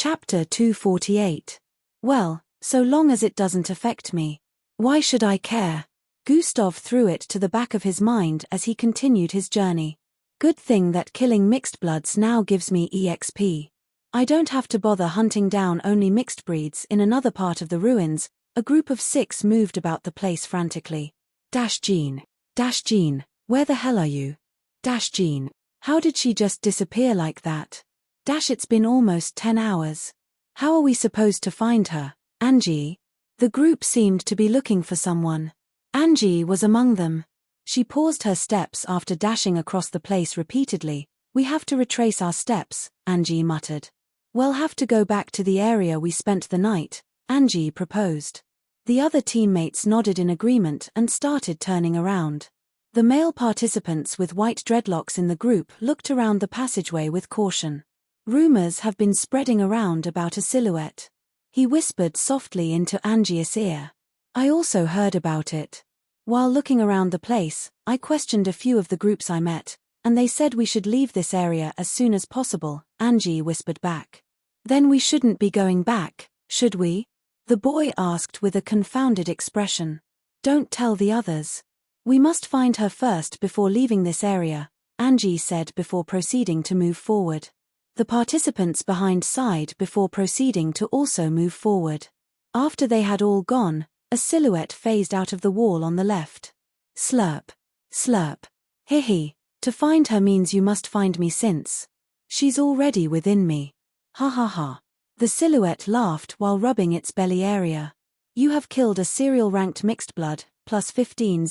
Chapter 248. Well, so long as it doesn't affect me. Why should I care? Gustav threw it to the back of his mind as he continued his journey. Good thing that killing mixed bloods now gives me EXP. I don't have to bother hunting down only mixed breeds in another part of the ruins. A group of 6 moved about the place frantically. Jean, where the hell are you? Jean, how did she just disappear like that? It's been almost 10 hours. How are we supposed to find her, Angie? The group seemed to be looking for someone. Angie was among them. She paused her steps after dashing across the place repeatedly. We have to retrace our steps, Angie muttered. We'll have to go back to the area we spent the night, Angie proposed. The other teammates nodded in agreement and started turning around. The male participants with white dreadlocks in the group looked around the passageway with caution. Rumors have been spreading around about a silhouette. He whispered softly into Angie's ear. I also heard about it. While looking around the place, I questioned a few of the groups I met, and they said we should leave this area as soon as possible, Angie whispered back. Then we shouldn't be going back, should we? The boy asked with a confounded expression. Don't tell the others. We must find her first before leaving this area, Angie said before proceeding to move forward. The participants behind sighed before proceeding to also move forward. After they had all gone, a silhouette phased out of the wall on the left. Slurp. Slurp. Hihi, to find her means you must find me since. She's already within me. Ha ha ha. The silhouette laughed while rubbing its belly area. You have killed a serial ranked mixed blood, plus 15,000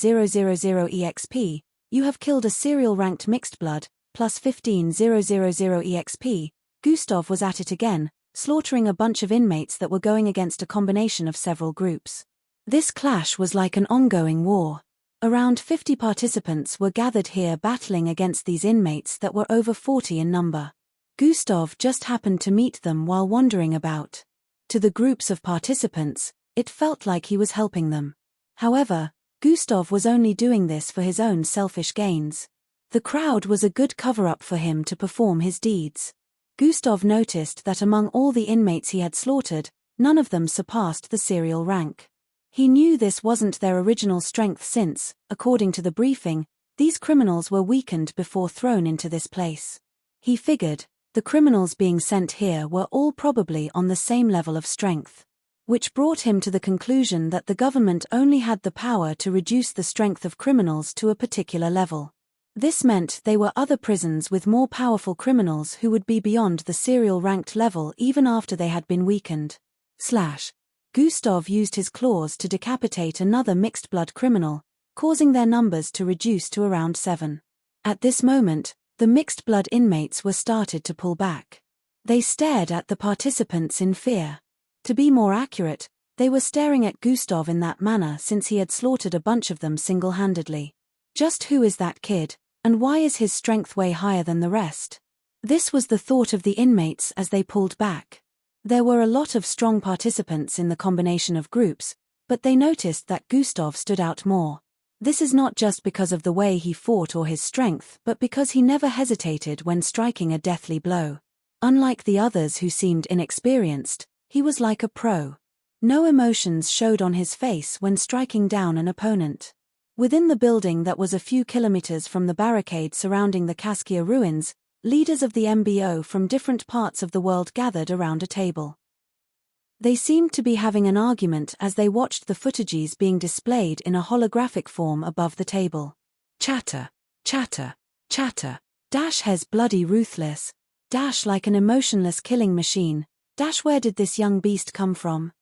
EXP. You have killed a serial ranked mixed blood, plus 15,000 EXP. Gustav was at it again, slaughtering a bunch of inmates that were going against a combination of several groups. This clash was like an ongoing war. Around 50 participants were gathered here battling against these inmates that were over 40 in number. Gustav just happened to meet them while wandering about. To the groups of participants, it felt like he was helping them. However, Gustav was only doing this for his own selfish gains. The crowd was a good cover-up for him to perform his deeds. Gustav noticed that among all the inmates he had slaughtered, none of them surpassed the serial rank. He knew this wasn't their original strength since, according to the briefing, these criminals were weakened before thrown into this place. He figured, the criminals being sent here were all probably on the same level of strength. Which brought him to the conclusion that the government only had the power to reduce the strength of criminals to a particular level. This meant there were other prisons with more powerful criminals who would be beyond the serial ranked level even after they had been weakened. Gustav used his claws to decapitate another mixed blood criminal, causing their numbers to reduce to around 7. At this moment, the mixed blood inmates were started to pull back. They stared at the participants in fear. To be more accurate, they were staring at Gustav in that manner since he had slaughtered a bunch of them single-handedly. Just who is that kid, and why is his strength way higher than the rest? This was the thought of the inmates as they pulled back. There were a lot of strong participants in the combination of groups, but they noticed that Gustav stood out more. This is not just because of the way he fought or his strength, but because he never hesitated when striking a deathly blow. Unlike the others who seemed inexperienced, he was like a pro. No emotions showed on his face when striking down an opponent. Within the building that was a few kilometers from the barricade surrounding the Kaskia ruins, leaders of the MBO from different parts of the world gathered around a table. They seemed to be having an argument as they watched the footages being displayed in a holographic form above the table. Chatter, chatter, chatter. Has bloody ruthless. Like an emotionless killing machine. Where did this young beast come from?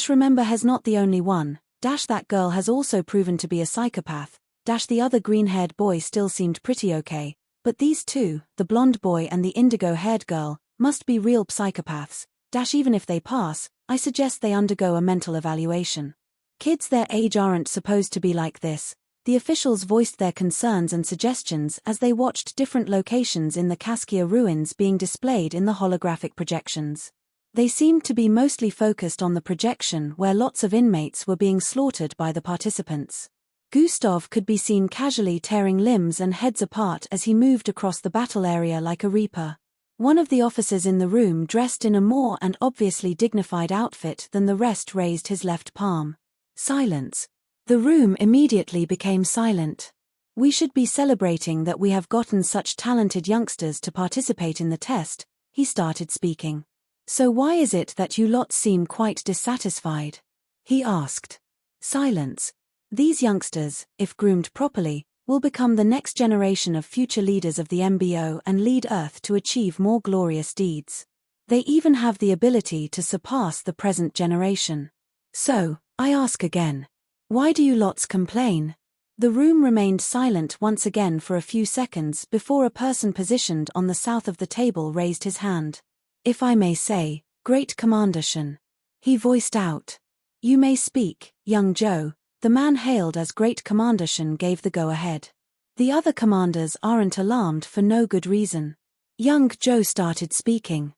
Remember has not the only one. That girl has also proven to be a psychopath. The other green-haired boy still seemed pretty okay, but these two, the blonde boy and the indigo-haired girl, must be real psychopaths. Even if they pass, I suggest they undergo a mental evaluation. Kids their age aren't supposed to be like this. The officials voiced their concerns and suggestions as they watched different locations in the Kaskia ruins being displayed in the holographic projections. They seemed to be mostly focused on the projection where lots of inmates were being slaughtered by the participants. Gustav could be seen casually tearing limbs and heads apart as he moved across the battle area like a reaper. One of the officers in the room, dressed in a more and obviously dignified outfit than the rest, raised his left palm. Silence. The room immediately became silent. We should be celebrating that we have gotten such talented youngsters to participate in the test, he started speaking. So why is it that you lot seem quite dissatisfied? He asked. Silence. These youngsters, if groomed properly, will become the next generation of future leaders of the MBO and lead Earth to achieve more glorious deeds. They even have the ability to surpass the present generation. So, I ask again. Why do you lots complain? The room remained silent once again for a few seconds before a person positioned on the south of the table raised his hand. If I may say, Great Commander Shen. He voiced out. You may speak, young Joe. The man hailed as Great Commander Shen gave the go-ahead. The other commanders aren't alarmed for no good reason. Young Joe started speaking.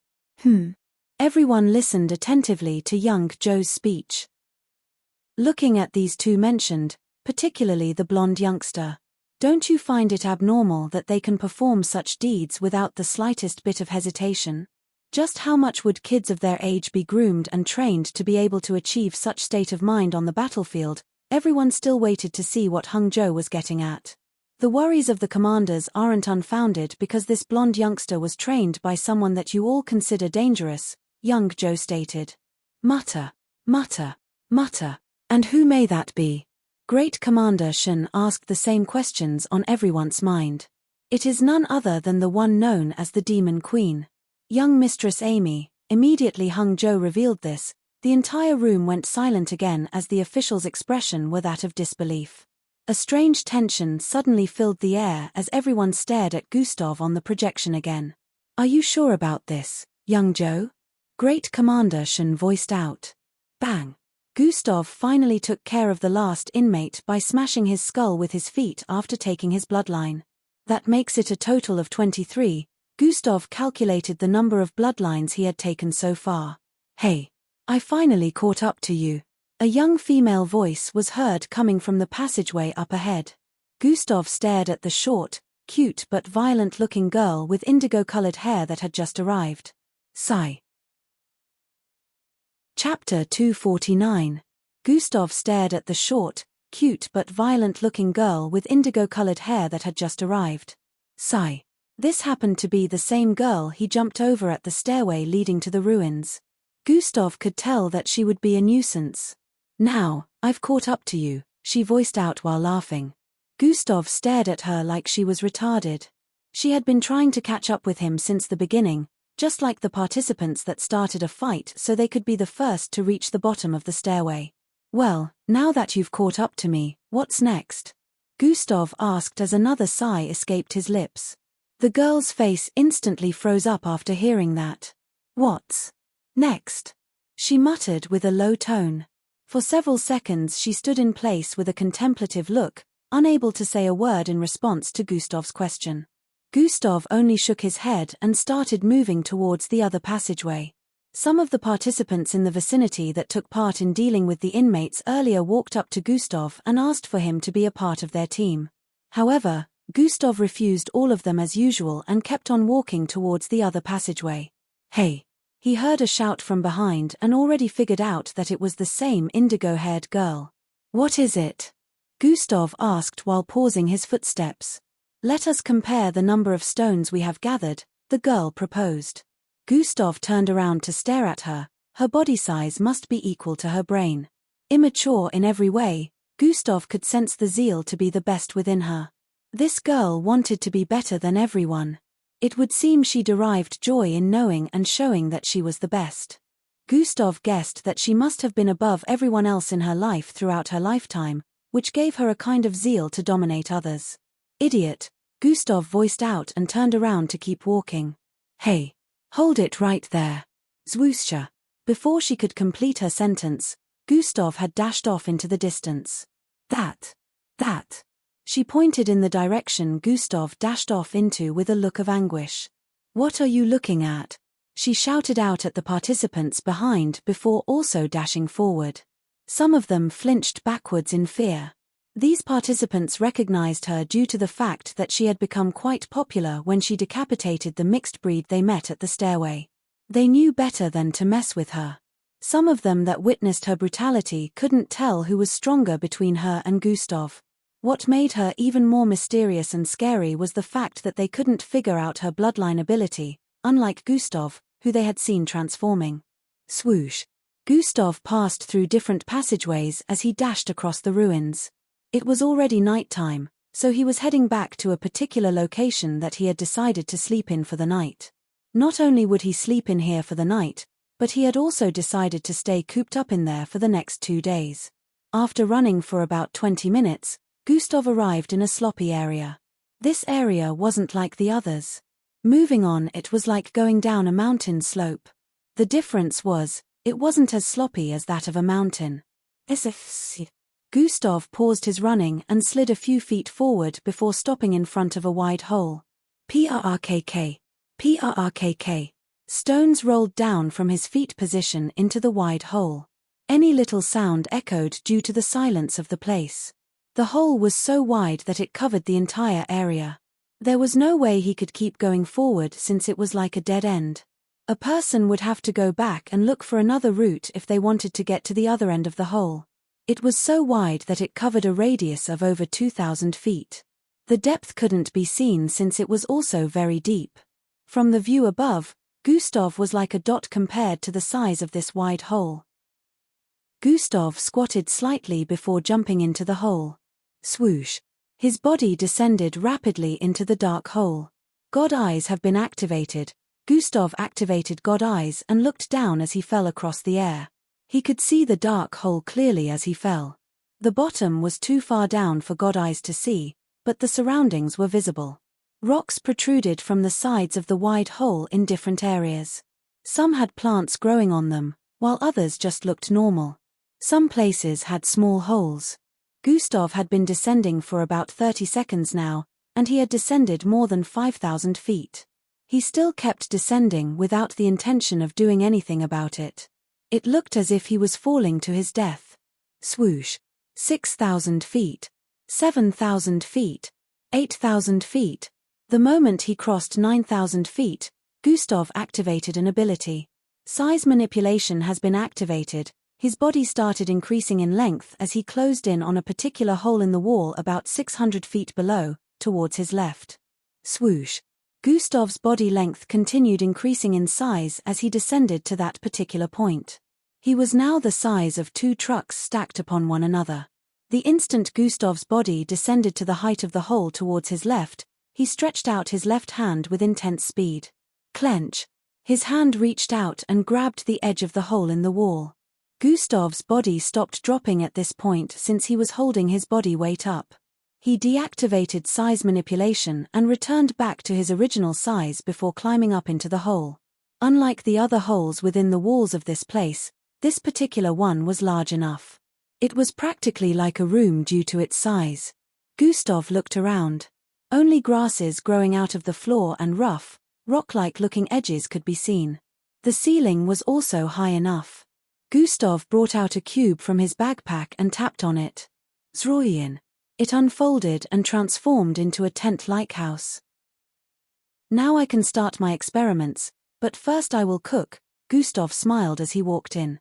Everyone listened attentively to young Joe's speech. Looking at these two mentioned, particularly the blonde youngster, don't you find it abnormal that they can perform such deeds without the slightest bit of hesitation? Just how much would kids of their age be groomed and trained to be able to achieve such state of mind on the battlefield? Everyone still waited to see what Hung Zhou was getting at. The worries of the commanders aren't unfounded because this blonde youngster was trained by someone that you all consider dangerous, young Zhou stated. Mutter, mutter, mutter. And who may that be? Great Commander Shen asked the same questions on everyone's mind. It is none other than the one known as the Demon Queen. Young Mistress Amy. Immediately Hung Zhou revealed this, the entire room went silent again as the official's expression were that of disbelief. A strange tension suddenly filled the air as everyone stared at Gustav on the projection again. Are you sure about this, young Zhou? Great Commander Shen voiced out. Bang! Gustav finally took care of the last inmate by smashing his skull with his feet after taking his bloodline. That makes it a total of 23. Gustav calculated the number of bloodlines he had taken so far. Hey! I finally caught up to you. A young female voice was heard coming from the passageway up ahead. Gustav stared at the short, cute but violent-looking girl with indigo-colored hair that had just arrived. Sigh. Chapter 249. Gustav stared at the short, cute but violent-looking girl with indigo-colored hair that had just arrived. Sigh. This happened to be the same girl he jumped over at the stairway leading to the ruins. Gustav could tell that she would be a nuisance. Now, I've caught up to you, she voiced out while laughing. Gustav stared at her like she was retarded. She had been trying to catch up with him since the beginning, just like the participants that started a fight so they could be the first to reach the bottom of the stairway. Well, now that you've caught up to me, what's next? Gustav asked as another sigh escaped his lips. The girl's face instantly froze up after hearing that. What's next? She muttered with a low tone. For several seconds she stood in place with a contemplative look, unable to say a word in response to Gustav's question. Gustav only shook his head and started moving towards the other passageway. Some of the participants in the vicinity that took part in dealing with the inmates earlier walked up to Gustav and asked for him to be a part of their team. However, Gustav refused all of them as usual and kept on walking towards the other passageway. Hey! He heard a shout from behind and already figured out that it was the same indigo-haired girl. What is it? Gustav asked while pausing his footsteps. Let us compare the number of stones we have gathered, the girl proposed. Gustav turned around to stare at her. Her body size must be equal to her brain. Immature in every way, Gustav could sense the zeal to be the best within her. This girl wanted to be better than everyone. It would seem she derived joy in knowing and showing that she was the best. Gustav guessed that she must have been above everyone else in her life throughout her lifetime, which gave her a kind of zeal to dominate others. Idiot, Gustav voiced out and turned around to keep walking. Hey! Hold it right there. Zwoosha. Before she could complete her sentence, Gustav had dashed off into the distance. That. She pointed in the direction Gustav dashed off into with a look of anguish. What are you looking at? She shouted out at the participants behind before also dashing forward. Some of them flinched backwards in fear. These participants recognized her due to the fact that she had become quite popular when she decapitated the mixed breed they met at the stairway. They knew better than to mess with her. Some of them that witnessed her brutality couldn't tell who was stronger between her and Gustav. What made her even more mysterious and scary was the fact that they couldn't figure out her bloodline ability, unlike Gustav, who they had seen transforming. Swoosh! Gustav passed through different passageways as he dashed across the ruins. It was already nighttime, so he was heading back to a particular location that he had decided to sleep in for the night. Not only would he sleep in here for the night, but he had also decided to stay cooped up in there for the next 2 days. After running for about 20 minutes, Gustav arrived in a sloppy area. This area wasn't like the others. Moving on, it was like going down a mountain slope. The difference was, it wasn't as sloppy as that of a mountain. Gustav paused his running and slid a few feet forward before stopping in front of a wide hole. Prrkk. Prrkk. Stones rolled down from his feet position into the wide hole. Any little sound echoed due to the silence of the place. The hole was so wide that it covered the entire area. There was no way he could keep going forward since it was like a dead end. A person would have to go back and look for another route if they wanted to get to the other end of the hole. It was so wide that it covered a radius of over 2,000 feet. The depth couldn't be seen since it was also very deep. From the view above, Gustav was like a dot compared to the size of this wide hole. Gustav squatted slightly before jumping into the hole. Swoosh! His body descended rapidly into the dark hole. God eyes have been activated. Gustav activated God eyes and looked down as he fell across the air. He could see the dark hole clearly as he fell. The bottom was too far down for God eyes to see, but the surroundings were visible. Rocks protruded from the sides of the wide hole in different areas. Some had plants growing on them, while others just looked normal. Some places had small holes. Gustav had been descending for about 30 seconds now, and he had descended more than 5,000 feet. He still kept descending without the intention of doing anything about it. It looked as if he was falling to his death. Swoosh! 6,000 feet. 7,000 feet. 8,000 feet. The moment he crossed 9,000 feet, Gustav activated an ability. Size manipulation has been activated. His body started increasing in length as he closed in on a particular hole in the wall about 600 feet below, towards his left. Swoosh! Gustav's body length continued increasing in size as he descended to that particular point. He was now the size of 2 trucks stacked upon one another. The instant Gustav's body descended to the height of the hole towards his left, he stretched out his left hand with intense speed. Clench! His hand reached out and grabbed the edge of the hole in the wall. Gustav's body stopped dropping at this point since he was holding his body weight up. He deactivated size manipulation and returned back to his original size before climbing up into the hole. Unlike the other holes within the walls of this place, this particular one was large enough. It was practically like a room due to its size. Gustav looked around. Only grasses growing out of the floor and rough, rock-like looking edges could be seen. The ceiling was also high enough. Gustav brought out a cube from his backpack and tapped on it. Zroyin. It unfolded and transformed into a tent-like house. Now I can start my experiments, but first I will cook, Gustav smiled as he walked in.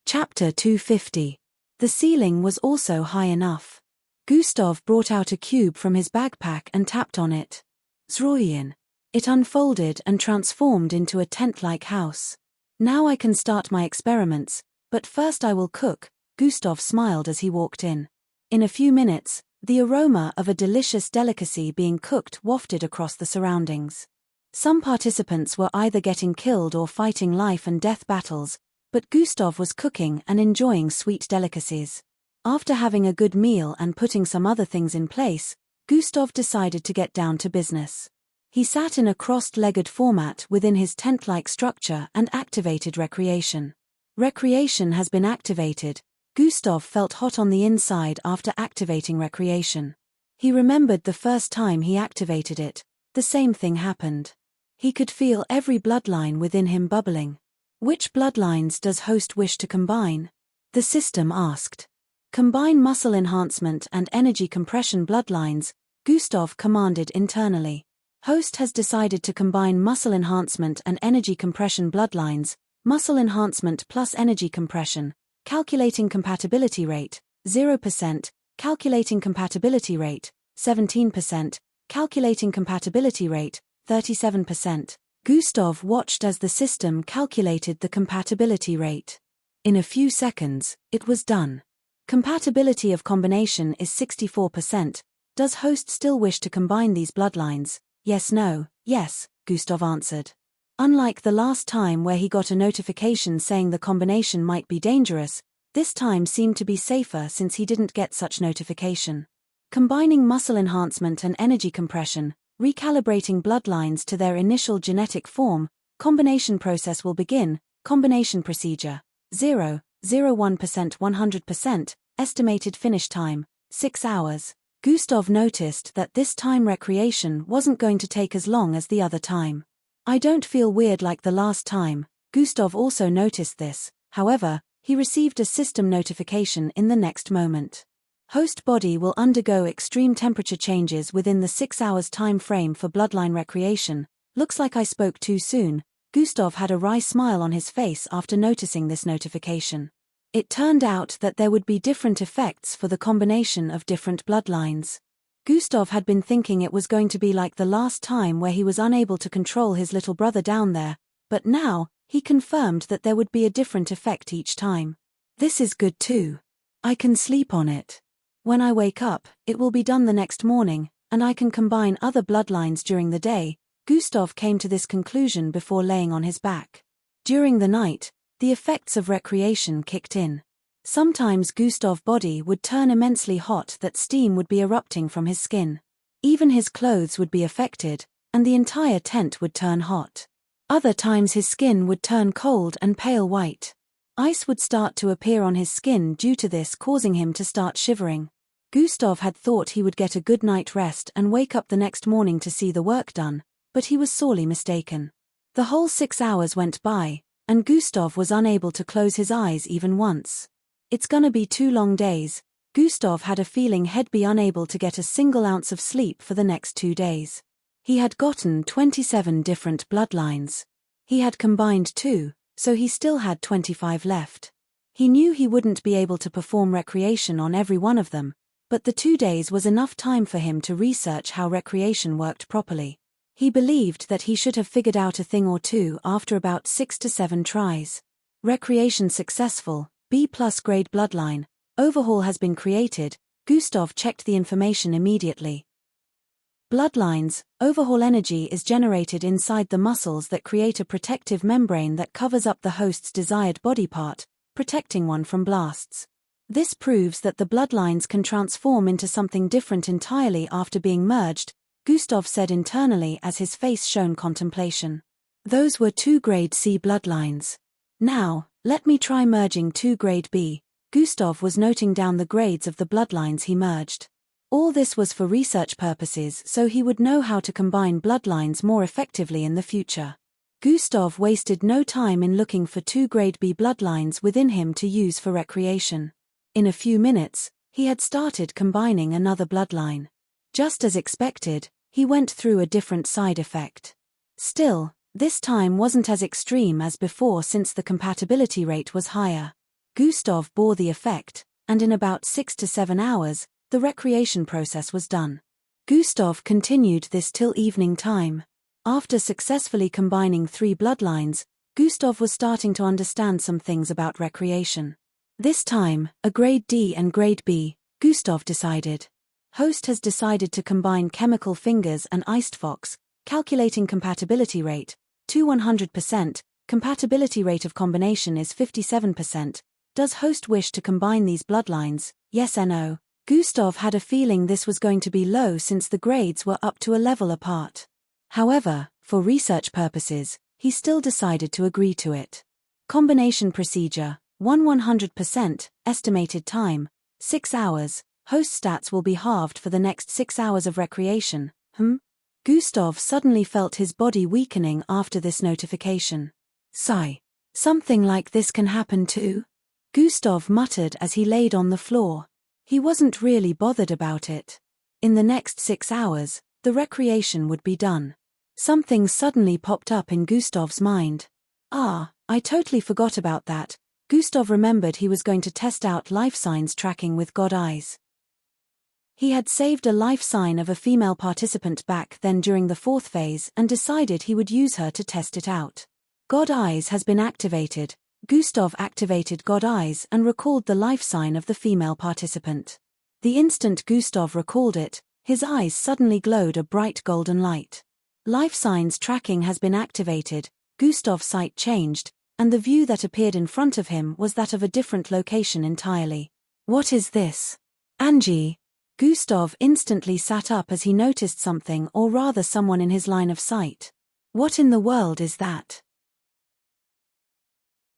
Chapter 250. The ceiling was also high enough. Gustav brought out a cube from his backpack and tapped on it. Zroyin. It unfolded and transformed into a tent-like house. Now I can start my experiments, but first I will cook, Gustav smiled as he walked in. In a few minutes, the aroma of a delicious delicacy being cooked wafted across the surroundings. Some participants were either getting killed or fighting life and death battles, but Gustav was cooking and enjoying sweet delicacies. After having a good meal and putting some other things in place, Gustav decided to get down to business. He sat in a crossed-legged format within his tent-like structure and activated recreation. Recreation has been activated. Gustav felt hot on the inside after activating recreation. He remembered the first time he activated it, the same thing happened. He could feel every bloodline within him bubbling. Which bloodlines does host wish to combine? The system asked. Combine muscle enhancement and energy compression bloodlines, Gustav commanded internally. Host has decided to combine muscle enhancement and energy compression bloodlines, muscle enhancement plus energy compression, calculating compatibility rate, 0%, calculating compatibility rate, 17%, calculating compatibility rate, 37%. Gustav watched as the system calculated the compatibility rate. In a few seconds, it was done. Compatibility of combination is 64%. Does host still wish to combine these bloodlines? Yes, no, yes, Gustav answered. Unlike the last time where he got a notification saying the combination might be dangerous, this time seemed to be safer since he didn't get such notification. Combining muscle enhancement and energy compression, recalibrating bloodlines to their initial genetic form, combination process will begin, combination procedure, 0, 0-1%, 100%, estimated finish time, 6 hours. Gustav noticed that this time recreation wasn't going to take as long as the other time. I don't feel weird like the last time. Gustav also noticed this, however, he received a system notification in the next moment. Host body will undergo extreme temperature changes within the 6 hours time frame for bloodline recreation. Looks like I spoke too soon. Gustav had a wry smile on his face after noticing this notification. It turned out that there would be different effects for the combination of different bloodlines. Gustav had been thinking it was going to be like the last time where he was unable to control his little brother down there, but now, he confirmed that there would be a different effect each time. This is good too. I can sleep on it. When I wake up, it will be done the next morning, and I can combine other bloodlines during the day. Gustav came to this conclusion before laying on his back. During the night, the effects of recreation kicked in. Sometimes Gustav's body would turn immensely hot that steam would be erupting from his skin. Even his clothes would be affected, and the entire tent would turn hot. Other times his skin would turn cold and pale white. Ice would start to appear on his skin due to this, causing him to start shivering. Gustav had thought he would get a good night rest and wake up the next morning to see the work done, but he was sorely mistaken. The whole 6 hours went by, and Gustav was unable to close his eyes even once. It's gonna be 2 long days. Gustav had a feeling he'd be unable to get a single ounce of sleep for the next 2 days. He had gotten 27 different bloodlines. He had combined 2, so he still had 25 left. He knew he wouldn't be able to perform recreation on every one of them, but the 2 days was enough time for him to research how recreation worked properly. He believed that he should have figured out a thing or two after about 6 to 7 tries. Recreation successful, B+ grade bloodline, overhaul has been created. Gustav checked the information immediately. Bloodlines, overhaul energy is generated inside the muscles that create a protective membrane that covers up the host's desired body part, protecting one from blasts. This proves that the bloodlines can transform into something different entirely after being merged, Gustav said internally as his face shone contemplation. Those were 2 grade C bloodlines. Now, let me try merging 2 grade B. Gustav was noting down the grades of the bloodlines he merged. All this was for research purposes so he would know how to combine bloodlines more effectively in the future. Gustav wasted no time in looking for 2 grade B bloodlines within him to use for recreation. In a few minutes, he had started combining another bloodline. Just as expected, he went through a different side effect. Still, this time wasn't as extreme as before since the compatibility rate was higher. Gustav bore the effect, and in about 6 to 7 hours, the recreation process was done. Gustav continued this till evening time. After successfully combining 3 bloodlines, Gustav was starting to understand some things about recreation. This time, a grade D and grade B, Gustav decided. Host has decided to combine chemical fingers and iced fox, calculating compatibility rate, to 100%, compatibility rate of combination is 57%. Does host wish to combine these bloodlines? Yes or no? Gustav had a feeling this was going to be low since the grades were up to a level apart. However, for research purposes, he still decided to agree to it. Combination procedure, 100%, estimated time, 6 hours. Host stats will be halved for the next 6 hours of recreation. Gustav suddenly felt his body weakening after this notification. Sigh. Something like this can happen too? Gustav muttered as he laid on the floor. He wasn't really bothered about it. In the next 6 hours, the recreation would be done. Something suddenly popped up in Gustav's mind. I totally forgot about that. Gustav remembered he was going to test out life signs tracking with God Eyes. He had saved a life sign of a female participant back then during the 4th phase and decided he would use her to test it out. God Eyes has been activated. Gustav activated God Eyes and recalled the life sign of the female participant. The instant Gustav recalled it, his eyes suddenly glowed a bright golden light. Life signs tracking has been activated. Gustav's sight changed, and the view that appeared in front of him was that of a different location entirely. What is this? Angie! Gustav instantly sat up as he noticed something, or rather someone in his line of sight. What in the world is that?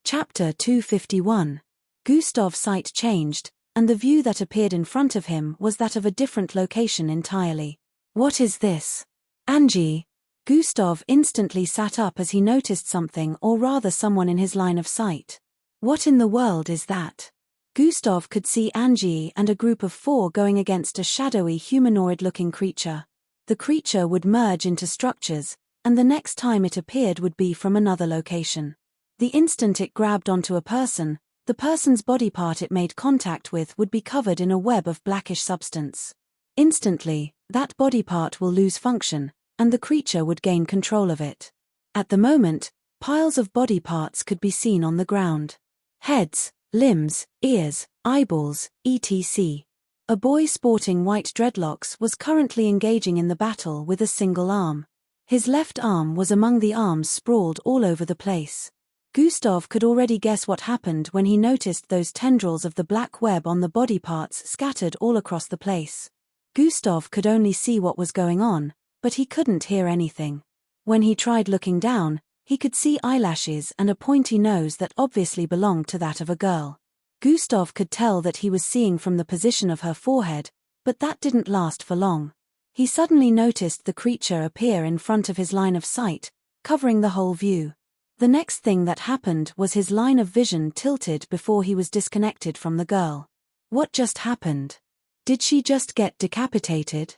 Chapter 251. Gustav's sight changed, and the view that appeared in front of him was that of a different location entirely. What is this? Angie! Gustav instantly sat up as he noticed something, or rather someone in his line of sight. What in the world is that? Gustav could see Angie and a group of 4 going against a shadowy humanoid-looking creature. The creature would merge into structures, and the next time it appeared would be from another location. The instant it grabbed onto a person, the person's body part it made contact with would be covered in a web of blackish substance. Instantly, that body part will lose function, and the creature would gain control of it. At the moment, piles of body parts could be seen on the ground. Heads, limbs, ears, eyeballs, etc. A boy sporting white dreadlocks was currently engaging in the battle with a single arm. His left arm was among the arms sprawled all over the place. Gustav could already guess what happened when he noticed those tendrils of the black web on the body parts scattered all across the place. Gustav could only see what was going on, but he couldn't hear anything. When he tried looking down, he could see eyelashes and a pointy nose that obviously belonged to that of a girl. Gustav could tell that he was seeing from the position of her forehead, but that didn't last for long. He suddenly noticed the creature appear in front of his line of sight, covering the whole view. The next thing that happened was his line of vision tilted before he was disconnected from the girl. What just happened? Did she just get decapitated?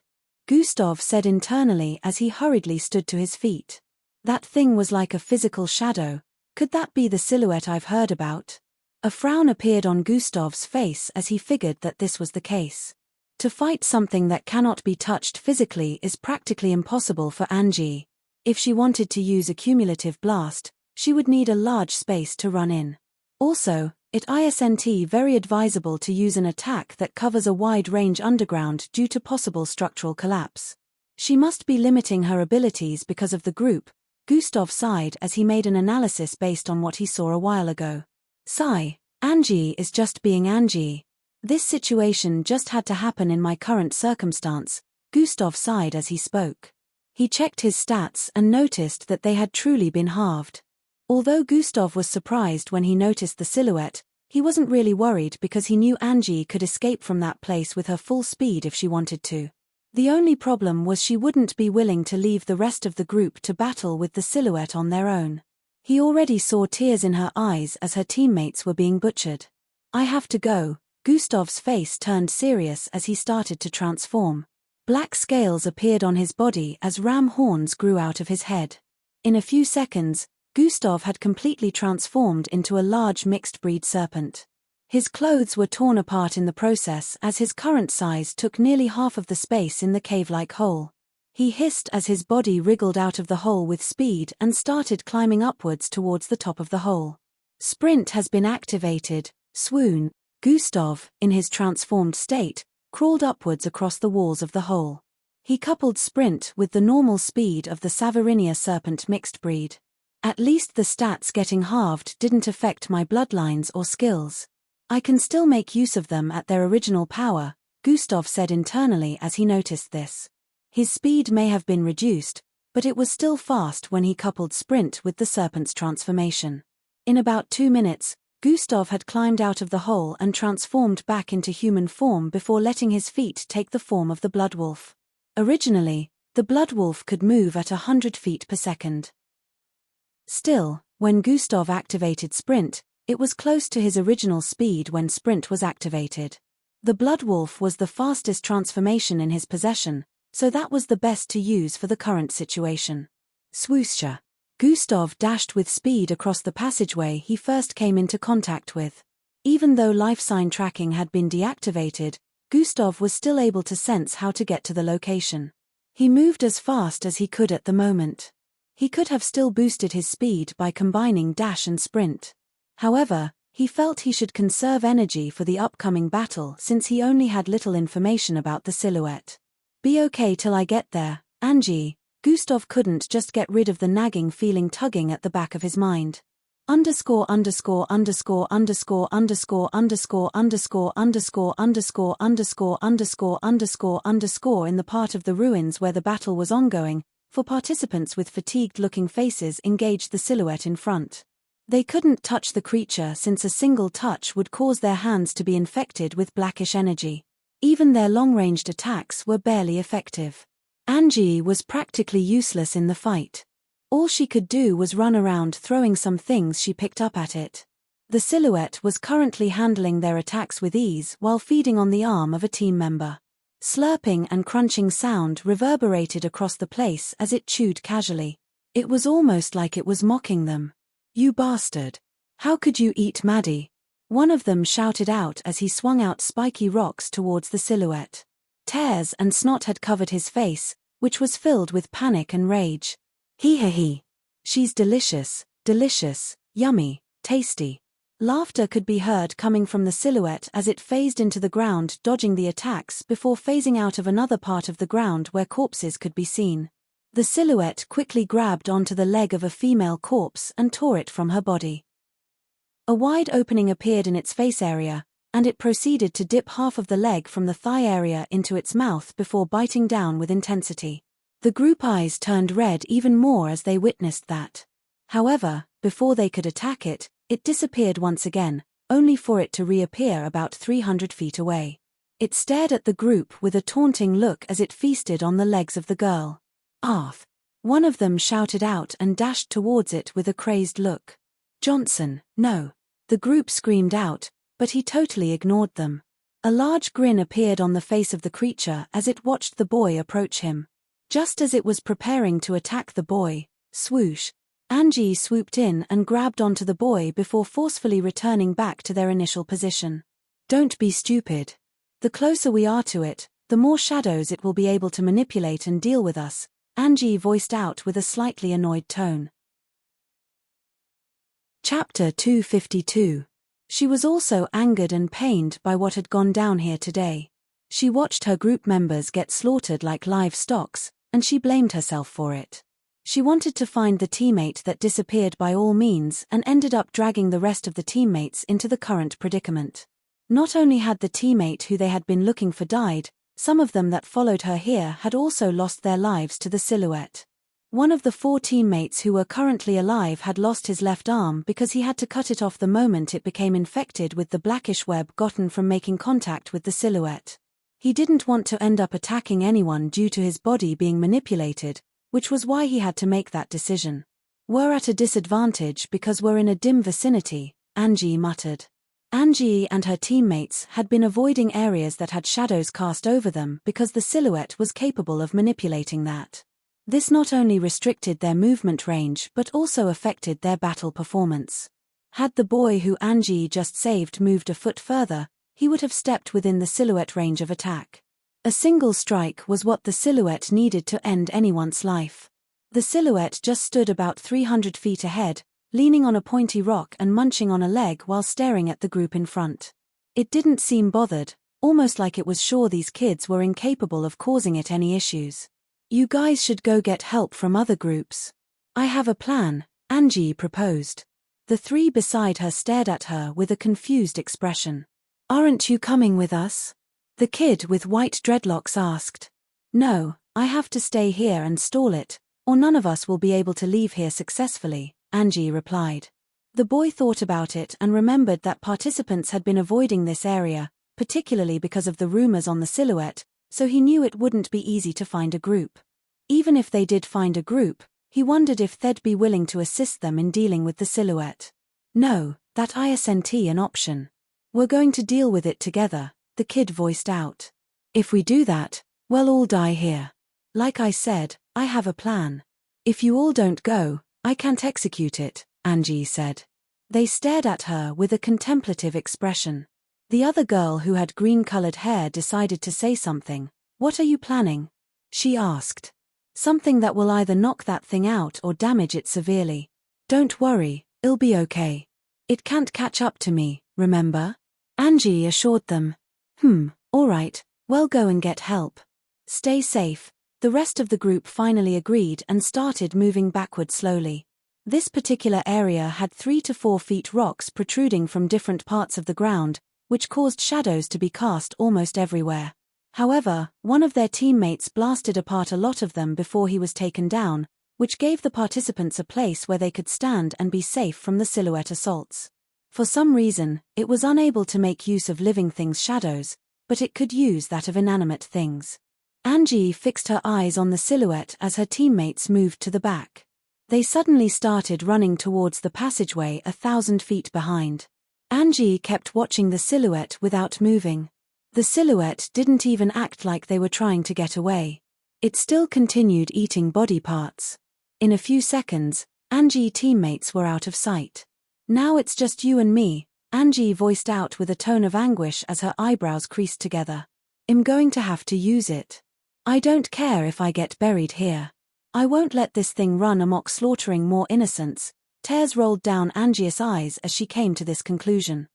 Gustav said internally as he hurriedly stood to his feet. That thing was like a physical shadow. Could that be the silhouette I've heard about? A frown appeared on Gustav's face as he figured that this was the case. To fight something that cannot be touched physically is practically impossible for Angie. If she wanted to use a cumulative blast, she would need a large space to run in. Also, it isn't very advisable to use an attack that covers a wide range underground due to possible structural collapse. She must be limiting her abilities because of the group. Gustav sighed as he made an analysis based on what he saw a while ago. Sigh, Angie is just being Angie. This situation just had to happen in my current circumstance, Gustav sighed as he spoke. He checked his stats and noticed that they had truly been halved. Although Gustav was surprised when he noticed the silhouette, he wasn't really worried because he knew Angie could escape from that place with her full speed if she wanted to. The only problem was she wouldn't be willing to leave the rest of the group to battle with the silhouette on their own. He already saw tears in her eyes as her teammates were being butchered. I have to go. Gustav's face turned serious as he started to transform. Black scales appeared on his body as ram horns grew out of his head. In a few seconds, Gustav had completely transformed into a large mixed-breed serpent. His clothes were torn apart in the process as his current size took nearly half of the space in the cave-like hole. He hissed as his body wriggled out of the hole with speed and started climbing upwards towards the top of the hole. Sprint has been activated. Swoon. Gustav, in his transformed state, crawled upwards across the walls of the hole. He coupled sprint with the normal speed of the Savarinia serpent mixed breed. At least the stats getting halved didn't affect my bloodlines or skills. I can still make use of them at their original power, Gustav said internally as he noticed this. His speed may have been reduced, but it was still fast when he coupled sprint with the serpent's transformation. In about 2 minutes, Gustav had climbed out of the hole and transformed back into human form before letting his feet take the form of the Bloodwolf. Originally, the Bloodwolf could move at 100 feet per second. Still, when Gustav activated sprint, It was close to his original speed when sprint was activated. The Blood Wolf was the fastest transformation in his possession, so that was the best to use for the current situation. Swoosha. Gustav dashed with speed across the passageway he first came into contact with. Even though life sign tracking had been deactivated, Gustav was still able to sense how to get to the location. He moved as fast as he could at the moment. He could have still boosted his speed by combining dash and sprint. However, he felt he should conserve energy for the upcoming battle since he only had little information about the silhouette. Be okay till I get there, Angie. Gustav couldn't just get rid of the nagging feeling tugging at the back of his mind. Underscore underscore underscore underscore underscore underscore underscore underscore underscore underscore underscore underscore underscore in the part of the ruins where the battle was ongoing, for participants with fatigued-looking faces engaged the silhouette in front. They couldn't touch the creature since a single touch would cause their hands to be infected with blackish energy. Even their long-ranged attacks were barely effective. Angie was practically useless in the fight. All she could do was run around throwing some things she picked up at it. The silhouette was currently handling their attacks with ease while feeding on the arm of a team member. Slurping and crunching sound reverberated across the place as it chewed casually. It was almost like it was mocking them. "You bastard! How could you eat Maddie?" One of them shouted out as he swung out spiky rocks towards the silhouette. Tears and snot had covered his face, which was filled with panic and rage. He. She's delicious, delicious, yummy, tasty. Laughter could be heard coming from the silhouette as it phased into the ground, dodging the attacks before phasing out of another part of the ground where corpses could be seen. The silhouette quickly grabbed onto the leg of a female corpse and tore it from her body. A wide opening appeared in its face area, and it proceeded to dip half of the leg from the thigh area into its mouth before biting down with intensity. The group eyes turned red even more as they witnessed that. However, before they could attack it, it disappeared once again, only for it to reappear about 300 feet away. It stared at the group with a taunting look as it feasted on the legs of the girl. "Arth!" One of them shouted out and dashed towards it with a crazed look. "Johnson, no!" The group screamed out, but he totally ignored them. A large grin appeared on the face of the creature as it watched the boy approach him. Just as it was preparing to attack the boy, swoosh, Angie swooped in and grabbed onto the boy before forcefully returning back to their initial position. "Don't be stupid. The closer we are to it, the more shadows it will be able to manipulate and deal with us," Angie voiced out with a slightly annoyed tone. Chapter 252. She was also angered and pained by what had gone down here today. She watched her group members get slaughtered like live stocks, and she blamed herself for it. She wanted to find the teammate that disappeared by all means and ended up dragging the rest of the teammates into the current predicament. Not only had the teammate who they had been looking for died, some of them that followed her here had also lost their lives to the silhouette. One of the 4 teammates who were currently alive had lost his left arm because he had to cut it off the moment it became infected with the blackish web gotten from making contact with the silhouette. He didn't want to end up attacking anyone due to his body being manipulated, which was why he had to make that decision. "We're at a disadvantage because we're in a dim vicinity," Angie muttered. Angie and her teammates had been avoiding areas that had shadows cast over them because the silhouette was capable of manipulating that. This not only restricted their movement range but also affected their battle performance. Had the boy who Angie just saved moved a foot further, he would have stepped within the silhouette range of attack. A single strike was what the silhouette needed to end anyone's life. The silhouette just stood about 300 feet ahead, leaning on a pointy rock and munching on a leg while staring at the group in front. It didn't seem bothered, almost like it was sure these kids were incapable of causing it any issues. "You guys should go get help from other groups." "I have a plan," Angie proposed. The 3 beside her stared at her with a confused expression. "Aren't you coming with us?" the kid with white dreadlocks asked. "No, I have to stay here and stall it, or none of us will be able to leave here successfully," Angie replied. The boy thought about it and remembered that participants had been avoiding this area, particularly because of the rumors on the silhouette, so he knew it wouldn't be easy to find a group. Even if they did find a group, he wondered if they'd be willing to assist them in dealing with the silhouette. "No, That isn't an option. We're going to deal with it together, the kid voiced out. If we do that, we'll all die here. Like I said, I have a plan. If you all don't go, I can't execute it, Angie said. They stared at her with a contemplative expression. The other girl who had green-colored hair decided to say something. What are you planning? She asked. Something that will either knock that thing out or damage it severely. Don't worry, it'll be okay. It can't catch up to me, remember? Angie assured them. All right, well go and get help. Stay safe. The rest of the group finally agreed and started moving backward slowly. This particular area had 3 to 4 feet rocks protruding from different parts of the ground, which caused shadows to be cast almost everywhere. However, one of their teammates blasted apart a lot of them before he was taken down, which gave the participants a place where they could stand and be safe from the silhouette assaults. For some reason, it was unable to make use of living things' shadows, but it could use that of inanimate things. Angie fixed her eyes on the silhouette as her teammates moved to the back. They suddenly started running towards the passageway 1,000 feet behind. Angie kept watching the silhouette without moving. The silhouette didn't even act like they were trying to get away. It still continued eating body parts. In a few seconds, Angie's teammates were out of sight. Now it's just you and me, Angie voiced out with a tone of anguish as her eyebrows creased together. I'm going to have to use it. I don't care if I get buried here. I won't let this thing run amok slaughtering more innocents. Tears rolled down Angie's eyes as she came to this conclusion.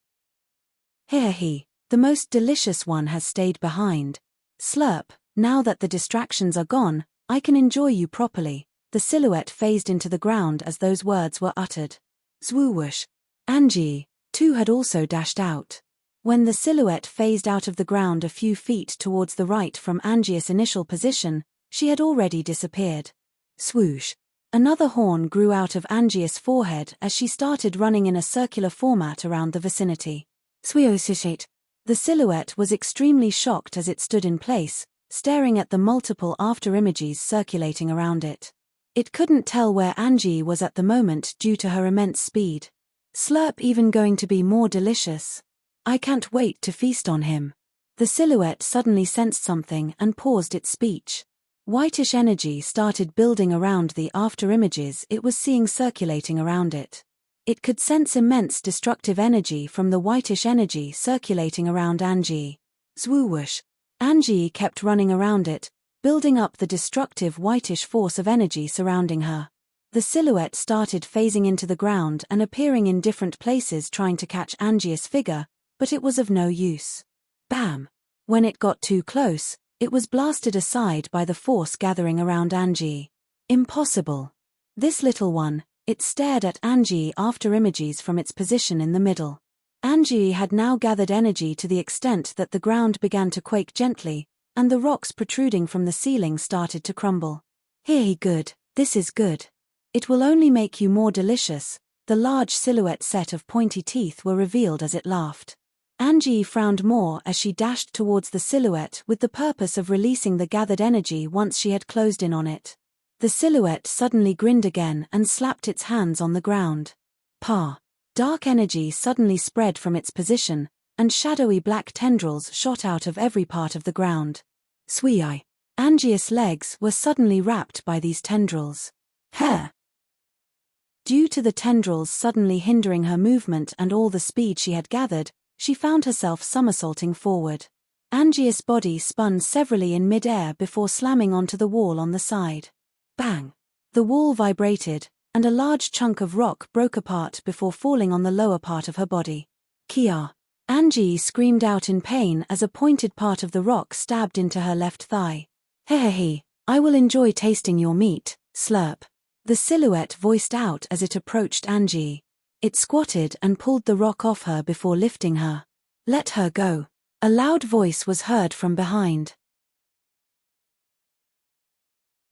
He, the most delicious one has stayed behind. Slurp, now that the distractions are gone, I can enjoy you properly. The silhouette phased into the ground as those words were uttered. Zwoosh. Angie, too, had also dashed out. When the silhouette phased out of the ground a few feet towards the right from Angie's initial position, she had already disappeared. Swoosh. Another horn grew out of Angie's forehead as she started running in a circular format around the vicinity. Swoosh. The silhouette was extremely shocked as it stood in place, staring at the multiple afterimages circulating around it. It couldn't tell where Angie was at the moment due to her immense speed. Slurp even going to be more delicious. I can't wait to feast on him. The silhouette suddenly sensed something and paused its speech. Whitish energy started building around the afterimages it was seeing circulating around it. It could sense immense destructive energy from the whitish energy circulating around Angie. Zwoosh. Angie kept running around it, building up the destructive whitish force of energy surrounding her. The silhouette started phasing into the ground and appearing in different places trying to catch Angie's figure, but it was of no use. Bam! When it got too close, it was blasted aside by the force gathering around Angie. Impossible. This little one, it stared at Angie afterimages from its position in the middle. Angie had now gathered energy to the extent that the ground began to quake gently, and the rocks protruding from the ceiling started to crumble. Good, this is good. It will only make you more delicious. The large silhouette set of pointy teeth were revealed as it laughed. Angie frowned more as she dashed towards the silhouette with the purpose of releasing the gathered energy once she had closed in on it. The silhouette suddenly grinned again and slapped its hands on the ground. Pa! Dark energy suddenly spread from its position, and shadowy black tendrils shot out of every part of the ground. Swee-eye. Angie's legs were suddenly wrapped by these tendrils. Hair! Due to the tendrils suddenly hindering her movement and all the speed she had gathered, she found herself somersaulting forward. Angie's body spun severally in mid-air before slamming onto the wall on the side. Bang! The wall vibrated, and a large chunk of rock broke apart before falling on the lower part of her body. Kia! Angie screamed out in pain as a pointed part of the rock stabbed into her left thigh. Hehehe, I will enjoy tasting your meat, slurp. The silhouette voiced out as it approached Angie. It squatted and pulled the rock off her before lifting her. Let her go. A loud voice was heard from behind.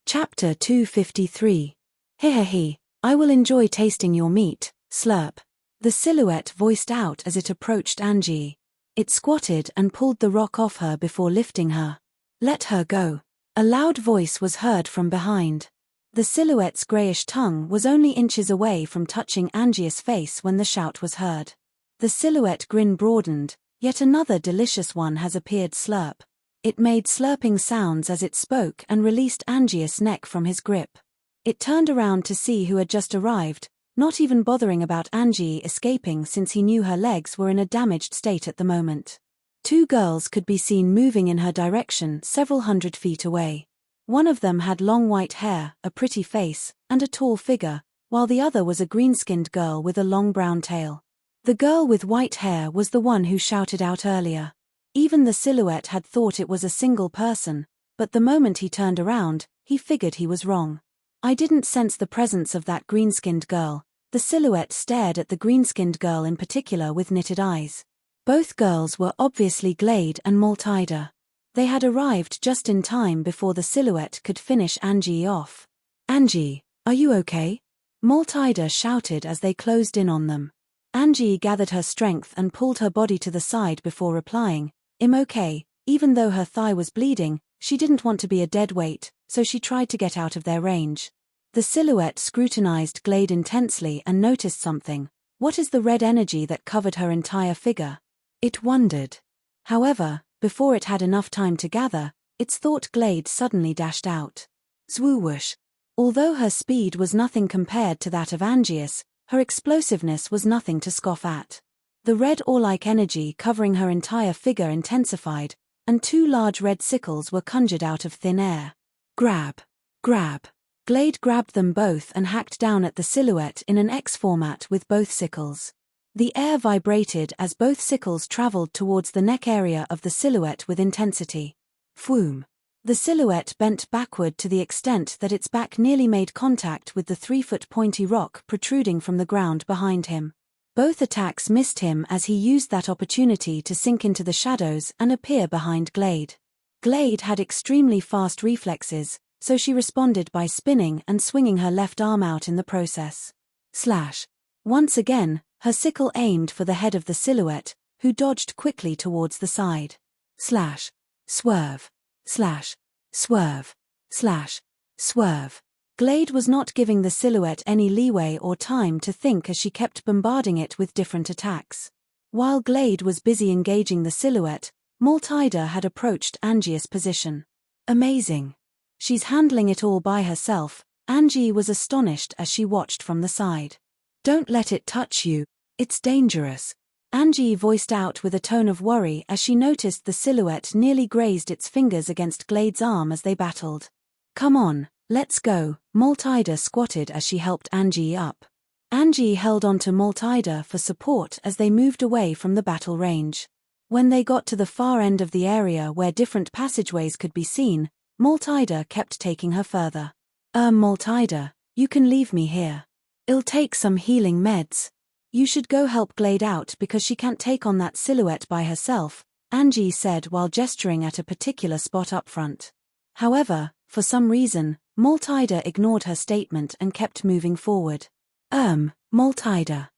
Chapter 253. Hehehe, I will enjoy tasting your meat, slurp. The silhouette voiced out as it approached Angie. It squatted and pulled the rock off her before lifting her. Let her go. A loud voice was heard from behind. The silhouette's greyish tongue was only inches away from touching Angius' face when the shout was heard. The silhouette grin broadened. Yet another delicious one has appeared. Slurp. It made slurping sounds as it spoke and released Angius' neck from his grip. It turned around to see who had just arrived, not even bothering about Angie escaping since he knew her legs were in a damaged state at the moment. Two girls could be seen moving in her direction several hundred feet away. One of them had long white hair, a pretty face, and a tall figure, while the other was a green-skinned girl with a long brown tail. The girl with white hair was the one who shouted out earlier. Even the silhouette had thought it was a single person, but the moment he turned around, he figured he was wrong. I didn't sense the presence of that green-skinned girl. The silhouette stared at the green-skinned girl in particular with knitted eyes. Both girls were obviously Glade and Maltida. They had arrived just in time before the silhouette could finish Angie off. "Angie, are you okay?" Maltida shouted as they closed in on them. Angie gathered her strength and pulled her body to the side before replying, "I'm okay." Even though her thigh was bleeding, she didn't want to be a dead weight, so she tried to get out of their range. The silhouette scrutinized Glade intensely and noticed something. What is the red energy that covered her entire figure? It wondered. However, before it had enough time to gather, its thought Glade suddenly dashed out. Zwoosh. Although her speed was nothing compared to that of Angius, her explosiveness was nothing to scoff at. The red ore-like energy covering her entire figure intensified, and two large red sickles were conjured out of thin air. Grab. Grab. Glade grabbed them both and hacked down at the silhouette in an X format with both sickles. The air vibrated as both sickles traveled towards the neck area of the silhouette with intensity. Phoom. The silhouette bent backward to the extent that its back nearly made contact with the 3-foot pointy rock protruding from the ground behind him. Both attacks missed him as he used that opportunity to sink into the shadows and appear behind Glade. Glade had extremely fast reflexes, so she responded by spinning and swinging her left arm out in the process. Slash. Once again, her sickle aimed for the head of the silhouette, who dodged quickly towards the side. Slash. Swerve. Slash. Swerve. Slash. Swerve. Glade was not giving the silhouette any leeway or time to think as she kept bombarding it with different attacks. While Glade was busy engaging the silhouette, Maltida had approached Angius' position. Amazing. She's handling it all by herself. Angie was astonished as she watched from the side. Don't let it touch you. It's dangerous. Angie voiced out with a tone of worry as she noticed the silhouette nearly grazed its fingers against Glade's arm as they battled. Come on, let's go. Maltida squatted as she helped Angie up. Angie held on to Maltida for support as they moved away from the battle range. When they got to the far end of the area where different passageways could be seen, Maltida kept taking her further. Maltida, you can leave me here. I'll take some healing meds. You should go help Glade out because she can't take on that silhouette by herself, Angie said while gesturing at a particular spot up front. However, for some reason, Maltida ignored her statement and kept moving forward. Maltida.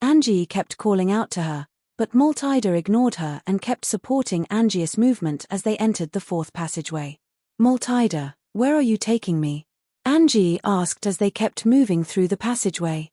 Angie kept calling out to her, but Maltida ignored her and kept supporting Angius' movement as they entered the fourth passageway. Maltida, where are you taking me? Angie asked as they kept moving through the passageway.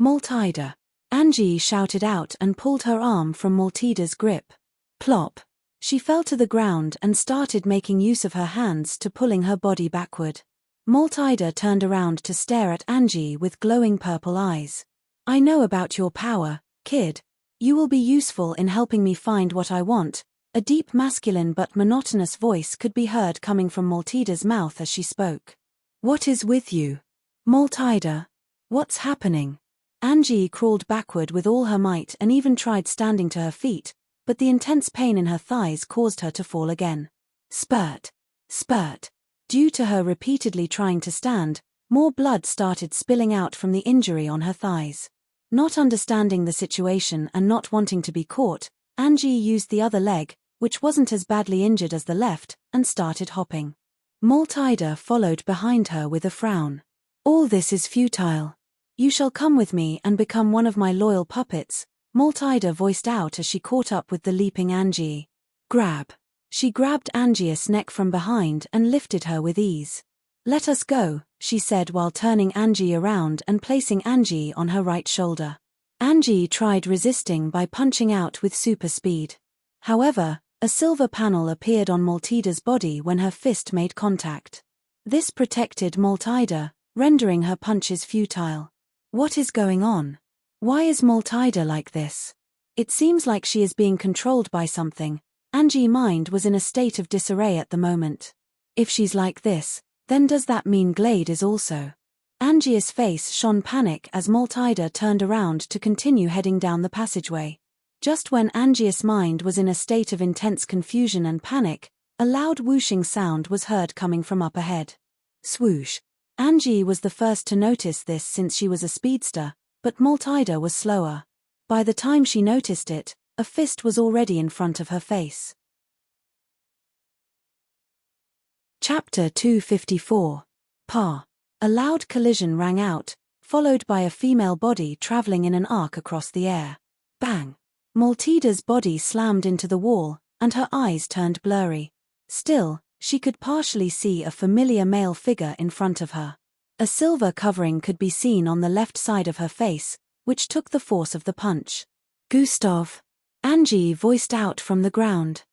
Maltida. Angie shouted out and pulled her arm from Maltida's grip. Plop. She fell to the ground and started making use of her hands to pulling her body backward. Maltida turned around to stare at Angie with glowing purple eyes. I know about your power, kid. You will be useful in helping me find what I want. A deep masculine but monotonous voice could be heard coming from Maltida's mouth as she spoke. What is with you? Maltida. What's happening? Angie crawled backward with all her might and even tried standing to her feet, but the intense pain in her thighs caused her to fall again. Spurt. Spurt. Due to her repeatedly trying to stand, more blood started spilling out from the injury on her thighs. Not understanding the situation and not wanting to be caught, Angie used the other leg, which wasn't as badly injured as the left, and started hopping. Maltida followed behind her with a frown. All this is futile. You shall come with me and become one of my loyal puppets, Maltida voiced out as she caught up with the leaping Angie. Grab. She grabbed Angius' neck from behind and lifted her with ease. Let us go, she said while turning Angie around and placing Angie on her right shoulder. Angie tried resisting by punching out with super speed. However, a silver panel appeared on Maltida's body when her fist made contact. This protected Maltida, rendering her punches futile. What is going on? Why is Maltida like this? It seems like she is being controlled by something. Angie's mind was in a state of disarray at the moment. If she's like this, then does that mean Glade is also? Angie's face shone panic as Maltida turned around to continue heading down the passageway. Just when Angie's mind was in a state of intense confusion and panic, a loud whooshing sound was heard coming from up ahead. Swoosh. Angie was the first to notice this since she was a speedster, but Maltida was slower. By the time she noticed it, a fist was already in front of her face. Chapter 254. Pa. A loud collision rang out, followed by a female body traveling in an arc across the air. Bang! Maltida's body slammed into the wall, and her eyes turned blurry. Still, she could partially see a familiar male figure in front of her. A silver covering could be seen on the left side of her face, which took the force of the punch. Gustav. Angie voiced out from the ground.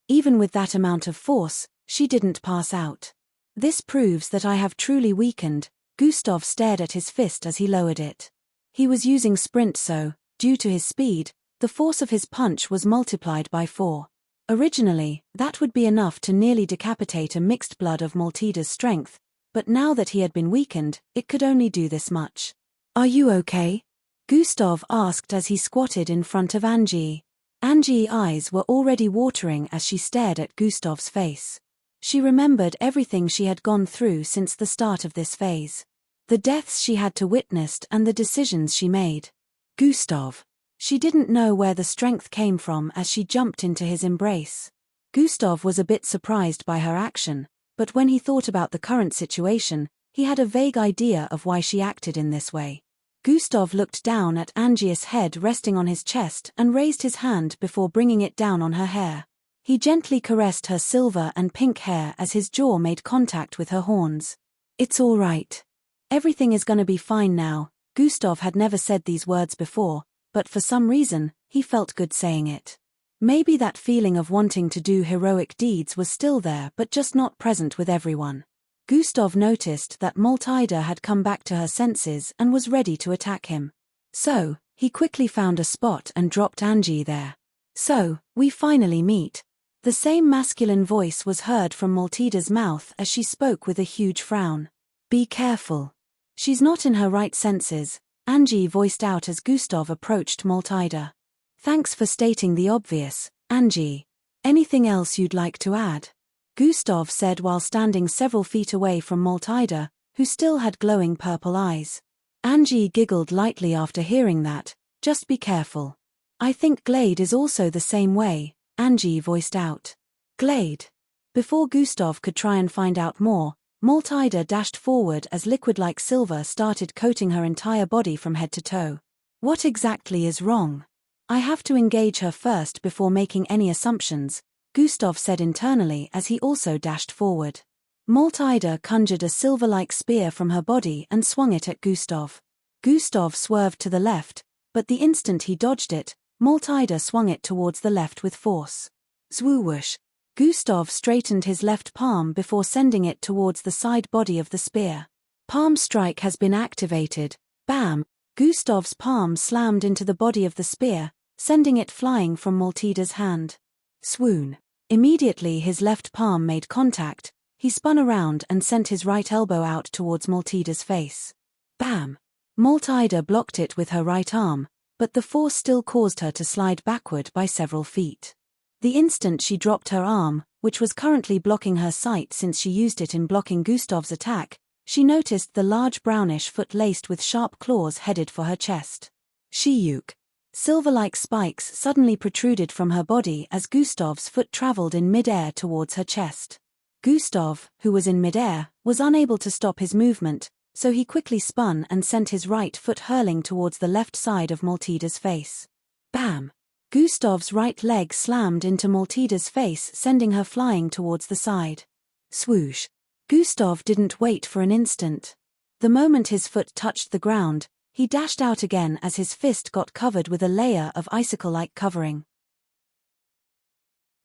Even with that amount of force, she didn't pass out. This proves that I have truly weakened. Gustav stared at his fist as he lowered it. He was using sprint, so, due to his speed, the force of his punch was multiplied by 4. Originally, that would be enough to nearly decapitate a mixed blood of Maltida's strength, but now that he had been weakened, it could only do this much. Are you okay? Gustav asked as he squatted in front of Angie. Angie's eyes were already watering as she stared at Gustav's face. She remembered everything she had gone through since the start of this phase. The deaths she had to witness and the decisions she made. Gustav. She didn't know where the strength came from as she jumped into his embrace. Gustav was a bit surprised by her action, but when he thought about the current situation, he had a vague idea of why she acted in this way. Gustav looked down at Angie's head resting on his chest and raised his hand before bringing it down on her hair. He gently caressed her silver and pink hair as his jaw made contact with her horns. It's all right. Everything is gonna be fine now. Gustav had never said these words before, but for some reason, he felt good saying it. Maybe that feeling of wanting to do heroic deeds was still there but just not present with everyone. Gustav noticed that Maltida had come back to her senses and was ready to attack him. So, he quickly found a spot and dropped Angie there. So, we finally meet. The same masculine voice was heard from Maltida's mouth as she spoke with a huge frown. Be careful. She's not in her right senses, Angie voiced out as Gustav approached Maltida. Thanks for stating the obvious, Angie. Anything else you'd like to add? Gustav said while standing several feet away from Maltida, who still had glowing purple eyes. Angie giggled lightly after hearing that. Just be careful. I think Glade is also the same way, Angie voiced out. Glade. Before Gustav could try and find out more, Maltida dashed forward as liquid-like silver started coating her entire body from head to toe. What exactly is wrong? I have to engage her first before making any assumptions, Gustav said internally as he also dashed forward. Maltida conjured a silver-like spear from her body and swung it at Gustav. Gustav swerved to the left, but the instant he dodged it, Maltida swung it towards the left with force. Zwoosh. Gustav straightened his left palm before sending it towards the side body of the spear. Palm strike has been activated. Bam! Gustav's palm slammed into the body of the spear, sending it flying from Maltida's hand. Swoon. Immediately his left palm made contact, he spun around and sent his right elbow out towards Maltida's face. Bam! Maltida blocked it with her right arm, but the force still caused her to slide backward by several feet. The instant she dropped her arm, which was currently blocking her sight since she used it in blocking Gustav's attack, she noticed the large brownish foot laced with sharp claws headed for her chest. Shiyuk. Silver-like spikes suddenly protruded from her body as Gustav's foot traveled in mid-air towards her chest. Gustav, who was in mid-air, was unable to stop his movement, so he quickly spun and sent his right foot hurling towards the left side of Maltida's face. Bam! Gustav's right leg slammed into Maltida's face, sending her flying towards the side. Swoosh! Gustav didn't wait for an instant. The moment his foot touched the ground, he dashed out again as his fist got covered with a layer of icicle-like covering.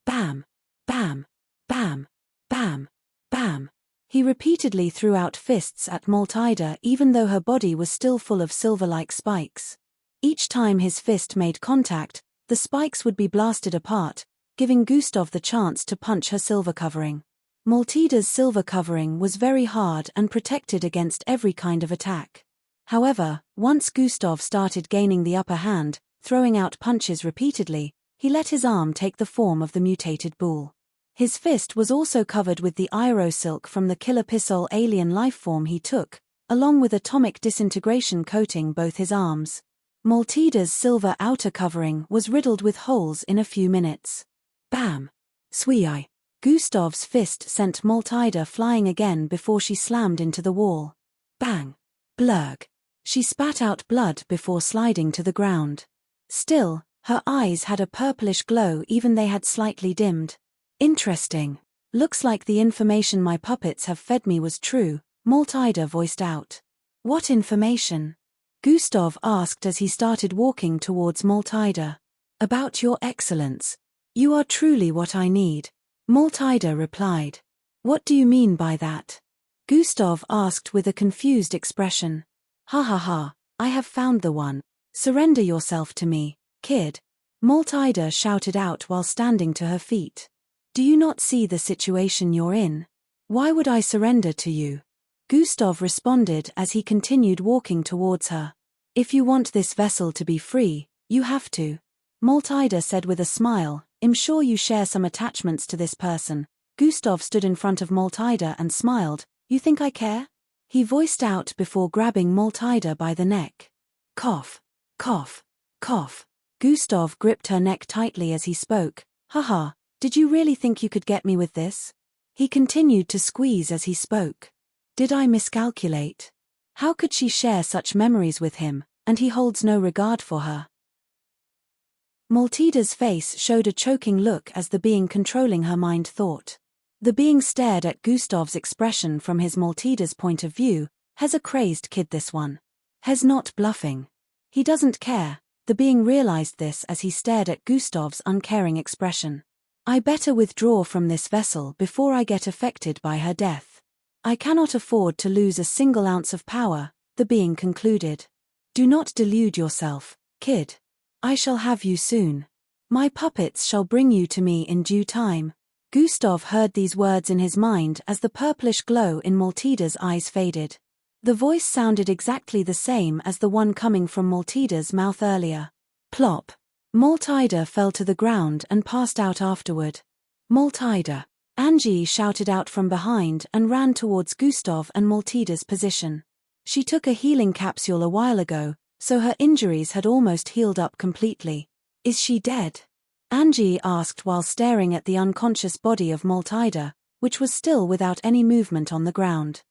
Bam! Bam! Bam! Bam! Bam! He repeatedly threw out fists at Maltida even though her body was still full of silver-like spikes. Each time his fist made contact, the spikes would be blasted apart, giving Gustav the chance to punch her silver covering. Maltida's silver covering was very hard and protected against every kind of attack. However, once Gustav started gaining the upper hand, throwing out punches repeatedly, he let his arm take the form of the mutated bull. His fist was also covered with the aerosilk from the killer pistol alien lifeform he took, along with atomic disintegration coating both his arms. Maltida's silver outer covering was riddled with holes in a few minutes. Bam! Swee-eye! Gustav's fist sent Maltida flying again before she slammed into the wall. Bang! Blurg! She spat out blood before sliding to the ground. Still, her eyes had a purplish glow even they had slightly dimmed. Interesting. Looks like the information my puppets have fed me was true, Maltida voiced out. What information? Gustav asked as he started walking towards Maltida. About your excellence. You are truly what I need. Maltida replied. What do you mean by that? Gustav asked with a confused expression. Ha ha ha, I have found the one. Surrender yourself to me, kid. Maltida shouted out while standing to her feet. Do you not see the situation you're in? Why would I surrender to you? Gustav responded as he continued walking towards her. If you want this vessel to be free, you have to. Maltida said with a smile, I'm sure you share some attachments to this person. Gustav stood in front of Maltida and smiled. You think I care? He voiced out before grabbing Maltida by the neck. Cough. Cough. Cough. Gustav gripped her neck tightly as he spoke. Haha, did you really think you could get me with this? He continued to squeeze as he spoke. Did I miscalculate? How could she share such memories with him, and he holds no regard for her? Maltida's face showed a choking look as the being controlling her mind thought. The being stared at Gustav's expression from his Maltida's point of view. Has a crazed kid this one. Has not bluffing. He doesn't care. The being realized this as he stared at Gustav's uncaring expression. I better withdraw from this vessel before I get affected by her death. I cannot afford to lose a single ounce of power, the being concluded. Do not delude yourself, kid. I shall have you soon. My puppets shall bring you to me in due time. Gustav heard these words in his mind as the purplish glow in Maltida's eyes faded. The voice sounded exactly the same as the one coming from Maltida's mouth earlier. Plop. Maltida fell to the ground and passed out afterward. Maltida. Angie shouted out from behind and ran towards Gustav and Maltida's position. She took a healing capsule a while ago, so her injuries had almost healed up completely. Is she dead? Angie asked while staring at the unconscious body of Maltida, which was still without any movement on the ground.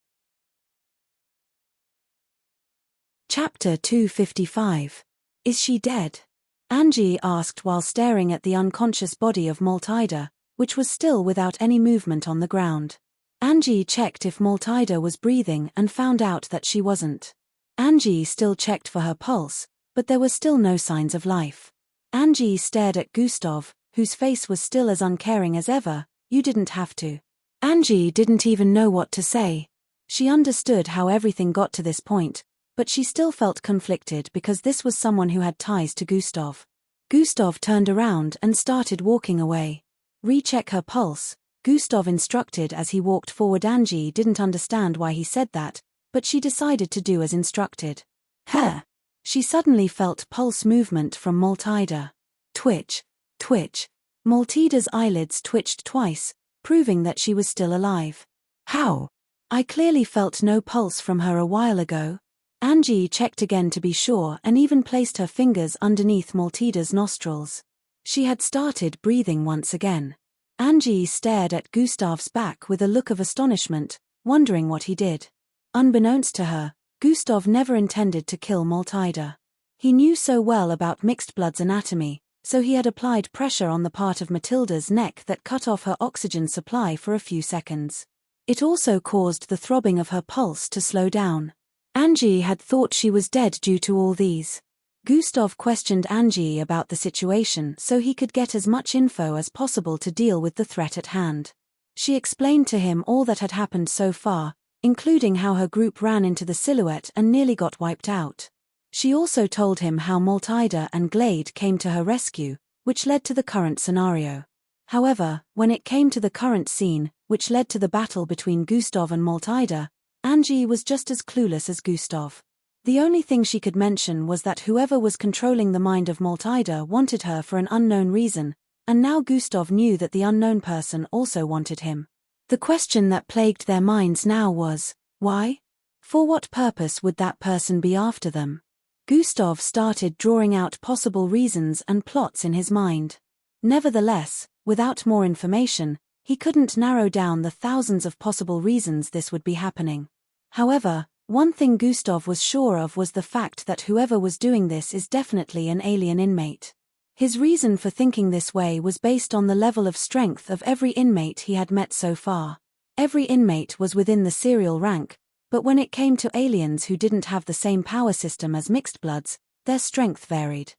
Chapter 255. Is she dead? Angie asked while staring at the unconscious body of Maltida, which was still without any movement on the ground. Angie checked if Maltida was breathing and found out that she wasn't. Angie still checked for her pulse, but there were still no signs of life. Angie stared at Gustav, whose face was still as uncaring as ever. You didn't have to. Angie didn't even know what to say. She understood how everything got to this point, but she still felt conflicted because this was someone who had ties to Gustav. Gustav turned around and started walking away. Recheck her pulse, Gustav instructed as he walked forward. Angie didn't understand why he said that, but she decided to do as instructed. Huh! She suddenly felt pulse movement from Maltida. Twitch, twitch. Maltida's eyelids twitched twice, proving that she was still alive. How? I clearly felt no pulse from her a while ago. Angie checked again to be sure and even placed her fingers underneath Maltida's nostrils. She had started breathing once again. Angie stared at Gustav's back with a look of astonishment, wondering what he did. Unbeknownst to her, Gustav never intended to kill Maltida. He knew so well about mixed blood's anatomy, so he had applied pressure on the part of Matilda's neck that cut off her oxygen supply for a few seconds. It also caused the throbbing of her pulse to slow down. Angie had thought she was dead due to all these. Gustav questioned Angie about the situation so he could get as much info as possible to deal with the threat at hand. She explained to him all that had happened so far, including how her group ran into the silhouette and nearly got wiped out. She also told him how Maltida and Glade came to her rescue, which led to the current scenario. However, when it came to the current scene, which led to the battle between Gustav and Maltida, Angie was just as clueless as Gustav. The only thing she could mention was that whoever was controlling the mind of Maltida wanted her for an unknown reason, and now Gustav knew that the unknown person also wanted him. The question that plagued their minds now was, why? For what purpose would that person be after them? Gustav started drawing out possible reasons and plots in his mind. Nevertheless, without more information, he couldn't narrow down the thousands of possible reasons this would be happening. However, one thing Gustav was sure of was the fact that whoever was doing this is definitely an alien inmate. His reason for thinking this way was based on the level of strength of every inmate he had met so far. Every inmate was within the serial rank, but when it came to aliens who didn't have the same power system as mixed bloods, their strength varied.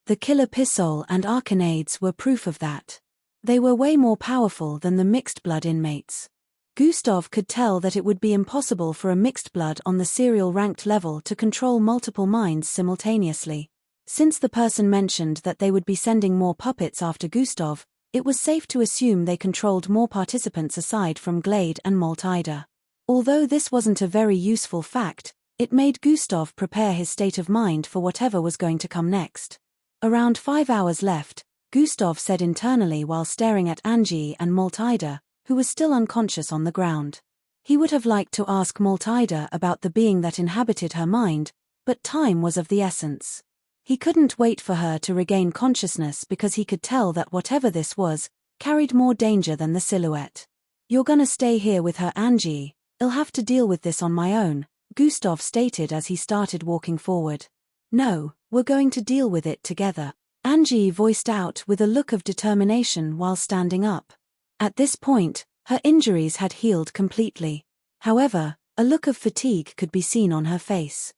The Killer Pistol and Arcanades were proof of that. They were way more powerful than the mixed blood inmates. Gustav could tell that it would be impossible for a mixed blood on the serial ranked level to control multiple minds simultaneously. Since the person mentioned that they would be sending more puppets after Gustav, it was safe to assume they controlled more participants aside from Glade and Maltida. Although this wasn't a very useful fact, it made Gustav prepare his state of mind for whatever was going to come next. Around 5 hours left, Gustav said internally while staring at Angie and Maltida, who was still unconscious on the ground. He would have liked to ask Maltida about the being that inhabited her mind, but time was of the essence. He couldn't wait for her to regain consciousness because he could tell that whatever this was, carried more danger than the silhouette. "You're gonna stay here with her, Angie. I'll have to deal with this on my own," Gustav stated as he started walking forward. "No, we're going to deal with it together," Angie voiced out with a look of determination while standing up. At this point, her injuries had healed completely. However, a look of fatigue could be seen on her face.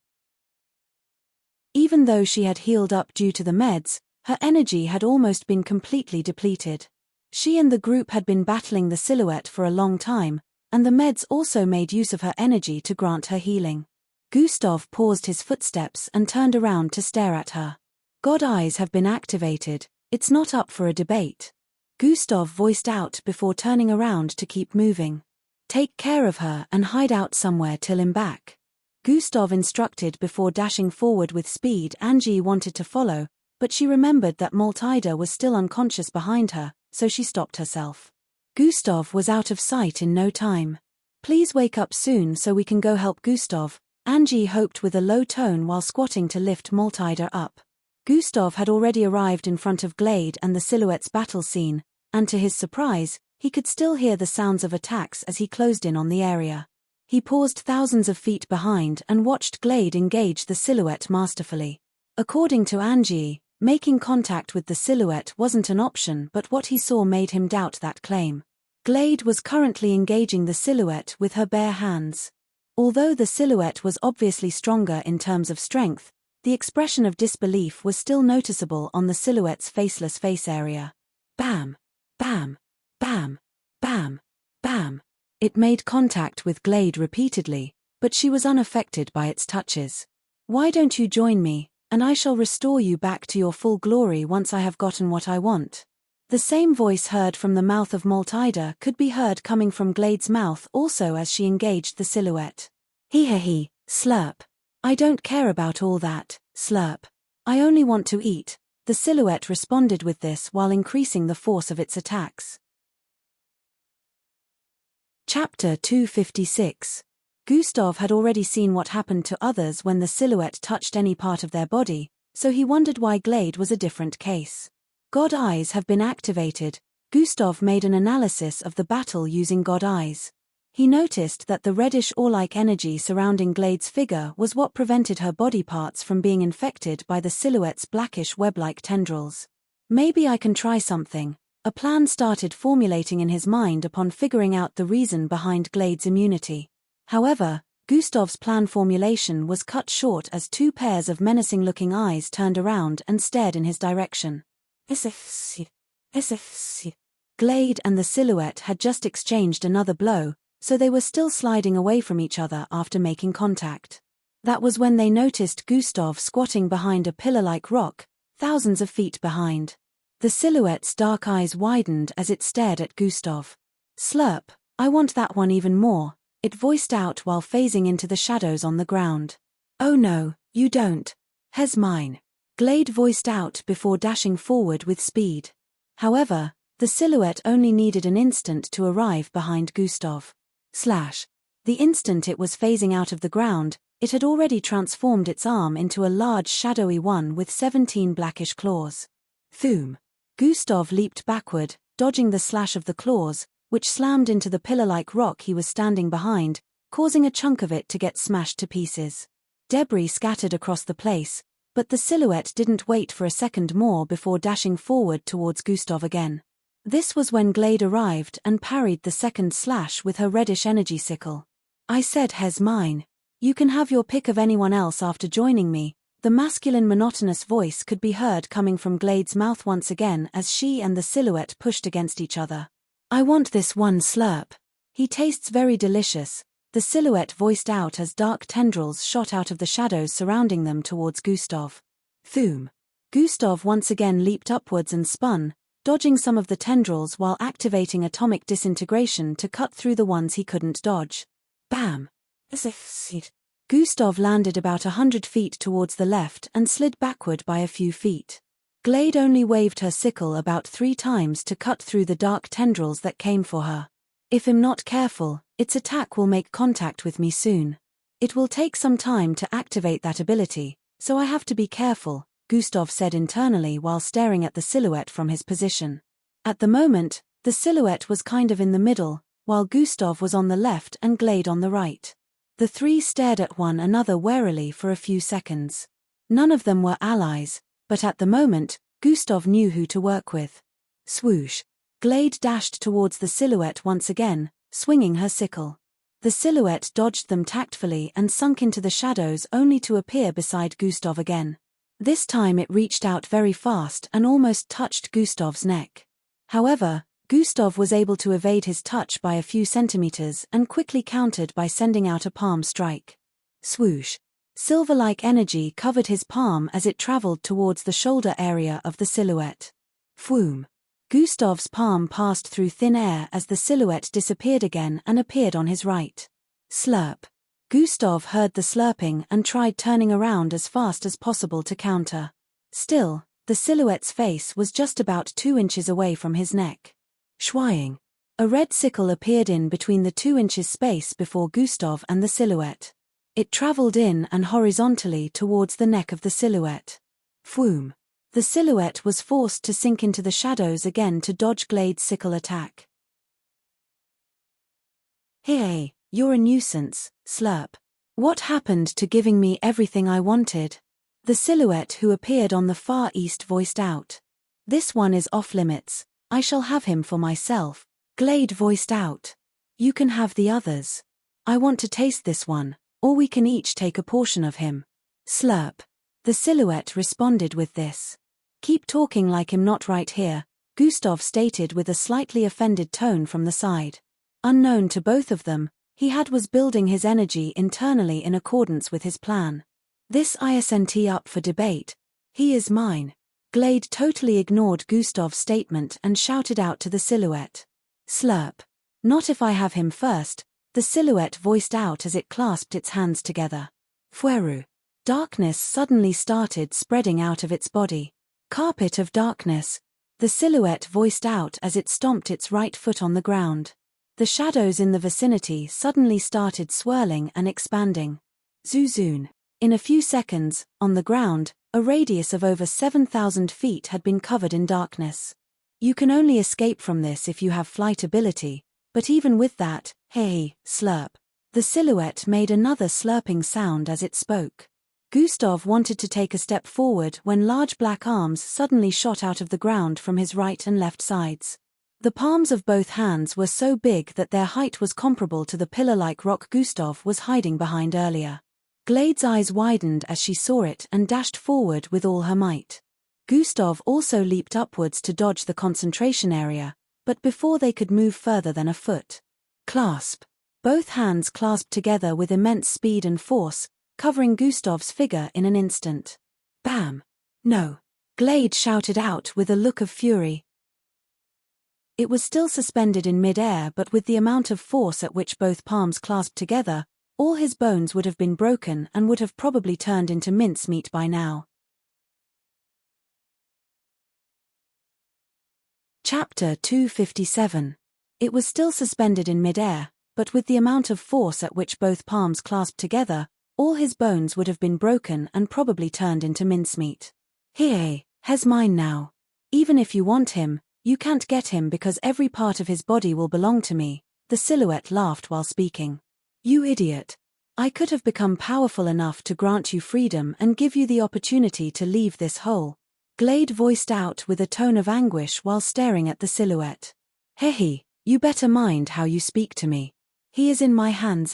Even though she had healed up due to the meds, her energy had almost been completely depleted. She and the group had been battling the silhouette for a long time, and the meds also made use of her energy to grant her healing. Gustav paused his footsteps and turned around to stare at her. "God eyes have been activated, it's not up for a debate," Gustav voiced out before turning around to keep moving. "Take care of her and hide out somewhere till I'm back," Gustav instructed before dashing forward with speed. Angie wanted to follow, but she remembered that Maltida was still unconscious behind her, so she stopped herself. Gustav was out of sight in no time. "Please wake up soon so we can go help Gustav," Angie hoped with a low tone while squatting to lift Maltida up. Gustav had already arrived in front of Glade and the silhouette's battle scene, and to his surprise, he could still hear the sounds of attacks as he closed in on the area. He paused thousands of feet behind and watched Glade engage the silhouette masterfully. According to Angie, making contact with the silhouette wasn't an option, but what he saw made him doubt that claim. Glade was currently engaging the silhouette with her bare hands. Although the silhouette was obviously stronger in terms of strength, the expression of disbelief was still noticeable on the silhouette's faceless face area. Bam! Bam! Bam! Bam! Bam! It made contact with Glade repeatedly, but she was unaffected by its touches. "Why don't you join me, and I shall restore you back to your full glory once I have gotten what I want." The same voice heard from the mouth of Maltida could be heard coming from Glade's mouth also as she engaged the silhouette. "He, slurp. I don't care about all that, slurp. I only want to eat," the silhouette responded with this while increasing the force of its attacks. Chapter 256. Gustav had already seen what happened to others when the silhouette touched any part of their body, so he wondered why Glade was a different case. God eyes have been activated. Gustav made an analysis of the battle using God eyes. He noticed that the reddish ore-like energy surrounding Glade's figure was what prevented her body parts from being infected by the silhouette's blackish web-like tendrils. "Maybe I can try something," A plan started formulating in his mind upon figuring out the reason behind Glade's immunity. However, Gustav's plan formulation was cut short as two pairs of menacing-looking eyes turned around and stared in his direction. SFC. Glade and the silhouette had just exchanged another blow, so they were still sliding away from each other after making contact. That was when they noticed Gustav squatting behind a pillar-like rock, thousands of feet behind. The silhouette's dark eyes widened as it stared at Gustav. Slurp, I want that one even more, it voiced out while phasing into the shadows on the ground. Oh no, you don't. Hes mine. Glade voiced out before dashing forward with speed. However, the silhouette only needed an instant to arrive behind Gustav. The instant it was phasing out of the ground, it had already transformed its arm into a large shadowy one with 17 blackish claws. Thoom. Gustav leaped backward, dodging the slash of the claws, which slammed into the pillar-like rock he was standing behind, causing a chunk of it to get smashed to pieces. Debris scattered across the place, but the silhouette didn't wait for a second more before dashing forward towards Gustav again. This was when Glade arrived and parried the second slash with her reddish energy sickle. I said hes mine. You can have your pick of anyone else after joining me. The masculine monotonous voice could be heard coming from Glade's mouth once again as she and the silhouette pushed against each other. I want this one slurp. He tastes very delicious, the silhouette voiced out as dark tendrils shot out of the shadows surrounding them towards Gustav. Thoom. Gustav once again leaped upwards and spun, dodging some of the tendrils while activating atomic disintegration to cut through the ones he couldn't dodge. Bam! Gustav landed about 100 feet towards the left and slid backward by a few feet. Glade only waved her sickle about 3 times to cut through the dark tendrils that came for her. If I'm not careful, its attack will make contact with me soon. It will take some time to activate that ability, so I have to be careful, Gustav said internally while staring at the silhouette from his position. At the moment, the silhouette was kind of in the middle, while Gustav was on the left and Glade on the right. The three stared at one another warily for a few seconds. None of them were allies, but at the moment, Gustav knew who to work with. Swoosh. Glade dashed towards the silhouette once again, swinging her sickle. The silhouette dodged them tactfully and sunk into the shadows only to appear beside Gustav again. This time it reached out very fast and almost touched Gustav's neck. However, Gustav was able to evade his touch by a few centimeters and quickly countered by sending out a palm strike. Swoosh. Silver-like energy covered his palm as it traveled towards the shoulder area of the silhouette. Fwoom. Gustav's palm passed through thin air as the silhouette disappeared again and appeared on his right. Slurp. Gustav heard the slurping and tried turning around as fast as possible to counter. Still, the silhouette's face was just about 2 inches away from his neck. Schwaying. A red sickle appeared in between the 2 inches space before Gustav and the silhouette. It traveled in and horizontally towards the neck of the silhouette. Fwoom. The silhouette was forced to sink into the shadows again to dodge Glade's sickle attack. Hey, you're a nuisance, Slurp. What happened to giving me everything I wanted? The silhouette who appeared on the far east voiced out. This one is off limits. I shall have him for myself. Glade voiced out. You can have the others. I want to taste this one, or we can each take a portion of him. Slurp. The silhouette responded with this. Keep talking like I'm not right here, Gustav stated with a slightly offended tone from the side. Unknown to both of them, he was building his energy internally in accordance with his plan. This isn't up for debate. He is mine. Glade totally ignored Gustav's statement and shouted out to the silhouette. Slurp. Not if I have him first, the silhouette voiced out as it clasped its hands together. Fueru. Darkness suddenly started spreading out of its body. Carpet of darkness. The silhouette voiced out as it stomped its right foot on the ground. The shadows in the vicinity suddenly started swirling and expanding. Zuzoon. In a few seconds, on the ground, a radius of over 7,000 feet had been covered in darkness. You can only escape from this if you have flight ability, but even with that, hey, slurp. The silhouette made another slurping sound as it spoke. Gustav wanted to take a step forward when large black arms suddenly shot out of the ground from his right and left sides. The palms of both hands were so big that their height was comparable to the pillar-like rock Gustav was hiding behind earlier. Glade's eyes widened as she saw it and dashed forward with all her might. Gustav also leaped upwards to dodge the concentration area, but before they could move further than a foot. Clasp. Both hands clasped together with immense speed and force, covering Gustav's figure in an instant. Bam! No! Glade shouted out with a look of fury. It was still suspended in mid-air, but with the amount of force at which both palms clasped together, all his bones would have been broken and would have probably turned into mincemeat by now. Chapter 257. It was still suspended in mid-air, but with the amount of force at which both palms clasped together, all his bones would have been broken and probably turned into mincemeat. Here, he's mine now. Even if you want him, you can't get him because every part of his body will belong to me, the silhouette laughed while speaking. You idiot. I could have become powerful enough to grant you freedom and give you the opportunity to leave this hole. Glade voiced out with a tone of anguish while staring at the silhouette. Hehe, you better mind how you speak to me. He is in my hands.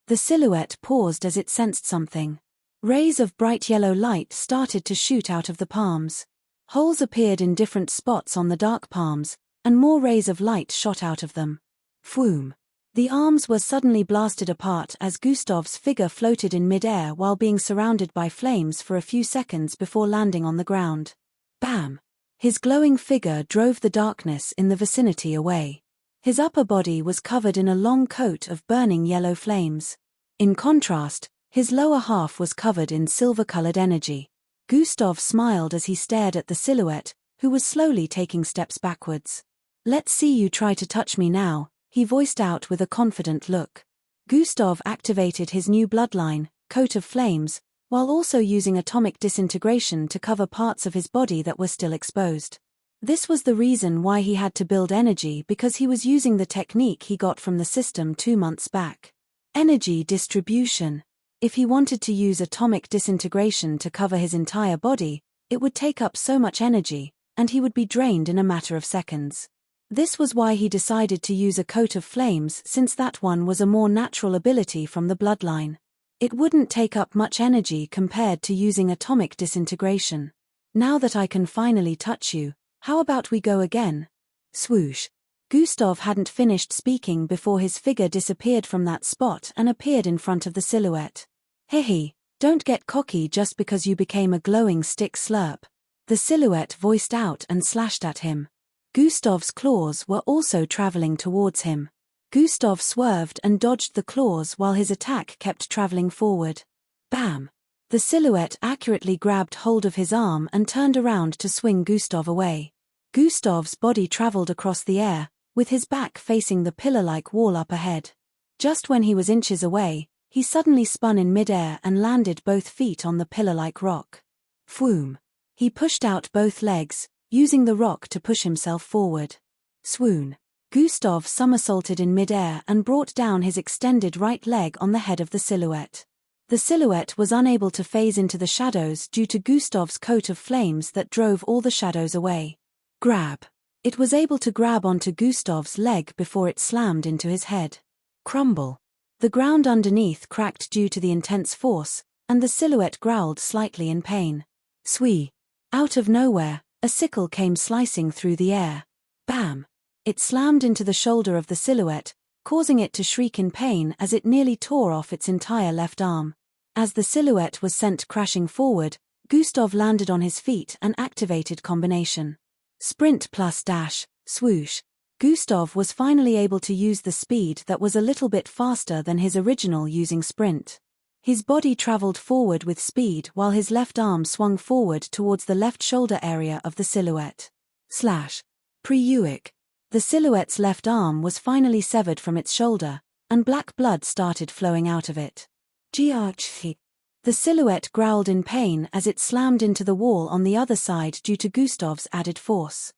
The silhouette paused as it sensed something. Rays of bright yellow light started to shoot out of the palms. Holes appeared in different spots on the dark palms, and more rays of light shot out of them. Phoom. The arms were suddenly blasted apart as Gustav's figure floated in mid-air while being surrounded by flames for a few seconds before landing on the ground. Bam! His glowing figure drove the darkness in the vicinity away. His upper body was covered in a long coat of burning yellow flames. In contrast, his lower half was covered in silver-colored energy. Gustav smiled as he stared at the silhouette, who was slowly taking steps backwards. Let's see you try to touch me now, he voiced out with a confident look. Gustav activated his new bloodline, coat of flames, while also using atomic disintegration to cover parts of his body that were still exposed. This was the reason why he had to build energy, because he was using the technique he got from the system 2 months back. Energy distribution. If he wanted to use atomic disintegration to cover his entire body, it would take up so much energy, and he would be drained in a matter of seconds. This was why he decided to use a coat of flames, since that one was a more natural ability from the bloodline. It wouldn't take up much energy compared to using atomic disintegration. Now that I can finally touch you, how about we go again? Swoosh. Gustav hadn't finished speaking before his figure disappeared from that spot and appeared in front of the silhouette. Hehe, don't get cocky just because you became a glowing stick slurp. The silhouette voiced out and slashed at him. Gustav's claws were also traveling towards him. Gustav swerved and dodged the claws while his attack kept traveling forward. Bam! The silhouette accurately grabbed hold of his arm and turned around to swing Gustav away. Gustav's body traveled across the air, with his back facing the pillar-like wall up ahead. Just when he was inches away, he suddenly spun in midair and landed both feet on the pillar-like rock. Phoom! He pushed out both legs, using the rock to push himself forward. Swoon! Gustav somersaulted in midair and brought down his extended right leg on the head of the silhouette. The silhouette was unable to phase into the shadows due to Gustav's coat of flames that drove all the shadows away. Grab! It was able to grab onto Gustav's leg before it slammed into his head. Crumble! The ground underneath cracked due to the intense force, and the silhouette growled slightly in pain. Swee! Out of nowhere, a sickle came slicing through the air. Bam! It slammed into the shoulder of the silhouette, causing it to shriek in pain as it nearly tore off its entire left arm. As the silhouette was sent crashing forward, Gustav landed on his feet and activated combination. Sprint plus dash, swoosh. Gustav was finally able to use the speed that was a little bit faster than his original using sprint. His body traveled forward with speed while his left arm swung forward towards the left shoulder area of the silhouette. Slash. Pre-Uic. The silhouette's left arm was finally severed from its shoulder, and black blood started flowing out of it. Giarchi. The silhouette growled in pain as it slammed into the wall on the other side due to Gustav's added force.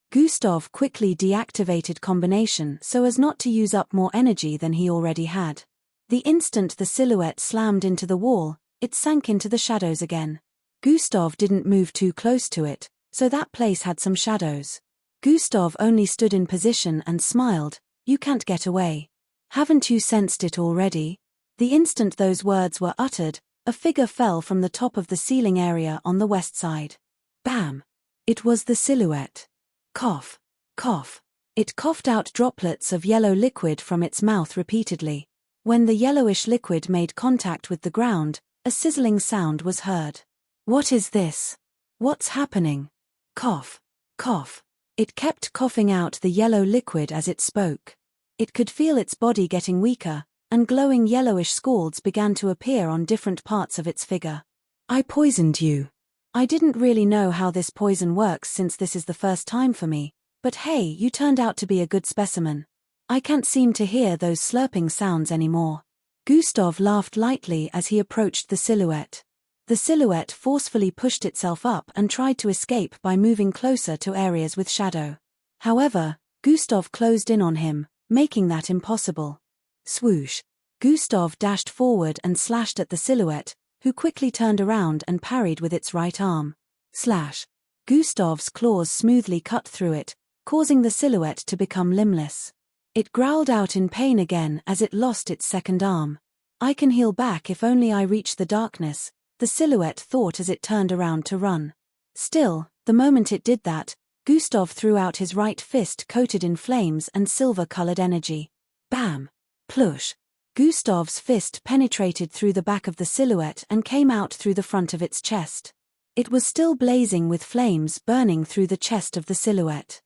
Gustav quickly deactivated combination so as not to use up more energy than he already had. The instant the silhouette slammed into the wall, it sank into the shadows again. Gustav didn't move too close to it, so that place had some shadows. Gustav only stood in position and smiled. "You can't get away. Haven't you sensed it already?" The instant those words were uttered, a figure fell from the top of the ceiling area on the west side. Bam! It was the silhouette. Cough. Cough. It coughed out droplets of yellow liquid from its mouth repeatedly. When the yellowish liquid made contact with the ground, a sizzling sound was heard. "What is this? What's happening?" Cough. Cough. It kept coughing out the yellow liquid as it spoke. It could feel its body getting weaker, and glowing yellowish scalds began to appear on different parts of its figure. "I poisoned you. I didn't really know how this poison works since this is the first time for me, but hey, you turned out to be a good specimen. I can't seem to hear those slurping sounds anymore." Gustav laughed lightly as he approached the silhouette. The silhouette forcefully pushed itself up and tried to escape by moving closer to areas with shadow. However, Gustav closed in on him, making that impossible. Swoosh! Gustav dashed forward and slashed at the silhouette, who quickly turned around and parried with its right arm. Slash! Gustav's claws smoothly cut through it, causing the silhouette to become limbless. It growled out in pain again as it lost its second arm. "I can heal back if only I reach the darkness," the silhouette thought as it turned around to run. Still, the moment it did that, Gustav threw out his right fist coated in flames and silver-colored energy. Bam! Plush! Gustav's fist penetrated through the back of the silhouette and came out through the front of its chest. It was still blazing with flames burning through the chest of the silhouette.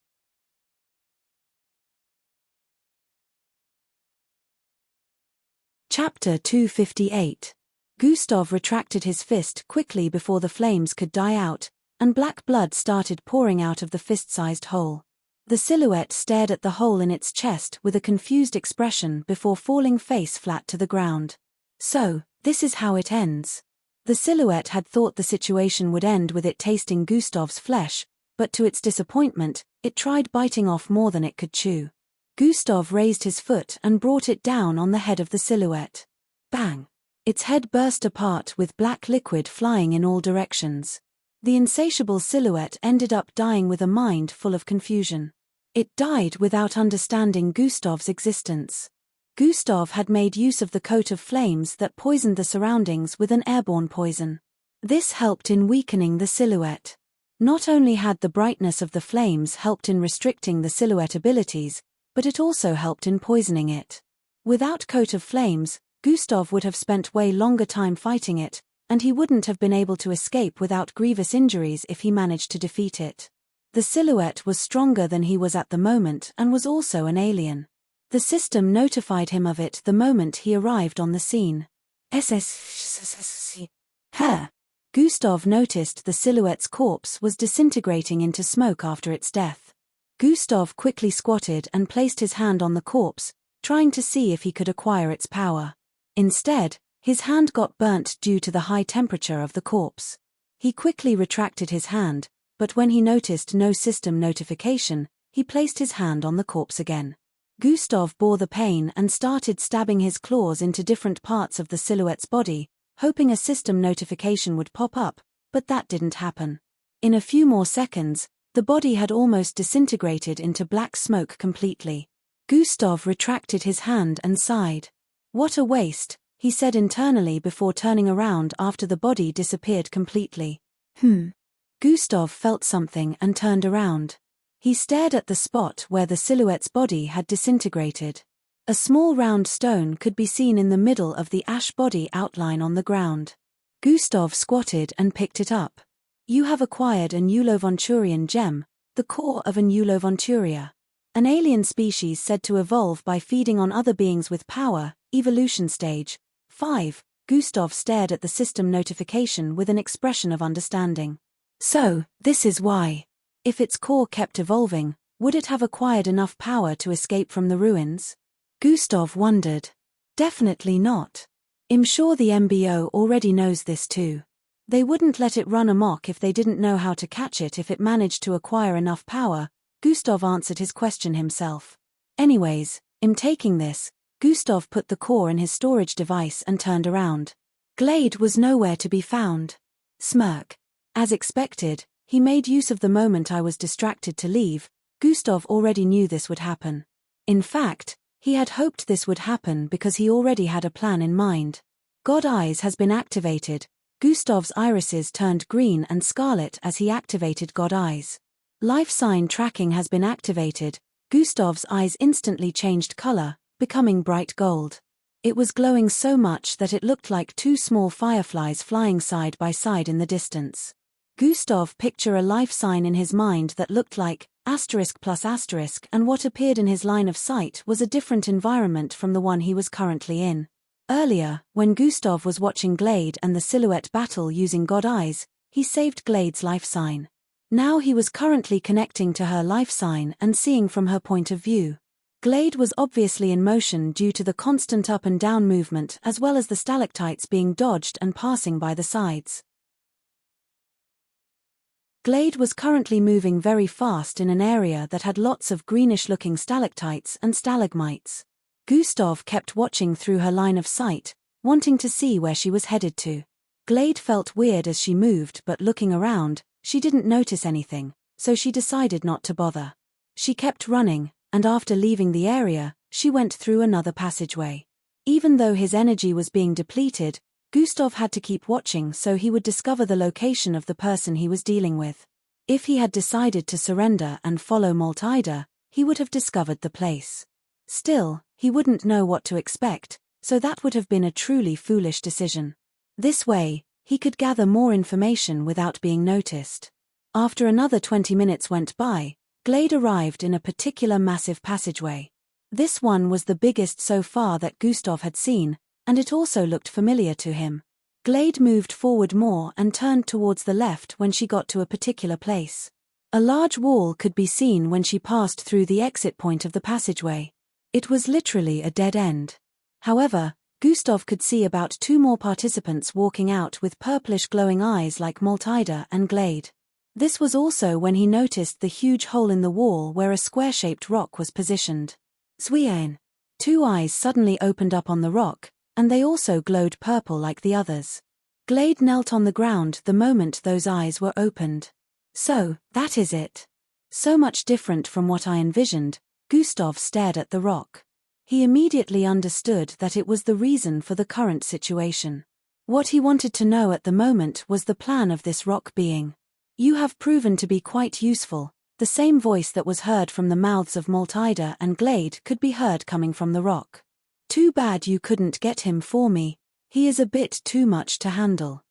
Chapter 258. Gustav retracted his fist quickly before the flames could die out, and black blood started pouring out of the fist-sized hole. The silhouette stared at the hole in its chest with a confused expression before falling face flat to the ground. "So, this is how it ends." The silhouette had thought the situation would end with it tasting Gustav's flesh, but to its disappointment, it tried biting off more than it could chew. Gustav raised his foot and brought it down on the head of the silhouette. Bang! Its head burst apart with black liquid flying in all directions. The insatiable silhouette ended up dying with a mind full of confusion. It died without understanding Gustav's existence. Gustav had made use of the coat of flames that poisoned the surroundings with an airborne poison. This helped in weakening the silhouette. Not only had the brightness of the flames helped in restricting the silhouette abilities, but it also helped in poisoning it. Without coat of flames, Gustav would have spent way longer time fighting it, and he wouldn't have been able to escape without grievous injuries if he managed to defeat it. The silhouette was stronger than he was at the moment and was also an alien. The system notified him of it the moment he arrived on the scene. Huh. Gustav noticed the silhouette's corpse was disintegrating into smoke after its death. Gustav quickly squatted and placed his hand on the corpse, trying to see if he could acquire its power. Instead, his hand got burnt due to the high temperature of the corpse. He quickly retracted his hand, but when he noticed no system notification, he placed his hand on the corpse again. Gustav bore the pain and started stabbing his claws into different parts of the silhouette's body, hoping a system notification would pop up, but that didn't happen. In a few more seconds, the body had almost disintegrated into black smoke completely. Gustav retracted his hand and sighed. "What a waste," he said internally before turning around after the body disappeared completely. Gustav felt something and turned around. He stared at the spot where the silhouette's body had disintegrated. A small round stone could be seen in the middle of the ash body outline on the ground. Gustav squatted and picked it up. "You have acquired a Neulovonturian gem, the core of a Neulovonturia. An alien species said to evolve by feeding on other beings with power, evolution stage 5. Gustav stared at the system notification with an expression of understanding. "So, this is why. If its core kept evolving, would it have acquired enough power to escape from the ruins?" Gustav wondered. Definitely not. I'm sure the MBO already knows this too. They wouldn't let it run amok if they didn't know how to catch it if it managed to acquire enough power. Gustav answered his question himself. "Anyways, I'm taking this. Gustav put the core in his storage device and turned around. Glade was nowhere to be found. Smirk. As expected, he made use of the moment I was distracted to leave. Gustav already knew this would happen. In fact, he had hoped this would happen because he already had a plan in mind. God Eyes has been activated. Gustav's irises turned green and scarlet as he activated God Eyes. Life sign tracking has been activated. Gustav's eyes instantly changed color, becoming bright gold. It was glowing so much that it looked like two small fireflies flying side by side in the distance. Gustav pictured a life sign in his mind that looked like *+*, and what appeared in his line of sight was a different environment from the one he was currently in. Earlier, when Gustav was watching Glade and the silhouette battle using God Eyes, he saved Glade's life sign. Now he was currently connecting to her life sign and seeing from her point of view. Glade was obviously in motion due to the constant up and down movement as well as the stalactites being dodged and passing by the sides. Glade was currently moving very fast in an area that had lots of greenish-looking stalactites and stalagmites. Gustav kept watching through her line of sight, wanting to see where she was headed to. Glade felt weird as she moved, but looking around, she didn't notice anything, so she decided not to bother. She kept running, and after leaving the area, she went through another passageway. Even though his energy was being depleted, Gustav had to keep watching so he would discover the location of the person he was dealing with. If he had decided to surrender and follow Maltida, he would have discovered the place. Still, he wouldn't know what to expect, so that would have been a truly foolish decision. This way, he could gather more information without being noticed. After another 20 minutes went by, Glade arrived in a particular massive passageway. This one was the biggest so far that Gustav had seen, and it also looked familiar to him. Glade moved forward more and turned towards the left when she got to a particular place. A large wall could be seen when she passed through the exit point of the passageway. It was literally a dead end. However, Gustav could see about 2 more participants walking out with purplish glowing eyes like Maltida and Glade. This was also when he noticed the huge hole in the wall where a square-shaped rock was positioned. Sweain. 2 eyes suddenly opened up on the rock, and they also glowed purple like the others. Glade knelt on the ground the moment those eyes were opened. So, that is it. So much different from what I envisioned. Gustav stared at the rock. He immediately understood that it was the reason for the current situation. What he wanted to know at the moment was the plan of this rock being. You have proven to be quite useful. The same voice that was heard from the mouths of Maltida and Glade could be heard coming from the rock. Too bad you couldn't get him for me. He is a bit too much to handle.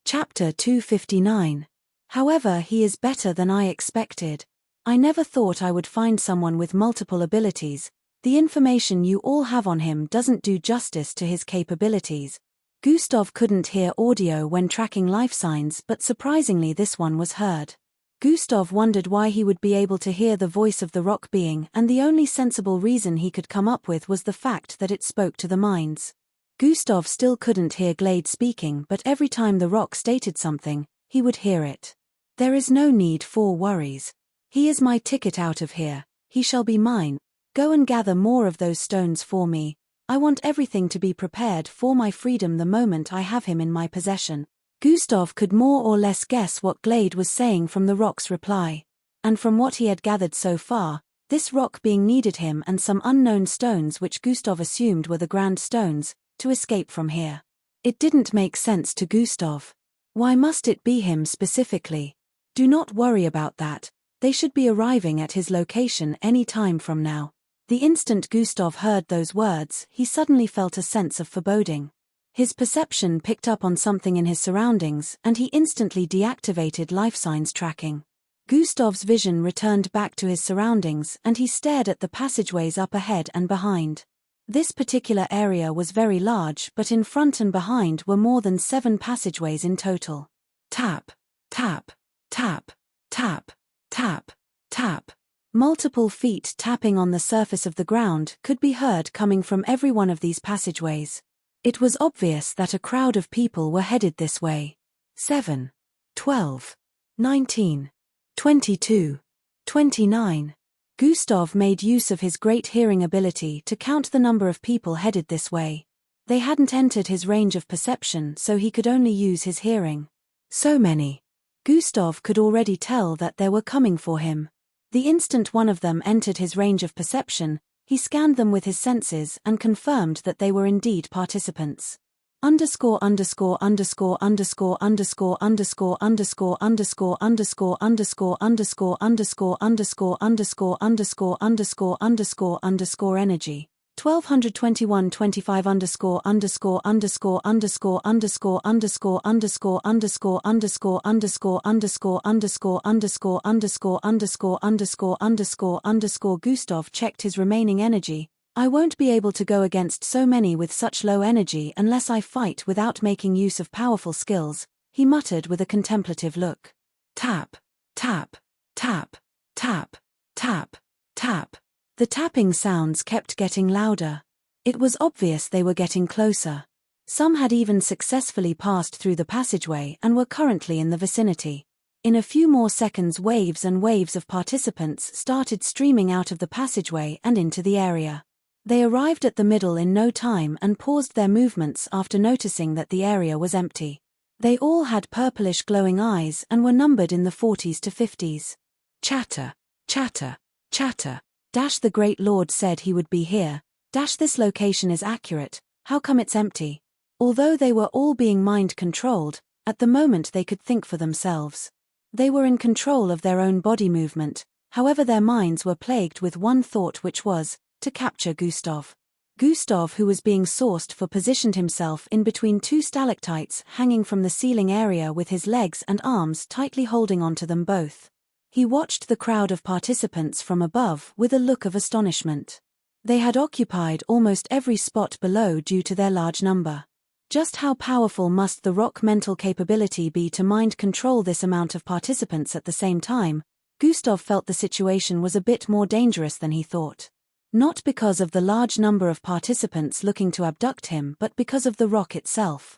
Chapter 259. However, he is better than I expected. I never thought I would find someone with multiple abilities. The information you all have on him doesn't do justice to his capabilities. Gustav couldn't hear audio when tracking life signs, but surprisingly this one was heard. Gustav wondered why he would be able to hear the voice of the rock being, and the only sensible reason he could come up with was the fact that it spoke to the minds. Gustav still couldn't hear Glade speaking, but every time the rock stated something, he would hear it. There is no need for worries. He is my ticket out of here. He shall be mine. Go and gather more of those stones for me. I want everything to be prepared for my freedom the moment I have him in my possession. Gustav could more or less guess what Glade was saying from the rock's reply. And from what he had gathered so far, this rock being needed him and some unknown stones which Gustav assumed were the grand stones, to escape from here. It didn't make sense to Gustav. Why must it be him specifically? Do not worry about that. They should be arriving at his location any time from now. The instant Gustav heard those words, he suddenly felt a sense of foreboding. His perception picked up on something in his surroundings, and he instantly deactivated life signs tracking. Gustav's vision returned back to his surroundings, and he stared at the passageways up ahead and behind. This particular area was very large, but in front and behind were more than 7 passageways in total. Tap, tap, tap, tap, tap, tap. Multiple feet tapping on the surface of the ground could be heard coming from every one of these passageways. It was obvious that a crowd of people were headed this way. 7, 12, 19, 22, 29. Gustav made use of his great hearing ability to count the number of people headed this way. They hadn't entered his range of perception, so he could only use his hearing. So many. Gustav could already tell that they were coming for him. The instant one of them entered his range of perception, he scanned them with his senses and confirmed that they were indeed participants. Underscore underscore underscore underscore underscore underscore underscore underscore underscore underscore underscore underscore underscore underscore underscore underscore underscore underscore energy. 1221-25 underscore underscore underscore underscore underscore underscore underscore underscore underscore underscore underscore underscore underscore underscore underscore underscore underscore underscore. Gustav checked his remaining energy. I won't be able to go against so many with such low energy unless I fight without making use of powerful skills, he muttered with a contemplative look. Tap, tap, tap, tap, tap, tap. The tapping sounds kept getting louder. It was obvious they were getting closer. Some had even successfully passed through the passageway and were currently in the vicinity. In a few more seconds, waves and waves of participants started streaming out of the passageway and into the area. They arrived at the middle in no time and paused their movements after noticing that the area was empty. They all had purplish glowing eyes and were numbered in the 40s to 50s. Chatter, chatter, chatter. The Great Lord said he would be here. This location is accurate. How come it's empty? Although they were all being mind-controlled, at the moment they could think for themselves. They were in control of their own body movement, however their minds were plagued with one thought, which was, to capture Gustav. Gustav, who was being sourced for, positioned himself in between two stalactites hanging from the ceiling area with his legs and arms tightly holding onto them both. He watched the crowd of participants from above with a look of astonishment. They had occupied almost every spot below due to their large number. Just how powerful must the rock mental capability be to mind control this amount of participants at the same time? Gustav felt the situation was a bit more dangerous than he thought. Not because of the large number of participants looking to abduct him, but because of the rock itself.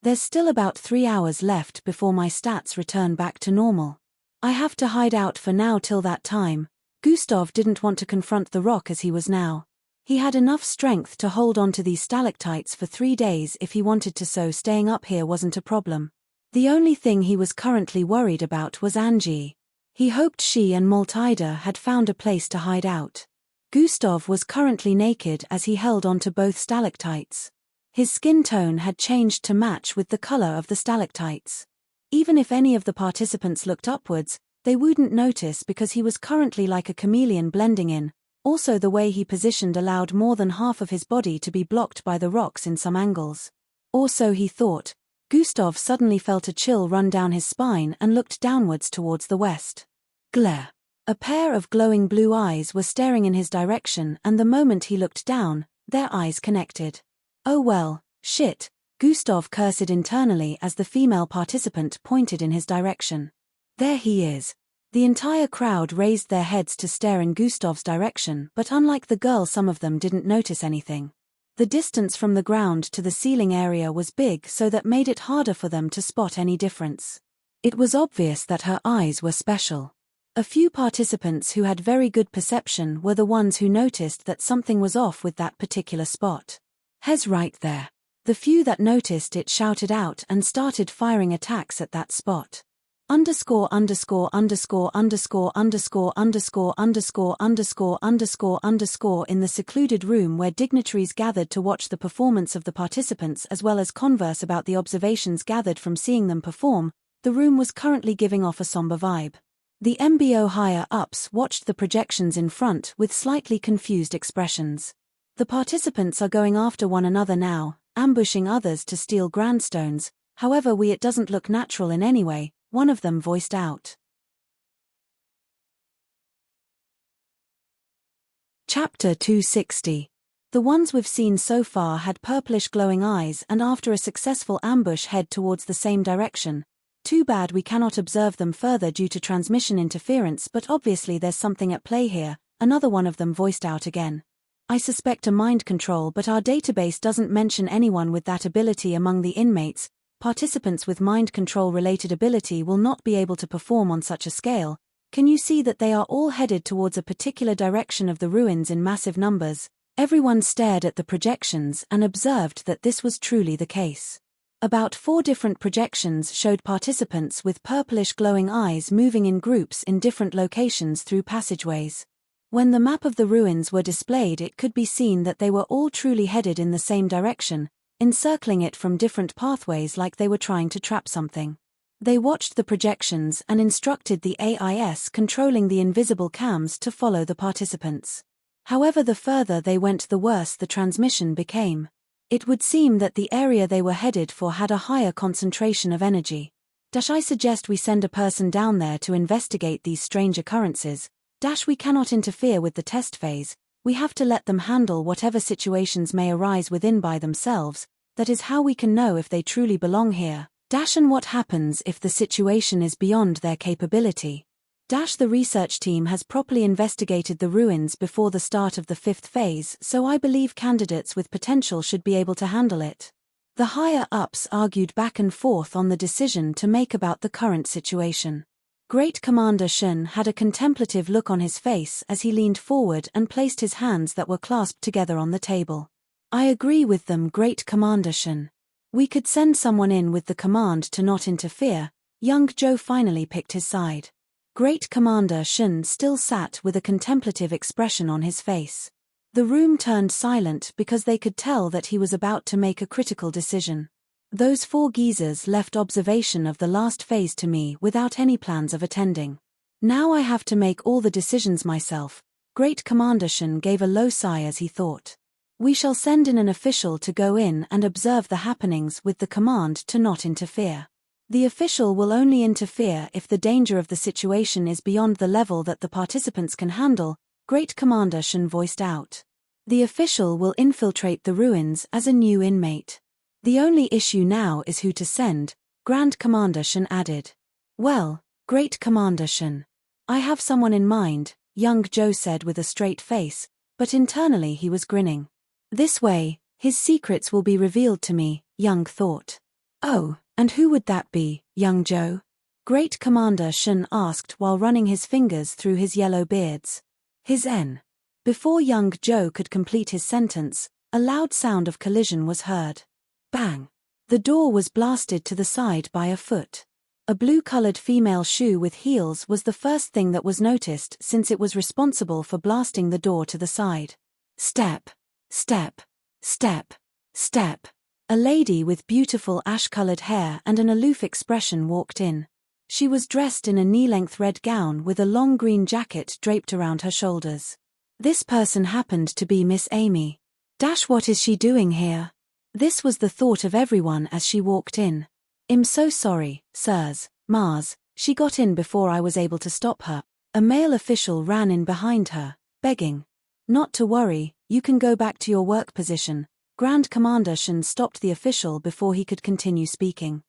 There's still about 3 hours left before my stats return back to normal. I have to hide out for now till that time. Gustav didn't want to confront the rock as he was now. He had enough strength to hold on to these stalactites for 3 days if he wanted to, so staying up here wasn't a problem. The only thing he was currently worried about was Angie. He hoped she and Maltida had found a place to hide out. Gustav was currently naked as he held onto both stalactites. His skin tone had changed to match with the color of the stalactites. Even if any of the participants looked upwards, they wouldn't notice because he was currently like a chameleon blending in. Also, the way he positioned allowed more than half of his body to be blocked by the rocks in some angles. Or so he thought. Gustav suddenly felt a chill run down his spine and looked downwards towards the west. Glare. A pair of glowing blue eyes were staring in his direction, and the moment he looked down, their eyes connected. Oh well, shit, Gustav cursed internally as the female participant pointed in his direction. There he is. The entire crowd raised their heads to stare in Gustav's direction, but unlike the girl, some of them didn't notice anything. The distance from the ground to the ceiling area was big, so that made it harder for them to spot any difference. It was obvious that her eyes were special. A few participants who had very good perception were the ones who noticed that something was off with that particular spot. Hez right there. The few that noticed it shouted out and started firing attacks at that spot. Underscore underscore underscore underscore underscore underscore underscore underscore underscore underscore. In the secluded room where dignitaries gathered to watch the performance of the participants as well as converse about the observations gathered from seeing them perform, the room was currently giving off a somber vibe. The MBO higher-ups watched the projections in front with slightly confused expressions. The participants are going after one another now, ambushing others to steal grandstones, however it doesn't look natural in any way, one of them voiced out. Chapter 260. The ones we've seen so far had purplish glowing eyes and after a successful ambush head towards the same direction. Too bad we cannot observe them further due to transmission interference, but obviously there's something at play here, another one of them voiced out again. I suspect a mind control, but our database doesn't mention anyone with that ability among the inmates. Participants with mind control related ability will not be able to perform on such a scale. Can you see that they are all headed towards a particular direction of the ruins in massive numbers? Everyone stared at the projections and observed that this was truly the case. About 4 different projections showed participants with purplish glowing eyes moving in groups in different locations through passageways. When the map of the ruins were displayed, it could be seen that they were all truly headed in the same direction, encircling it from different pathways like they were trying to trap something. They watched the projections and instructed the AIS controlling the invisible cams to follow the participants. However, the further they went, the worse the transmission became. It would seem that the area they were headed for had a higher concentration of energy. I suggest we send a person down there to investigate these strange occurrences. We cannot interfere with the test phase. We have to let them handle whatever situations may arise within by themselves. That is how we can know if they truly belong here. And what happens if the situation is beyond their capability? The research team has properly investigated the ruins before the start of the 5th phase, so I believe candidates with potential should be able to handle it. The higher-ups argued back and forth on the decision to make about the current situation. Great Commander Shun had a contemplative look on his face as he leaned forward and placed his hands that were clasped together on the table. I agree with them, Great Commander Shun. We could send someone in with the command to not interfere. Young Joe finally picked his side. Great Commander Shun still sat with a contemplative expression on his face. The room turned silent because they could tell that he was about to make a critical decision. Those 4 geezers left observation of the last phase to me without any plans of attending. Now I have to make all the decisions myself. Great Commander Shun gave a low sigh as he thought. We shall send in an official to go in and observe the happenings with the command to not interfere. The official will only interfere if the danger of the situation is beyond the level that the participants can handle, Great Commander Shun voiced out. The official will infiltrate the ruins as a new inmate. The only issue now is who to send, Grand Commander Shun added. Well, Great Commander Shun, I have someone in mind, young Joe said with a straight face, but internally he was grinning. This way, his secrets will be revealed to me, Young thought. Oh, and who would that be, young Joe? Great Commander Shun asked while running his fingers through his yellow beards. His N. Before young Joe could complete his sentence, a loud sound of collision was heard. Bang! The door was blasted to the side by a foot. A blue-colored female shoe with heels was the first thing that was noticed since it was responsible for blasting the door to the side. Step, step, step, step. A lady with beautiful ash-colored hair and an aloof expression walked in. She was dressed in a knee-length red gown with a long green jacket draped around her shoulders. This person happened to be Miss Amy. What is she doing here? This was the thought of everyone as she walked in. I'm so sorry, sirs, Mars, she got in before I was able to stop her. A male official ran in behind her, begging. Not to worry, you can go back to your work position. Grand Commander Shun stopped the official before he could continue speaking.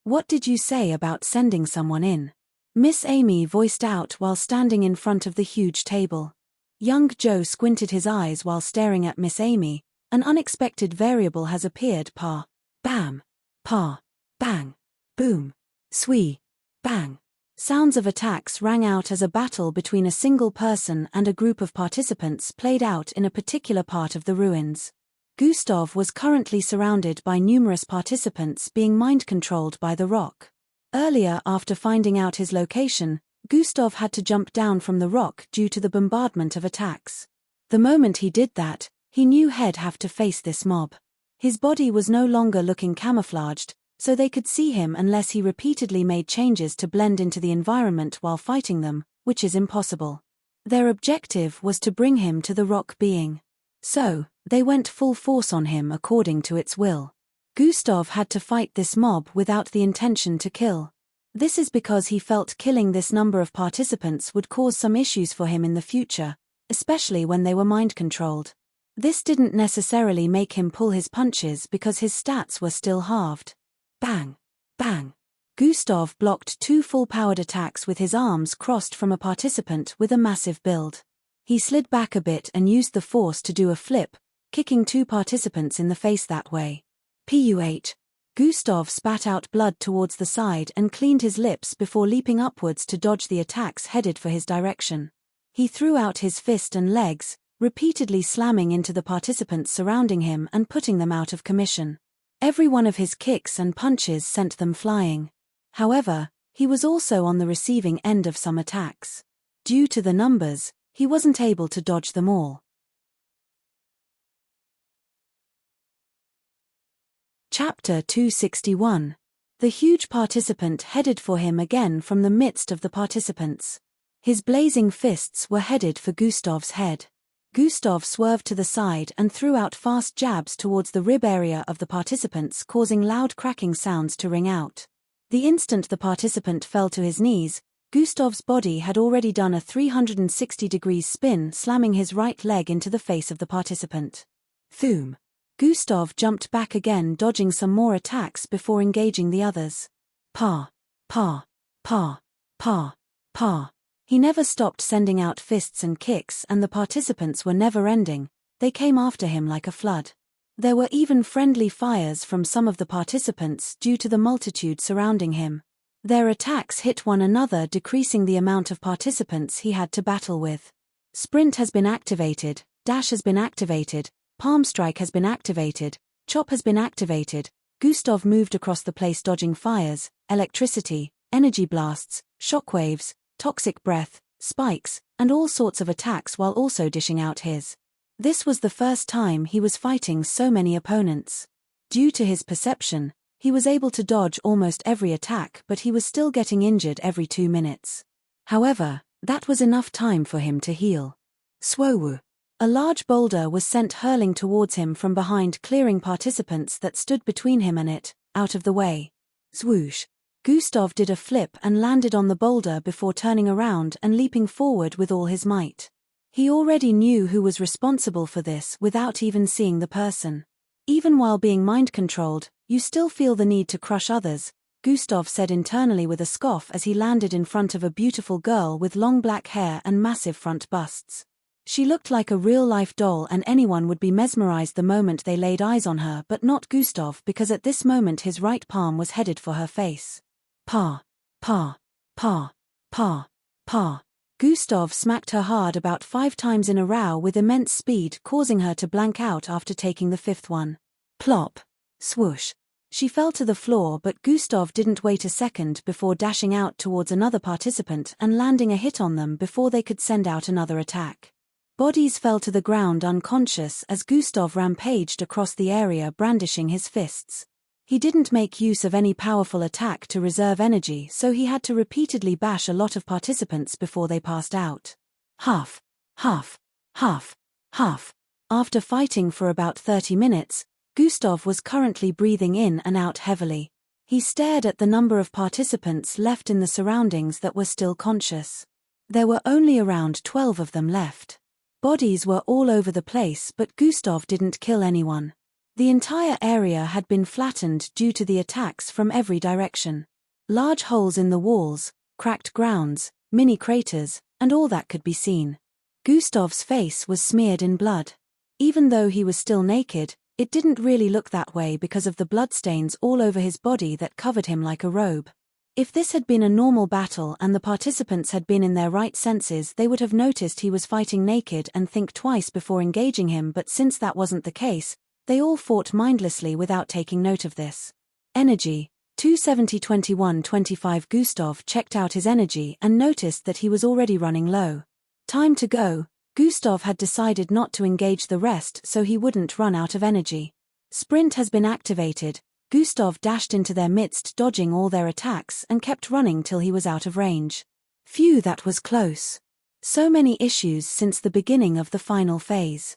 What did you say about sending someone in? Miss Amy voiced out while standing in front of the huge table. Young Joe squinted his eyes while staring at Miss Amy. An unexpected variable has appeared. Pa. Bam. Pa. Bang. Boom. Swee. Bang. Sounds of attacks rang out as a battle between a single person and a group of participants played out in a particular part of the ruins. Gustav was currently surrounded by numerous participants being mind-controlled by the rock. Earlier, after finding out his location, Gustav had to jump down from the rock due to the bombardment of attacks. The moment he did that, he knew he'd have to face this mob. His body was no longer looking camouflaged, so they could see him unless he repeatedly made changes to blend into the environment while fighting them, which is impossible. Their objective was to bring him to the rock being. So, they went full force on him according to its will. Gustav had to fight this mob without the intention to kill. This is because he felt killing this number of participants would cause some issues for him in the future, especially when they were mind-controlled. This didn't necessarily make him pull his punches because his stats were still halved. Bang! Bang! Gustav blocked 2 full-powered attacks with his arms crossed from a participant with a massive build. He slid back a bit and used the force to do a flip, kicking 2 participants in the face that way. Puh! Gustav spat out blood towards the side and cleaned his lips before leaping upwards to dodge the attacks headed for his direction. He threw out his fist and legs, repeatedly slamming into the participants surrounding him and putting them out of commission. Every one of his kicks and punches sent them flying. However, he was also on the receiving end of some attacks. Due to the numbers, he wasn't able to dodge them all. Chapter 261. The huge participant headed for him again from the midst of the participants. His blazing fists were headed for Gustav's head. Gustav swerved to the side and threw out fast jabs towards the rib area of the participants, causing loud cracking sounds to ring out. The instant the participant fell to his knees, Gustav's body had already done a 360-degree spin, slamming his right leg into the face of the participant. Thoom! Gustav jumped back again, dodging some more attacks before engaging the others. Pa! Pa! Pa! Pa! Pa! He never stopped sending out fists and kicks, and the participants were never-ending. They came after him like a flood. There were even friendly fires from some of the participants due to the multitude surrounding him. Their attacks hit one another, decreasing the amount of participants he had to battle with. Sprint has been activated, dash has been activated, palm strike has been activated, chop has been activated. Gustav moved across the place dodging fires, electricity, energy blasts, shockwaves, toxic breath, spikes, and all sorts of attacks while also dishing out his. This was the first time he was fighting so many opponents. Due to his perception, he was able to dodge almost every attack, but he was still getting injured every 2 minutes. However, that was enough time for him to heal. Swowu! A large boulder was sent hurling towards him from behind, clearing participants that stood between him and it, out of the way. Swoosh! Gustav did a flip and landed on the boulder before turning around and leaping forward with all his might. He already knew who was responsible for this without even seeing the person. Even while being mind-controlled, you still feel the need to crush others, Gustav said internally with a scoff as he landed in front of a beautiful girl with long black hair and massive front busts. She looked like a real-life doll, and anyone would be mesmerized the moment they laid eyes on her, but not Gustav, because at this moment his right palm was headed for her face. Pa! Pa! Pa! Pa! Pa! Gustav smacked her hard about 5 times in a row with immense speed, causing her to blank out after taking the 5th one. Plop! Swoosh! She fell to the floor, but Gustav didn't wait a second before dashing out towards another participant and landing a hit on them before they could send out another attack. Bodies fell to the ground unconscious as Gustav rampaged across the area brandishing his fists. He didn't make use of any powerful attack to reserve energy, so he had to repeatedly bash a lot of participants before they passed out. Huff, huff, huff, huff. After fighting for about 30 minutes, Gustav was currently breathing in and out heavily. He stared at the number of participants left in the surroundings that were still conscious. There were only around 12 of them left. Bodies were all over the place, but Gustav didn't kill anyone. The entire area had been flattened due to the attacks from every direction. Large holes in the walls, cracked grounds, mini craters, and all that could be seen. Gustav's face was smeared in blood. Even though he was still naked, it didn't really look that way because of the bloodstains all over his body that covered him like a robe. If this had been a normal battle and the participants had been in their right senses, they would have noticed he was fighting naked and think twice before engaging him, but since that wasn't the case, they all fought mindlessly without taking note of this. Energy, 270-21-25. Gustav checked out his energy and noticed that he was already running low. Time to go. Gustav had decided not to engage the rest so he wouldn't run out of energy. Sprint has been activated. Gustav dashed into their midst, dodging all their attacks, and kept running till he was out of range. Phew, that was close. So many issues since the beginning of the final phase.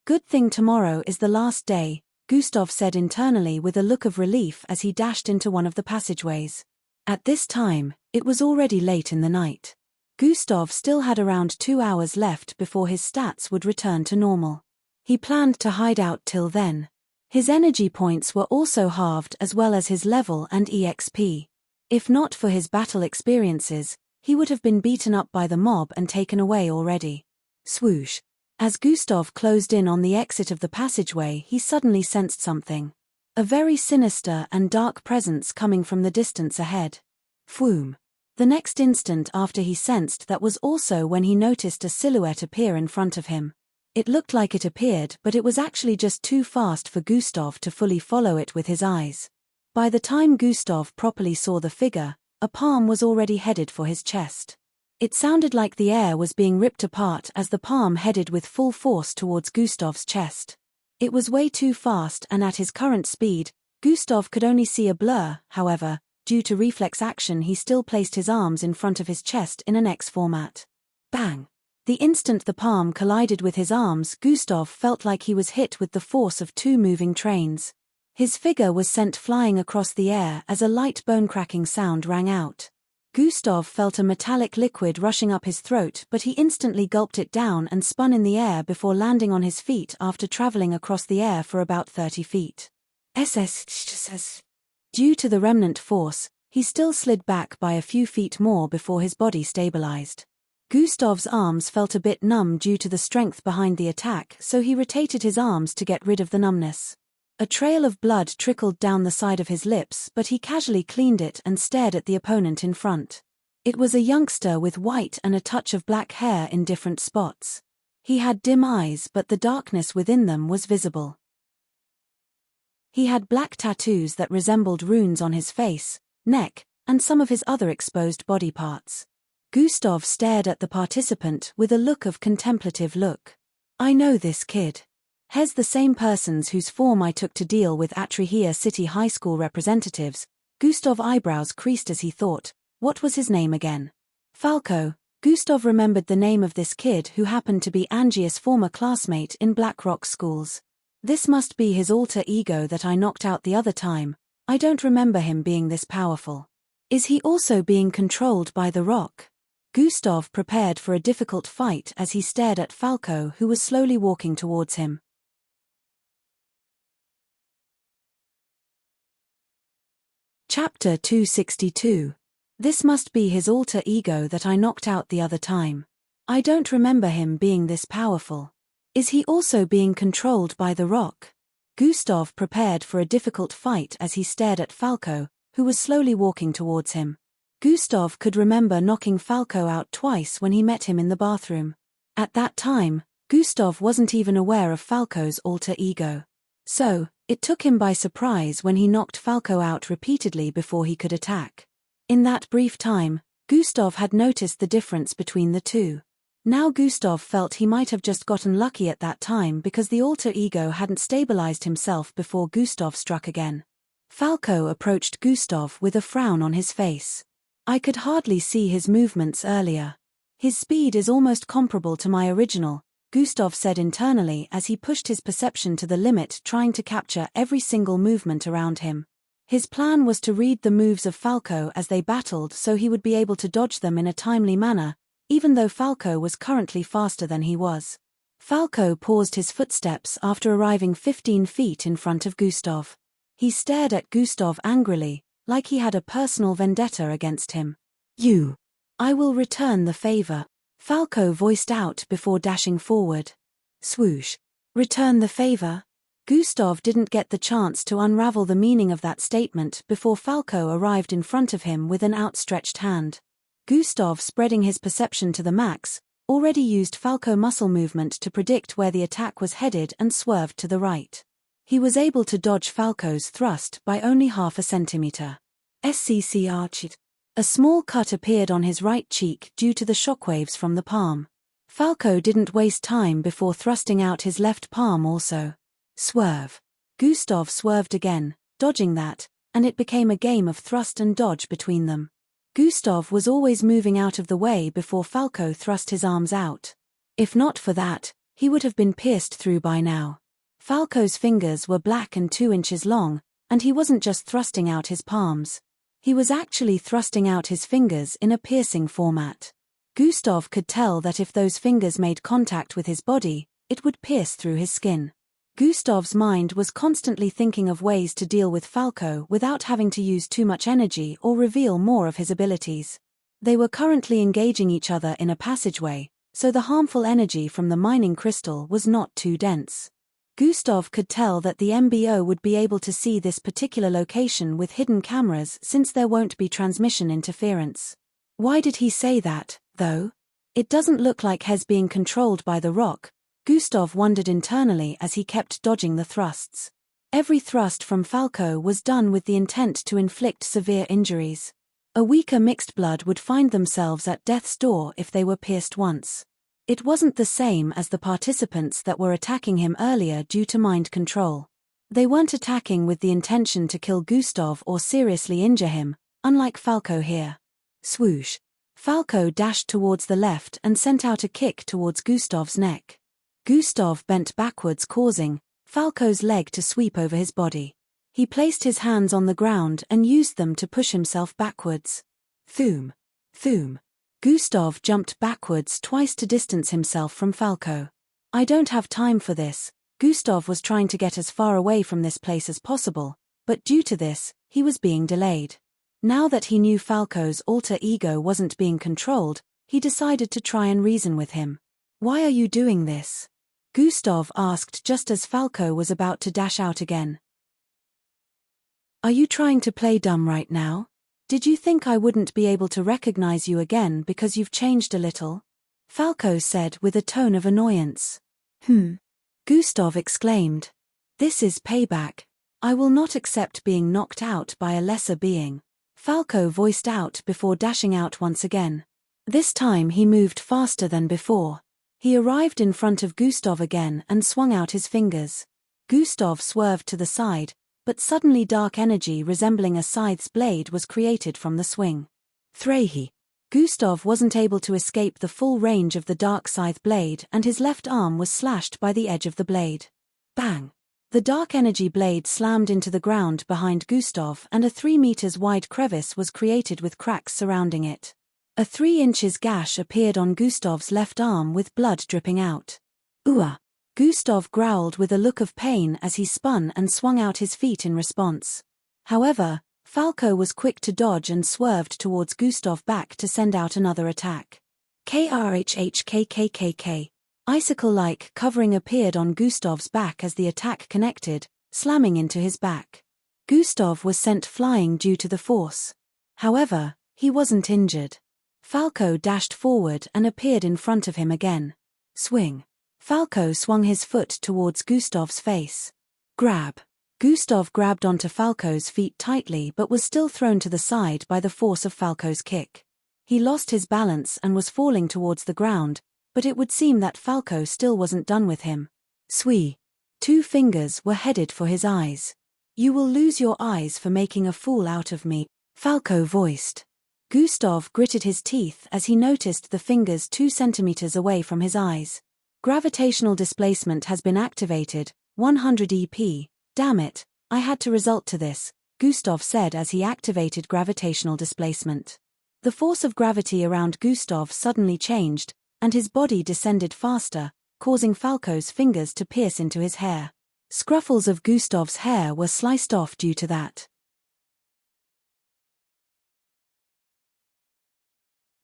Good thing tomorrow is the last day, Gustav said internally with a look of relief as he dashed into one of the passageways. At this time, it was already late in the night. Gustav still had around 2 hours left before his stats would return to normal. He planned to hide out till then. His energy points were also halved as well as his level and EXP. If not for his battle experiences, he would have been beaten up by the mob and taken away already. Swoosh. As Gustav closed in on the exit of the passageway, he suddenly sensed something. A very sinister and dark presence coming from the distance ahead. Phoom. The next instant after he sensed that was also when he noticed a silhouette appear in front of him. It looked like it appeared, but it was actually just too fast for Gustav to fully follow it with his eyes. By the time Gustav properly saw the figure, a palm was already headed for his chest. It sounded like the air was being ripped apart as the palm headed with full force towards Gustav's chest. It was way too fast, and at his current speed, Gustav could only see a blur. However, due to reflex action, he still placed his arms in front of his chest in an X format. Bang! The instant the palm collided with his arms, Gustav felt like he was hit with the force of two moving trains. His figure was sent flying across the air as a light bone-cracking sound rang out. Gustav felt a metallic liquid rushing up his throat, but he instantly gulped it down and spun in the air before landing on his feet after traveling across the air for about 30 feet. Due to the remnant force, he still slid back by a few feet more before his body stabilized. Gustav's arms felt a bit numb due to the strength behind the attack, so he rotated his arms to get rid of the numbness. A trail of blood trickled down the side of his lips, but he casually cleaned it and stared at the opponent in front. It was a youngster with white and a touch of black hair in different spots. He had dim eyes, but the darkness within them was visible. He had black tattoos that resembled runes on his face, neck, and some of his other exposed body parts. Gustav stared at the participant with a look of contemplative look. I know this kid. He's the same persons whose form I took to deal with at Trihia City High School representatives. Gustav's eyebrows creased as he thought, what was his name again? Falco. Gustav remembered the name of this kid who happened to be Angie's former classmate in Black Rock schools. This must be his alter ego that I knocked out the other time. I don't remember him being this powerful. Is he also being controlled by the rock? Gustav prepared for a difficult fight as he stared at Falco, who was slowly walking towards him. Chapter 262. This must be his alter ego that I knocked out the other time. I don't remember him being this powerful. Is he also being controlled by the rock? Gustav prepared for a difficult fight as he stared at Falco, who was slowly walking towards him. Gustav could remember knocking Falco out twice when he met him in the bathroom. At that time, Gustav wasn't even aware of Falco's alter ego. So, it took him by surprise when he knocked Falco out repeatedly before he could attack. In that brief time, Gustav had noticed the difference between the two. Now Gustav felt he might have just gotten lucky at that time because the alter ego hadn't stabilized himself before Gustav struck again. Falco approached Gustav with a frown on his face. I could hardly see his movements earlier. His speed is almost comparable to my original, Gustav said internally as he pushed his perception to the limit, trying to capture every single movement around him. His plan was to read the moves of Falco as they battled so he would be able to dodge them in a timely manner, even though Falco was currently faster than he was. Falco paused his footsteps after arriving 15 feet in front of Gustav. He stared at Gustav angrily, like he had a personal vendetta against him. You. I will return the favor, Falco voiced out before dashing forward. Swoosh. Return the favor? Gustav didn't get the chance to unravel the meaning of that statement before Falco arrived in front of him with an outstretched hand. Gustav, spreading his perception to the max, already used Falco muscle movement to predict where the attack was headed and swerved to the right. He was able to dodge Falco's thrust by only half a centimeter. SCC. A small cut appeared on his right cheek due to the shockwaves from the palm. Falco didn't waste time before thrusting out his left palm also. Swerve. Gustav swerved again, dodging that, and it became a game of thrust and dodge between them. Gustav was always moving out of the way before Falco thrust his arms out. If not for that, he would have been pierced through by now. Falco's fingers were black and 2 inches long, and he wasn't just thrusting out his palms. He was actually thrusting out his fingers in a piercing format. Gustav could tell that if those fingers made contact with his body, it would pierce through his skin. Gustav's mind was constantly thinking of ways to deal with Falco without having to use too much energy or reveal more of his abilities. They were currently engaging each other in a passageway, so the harmful energy from the mining crystal was not too dense. Gustav could tell that the MBO would be able to see this particular location with hidden cameras since there won't be transmission interference. Why did he say that, though? It doesn't look like he's being controlled by the rock, Gustav wondered internally as he kept dodging the thrusts. Every thrust from Falco was done with the intent to inflict severe injuries. A weaker mixed blood would find themselves at death's door if they were pierced once. It wasn't the same as the participants that were attacking him earlier due to mind control. They weren't attacking with the intention to kill Gustav or seriously injure him, unlike Falco here. Swoosh. Falco dashed towards the left and sent out a kick towards Gustav's neck. Gustav bent backwards, causing Falco's leg to sweep over his body. He placed his hands on the ground and used them to push himself backwards. Thoom. Thoom. Gustav jumped backwards twice to distance himself from Falco. I don't have time for this. Gustav was trying to get as far away from this place as possible, but due to this, he was being delayed. Now that he knew Falco's alter ego wasn't being controlled, he decided to try and reason with him. Why are you doing this? Gustav asked just as Falco was about to dash out again. Are you trying to play dumb right now? Did you think I wouldn't be able to recognize you again because you've changed a little? Falco said with a tone of annoyance. Gustav exclaimed. This is payback. I will not accept being knocked out by a lesser being. Falco voiced out before dashing out once again. This time he moved faster than before. He arrived in front of Gustav again and swung out his fingers. Gustav swerved to the side, but suddenly dark energy resembling a scythe's blade was created from the swing. Threhi. Gustav wasn't able to escape the full range of the dark scythe blade and his left arm was slashed by the edge of the blade. Bang! The dark energy blade slammed into the ground behind Gustav and a 3 meters wide crevice was created with cracks surrounding it. A 3 inches gash appeared on Gustav's left arm with blood dripping out. Ooah! Gustav growled with a look of pain as he spun and swung out his feet in response. However, Falco was quick to dodge and swerved towards Gustav back to send out another attack. KRHHKKKK. Icicle-like covering appeared on Gustav's back as the attack connected, slamming into his back. Gustav was sent flying due to the force. However, he wasn't injured. Falco dashed forward and appeared in front of him again. Swing. Falco swung his foot towards Gustav's face. Grab. Gustav grabbed onto Falco's feet tightly but was still thrown to the side by the force of Falco's kick. He lost his balance and was falling towards the ground, but it would seem that Falco still wasn't done with him. Swee. 2 fingers were headed for his eyes. You will lose your eyes for making a fool out of me, Falco voiced. Gustav gritted his teeth as he noticed the fingers 2 centimeters away from his eyes. Gravitational displacement has been activated, 100 EP, damn it, I had to resort to this, Gustav said as he activated gravitational displacement. The force of gravity around Gustav suddenly changed, and his body descended faster, causing Falco's fingers to pierce into his hair. Scruffles of Gustav's hair were sliced off due to that.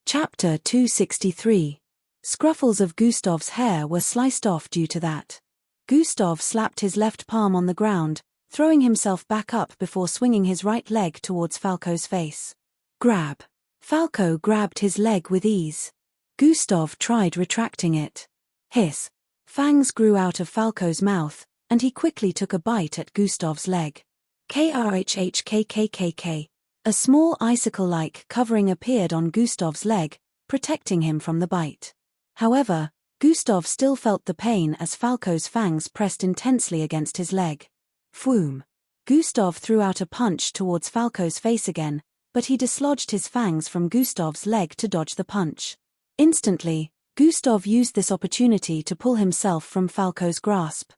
Chapter 263. Scruffles of Gustav's hair were sliced off due to that. Gustav slapped his left palm on the ground, throwing himself back up before swinging his right leg towards Falco's face. Grab. Falco grabbed his leg with ease. Gustav tried retracting it. Hiss. Fangs grew out of Falco's mouth, and he quickly took a bite at Gustav's leg. KRHHKKKK. A small icicle-like covering appeared on Gustav's leg, protecting him from the bite. However, Gustav still felt the pain as Falco's fangs pressed intensely against his leg. Phoom. Gustav threw out a punch towards Falco's face again, but he dislodged his fangs from Gustav's leg to dodge the punch. Instantly, Gustav used this opportunity to pull himself from Falco's grasp.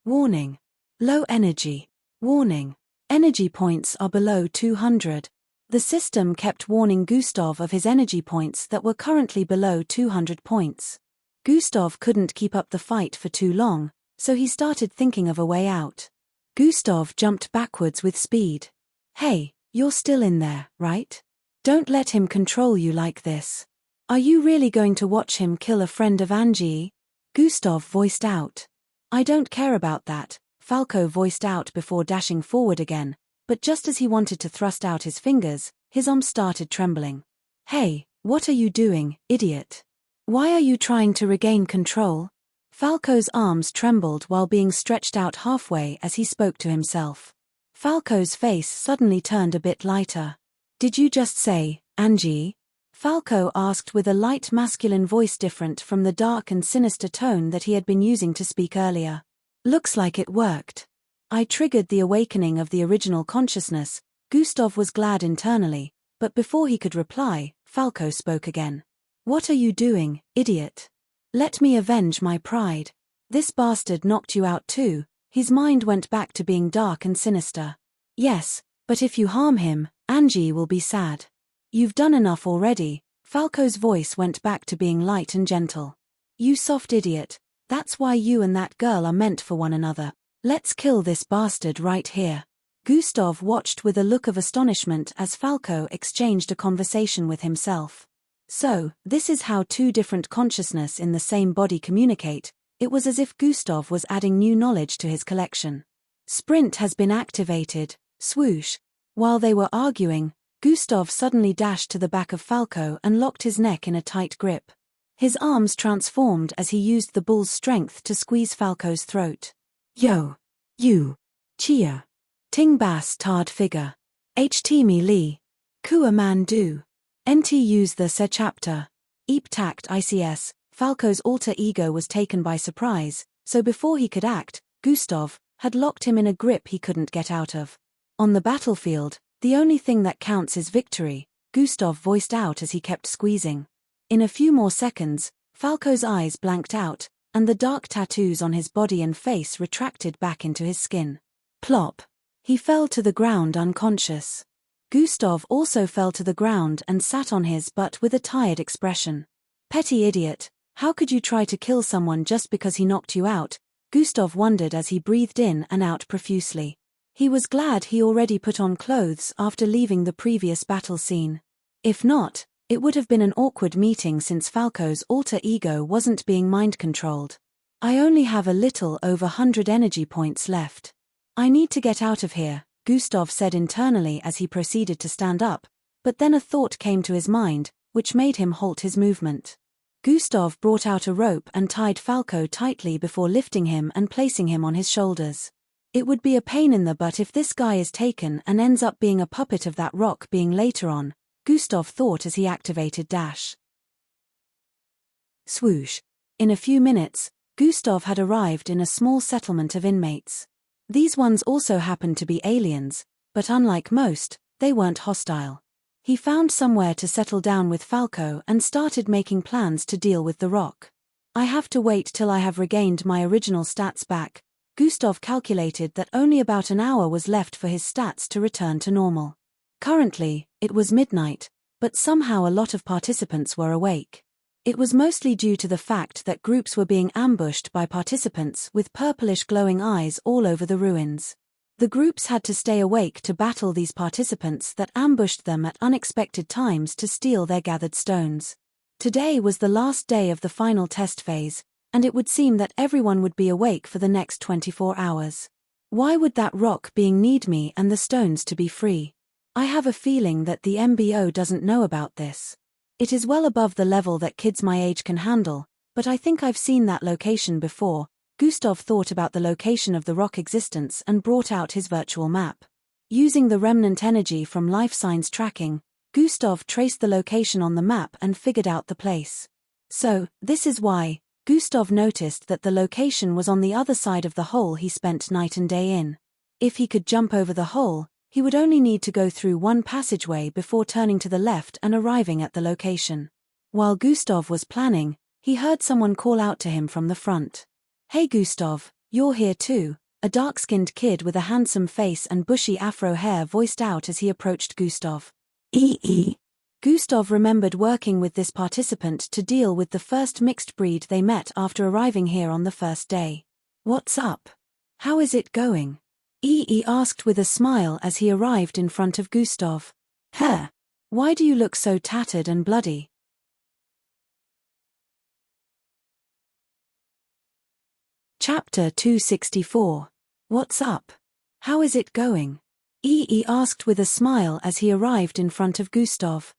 Warning. Low energy. Warning. Energy points are below 200. The system kept warning Gustav of his energy points that were currently below 200 points. Gustav couldn't keep up the fight for too long, so he started thinking of a way out. Gustav jumped backwards with speed. Hey, you're still in there, right? Don't let him control you like this. Are you really going to watch him kill a friend of Angie? Gustav voiced out. I don't care about that, Falco voiced out before dashing forward again, but just as he wanted to thrust out his fingers, his arm started trembling. Hey, what are you doing, idiot? Why are you trying to regain control? Falco's arms trembled while being stretched out halfway as he spoke to himself. Falco's face suddenly turned a bit lighter. Did you just say, Angie? Falco asked with a light masculine voice different from the dark and sinister tone that he had been using to speak earlier. Looks like it worked. I triggered the awakening of the original consciousness. Gustav was glad internally, but before he could reply, Falco spoke again. What are you doing, idiot? Let me avenge my pride. This bastard knocked you out too. His mind went back to being dark and sinister. Yes, but if you harm him, Angie will be sad. You've done enough already. Falco's voice went back to being light and gentle. You soft idiot, that's why you and that girl are meant for one another. Let's kill this bastard right here. Gustav watched with a look of astonishment as Falco exchanged a conversation with himself. So, this is how two different consciousness in the same body communicate. It was as if Gustav was adding new knowledge to his collection. Sprint has been activated, swoosh. While they were arguing, Gustav suddenly dashed to the back of Falco and locked his neck in a tight grip. His arms transformed as he used the bull's strength to squeeze Falco's throat. Yo! You! Chia! Ting Bas Tard Figure! Ht Me Li! Kua Man Du! Nt Use the Se Chapter! Eep Tact ICS, Falco's alter ego was taken by surprise, so before he could act, Gustav had locked him in a grip he couldn't get out of. On the battlefield, the only thing that counts is victory, Gustav voiced out as he kept squeezing. In a few more seconds, Falco's eyes blanked out, and the dark tattoos on his body and face retracted back into his skin. Plop! He fell to the ground unconscious. Gustav also fell to the ground and sat on his butt with a tired expression. Petty idiot, how could you try to kill someone just because he knocked you out? Gustav wondered as he breathed in and out profusely. He was glad he already put on clothes after leaving the previous battle scene. If not, it would have been an awkward meeting since Falco's alter ego wasn't being mind-controlled. I only have a little over 100 energy points left. I need to get out of here, Gustav said internally as he proceeded to stand up, but then a thought came to his mind, which made him halt his movement. Gustav brought out a rope and tied Falco tightly before lifting him and placing him on his shoulders. It would be a pain in the butt if this guy is taken and ends up being a puppet of that rock being later on, Gustav thought as he activated Dash. Swoosh. In a few minutes, Gustav had arrived in a small settlement of inmates. These ones also happened to be aliens, but unlike most, they weren't hostile. He found somewhere to settle down with Falco and started making plans to deal with the rock. I have to wait till I have regained my original stats back. Gustav calculated that only about an hour was left for his stats to return to normal. Currently, it was midnight, but somehow a lot of participants were awake. It was mostly due to the fact that groups were being ambushed by participants with purplish glowing eyes all over the ruins. The groups had to stay awake to battle these participants that ambushed them at unexpected times to steal their gathered stones. Today was the last day of the final test phase, and it would seem that everyone would be awake for the next 24 hours. Why would that rock being need me and the stones to be free? I have a feeling that the MBO doesn't know about this. It is well above the level that kids my age can handle, but I think I've seen that location before. Gustav thought about the location of the rock existence and brought out his virtual map. Using the remnant energy from life signs tracking, Gustav traced the location on the map and figured out the place. So, this is why, Gustav noticed that the location was on the other side of the hole he spent night and day in. If he could jump over the hole, he would only need to go through one passageway before turning to the left and arriving at the location. While Gustav was planning, he heard someone call out to him from the front. Hey Gustav, you're here too, a dark-skinned kid with a handsome face and bushy afro hair voiced out as he approached Gustav. Gustav remembered working with this participant to deal with the first mixed breed they met after arriving here on the first day. What's up? How is it going? Asked with a smile as he arrived in front of Gustav. Huh? Why do you look so tattered and bloody? Chapter 264. What's up? How is it going? Ee asked with a smile as he arrived in front of Gustav.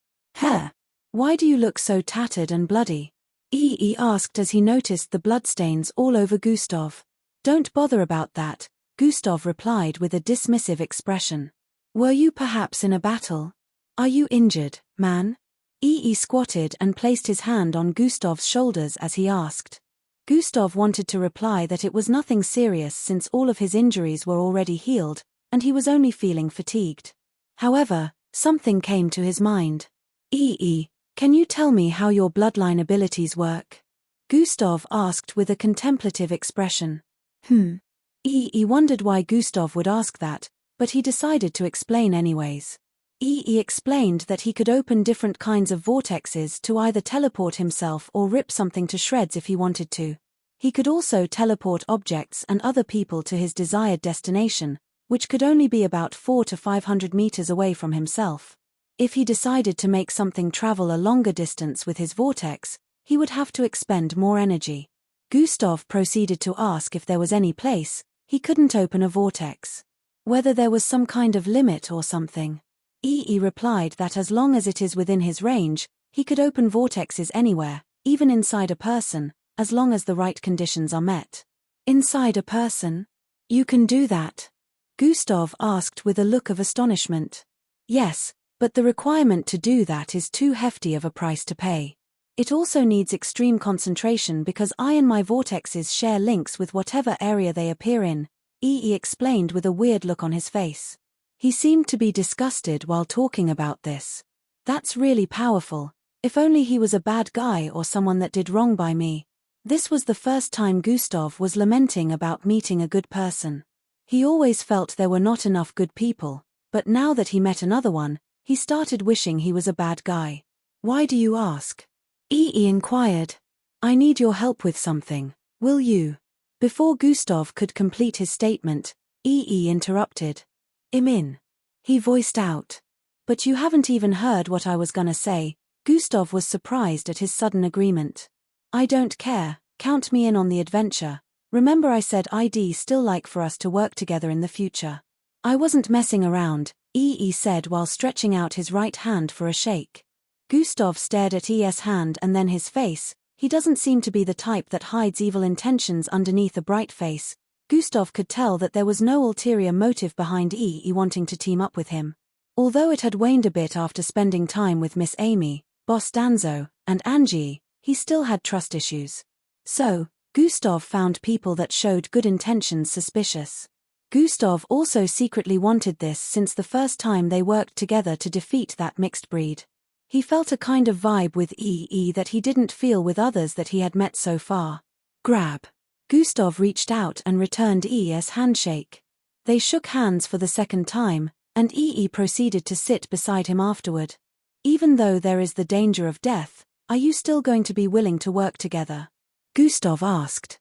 Why do you look so tattered and bloody? Ee asked as he noticed the bloodstains all over Gustav. Don't bother about that, Gustav replied with a dismissive expression. Were you perhaps in a battle? Are you injured, man? Ee squatted and placed his hand on Gustav's shoulders as he asked. Gustav wanted to reply that it was nothing serious since all of his injuries were already healed, and he was only feeling fatigued. However, something came to his mind. Ee, can you tell me how your bloodline abilities work? Gustav asked with a contemplative expression. Ee wondered why Gustav would ask that, but he decided to explain anyways. Ee explained that he could open different kinds of vortexes to either teleport himself or rip something to shreds if he wanted to. He could also teleport objects and other people to his desired destination, which could only be about 400 to 500 meters away from himself. If he decided to make something travel a longer distance with his vortex, he would have to expend more energy. Gustav proceeded to ask if there was any place he couldn't open a vortex. Whether there was some kind of limit or something. Ee replied that as long as it is within his range, he could open vortexes anywhere, even inside a person, as long as the right conditions are met. Inside a person? You can do that? Gustav asked with a look of astonishment. Yes, but the requirement to do that is too hefty of a price to pay. It also needs extreme concentration because I and my vortexes share links with whatever area they appear in, Ee explained with a weird look on his face. He seemed to be disgusted while talking about this. That's really powerful. If only he was a bad guy or someone that did wrong by me. This was the first time Gustav was lamenting about meeting a good person. He always felt there were not enough good people, but now that he met another one, he started wishing he was a bad guy. Why do you ask? Ee inquired. I need your help with something, will you? Before Gustav could complete his statement, Ee interrupted. In. He voiced out. But you haven't even heard what I was gonna say. Gustav was surprised at his sudden agreement. I don't care, count me in on the adventure. Remember I said I'd still like for us to work together in the future. I wasn't messing around, Ee said while stretching out his right hand for a shake. Gustav stared at E's hand and then his face. He doesn't seem to be the type that hides evil intentions underneath a bright face. Gustav could tell that there was no ulterior motive behind Ee wanting to team up with him. Although it had waned a bit after spending time with Miss Amy, Boss Danzo, and Angie, he still had trust issues. So, Gustav found people that showed good intentions suspicious. Gustav also secretly wanted this since the first time they worked together to defeat that mixed breed. He felt a kind of vibe with Ee that he didn't feel with others that he had met so far. Grab. Gustav reached out and returned E's handshake. They shook hands for the second time, and Ee proceeded to sit beside him afterward. Even though there is the danger of death, are you still going to be willing to work together? Gustav asked.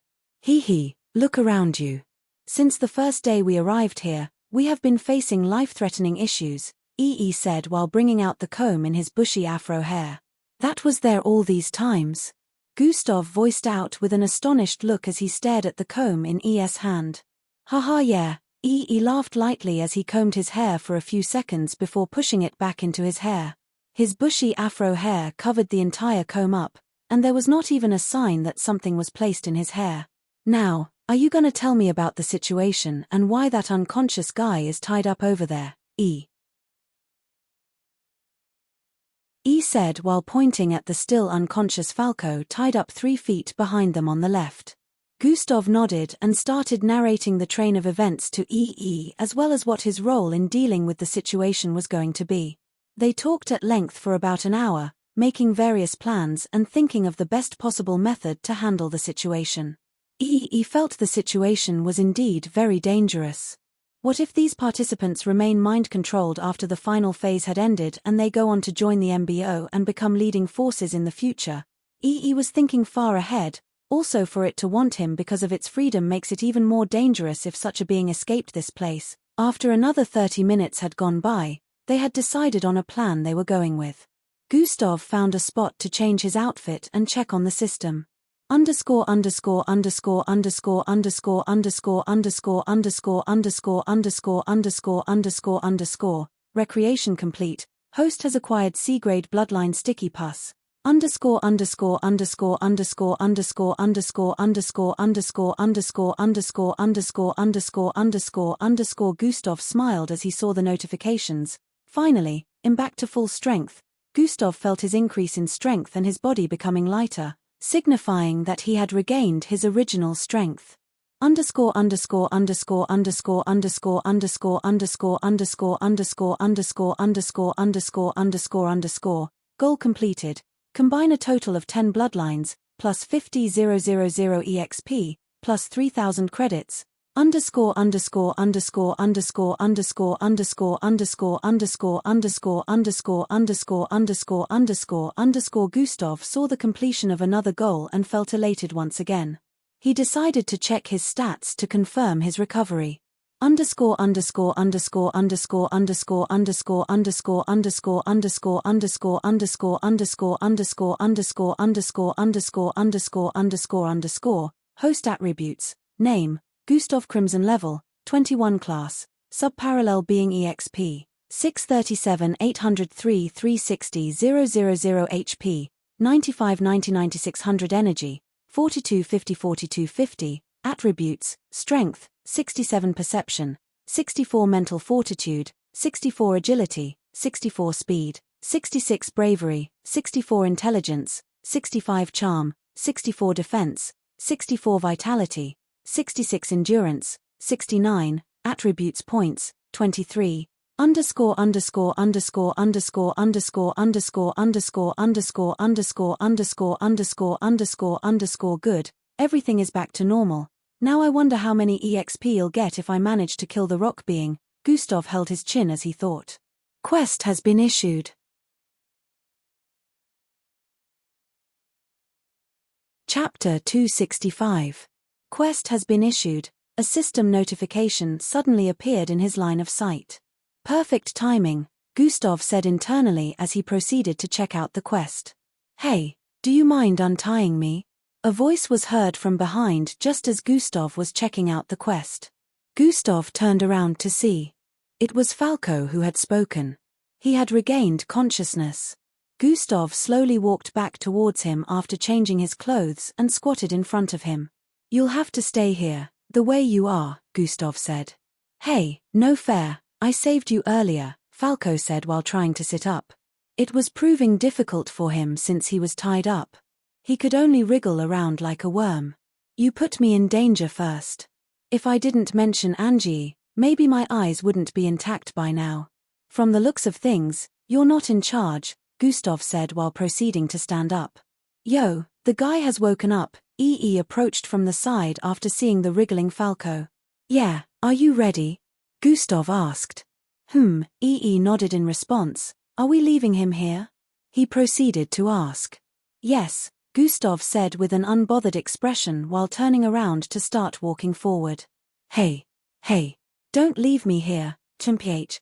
Look around you. Since the first day we arrived here, we have been facing life-threatening issues, Ee said while bringing out the comb in his bushy afro hair. That was there all these times? Gustav voiced out with an astonished look as he stared at the comb in E's hand. Haha yeah, Ee laughed lightly as he combed his hair for a few seconds before pushing it back into his hair. His bushy afro hair covered the entire comb up, and there was not even a sign that something was placed in his hair. Now, are you gonna tell me about the situation and why that unconscious guy is tied up over there, E said while pointing at the still unconscious Falco tied up 3 feet behind them on the left. Gustav nodded and started narrating the train of events to Ee as well as what his role in dealing with the situation was going to be. They talked at length for about an hour, making various plans and thinking of the best possible method to handle the situation. Ee felt the situation was indeed very dangerous. What if these participants remain mind-controlled after the final phase had ended and they go on to join the MBO and become leading forces in the future? Ee was thinking far ahead, also for it to want him because of its freedom makes it even more dangerous if such a being escaped this place. After another 30 minutes had gone by, they had decided on a plan they were going with. Gustav found a spot to change his outfit and check on the system. Underscore underscore underscore underscore underscore underscore underscore underscore underscore underscore underscore underscore underscore. Recreation complete. Host has acquired C-grade bloodline sticky pus. Underscore underscore underscore underscore underscore underscore underscore underscore underscore underscore underscore underscore underscore underscore. Gustav smiled as he saw the notifications. Finally, back to full strength. Gustav felt his increase in strength and his body becoming lighter, signifying that he had regained his original strength. Underscore underscore underscore underscore underscore underscore underscore underscore underscore underscore underscore underscore underscore underscore. Goal completed. Combine a total of 10 bloodlines, plus 50,000 EXP, plus 3,000 credits. Underscore underscore underscore underscore underscore underscore underscore underscore underscore underscore underscore underscore underscore underscore. Gustav saw the completion of another goal and felt elated once again. He decided to check his stats to confirm his recovery. Underscore underscore underscore underscore underscore underscore underscore underscore underscore underscore underscore underscore underscore underscore underscore underscore underscore underscore underscore. Host attributes. Name: Gustav. Crimson level 21 class. Subparallel being EXP 637 803 360 000 HP 95 90 9600 energy 42 50 42 50. Attributes: Strength 67, Perception 64, Mental Fortitude 64, Agility 64, Speed 66, Bravery 64, Intelligence 65, Charm 64, Defense 64, Vitality 66, Endurance 69. Attributes points 23. Underscore underscore underscore underscore underscore underscore underscore underscore underscore underscore underscore underscore underscore. Good, everything is back to normal. Now I wonder how many EXP I'll get if I manage to kill the rock being. Gustav held his chin as he thought. Quest has been issued. Chapter 265. Quest has been issued. A system notification suddenly appeared in his line of sight. Perfect timing, Gustav said internally as he proceeded to check out the quest. Hey, do you mind untying me? A voice was heard from behind just as Gustav was checking out the quest. Gustav turned around to see. It was Falco who had spoken. He had regained consciousness. Gustav slowly walked back towards him after changing his clothes and squatted in front of him. You'll have to stay here, the way you are, Gustav said. Hey, no fair, I saved you earlier, Falco said while trying to sit up. It was proving difficult for him since he was tied up. He could only wriggle around like a worm. You put me in danger first. If I didn't mention Angie, maybe my eyes wouldn't be intact by now. From the looks of things, you're not in charge, Gustav said while proceeding to stand up. Yo, the guy has woken up, EE approached from the side after seeing the wriggling Falco. Yeah, are you ready? Gustav asked. EE nodded in response. Are we leaving him here? He proceeded to ask. Yes, Gustav said with an unbothered expression while turning around to start walking forward. Hey, don't leave me here, Compete.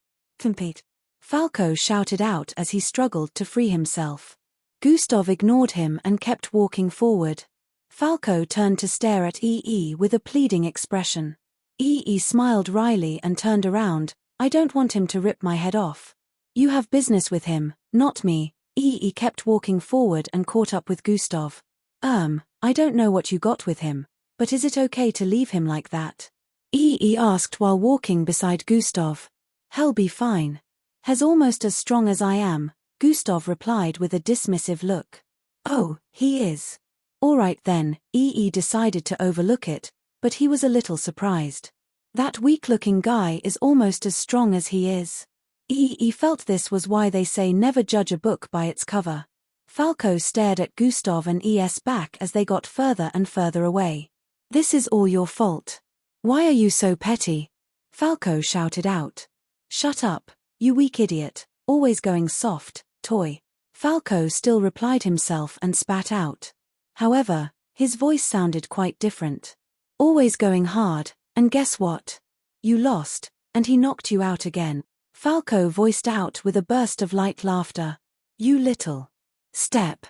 Falco shouted out as he struggled to free himself. Gustav ignored him and kept walking forward. Falco turned to stare at EE with a pleading expression. EE smiled wryly and turned around. I don't want him to rip my head off. You have business with him, not me. EE kept walking forward and caught up with Gustav. I don't know what you got with him, but is it okay to leave him like that? EE asked while walking beside Gustav. Hell, be fine. He's almost as strong as I am, Gustav replied with a dismissive look. Oh, he is. Alright then, EE decided to overlook it, but he was a little surprised. That weak-looking guy is almost as strong as he is. EE felt this was why they say never judge a book by its cover. Falco stared at Gustav and ES back as they got further and further away. This is all your fault. Why are you so petty? Falco shouted out. Shut up, you weak idiot, always going soft, toy. Falco still replied himself and spat out. However, his voice sounded quite different. Always going hard, and guess what? You lost, and he knocked you out again. Falco voiced out with a burst of light laughter. You little. Step.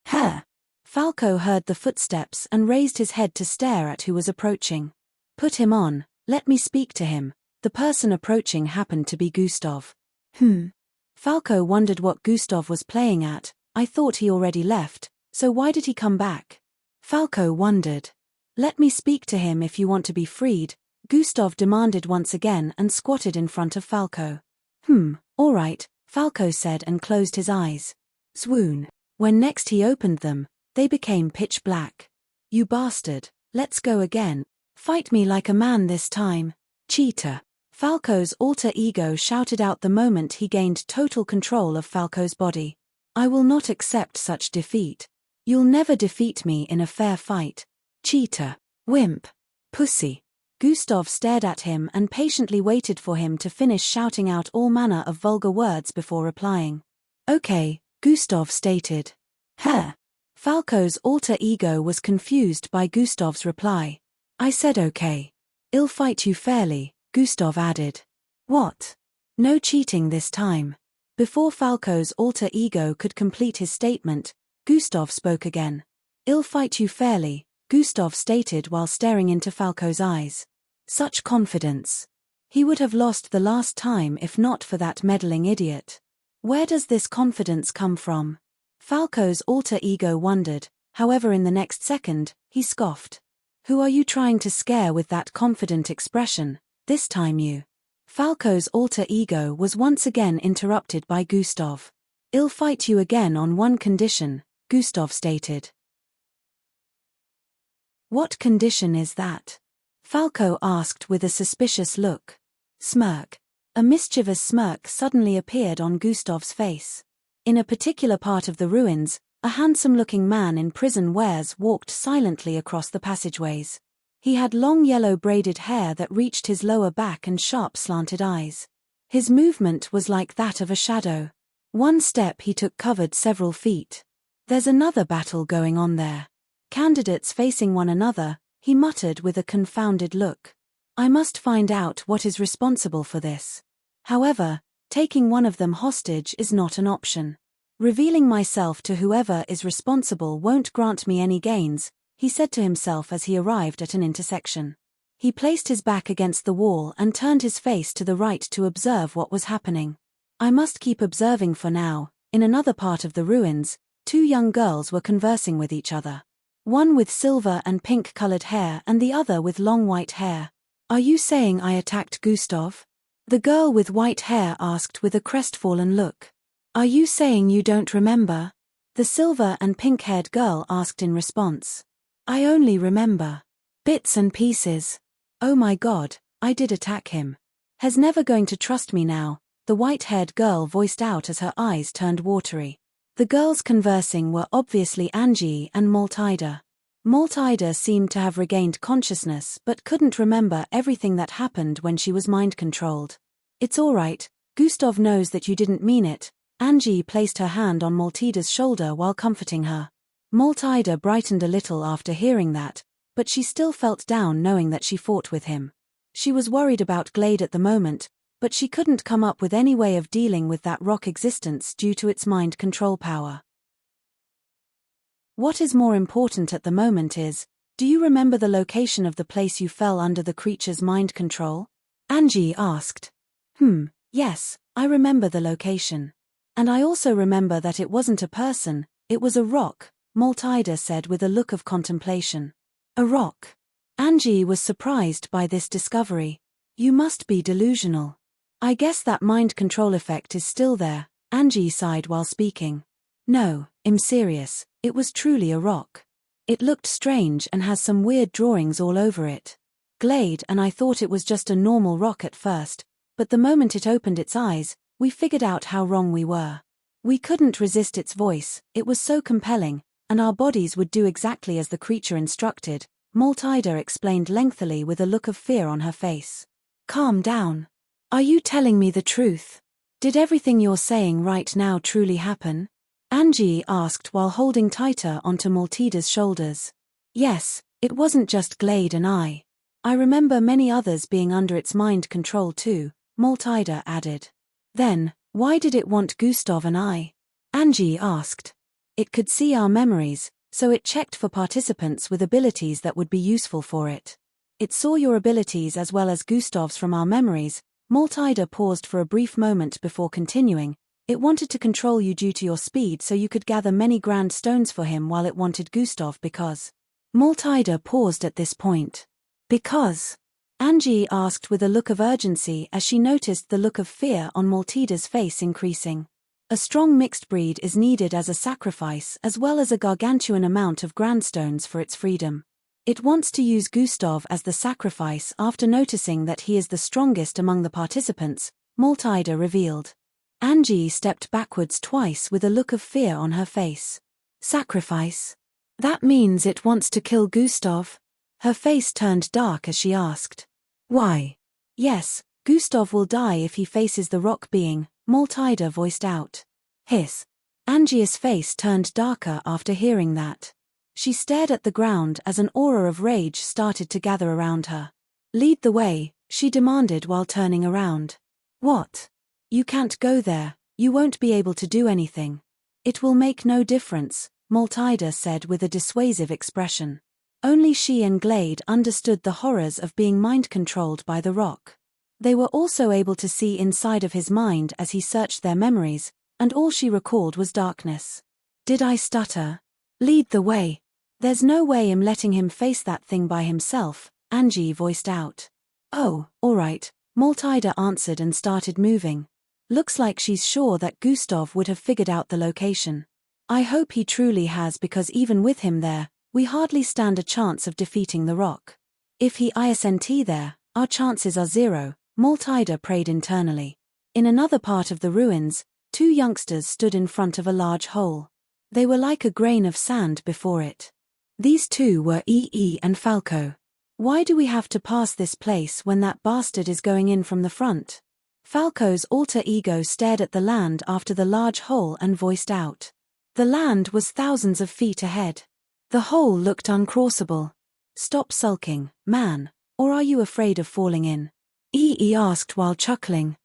Huh. Falco heard the footsteps and raised his head to stare at who was approaching. Put him on, let me speak to him. The person approaching happened to be Gustav. Falco wondered what Gustav was playing at. I thought he already left, so why did he come back? Falco wondered. Let me speak to him if you want to be freed, Gustav demanded once again and squatted in front of Falco. All right, Falco said and closed his eyes. Swoon. When next he opened them, they became pitch black. You bastard, let's go again. Fight me like a man this time. Cheater. Falco's alter ego shouted out the moment he gained total control of Falco's body. I will not accept such defeat. You'll never defeat me in a fair fight. Cheater. Wimp. Pussy. Gustav stared at him and patiently waited for him to finish shouting out all manner of vulgar words before replying. Okay, Gustav stated. Huh. Falco's alter ego was confused by Gustav's reply. I said okay. I'll fight you fairly, Gustav added. What? No cheating this time. Before Falco's alter ego could complete his statement, Gustav spoke again. I'll fight you fairly, Gustav stated while staring into Falco's eyes. Such confidence. He would have lost the last time if not for that meddling idiot. Where does this confidence come from? Falco's alter ego wondered, however in the next second, he scoffed. Who are you trying to scare with that confident expression, this time you? Falco's alter ego was once again interrupted by Gustav. I'll fight you again on one condition, Gustav stated. What condition is that? Falco asked with a suspicious look. Smirk. A mischievous smirk suddenly appeared on Gustav's face. In a particular part of the ruins, a handsome-looking man in prison wears walked silently across the passageways. He had long yellow braided hair that reached his lower back and sharp slanted eyes. His movement was like that of a shadow. One step he took covered several feet. There's another battle going on there. Candidates facing one another, he muttered with a confounded look. I must find out what is responsible for this. However, taking one of them hostage is not an option. Revealing myself to whoever is responsible won't grant me any gains, he said to himself as he arrived at an intersection. He placed his back against the wall and turned his face to the right to observe what was happening. I must keep observing for now. In another part of the ruins, two young girls were conversing with each other. One with silver and pink-colored hair and the other with long white hair. Are you saying I attacked Gustav? The girl with white hair asked with a crestfallen look. Are you saying you don't remember? The silver and pink-haired girl asked in response. I only remember bits and pieces. Oh my God, I did attack him. He's never going to trust me now, the white-haired girl voiced out as her eyes turned watery. The girls conversing were obviously Angie and Maltida. Maltida seemed to have regained consciousness but couldn't remember everything that happened when she was mind-controlled. It's all right, Gustav knows that you didn't mean it. Angie placed her hand on Maltida's shoulder while comforting her. Maltida brightened a little after hearing that, but she still felt down knowing that she fought with him. She was worried about Glade at the moment, but she couldn't come up with any way of dealing with that rock existence due to its mind control power. What is more important at the moment is, do you remember the location of the place you fell under the creature's mind control? Angie asked. Yes, I remember the location. And I also remember that it wasn't a person, it was a rock, Maltida said with a look of contemplation. A rock. Angie was surprised by this discovery. You must be delusional. I guess that mind control effect is still there, Angie sighed while speaking. No, I'm serious, it was truly a rock. It looked strange and has some weird drawings all over it. Glade and I thought it was just a normal rock at first, but the moment it opened its eyes, we figured out how wrong we were. We couldn't resist its voice, it was so compelling, and our bodies would do exactly as the creature instructed, Maltida explained lengthily with a look of fear on her face. Calm down. Are you telling me the truth? Did everything you're saying right now truly happen? Angie asked while holding tighter onto Maltida's shoulders. Yes, it wasn't just Glade and I. I remember many others being under its mind control too, Maltida added. Then, why did it want Gustav and I? Angie asked. It could see our memories, so it checked for participants with abilities that would be useful for it. It saw your abilities as well as Gustav's from our memories. Maltida paused for a brief moment before continuing. It wanted to control you due to your speed so you could gather many grand stones for him while it wanted Gustav because. Maltida paused at this point. Because? Angie asked with a look of urgency as she noticed the look of fear on Maltida's face increasing. A strong mixed breed is needed as a sacrifice as well as a gargantuan amount of grandstones for its freedom. It wants to use Gustav as the sacrifice after noticing that he is the strongest among the participants, Maltida revealed. Angie stepped backwards twice with a look of fear on her face. Sacrifice? That means it wants to kill Gustav? Her face turned dark as she asked. Why? Yes, Gustav will die if he faces the rock being, Maltida voiced out. Hiss. Angie's face turned darker after hearing that. She stared at the ground as an aura of rage started to gather around her. Lead the way, she demanded while turning around. What? You can't go there, you won't be able to do anything. It will make no difference, Maltida said with a dissuasive expression. Only she and Glade understood the horrors of being mind-controlled by the rock. They were also able to see inside of his mind as he searched their memories, and all she recalled was darkness. Did I stutter? Lead the way. There's no way I'm letting him face that thing by himself, Angie voiced out. Oh, all right, Maltida answered and started moving. Looks like she's sure that Gustav would have figured out the location. I hope he truly has because even with him there, we hardly stand a chance of defeating the rock. If he isn't there, our chances are zero, Maltida prayed internally. In another part of the ruins, two youngsters stood in front of a large hole. They were like a grain of sand before it. These two were EE and Falco. Why do we have to pass this place when that bastard is going in from the front? Falco's alter ego stared at the land after the large hole and voiced out. The land was thousands of feet ahead. The hole looked uncrossable. Stop sulking, man, or are you afraid of falling in? EE asked while chuckling.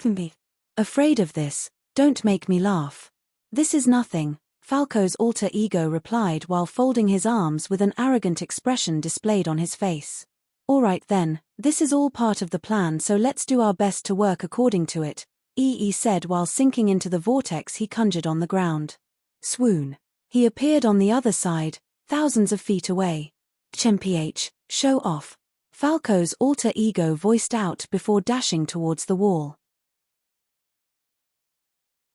Me. Afraid of this? Don't make me laugh. This is nothing, Falco's alter ego replied while folding his arms with an arrogant expression displayed on his face. All right then, this is all part of the plan so let's do our best to work according to it, EE said while sinking into the vortex he conjured on the ground. Swoon. He appeared on the other side, thousands of feet away. Chmph, show off. Falco's alter ego voiced out before dashing towards the wall.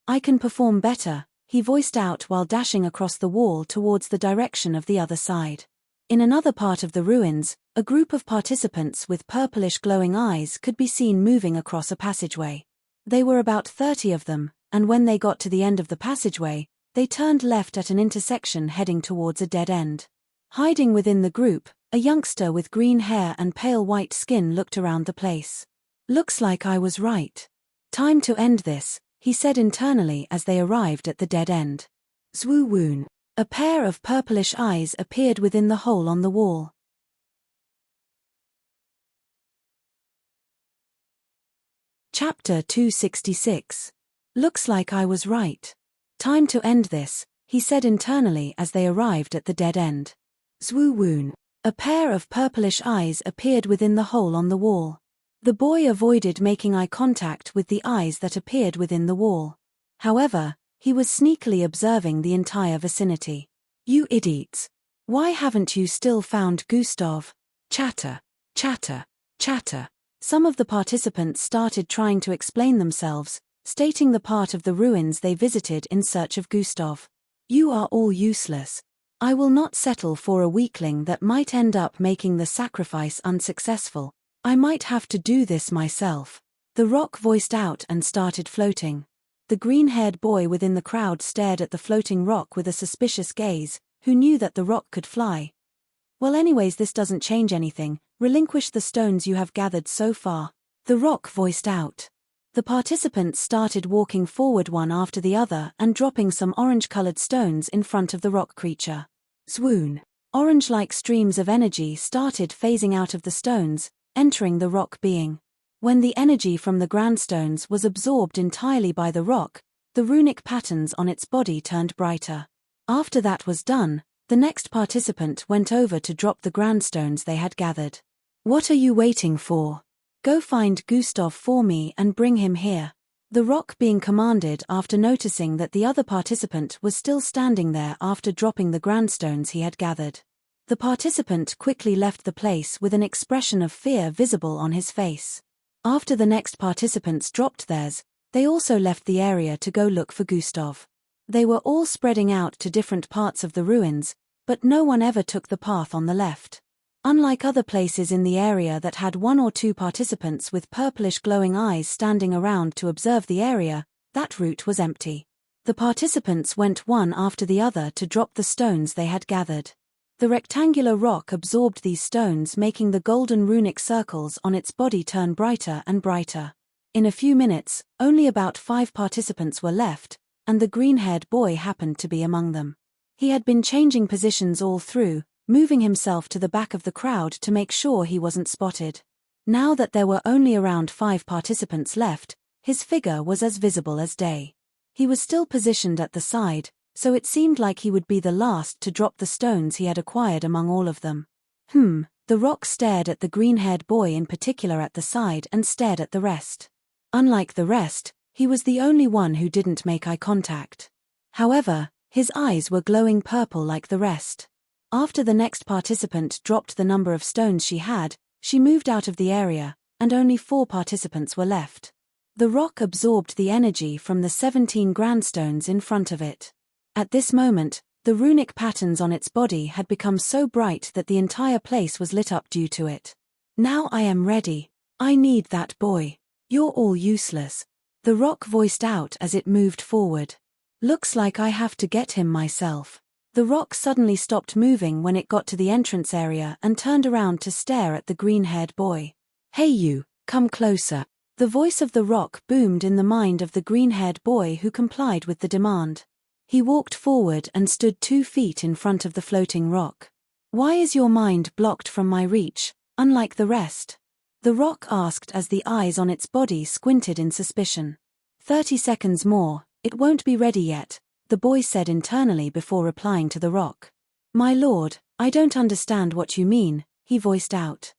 I can perform better, he voiced out while dashing across the wall towards the direction of the other side. In another part of the ruins, a group of participants with purplish glowing eyes could be seen moving across a passageway. They were about 30 of them, and when they got to the end of the passageway, they turned left at an intersection heading towards a dead end. Hiding within the group, a youngster with green hair and pale white skin looked around the place. Looks like I was right. Time to end this, he said internally as they arrived at the dead end. Zwoo-woon. A pair of purplish eyes appeared within the hole on the wall. Chapter 266. Looks like I was right. Time to end this, he said internally as they arrived at the dead end. Zwoo-woon. A pair of purplish eyes appeared within the hole on the wall. The boy avoided making eye contact with the eyes that appeared within the wall. However, he was sneakily observing the entire vicinity. You idiots! Why haven't you still found Gustav? Chatter, chatter, chatter. Some of the participants started trying to explain themselves, stating the part of the ruins they visited in search of Gustav. You are all useless. I will not settle for a weakling that might end up making the sacrifice unsuccessful. I might have to do this myself. The rock voiced out and started floating. The green-haired boy within the crowd stared at the floating rock with a suspicious gaze, who knew that the rock could fly. Well anyways this doesn't change anything, relinquish the stones you have gathered so far. The rock voiced out. The participants started walking forward one after the other and dropping some orange-colored stones in front of the rock creature. Swoon. Orange-like streams of energy started phasing out of the stones, entering the rock being. When the energy from the grandstones was absorbed entirely by the rock, the runic patterns on its body turned brighter. After that was done, The next participant went over to drop the grandstones they had gathered. "What are you waiting for? Go find Gustav for me and bring him here." The rock being commanded after noticing that the other participant was still standing there after dropping the grandstones he had gathered. The participant quickly left the place with an expression of fear visible on his face. After the next participants dropped theirs, they also left the area to go look for Gustav. They were all spreading out to different parts of the ruins, but no one ever took the path on the left. Unlike other places in the area that had one or two participants with purplish glowing eyes standing around to observe the area, that route was empty. The participants went one after the other to drop the stones they had gathered. The rectangular rock absorbed these stones, making the golden runic circles on its body turn brighter and brighter. In a few minutes, only about 5 participants were left, and the green-haired boy happened to be among them. He had been changing positions all through, moving himself to the back of the crowd to make sure he wasn't spotted. Now that there were only around 5 participants left, his figure was as visible as day. He was still positioned at the side, so it seemed like he would be the last to drop the stones he had acquired among all of them. The rock stared at the green-haired boy in particular at the side and stared at the rest. Unlike the rest, he was the only one who didn't make eye contact. However, his eyes were glowing purple like the rest. After the next participant dropped the number of stones she had, she moved out of the area, and only 4 participants were left. The rock absorbed the energy from the 17 grandstones in front of it. At this moment, the runic patterns on its body had become so bright that the entire place was lit up due to it. "Now I am ready. I need that boy. You're all useless," the rock voiced out as it moved forward. "Looks like I have to get him myself." The rock suddenly stopped moving when it got to the entrance area and turned around to stare at the green-haired boy. "Hey you, come closer." The voice of the rock boomed in the mind of the green-haired boy, who complied with the demand. He walked forward and stood 2 feet in front of the floating rock. "Why is your mind blocked from my reach, unlike the rest?" the rock asked as the eyes on its body squinted in suspicion. 30 seconds more, it won't be ready yet, the boy said internally before replying to the rock. "My lord, I don't understand what you mean," he voiced out.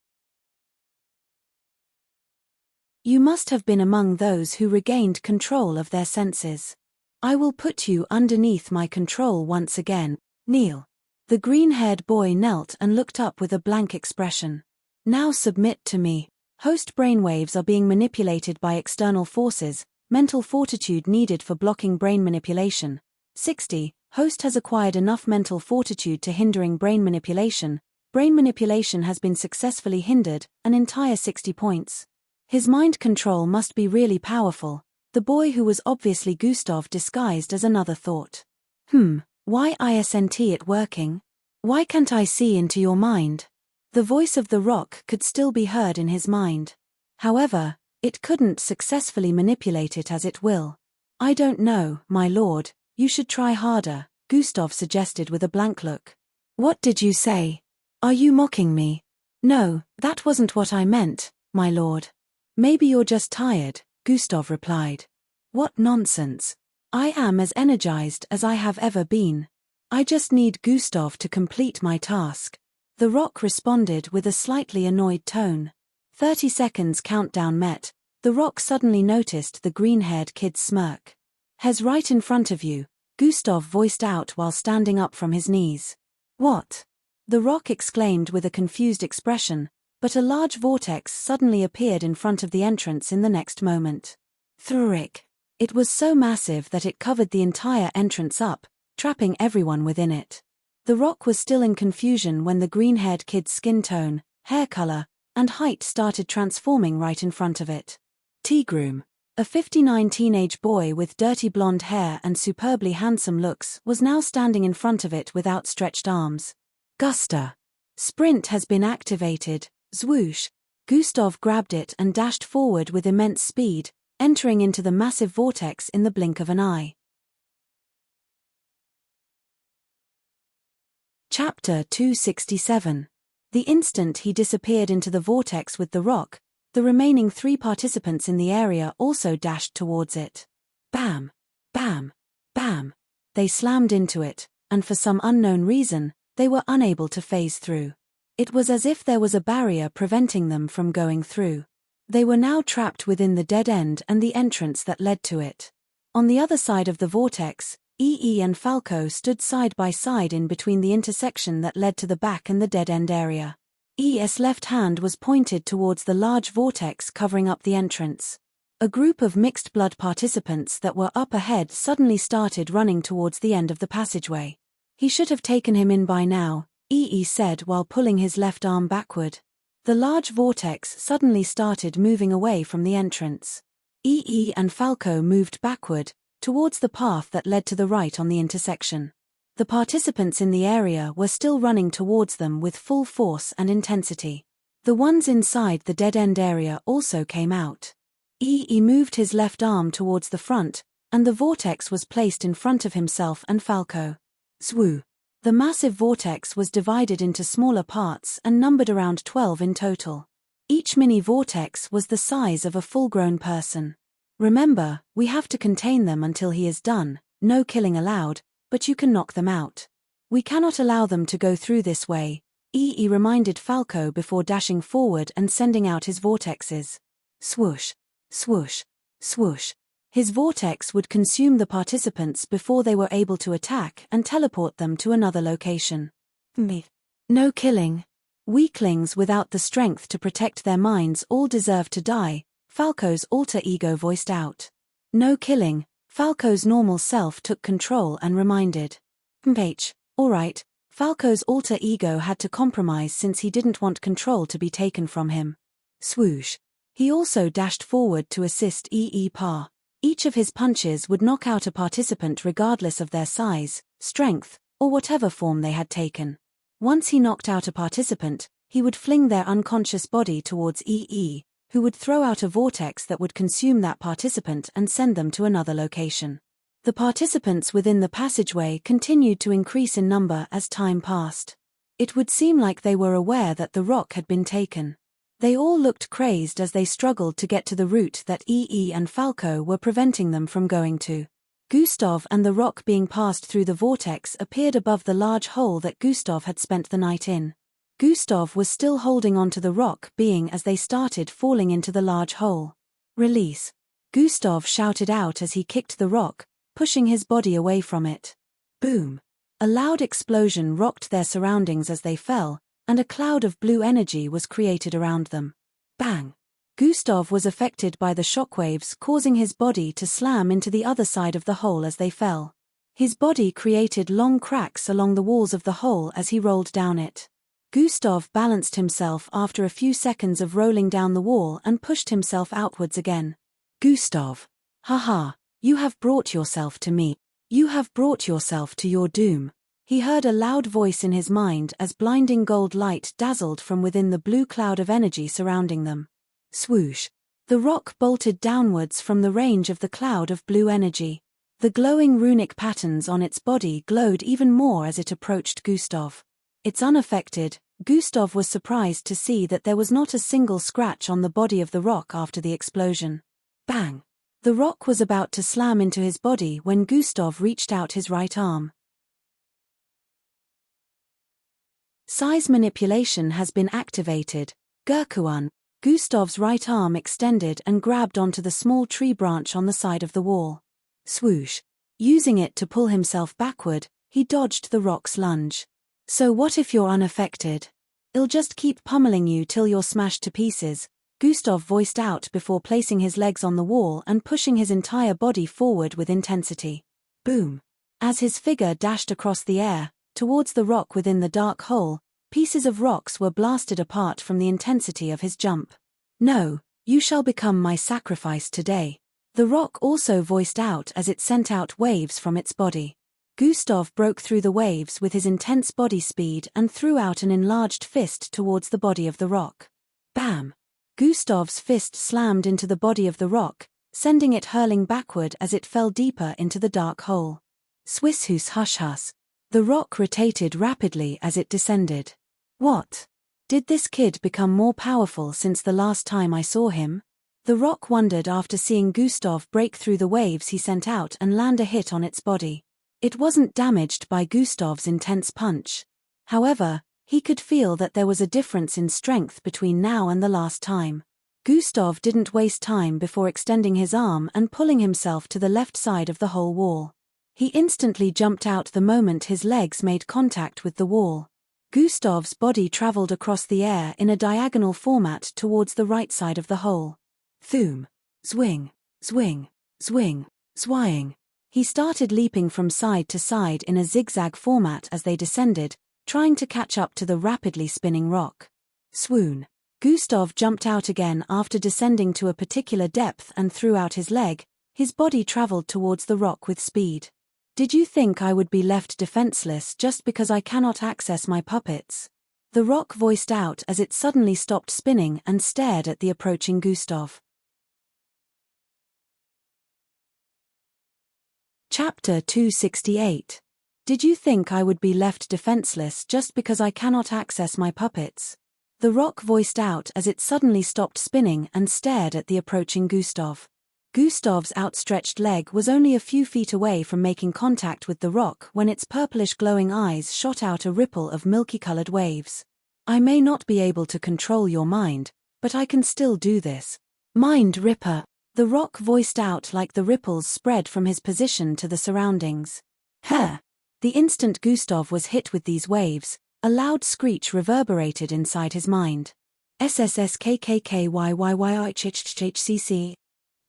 "You must have been among those who regained control of their senses. I will put you underneath my control once again. Kneel." The green-haired boy knelt and looked up with a blank expression. "Now submit to me. Host brainwaves are being manipulated by external forces, mental fortitude needed for blocking brain manipulation. 60. Host has acquired enough mental fortitude to hindering brain manipulation. Brain manipulation has been successfully hindered, an entire 60 points. His mind control must be really powerful." The boy, who was obviously Gustav disguised as another, thought. Why isn't it working? Why can't I see into your mind?" The voice of the rock could still be heard in his mind. However, it couldn't successfully manipulate it as it will. "I don't know, my lord, you should try harder," Gustav suggested with a blank look. "What did you say? Are you mocking me?" "No, that wasn't what I meant, my lord." "Maybe you're just tired," Gustav replied. "What nonsense. I am as energized as I have ever been. I just need Gustav to complete my task." The rock responded with a slightly annoyed tone. 30 seconds countdown met. The rock suddenly noticed the green-haired kid's smirk. "He's right in front of you," Gustav voiced out while standing up from his knees. "What?" the rock exclaimed with a confused expression, but a large vortex suddenly appeared in front of the entrance in the next moment. Thurick. It was so massive that it covered the entire entrance up, trapping everyone within it. The rock was still in confusion when the green-haired kid's skin tone, hair color, and height started transforming right in front of it. Tigrum. A 59 teenage boy with dirty blonde hair and superbly handsome looks was now standing in front of it with outstretched arms. Gusta. Sprint has been activated. Zwoosh. Gustav grabbed it and dashed forward with immense speed, entering into the massive vortex in the blink of an eye. Chapter 267. The instant he disappeared into the vortex with the rock, the remaining 3 participants in the area also dashed towards it. Bam! Bam! Bam! They slammed into it, and for some unknown reason, they were unable to phase through. It was as if there was a barrier preventing them from going through. They were now trapped within the dead end and the entrance that led to it. On the other side of the vortex, EE and Falco stood side by side in between the intersection that led to the back and the dead end area. EE's left hand was pointed towards the large vortex covering up the entrance. A group of mixed blood participants that were up ahead suddenly started running towards the end of the passageway. He should have taken him in by now, EE said while pulling his left arm backward. The large vortex suddenly started moving away from the entrance. EE and Falco moved backward, towards the path that led to the right on the intersection. The participants in the area were still running towards them with full force and intensity. The ones inside the dead-end area also came out. EE moved his left arm towards the front, and the vortex was placed in front of himself and Falco. Swoo! The massive vortex was divided into smaller parts and numbered around 12 in total. Each mini-vortex was the size of a full-grown person. Remember, we have to contain them until he is done, no killing allowed, but you can knock them out. We cannot allow them to go through this way, EE reminded Falco before dashing forward and sending out his vortexes. Swoosh, swoosh, swoosh. His vortex would consume the participants before they were able to attack and teleport them to another location. No killing. Weaklings without the strength to protect their minds all deserve to die, Falco's alter ego voiced out. No killing. Falco's normal self took control and reminded. Alright, Falco's alter ego had to compromise since he didn't want control to be taken from him. Swoosh. He also dashed forward to assist EE Pa. Each of his punches would knock out a participant regardless of their size, strength, or whatever form they had taken. Once he knocked out a participant, he would fling their unconscious body towards EE, who would throw out a vortex that would consume that participant and send them to another location. The participants within the passageway continued to increase in number as time passed. It would seem like they were aware that the rock had been taken. They all looked crazed as they struggled to get to the route that EE and Falco were preventing them from going to. Gustav and the rock being passed through the vortex appeared above the large hole that Gustav had spent the night in. Gustav was still holding onto the rock being as they started falling into the large hole. Release. Gustav shouted out as he kicked the rock, pushing his body away from it. Boom. A loud explosion rocked their surroundings as they fell, and a cloud of blue energy was created around them. Bang. Gustav was affected by the shockwaves, causing his body to slam into the other side of the hole as they fell. His body created long cracks along the walls of the hole as he rolled down it. Gustav balanced himself after a few seconds of rolling down the wall and pushed himself outwards again. Gustav. Haha, you have brought yourself to me. You have brought yourself to your doom. He heard a loud voice in his mind as blinding gold light dazzled from within the blue cloud of energy surrounding them. Swoosh. The rock bolted downwards from the range of the cloud of blue energy. The glowing runic patterns on its body glowed even more as it approached Gustav. It's unaffected. Gustav was surprised to see that there was not a single scratch on the body of the rock after the explosion. Bang! The rock was about to slam into his body when Gustav reached out his right arm. Size manipulation has been activated. Gurkuan. Gustav's right arm extended and grabbed onto the small tree branch on the side of the wall. Swoosh. Using it to pull himself backward, he dodged the rock's lunge. So what if you're unaffected? It'll just keep pummeling you till you're smashed to pieces, Gustav voiced out before placing his legs on the wall and pushing his entire body forward with intensity. Boom. As his figure dashed across the air, towards the rock within the dark hole, pieces of rocks were blasted apart from the intensity of his jump. No, you shall become my sacrifice today. The rock also voiced out as it sent out waves from its body. Gustav broke through the waves with his intense body speed and threw out an enlarged fist towards the body of the rock. Bam! Gustav's fist slammed into the body of the rock, sending it hurling backward as it fell deeper into the dark hole. Swisshus hush-hush. The rock rotated rapidly as it descended. What? Did this kid become more powerful since the last time I saw him? The rock wondered after seeing Gustav break through the waves he sent out and land a hit on its body. It wasn't damaged by Gustav's intense punch. However, he could feel that there was a difference in strength between now and the last time. Gustav didn't waste time before extending his arm and pulling himself to the left side of the hole wall. He instantly jumped out the moment his legs made contact with the wall. Gustav's body traveled across the air in a diagonal format towards the right side of the hole. Thoom. Swing. Swing. Swing. Swaying. He started leaping from side to side in a zigzag format as they descended, trying to catch up to the rapidly spinning rock. Swoon. Gustav jumped out again after descending to a particular depth and threw out his leg. His body traveled towards the rock with speed. Did you think I would be left defenseless just because I cannot access my puppets? The rock voiced out as it suddenly stopped spinning and stared at the approaching Gustav. Chapter 268. Did you think I would be left defenseless just because I cannot access my puppets? The rock voiced out as it suddenly stopped spinning and stared at the approaching Gustav. Gustav's outstretched leg was only a few feet away from making contact with the rock when its purplish glowing eyes shot out a ripple of milky-colored waves. I may not be able to control your mind, but I can still do this. Mind Ripper. The rock voiced out like the ripples spread from his position to the surroundings. Huh! The instant Gustav was hit with these waves, a loud screech reverberated inside his mind. SSSKKKYYYIHHHCC.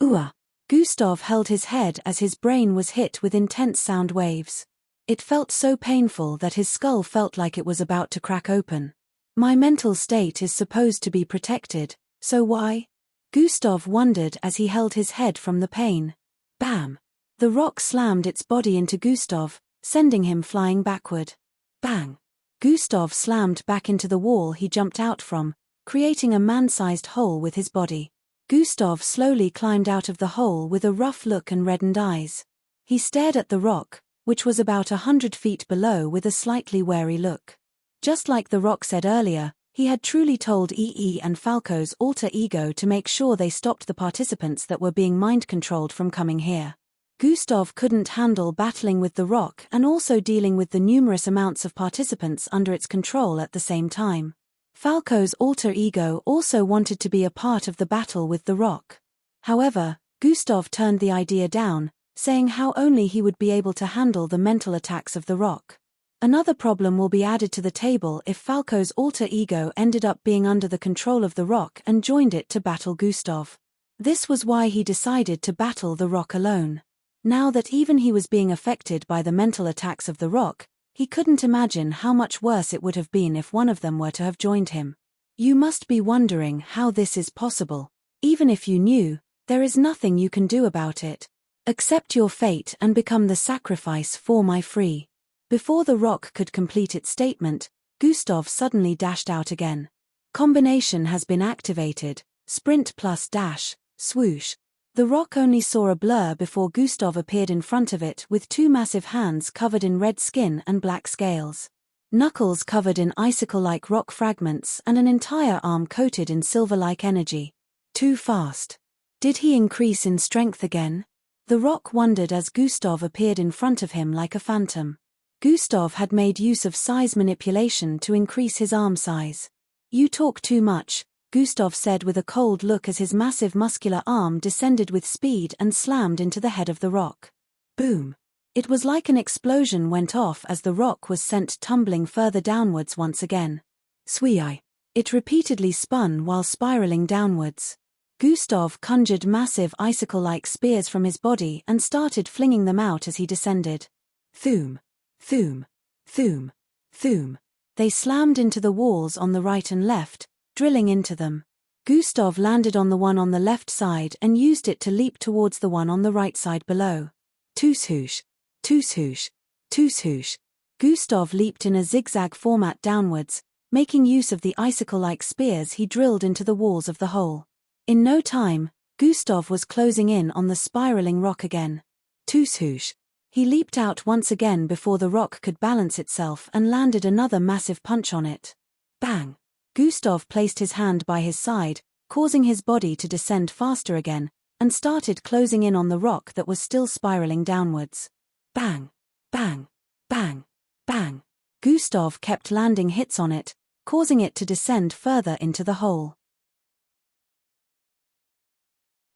Ooah! Gustav held his head as his brain was hit with intense sound waves. It felt so painful that his skull felt like it was about to crack open. My mental state is supposed to be protected, so why? Gustav wondered as he held his head from the pain. Bam! The rock slammed its body into Gustav, sending him flying backward. Bang! Gustav slammed back into the wall he jumped out from, creating a man-sized hole with his body. Gustav slowly climbed out of the hole with a rough look and reddened eyes. He stared at the rock, which was about 100 feet below, with a slightly wary look. Just like the rock said earlier, he had truly told EE and Falco's alter ego to make sure they stopped the participants that were being mind-controlled from coming here. Gustav couldn't handle battling with the rock and also dealing with the numerous amounts of participants under its control at the same time. Falco's alter ego also wanted to be a part of the battle with the rock. However, Gustav turned the idea down, saying how only he would be able to handle the mental attacks of the rock. Another problem will be added to the table if Falco's alter ego ended up being under the control of the rock and joined it to battle Gustav. This was why he decided to battle the rock alone. Now that even he was being affected by the mental attacks of the rock, he couldn't imagine how much worse it would have been if one of them were to have joined him. You must be wondering how this is possible. Even if you knew, there is nothing you can do about it. Accept your fate and become the sacrifice for my free. Before the rock could complete its statement, Gustav suddenly dashed out again. Combination has been activated, sprint plus dash, swoosh. The rock only saw a blur before Gustav appeared in front of it with two massive hands covered in red skin and black scales. Knuckles covered in icicle-like rock fragments and an entire arm coated in silver-like energy. Too fast. Did he increase in strength again? The rock wondered as Gustav appeared in front of him like a phantom. Gustav had made use of size manipulation to increase his arm size. You talk too much, Gustav said with a cold look as his massive muscular arm descended with speed and slammed into the head of the rock. Boom! It was like an explosion went off as the rock was sent tumbling further downwards once again. Swee-eye! It repeatedly spun while spiraling downwards. Gustav conjured massive icicle-like spears from his body and started flinging them out as he descended. Thoom! Thoom! Thoom! Thoom! They slammed into the walls on the right and left, drilling into them. Gustav landed on the one on the left side and used it to leap towards the one on the right side below. Tooshoosh! Tooshoosh! Tooshoosh! Gustav leaped in a zigzag format downwards, making use of the icicle-like spears he drilled into the walls of the hole. In no time, Gustav was closing in on the spiraling rock again. Tooshoosh! He leaped out once again before the rock could balance itself and landed another massive punch on it. Bang! Gustav placed his hand by his side, causing his body to descend faster again, and started closing in on the rock that was still spiraling downwards. Bang! Bang! Bang! Bang! Gustav kept landing hits on it, causing it to descend further into the hole.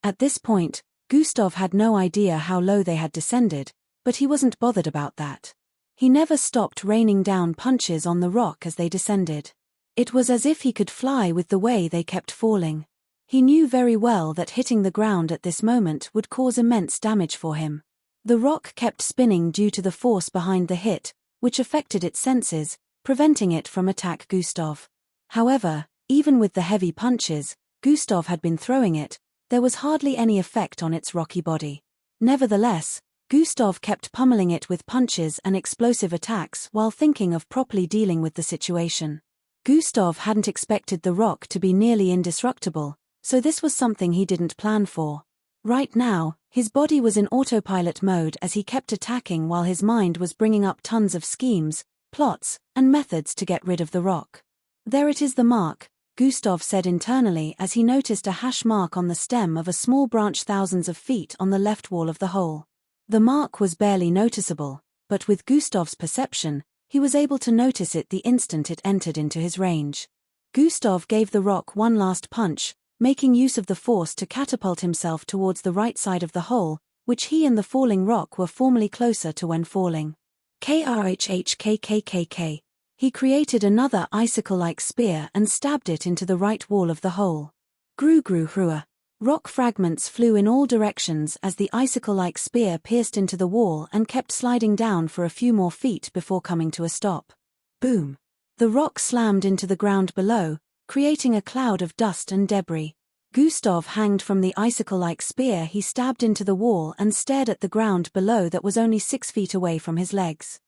At this point, Gustav had no idea how low they had descended, but he wasn't bothered about that. He never stopped raining down punches on the rock as they descended. It was as if he could fly with the way they kept falling. He knew very well that hitting the ground at this moment would cause immense damage for him. The rock kept spinning due to the force behind the hit, which affected its senses, preventing it from attack Gustav. However, even with the heavy punches Gustav had been throwing it, there was hardly any effect on its rocky body. Nevertheless, Gustav kept pummeling it with punches and explosive attacks while thinking of properly dealing with the situation. Gustav hadn't expected the rock to be nearly indestructible, so this was something he didn't plan for. Right now, his body was in autopilot mode as he kept attacking while his mind was bringing up tons of schemes, plots, and methods to get rid of the rock. There it is, the mark, Gustav said internally as he noticed a hash mark on the stem of a small branch thousands of feet on the left wall of the hole. The mark was barely noticeable, but with Gustav's perception, he was able to notice it the instant it entered into his range. Gustav gave the rock one last punch, making use of the force to catapult himself towards the right side of the hole, which he and the falling rock were formerly closer to when falling. KRHHKKKK. He created another icicle-like spear and stabbed it into the right wall of the hole. Gru-gru-hrua. Rock fragments flew in all directions as the icicle-like spear pierced into the wall and kept sliding down for a few more feet before coming to a stop. Boom. The rock slammed into the ground below, creating a cloud of dust and debris. Gustav hanged from the icicle-like spear he stabbed into the wall and stared at the ground below that was only 6 feet away from his legs.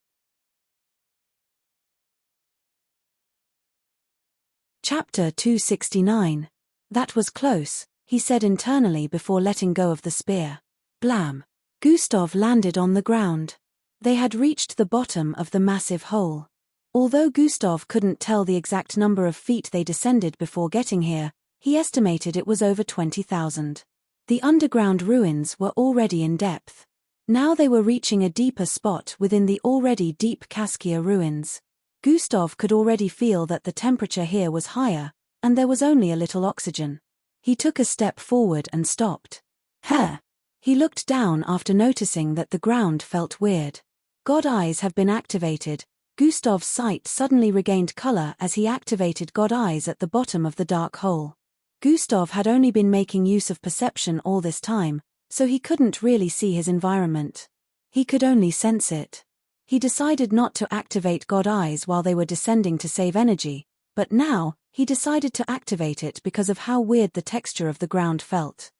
Chapter 269. That was close, he said internally before letting go of the spear. Blam! Gustav landed on the ground. They had reached the bottom of the massive hole. Although Gustav couldn't tell the exact number of feet they descended before getting here, he estimated it was over 20,000. The underground ruins were already in depth. Now they were reaching a deeper spot within the already deep Kaskia ruins. Gustav could already feel that the temperature here was higher, and there was only a little oxygen. He took a step forward and stopped. Huh! He looked down after noticing that the ground felt weird. God eyes have been activated. Gustav's sight suddenly regained color as he activated God eyes at the bottom of the dark hole. Gustav had only been making use of perception all this time, so he couldn't really see his environment. He could only sense it. He decided not to activate God eyes while they were descending to save energy, but now, he decided to activate it because of how weird the texture of the ground felt.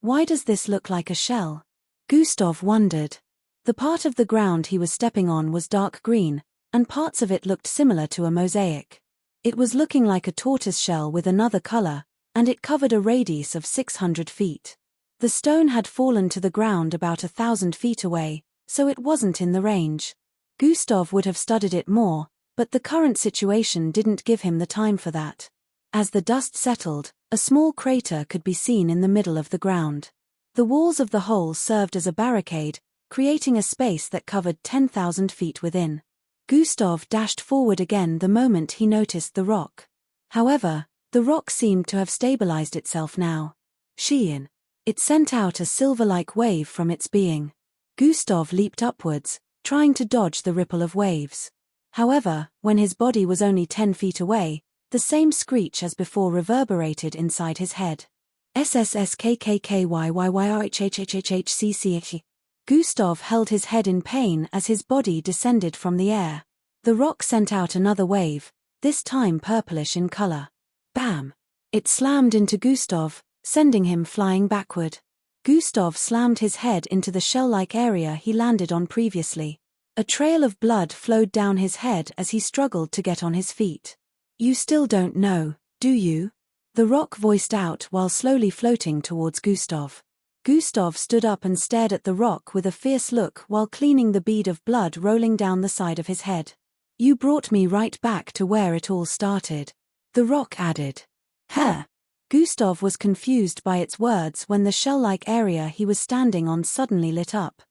Why does this look like a shell? Gustav wondered. The part of the ground he was stepping on was dark green, and parts of it looked similar to a mosaic. It was looking like a tortoise shell with another color, and it covered a radius of 600 feet. The stone had fallen to the ground about 1,000 feet away, so it wasn't in the range. Gustav would have studied it more, but the current situation didn't give him the time for that. As the dust settled, a small crater could be seen in the middle of the ground. The walls of the hole served as a barricade, creating a space that covered 10,000 feet within. Gustav dashed forward again the moment he noticed the rock. However, the rock seemed to have stabilized itself now. Shein. It sent out a silver-like wave from its being. Gustav leaped upwards, trying to dodge the ripple of waves. However, when his body was only 10 feet away, the same screech as before reverberated inside his head. SSSKKKYYYRHHHHCC. Gustav held his head in pain as his body descended from the air. The rock sent out another wave, this time purplish in color. Bam! It slammed into Gustav, sending him flying backward. Gustav slammed his head into the shell-like area he landed on previously. A trail of blood flowed down his head as he struggled to get on his feet. You still don't know, do you? The rock voiced out while slowly floating towards Gustav. Gustav stood up and stared at the rock with a fierce look while cleaning the bead of blood rolling down the side of his head. You brought me right back to where it all started. The rock added. Huh? Gustav was confused by its words when the shell-like area he was standing on suddenly lit up.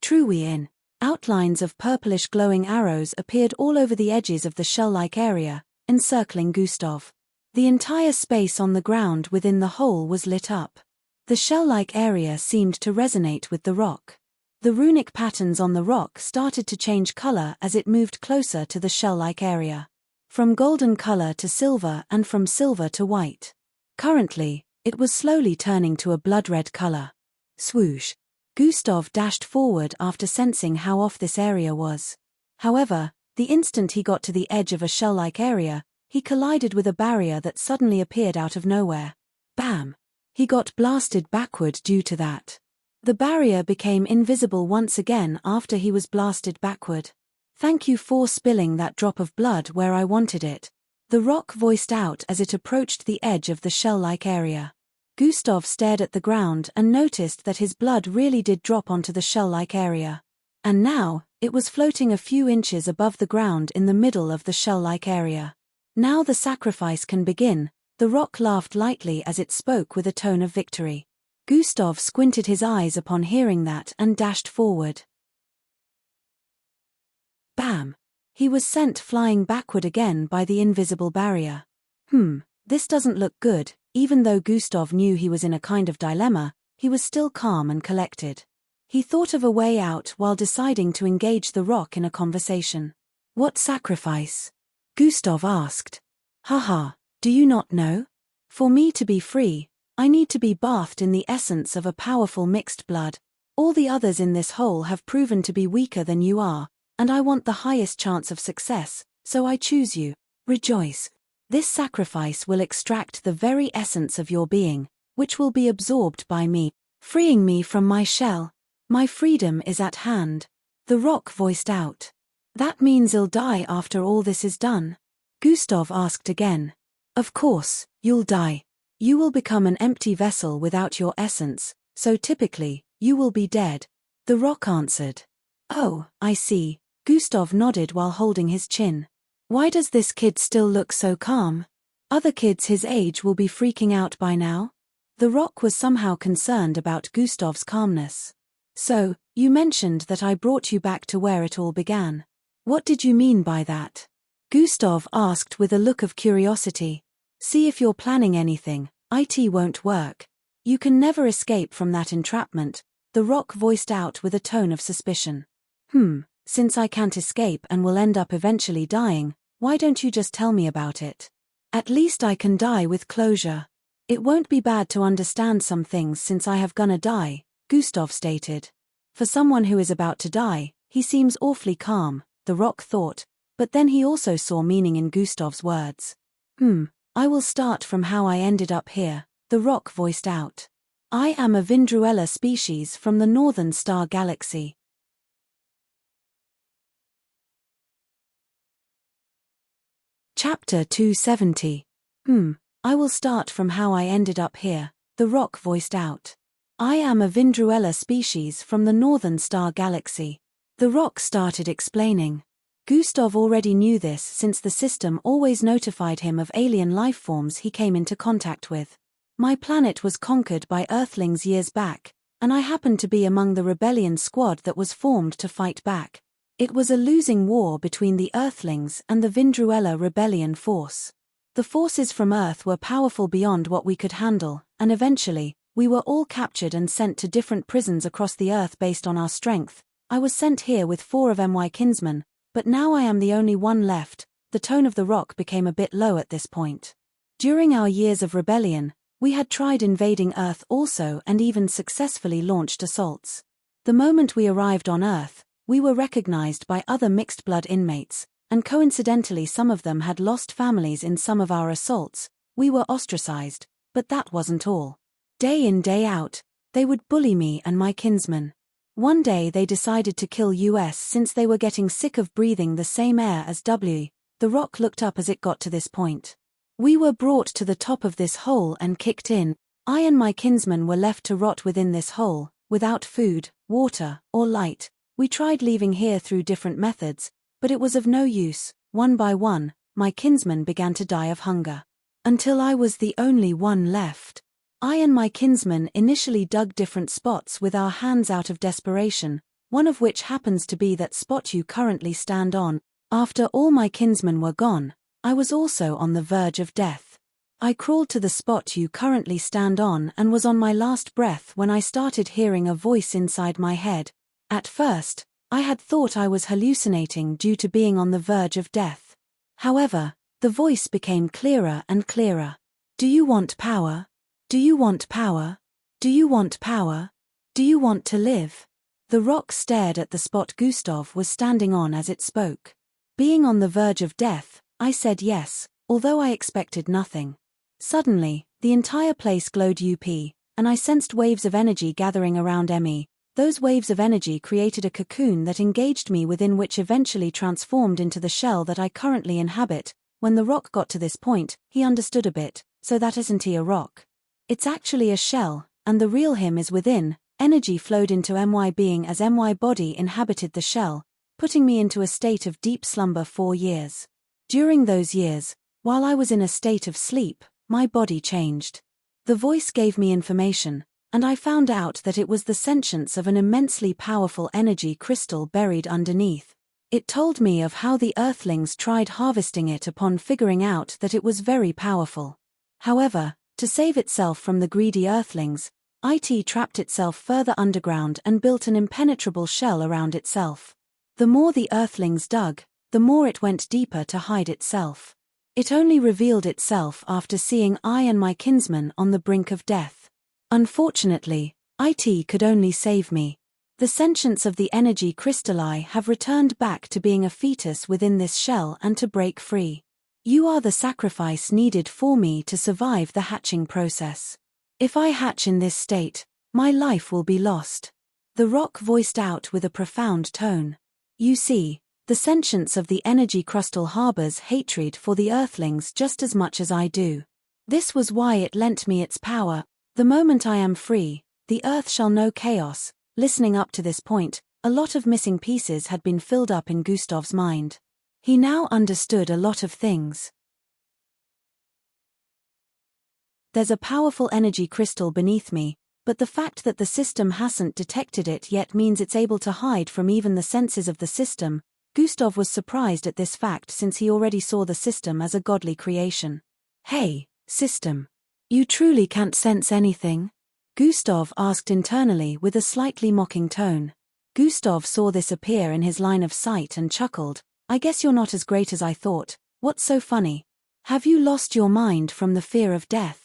Truein. Outlines of purplish glowing arrows appeared all over the edges of the shell-like area, encircling Gustav. The entire space on the ground within the hole was lit up. The shell-like area seemed to resonate with the rock. The runic patterns on the rock started to change color as it moved closer to the shell-like area. From golden color to silver and from silver to white. Currently, it was slowly turning to a blood-red color. Swoosh! Gustav dashed forward after sensing how off this area was. However, the instant he got to the edge of a shell-like area, he collided with a barrier that suddenly appeared out of nowhere. Bam! He got blasted backward due to that. The barrier became invisible once again after he was blasted backward. "Thank you for spilling that drop of blood where I wanted it," the rock voiced out as it approached the edge of the shell-like area. Gustav stared at the ground and noticed that his blood really did drop onto the shell-like area. And now, it was floating a few inches above the ground in the middle of the shell-like area. "Now the sacrifice can begin," the rock laughed lightly as it spoke with a tone of victory. Gustav squinted his eyes upon hearing that and dashed forward. Bam! He was sent flying backward again by the invisible barrier. This doesn't look good. Even though Gustav knew he was in a kind of dilemma, he was still calm and collected. He thought of a way out while deciding to engage the rock in a conversation. "What sacrifice?" Gustav asked. "Haha, do you not know? For me to be free, I need to be bathed in the essence of a powerful mixed blood. All the others in this hole have proven to be weaker than you are, and I want the highest chance of success, so I choose you. Rejoice. This sacrifice will extract the very essence of your being, which will be absorbed by me, freeing me from my shell. My freedom is at hand," the rock voiced out. "That means I'll die after all this is done?" Gustav asked again. "Of course, you'll die. You will become an empty vessel without your essence, so typically, you will be dead," the rock answered. "Oh, I see," Gustav nodded while holding his chin. "Why does this kid still look so calm? Other kids his age will be freaking out by now?" The rock was somehow concerned about Gustav's calmness. "So, you mentioned that I brought you back to where it all began. What did you mean by that?" Gustav asked with a look of curiosity. "See if you're planning anything, it won't work. You can never escape from that entrapment," the rock voiced out with a tone of suspicion. Since I can't escape and will end up eventually dying, why don't you just tell me about it? At least I can die with closure. It won't be bad to understand some things since I have gonna die," Gustav stated. For someone who is about to die, he seems awfully calm, the rock thought, but then he also saw meaning in Gustav's words. I will start from how I ended up here," the rock voiced out. "I am a Vindruella species from the Northern Star Galaxy. Chapter 270. I will start from how I ended up here, the rock voiced out. "I am a Vindruella species from the Northern Star Galaxy." The rock started explaining. Gustav already knew this since the system always notified him of alien life forms he came into contact with. "My planet was conquered by Earthlings years back, and I happened to be among the rebellion squad that was formed to fight back. It was a losing war between the Earthlings and the Vindruella rebellion force. The forces from Earth were powerful beyond what we could handle, and eventually, we were all captured and sent to different prisons across the Earth based on our strength. I was sent here with 4 of my kinsmen, but now I am the only one left." The tone of the rock became a bit low at this point. "During our years of rebellion, we had tried invading Earth also and even successfully launched assaults. The moment we arrived on Earth, we were recognized by other mixed-blood inmates, and coincidentally some of them had lost families in some of our assaults. We were ostracized, but that wasn't all. Day in day out, they would bully me and my kinsmen. One day they decided to kill us since they were getting sick of breathing the same air as W. The rock looked up as it got to this point. We were brought to the top of this hole and kicked in. I and my kinsmen were left to rot within this hole, without food, water, or light. We tried leaving here through different methods, but it was of no use. One by one, my kinsmen began to die of hunger. Until I was the only one left. I and my kinsmen initially dug different spots with our hands out of desperation, one of which happens to be that spot you currently stand on. After all my kinsmen were gone, I was also on the verge of death. I crawled to the spot you currently stand on and was on my last breath when I started hearing a voice inside my head. At first, I had thought I was hallucinating due to being on the verge of death. However, the voice became clearer and clearer. Do you want power? Do you want power? Do you want power? Do you want to live? The rock stared at the spot Gustav was standing on as it spoke. Being on the verge of death, I said yes, although I expected nothing. Suddenly, the entire place glowed up, and I sensed waves of energy gathering around me. Those waves of energy created a cocoon that engaged me within, which eventually transformed into the shell that I currently inhabit. When the rock got to this point, he understood a bit. So that isn't a rock. It's actually a shell, and the real him is within. Energy flowed into my being as my body inhabited the shell, putting me into a state of deep slumber 4 years. During those years, while I was in a state of sleep, my body changed. The voice gave me information, and I found out that it was the sentience of an immensely powerful energy crystal buried underneath. It told me of how the Earthlings tried harvesting it upon figuring out that it was very powerful. However, to save itself from the greedy Earthlings, it trapped itself further underground and built an impenetrable shell around itself. The more the Earthlings dug, the more it went deeper to hide itself. It only revealed itself after seeing I and my kinsmen on the brink of death. Unfortunately, it could only save me. The sentience of the energy crystalli have returned back to being a fetus within this shell and to break free. You are the sacrifice needed for me to survive the hatching process. If I hatch in this state, my life will be lost. The rock voiced out with a profound tone. You see, the sentience of the energy crystal harbors hatred for the Earthlings just as much as I do. This was why it lent me its power. The moment I am free, the earth shall know chaos. Listening up to this point, a lot of missing pieces had been filled up in Gustav's mind. He now understood a lot of things. There's a powerful energy crystal beneath me, but the fact that the system hasn't detected it yet means it's able to hide from even the senses of the system. Gustav was surprised at this fact since he already saw the system as a godly creation. Hey, system. You truly can't sense anything? Gustav asked internally with a slightly mocking tone. Gustav saw this appear in his line of sight and chuckled. I guess you're not as great as I thought. What's so funny? Have you lost your mind from the fear of death?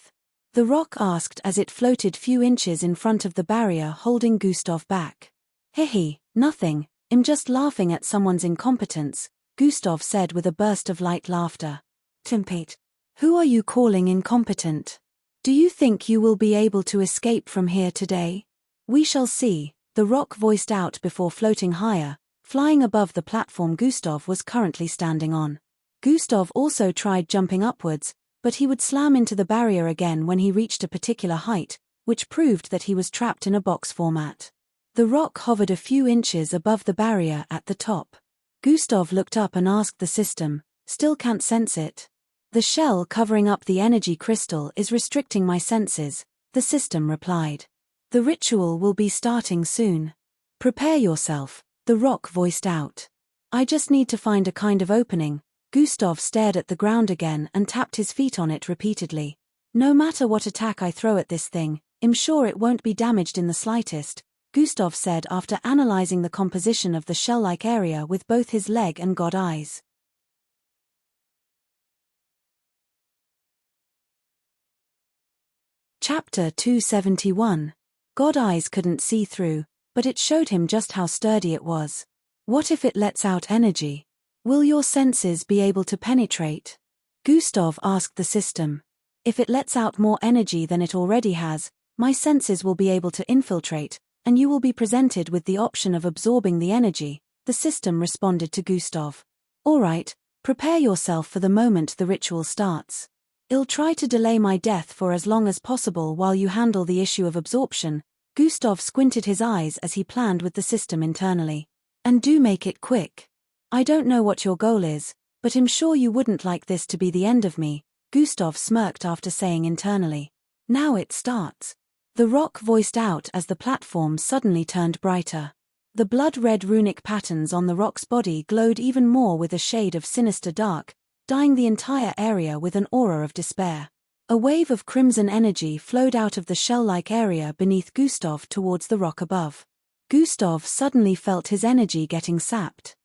The rock asked as it floated few inches in front of the barrier holding Gustav back. Hehe, nothing, I'm just laughing at someone's incompetence, Gustav said with a burst of light laughter. Timpate. Who are you calling incompetent? Do you think you will be able to escape from here today? We shall see, the rock voiced out before floating higher, flying above the platform Gustav was currently standing on. Gustav also tried jumping upwards, but he would slam into the barrier again when he reached a particular height, which proved that he was trapped in a box format. The rock hovered a few inches above the barrier at the top. Gustav looked up and asked the system, still can't sense it. The shell covering up the energy crystal is restricting my senses, the system replied. The ritual will be starting soon. Prepare yourself, the rock voiced out. I just need to find a kind of opening. Gustav stared at the ground again and tapped his feet on it repeatedly. No matter what attack I throw at this thing, I'm sure it won't be damaged in the slightest, Gustav said after analyzing the composition of the shell-like area with both his leg and god eyes. Chapter 271. God eyes couldn't see through, but it showed him just how sturdy it was. What if it lets out energy? Will your senses be able to penetrate? Gustav asked the system. If it lets out more energy than it already has, my senses will be able to infiltrate, and you will be presented with the option of absorbing the energy, the system responded to Gustav. Alright, prepare yourself for the moment the ritual starts. I'll try to delay my death for as long as possible while you handle the issue of absorption. Gustav squinted his eyes as he planned with the system internally. And do make it quick. I don't know what your goal is, but I'm sure you wouldn't like this to be the end of me, Gustav smirked after saying internally. Now it starts. The rock voiced out as the platform suddenly turned brighter. The blood-red runic patterns on the rock's body glowed even more with a shade of sinister dark, dyeing the entire area with an aura of despair. A wave of crimson energy flowed out of the shell-like area beneath Gustav towards the rock above. Gustav suddenly felt his energy getting sapped.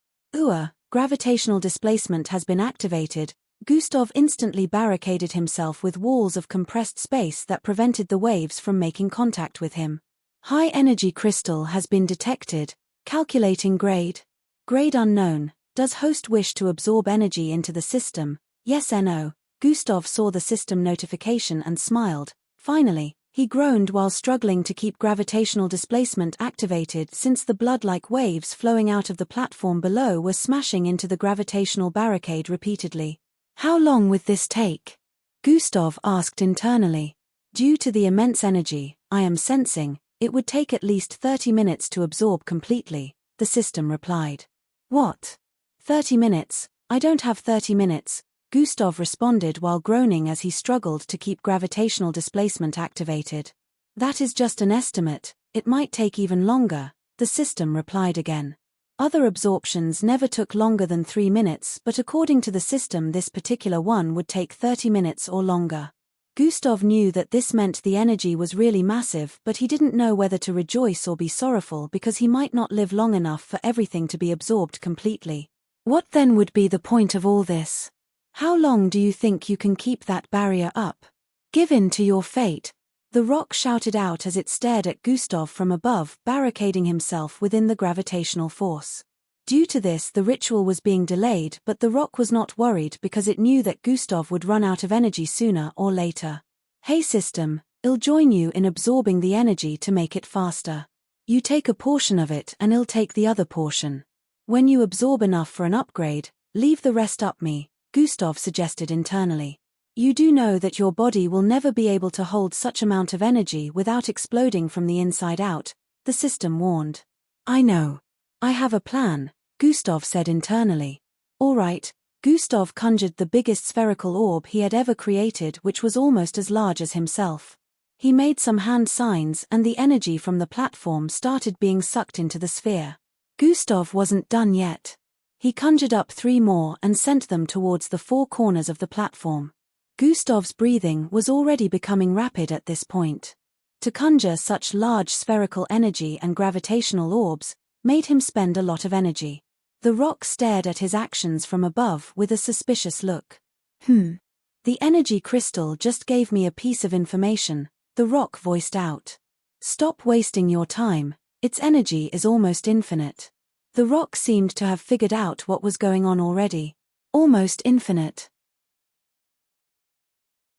Gravitational displacement has been activated. Gustav instantly barricaded himself with walls of compressed space that prevented the waves from making contact with him. High energy crystal has been detected. Calculating grade. Grade unknown. Does host wish to absorb energy into the system? Yes or no? Gustav saw the system notification and smiled. Finally, he groaned while struggling to keep gravitational displacement activated since the blood-like waves flowing out of the platform below were smashing into the gravitational barricade repeatedly. How long would this take? Gustav asked internally. Due to the immense energy I am sensing, it would take at least 30 minutes to absorb completely, the system replied. What? 30 minutes? I don't have 30 minutes, Gustav responded while groaning as he struggled to keep gravitational displacement activated. That is just an estimate, it might take even longer, the system replied again. Other absorptions never took longer than 3 minutes, but according to the system this particular one would take 30 minutes or longer. Gustav knew that this meant the energy was really massive, but he didn't know whether to rejoice or be sorrowful because he might not live long enough for everything to be absorbed completely. What then would be the point of all this? How long do you think you can keep that barrier up? Give in to your fate. The rock shouted out as it stared at Gustav from above, barricading himself within the gravitational force. Due to this, the ritual was being delayed, but the rock was not worried because it knew that Gustav would run out of energy sooner or later. Hey system, I'll join you in absorbing the energy to make it faster. You take a portion of it and I'll take the other portion. When you absorb enough for an upgrade, leave the rest up me, Gustav suggested internally. You do know that your body will never be able to hold such amount of energy without exploding from the inside out, the system warned. I know. I have a plan, Gustav said internally. All right, Gustav conjured the biggest spherical orb he had ever created, which was almost as large as himself. He made some hand signs and the energy from the platform started being sucked into the sphere. Gustav wasn't done yet. He conjured up 3 more and sent them towards the 4 corners of the platform. Gustav's breathing was already becoming rapid at this point. To conjure such large spherical energy and gravitational orbs made him spend a lot of energy. The rock stared at his actions from above with a suspicious look. The energy crystal just gave me a piece of information, the rock voiced out. Stop wasting your time, its energy is almost infinite. The rock seemed to have figured out what was going on already. Almost infinite.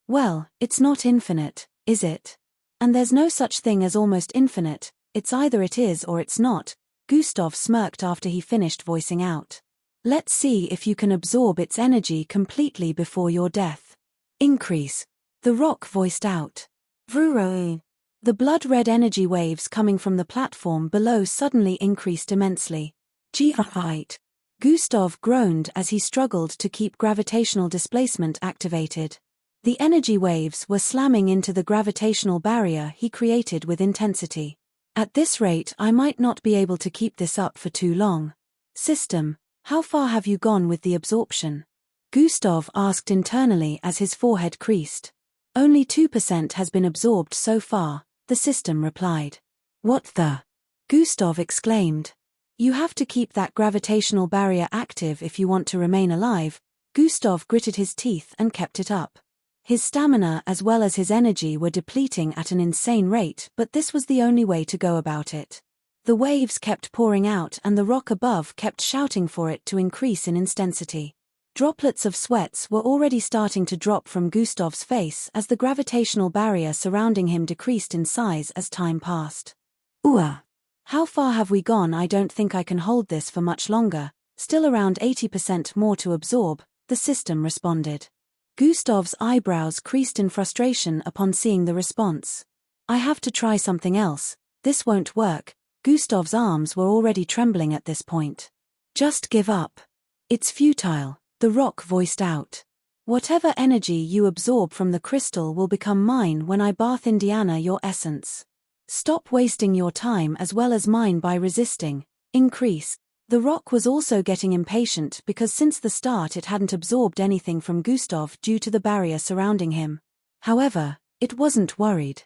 Well, it's not infinite, is it? And there's no such thing as almost infinite, it's either it is or it's not, Gustav smirked after he finished voicing out. Let's see if you can absorb its energy completely before your death. Increase. The rock voiced out. Vroom. The blood-red energy waves coming from the platform below suddenly increased immensely. Height. Gustav groaned as he struggled to keep gravitational displacement activated. The energy waves were slamming into the gravitational barrier he created with intensity. At this rate, I might not be able to keep this up for too long. System, how far have you gone with the absorption? Gustav asked internally as his forehead creased. Only 2% has been absorbed so far, the system replied. What the? Gustav exclaimed. You have to keep that gravitational barrier active if you want to remain alive. Gustav gritted his teeth and kept it up. His stamina as well as his energy were depleting at an insane rate, but this was the only way to go about it. The waves kept pouring out and the rock above kept shouting for it to increase in intensity. Droplets of sweats were already starting to drop from Gustav's face as the gravitational barrier surrounding him decreased in size as time passed. How far have we gone? I don't think I can hold this for much longer, still around 80% more to absorb, the system responded. Gustav's eyebrows creased in frustration upon seeing the response. I have to try something else, this won't work. Gustav's arms were already trembling at this point. Just give up. It's futile, the rock voiced out. Whatever energy you absorb from the crystal will become mine when I bath Indiana your essence. Stop wasting your time as well as mine by resisting. Increase. The rock was also getting impatient because since the start it hadn't absorbed anything from Gustav due to the barrier surrounding him. However, it wasn't worried.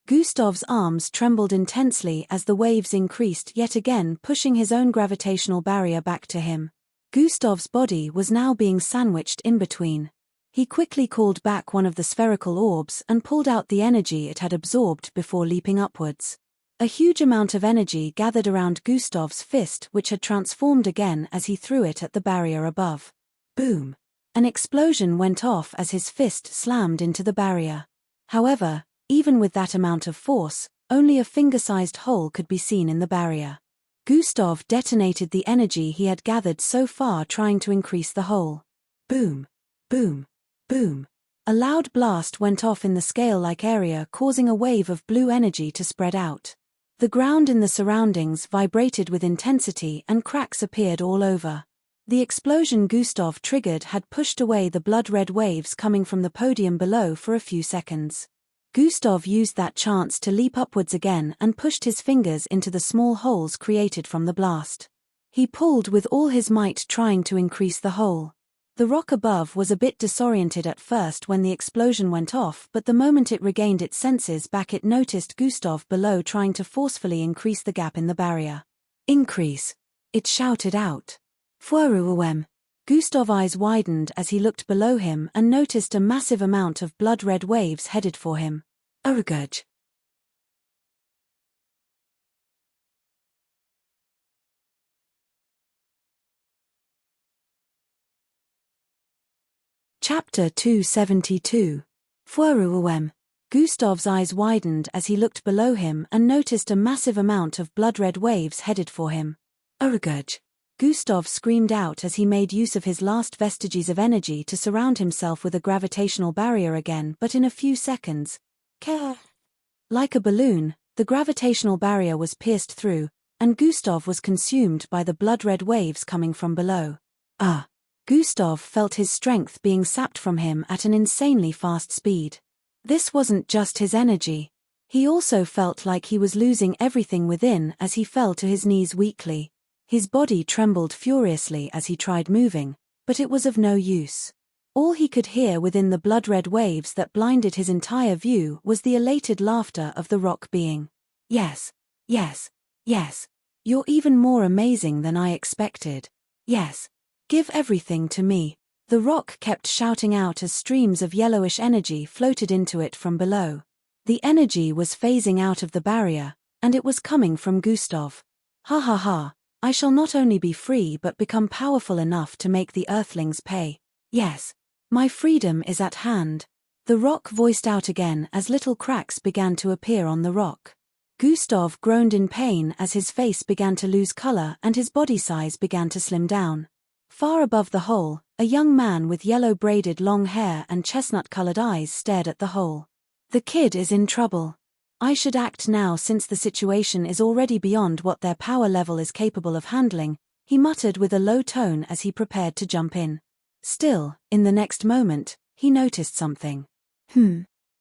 Gustav's arms trembled intensely as the waves increased, yet again pushing his own gravitational barrier back to him. Gustav's body was now being sandwiched in between. He quickly called back one of the spherical orbs and pulled out the energy it had absorbed before leaping upwards. A huge amount of energy gathered around Gustav's fist, which had transformed again as he threw it at the barrier above. Boom! An explosion went off as his fist slammed into the barrier. However, even with that amount of force, only a finger-sized hole could be seen in the barrier. Gustav detonated the energy he had gathered so far trying to increase the hole. Boom! Boom! Boom! A loud blast went off in the scale-like area, causing a wave of blue energy to spread out. The ground in the surroundings vibrated with intensity and cracks appeared all over. The explosion Gustav triggered had pushed away the blood-red waves coming from the podium below for a few seconds. Gustav used that chance to leap upwards again and pushed his fingers into the small holes created from the blast. He pulled with all his might trying to increase the hole. The rock above was a bit disoriented at first when the explosion went off, but the moment it regained its senses back it noticed Gustav below trying to forcefully increase the gap in the barrier. Increase! It shouted out. Fueruwem! Gustav's eyes widened as he looked below him and noticed a massive amount of blood-red waves headed for him. Urgurj! Chapter 272. Fueruwem! Gustav's eyes widened as he looked below him and noticed a massive amount of blood-red waves headed for him. Urgurj! Gustav screamed out as he made use of his last vestiges of energy to surround himself with a gravitational barrier again, but in a few seconds, like a balloon, the gravitational barrier was pierced through, and Gustav was consumed by the blood-red waves coming from below. Gustav felt his strength being sapped from him at an insanely fast speed. This wasn't just his energy. He also felt like he was losing everything within as he fell to his knees weakly. His body trembled furiously as he tried moving, but it was of no use. All he could hear within the blood-red waves that blinded his entire view was the elated laughter of the rock being. Yes, yes, yes. You're even more amazing than I expected. Yes. Give everything to me. The rock kept shouting out as streams of yellowish energy floated into it from below. The energy was phasing out of the barrier, and it was coming from Gustav. Ha ha ha. I shall not only be free but become powerful enough to make the earthlings pay. Yes. My freedom is at hand. The rock voiced out again as little cracks began to appear on the rock. Gustav groaned in pain as his face began to lose color and his body size began to slim down. Far above the hole, a young man with yellow-braided long hair and chestnut-colored eyes stared at the hole. The kid is in trouble. I should act now since the situation is already beyond what their power level is capable of handling, he muttered with a low tone as he prepared to jump in. Still, in the next moment, he noticed something.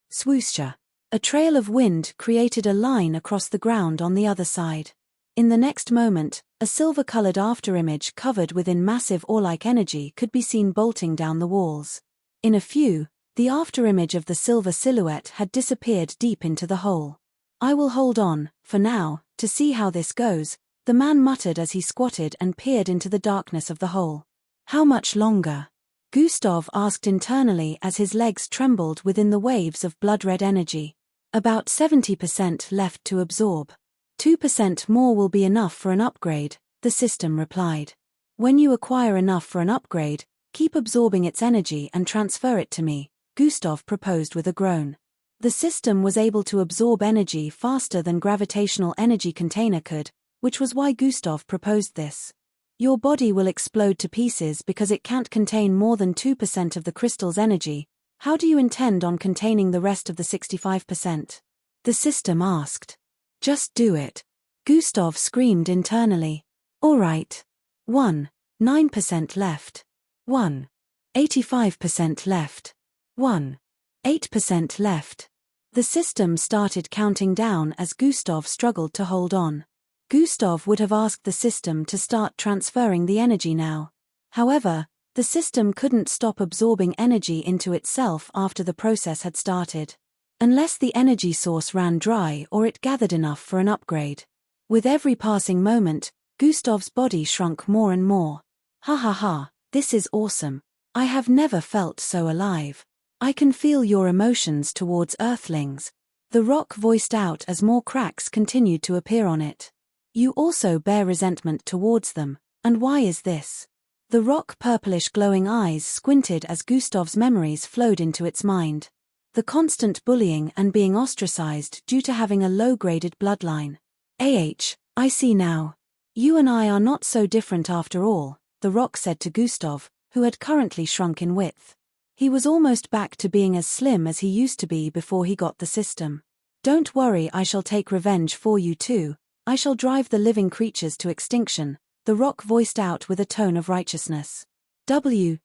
Swoosha. A trail of wind created a line across the ground on the other side. In the next moment, a silver-colored afterimage covered within massive ore-like energy could be seen bolting down the walls. In a few, the afterimage of the silver silhouette had disappeared deep into the hole. I will hold on, for now, to see how this goes, the man muttered as he squatted and peered into the darkness of the hole. How much longer? Gustav asked internally as his legs trembled within the waves of blood-red energy. About 70% left to absorb. 2% more will be enough for an upgrade, the system replied. When you acquire enough for an upgrade, keep absorbing its energy and transfer it to me, Gustav proposed with a groan. The system was able to absorb energy faster than gravitational energy container could, which was why Gustav proposed this. Your body will explode to pieces because it can't contain more than 2% of the crystal's energy. How do you intend on containing the rest of the 65%? The system asked. Just do it. Gustav screamed internally. All right. 9% left. 85% left. 8% left. The system started counting down as Gustav struggled to hold on. Gustav would have asked the system to start transferring the energy now. However, the system couldn't stop absorbing energy into itself after the process had started. Unless the energy source ran dry or it gathered enough for an upgrade. With every passing moment, Gustav's body shrunk more and more. Ha ha ha, this is awesome. I have never felt so alive. I can feel your emotions towards Earthlings. The rock voiced out as more cracks continued to appear on it. You also bear resentment towards them, and why is this? The rock purplish glowing eyes squinted as Gustav's memories flowed into its mind. The constant bullying and being ostracized due to having a low-graded bloodline. I see now. You and I are not so different after all, the rock said to Gustav, who had currently shrunk in width. He was almost back to being as slim as he used to be before he got the system. Don't worry, I shall take revenge for you too. I shall drive the living creatures to extinction, the rock voiced out with a tone of righteousness. We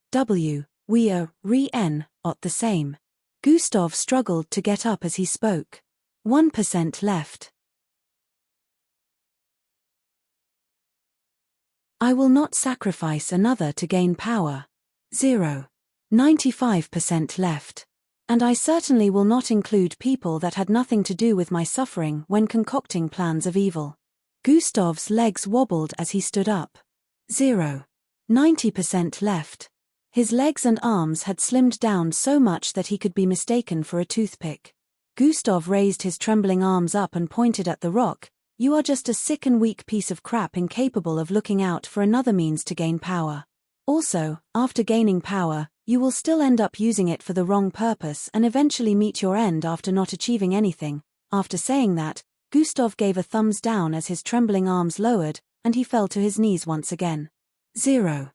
are the same. Gustav struggled to get up as he spoke. 1% left. I will not sacrifice another to gain power. 95% left. And I certainly will not include people that had nothing to do with my suffering when concocting plans of evil. Gustav's legs wobbled as he stood up. 90% left. His legs and arms had slimmed down so much that he could be mistaken for a toothpick. Gustav raised his trembling arms up and pointed at the rock. You are just a sick and weak piece of crap incapable of looking out for another means to gain power. Also, after gaining power, you will still end up using it for the wrong purpose and eventually meet your end after not achieving anything. After saying that, Gustav gave a thumbs down as his trembling arms lowered, and he fell to his knees once again. 70%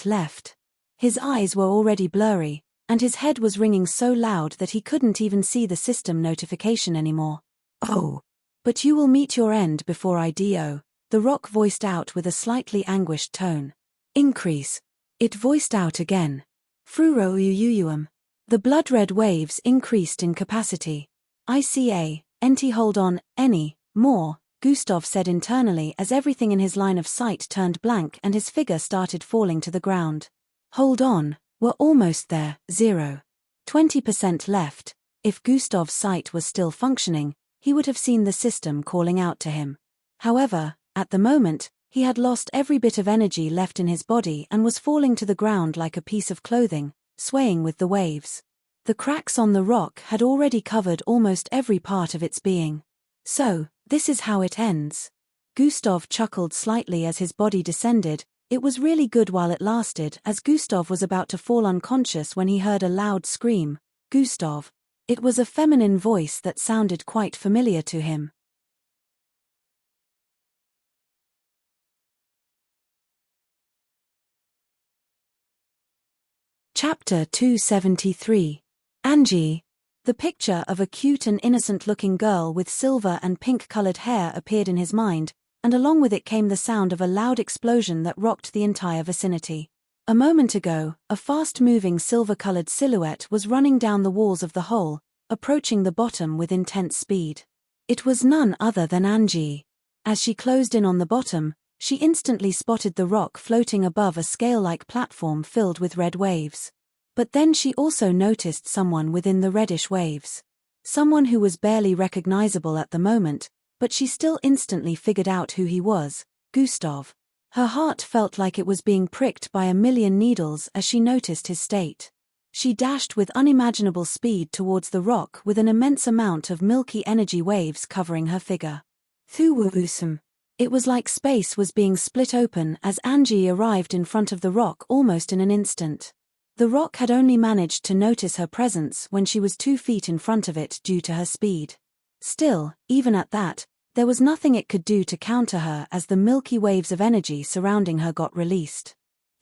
left. His eyes were already blurry, and his head was ringing so loud that he couldn't even see the system notification anymore. Oh. But you will meet your end before I do, the rock voiced out with a slightly anguished tone. Increase. It voiced out again. The blood-red waves increased in capacity. Hold on, any more, Gustav said internally as everything in his line of sight turned blank and his figure started falling to the ground. Hold on, we're almost there. 20% left. If Gustav's sight was still functioning, he would have seen the system calling out to him. However, at the moment, he had lost every bit of energy left in his body and was falling to the ground like a piece of clothing, swaying with the waves. The cracks on the rock had already covered almost every part of its being. So, this is how it ends. Gustav chuckled slightly as his body descended. It was really good while it lasted, as Gustav was about to fall unconscious when he heard a loud scream. Gustav. It was a feminine voice that sounded quite familiar to him. Chapter 273. Angie. The picture of a cute and innocent-looking girl with silver and pink-colored hair appeared in his mind, and along with it came the sound of a loud explosion that rocked the entire vicinity. A moment ago, a fast-moving silver-colored silhouette was running down the walls of the hole, approaching the bottom with intense speed. It was none other than Angie. As she closed in on the bottom, she instantly spotted the rock floating above a scale-like platform filled with red waves. But then she also noticed someone within the reddish waves. Someone who was barely recognizable at the moment, but she still instantly figured out who he was, Gustav. Her heart felt like it was being pricked by a million needles as she noticed his state. She dashed with unimaginable speed towards the rock with an immense amount of milky energy waves covering her figure. It was like space was being split open as Angie arrived in front of the rock almost in an instant. The rock had only managed to notice her presence when she was 2 feet in front of it due to her speed. Still, even at that, there was nothing it could do to counter her as the milky waves of energy surrounding her got released.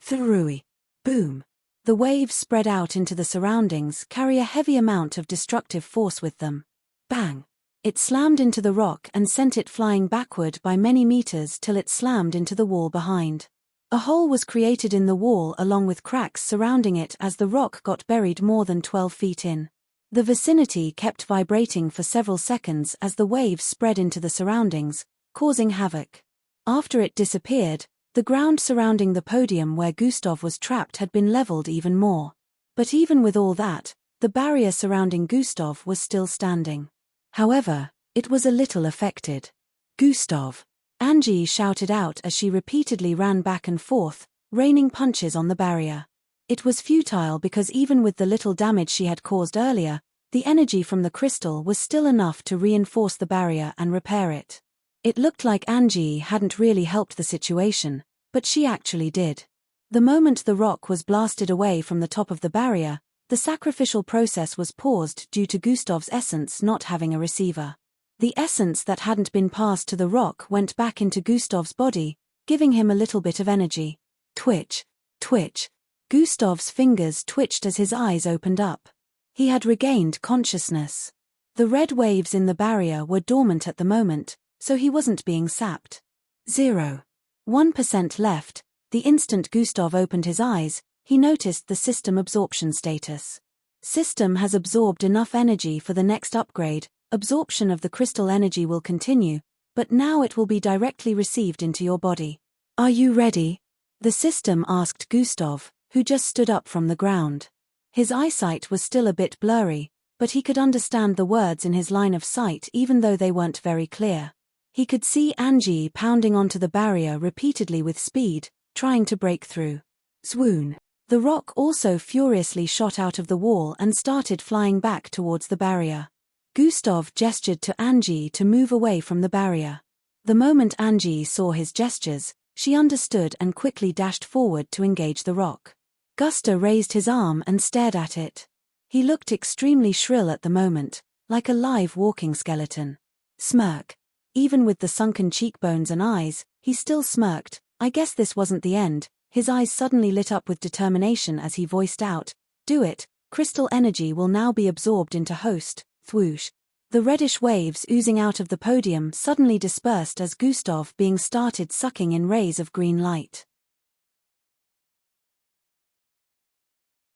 Thrui. Boom. The waves spread out into the surroundings carry a heavy amount of destructive force with them. Bang. It slammed into the rock and sent it flying backward by many meters till it slammed into the wall behind. A hole was created in the wall along with cracks surrounding it as the rock got buried more than 12 feet in. The vicinity kept vibrating for several seconds as the waves spread into the surroundings, causing havoc. After it disappeared, the ground surrounding the podium where Gustav was trapped had been leveled even more. But even with all that, the barrier surrounding Gustav was still standing. However, it was a little affected. "Gustav!" Angie shouted out as she repeatedly ran back and forth, raining punches on the barrier. It was futile because even with the little damage she had caused earlier, the energy from the crystal was still enough to reinforce the barrier and repair it. It looked like Angie hadn't really helped the situation, but she actually did. The moment the rock was blasted away from the top of the barrier, the sacrificial process was paused due to Gustav's essence not having a receiver. The essence that hadn't been passed to the rock went back into Gustav's body, giving him a little bit of energy. Twitch, twitch. Gustav's fingers twitched as his eyes opened up. He had regained consciousness. The red waves in the barrier were dormant at the moment, so he wasn't being sapped. 0.1% left. The instant Gustav opened his eyes, he noticed the system absorption status. System has absorbed enough energy for the next upgrade. Absorption of the crystal energy will continue, but now it will be directly received into your body. Are you ready? The system asked Gustav, who just stood up from the ground. His eyesight was still a bit blurry, but he could understand the words in his line of sight even though they weren't very clear. He could see Angie pounding onto the barrier repeatedly with speed, trying to break through. Swoon. The rock also furiously shot out of the wall and started flying back towards the barrier. Gustav gestured to Angie to move away from the barrier. The moment Angie saw his gestures, she understood and quickly dashed forward to engage the rock. Gustav raised his arm and stared at it. He looked extremely shrill at the moment, like a live walking skeleton. Smirk. Even with the sunken cheekbones and eyes, he still smirked. I guess this wasn't the end. His eyes suddenly lit up with determination as he voiced out, "Do it, crystal energy will now be absorbed into host." Thwoosh. The reddish waves oozing out of the podium suddenly dispersed as Gustav being started sucking in rays of green light.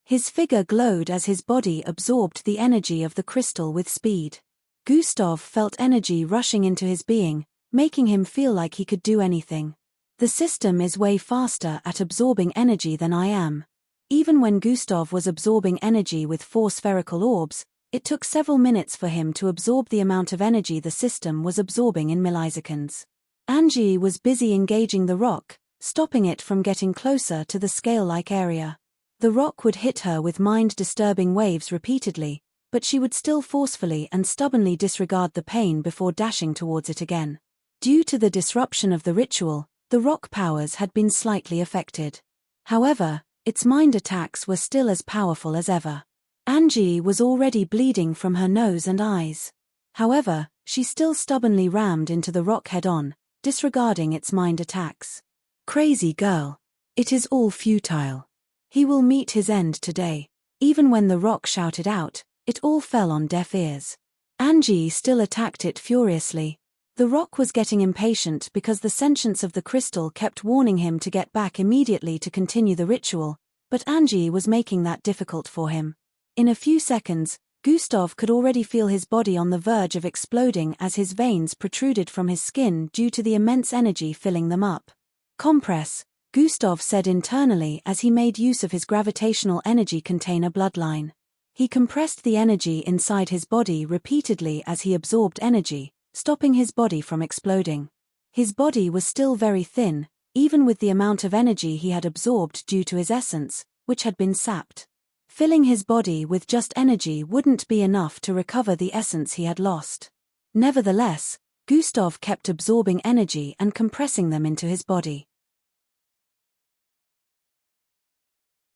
His figure glowed as his body absorbed the energy of the crystal with speed. Gustav felt energy rushing into his being, making him feel like he could do anything. The system is way faster at absorbing energy than I am. Even when Gustav was absorbing energy with 4 spherical orbs, it took several minutes for him to absorb the amount of energy the system was absorbing in milliseconds. Angie was busy engaging the rock, stopping it from getting closer to the scale-like area. The rock would hit her with mind-disturbing waves repeatedly, but she would still forcefully and stubbornly disregard the pain before dashing towards it again. Due to the disruption of the ritual, the rock powers had been slightly affected. However, its mind attacks were still as powerful as ever. Angie was already bleeding from her nose and eyes. However, she still stubbornly rammed into the rock head-on, disregarding its mind attacks. Crazy girl. It is all futile. He will meet his end today. Even when the rock shouted out, it all fell on deaf ears. Angie still attacked it furiously. The rock was getting impatient because the sentience of the crystal kept warning him to get back immediately to continue the ritual, but Angie was making that difficult for him. In a few seconds, Gustav could already feel his body on the verge of exploding as his veins protruded from his skin due to the immense energy filling them up. Compress, Gustav said internally as he made use of his gravitational energy container bloodline. He compressed the energy inside his body repeatedly as he absorbed energy, stopping his body from exploding. His body was still very thin, even with the amount of energy he had absorbed due to his essence, which had been sapped. Filling his body with just energy wouldn't be enough to recover the essence he had lost. Nevertheless, Gustav kept absorbing energy and compressing them into his body.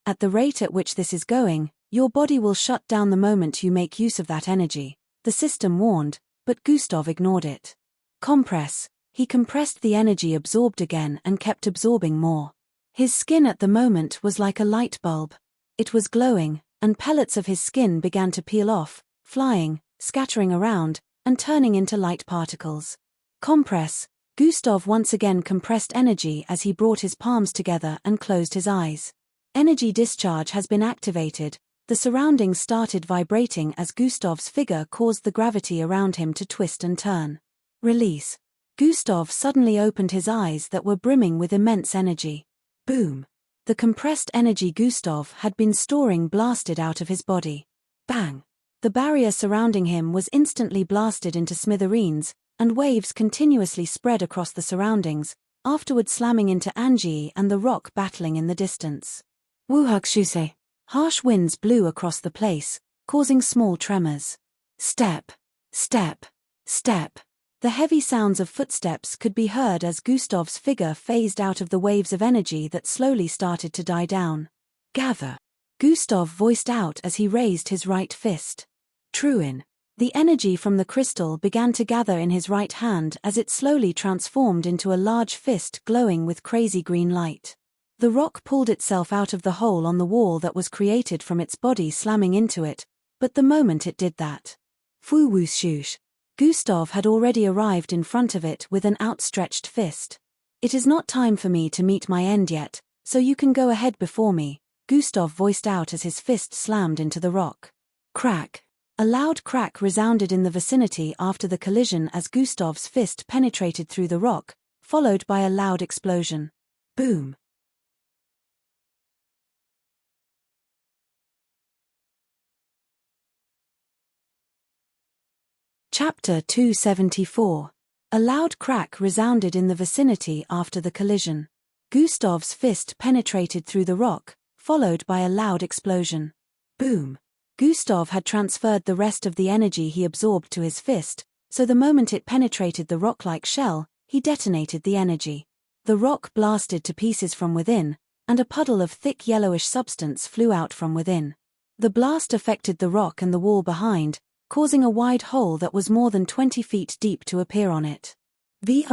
At the rate at which this is going, your body will shut down the moment you make use of that energy, the system warned, but Gustav ignored it. Compress. He compressed the energy absorbed again and kept absorbing more. His skin at the moment was like a light bulb. It was glowing, and pellets of his skin began to peel off, flying, scattering around, and turning into light particles. Compress. Gustav once again compressed energy as he brought his palms together and closed his eyes. Energy discharge has been activated. The surroundings started vibrating as Gustav's figure caused the gravity around him to twist and turn. Release. Gustav suddenly opened his eyes that were brimming with immense energy. Boom. The compressed energy Gustav had been storing blasted out of his body. Bang. The barrier surrounding him was instantly blasted into smithereens, and waves continuously spread across the surroundings, afterward slamming into Angie and the rock battling in the distance. Wuhakshuse. Harsh winds blew across the place, causing small tremors. Step. Step. Step. The heavy sounds of footsteps could be heard as Gustav's figure phased out of the waves of energy that slowly started to die down. Gather. Gustav voiced out as he raised his right fist. Truin. The energy from the crystal began to gather in his right hand as it slowly transformed into a large fist glowing with crazy green light. The rock pulled itself out of the hole on the wall that was created from its body slamming into it, but the moment it did that, Fu Wuxush. Gustav had already arrived in front of it with an outstretched fist. It is not time for me to meet my end yet, so you can go ahead before me, Gustav voiced out as his fist slammed into the rock. Crack. A loud crack resounded in the vicinity after the collision as Gustav's fist penetrated through the rock, followed by a loud explosion. Boom. Chapter 274. A loud crack resounded in the vicinity after the collision. Gustav's fist penetrated through the rock, followed by a loud explosion. Boom. Gustav had transferred the rest of the energy he absorbed to his fist, so the moment it penetrated the rock-like shell, he detonated the energy. The rock blasted to pieces from within, and a puddle of thick yellowish substance flew out from within. The blast affected the rock and the wall behind, causing a wide hole that was more than 20 feet deep to appear on it. The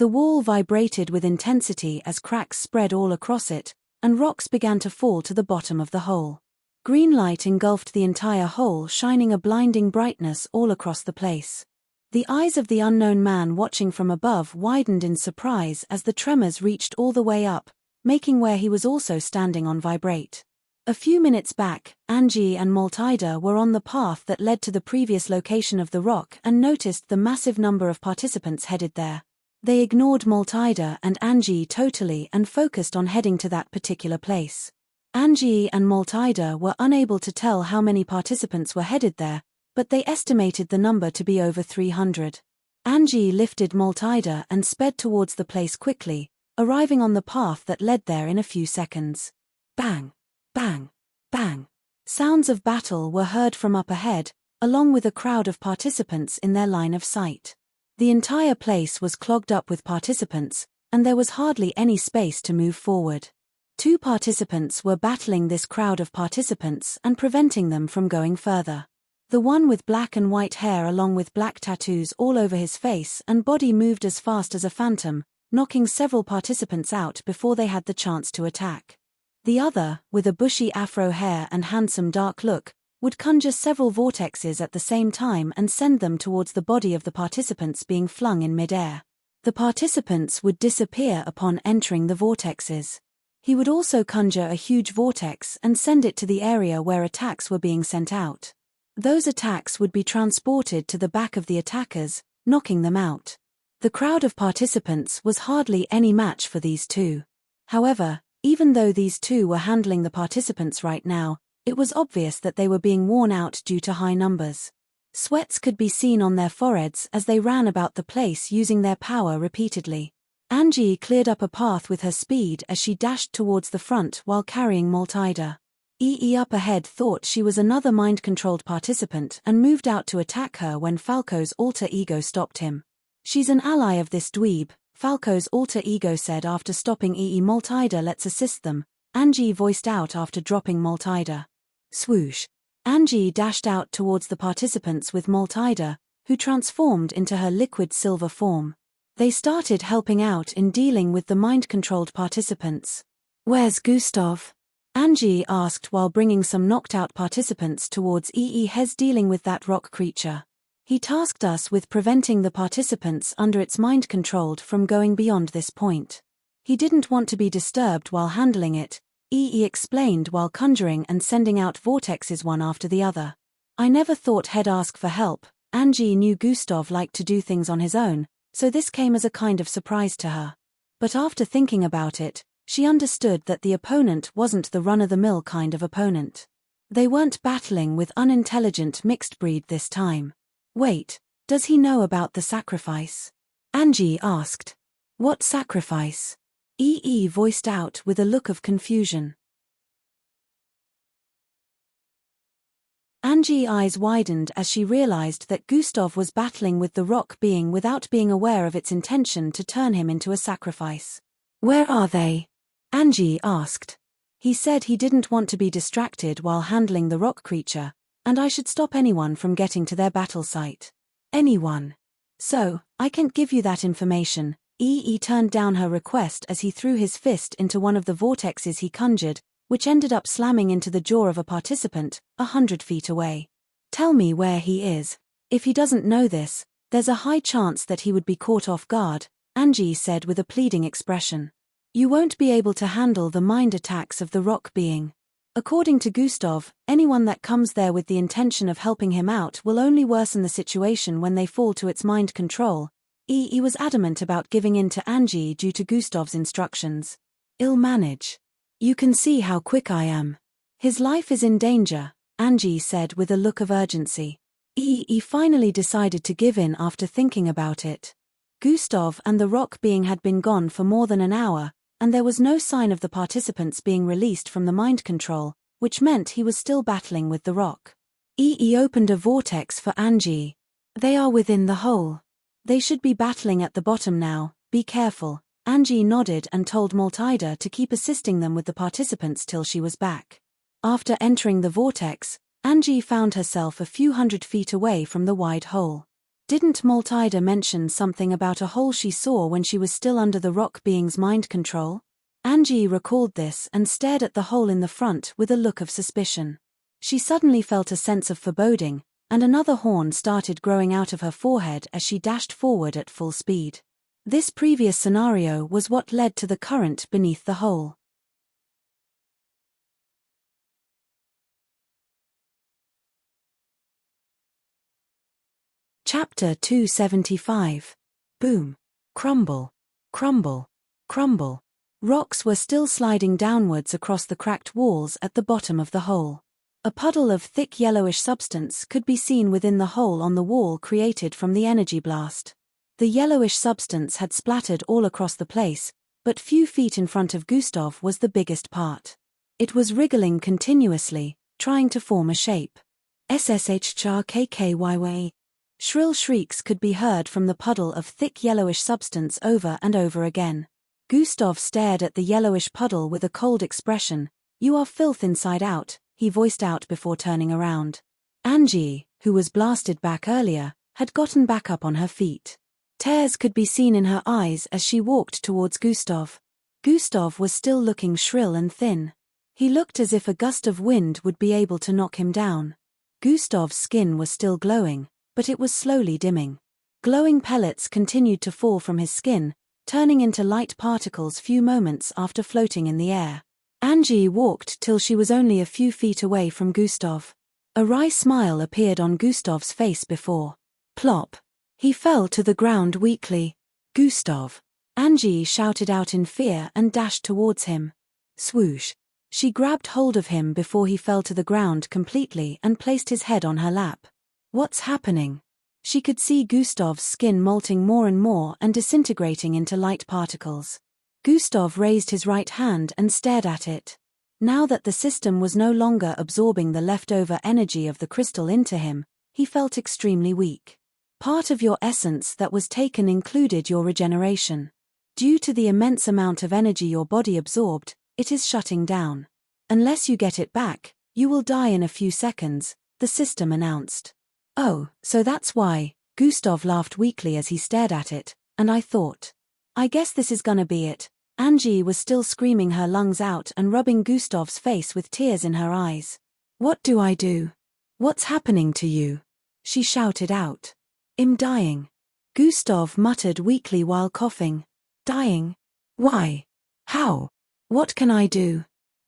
wall vibrated with intensity as cracks spread all across it, and rocks began to fall to the bottom of the hole. Green light engulfed the entire hole, shining a blinding brightness all across the place. The eyes of the unknown man watching from above widened in surprise as the tremors reached all the way up, making where he was also standing on vibrate. A few minutes back, Angie and Maltida were on the path that led to the previous location of the rock and noticed the massive number of participants headed there. They ignored Maltida and Angie totally and focused on heading to that particular place. Angie and Maltida were unable to tell how many participants were headed there, but they estimated the number to be over 300. Angie lifted Maltida and sped towards the place quickly, arriving on the path that led there in a few seconds. Bang! Bang! Bang! Sounds of battle were heard from up ahead, along with a crowd of participants in their line of sight. The entire place was clogged up with participants, and there was hardly any space to move forward. Two participants were battling this crowd of participants and preventing them from going further. The one with black and white hair along with black tattoos all over his face and body moved as fast as a phantom, knocking several participants out before they had the chance to attack. The other, with a bushy afro hair and handsome dark look, would conjure several vortexes at the same time and send them towards the body of the participants being flung in midair. The participants would disappear upon entering the vortexes. He would also conjure a huge vortex and send it to the area where attacks were being sent out. Those attacks would be transported to the back of the attackers, knocking them out. The crowd of participants was hardly any match for these two. However, even though these two were handling the participants right now, it was obvious that they were being worn out due to high numbers. Sweats could be seen on their foreheads as they ran about the place using their power repeatedly. Angie cleared up a path with her speed as she dashed towards the front while carrying Maltida. Up ahead thought she was another mind-controlled participant and moved out to attack her when Falco's alter ego stopped him. "She's an ally of this dweeb," Falco's alter ego said after stopping Maltida. "Let's assist them," Angie voiced out after dropping Maltida. Swoosh. Angie dashed out towards the participants with Maltida, who transformed into her liquid silver form. They started helping out in dealing with the mind-controlled participants. "Where's Gustav?" Angie asked while bringing some knocked-out participants towards Hes dealing with that rock creature. "He tasked us with preventing the participants under its mind-controlled from going beyond this point. He didn't want to be disturbed while handling it, Ee explained while conjuring and sending out vortexes one after the other. I never thought he'd ask for help. Angie knew Gustav liked to do things on his own, so this came as a kind of surprise to her. But after thinking about it, she understood that the opponent wasn't the run-of-the-mill kind of opponent. They weren't battling with unintelligent mixed breed this time. Wait, does he know about the sacrifice? Angie asked. What sacrifice? Ee voiced out with a look of confusion. Angie's eyes widened as she realized that Gustav was battling with the rock being without being aware of its intention to turn him into a sacrifice. Where are they? Angie asked. He said he didn't want to be distracted while handling the rock creature, and I should stop anyone from getting to their battle site. Anyone. So, I can't give you that information. Ee turned down her request as he threw his fist into one of the vortexes he conjured, which ended up slamming into the jaw of a participant, 100 feet away. Tell me where he is. If he doesn't know this, there's a high chance that he would be caught off guard, Angie said with a pleading expression. You won't be able to handle the mind attacks of the rock being. According to Gustav, anyone that comes there with the intention of helping him out will only worsen the situation when they fall to its mind control. He was adamant about giving in to Angie due to Gustav's instructions. I'll manage. You can see how quick I am. His life is in danger, Angie said with a look of urgency. He finally decided to give in after thinking about it. Gustav and the rock being had been gone for more than an hour, and there was no sign of the participants being released from the mind control, which meant he was still battling with the rock. He opened a vortex for Angie. They are within the hole. They should be battling at the bottom now, be careful. Angie nodded and told Maltida to keep assisting them with the participants till she was back. After entering the vortex, Angie found herself a few hundred feet away from the wide hole. Didn't Maltida mention something about a hole she saw when she was still under the rock being's mind control? Angie recalled this and stared at the hole in the front with a look of suspicion. She suddenly felt a sense of foreboding, and another horn started growing out of her forehead as she dashed forward at full speed. This previous scenario was what led to the current beneath the hole. Chapter 275. Boom. Crumble. Crumble. Crumble. Rocks were still sliding downwards across the cracked walls at the bottom of the hole. A puddle of thick yellowish substance could be seen within the hole on the wall created from the energy blast. The yellowish substance had splattered all across the place, but few feet in front of Gustav was the biggest part. It was wriggling continuously, trying to form a shape. SSHRKKYY. Shrill shrieks could be heard from the puddle of thick yellowish substance over and over again. Gustav stared at the yellowish puddle with a cold expression. You are filth inside out, he voiced out before turning around. Angie, who was blasted back earlier, had gotten back up on her feet. Tears could be seen in her eyes as she walked towards Gustav. Gustav was still looking shrill and thin. He looked as if a gust of wind would be able to knock him down. Gustav's skin was still glowing, but it was slowly dimming. Glowing pellets continued to fall from his skin, turning into light particles few moments after floating in the air. Angie walked till she was only a few feet away from Gustav. A wry smile appeared on Gustav's face before. Plop. He fell to the ground weakly. Gustav. Angie shouted out in fear and dashed towards him. Swoosh. She grabbed hold of him before he fell to the ground completely and placed his head on her lap. What's happening? She could see Gustav's skin molting more and more and disintegrating into light particles. Gustav raised his right hand and stared at it. Now that the system was no longer absorbing the leftover energy of the crystal into him, he felt extremely weak. Part of your essence that was taken included your regeneration. Due to the immense amount of energy your body absorbed, it is shutting down. Unless you get it back, you will die in a few seconds, the system announced. Oh, so that's why, Gustav laughed weakly as he stared at it, and I thought. I guess this is gonna be it. Angie was still screaming her lungs out and rubbing Gustav's face with tears in her eyes. What do I do? What's happening to you? She shouted out. I'm dying. Gustav muttered weakly while coughing. Dying? Why? How? What can I do?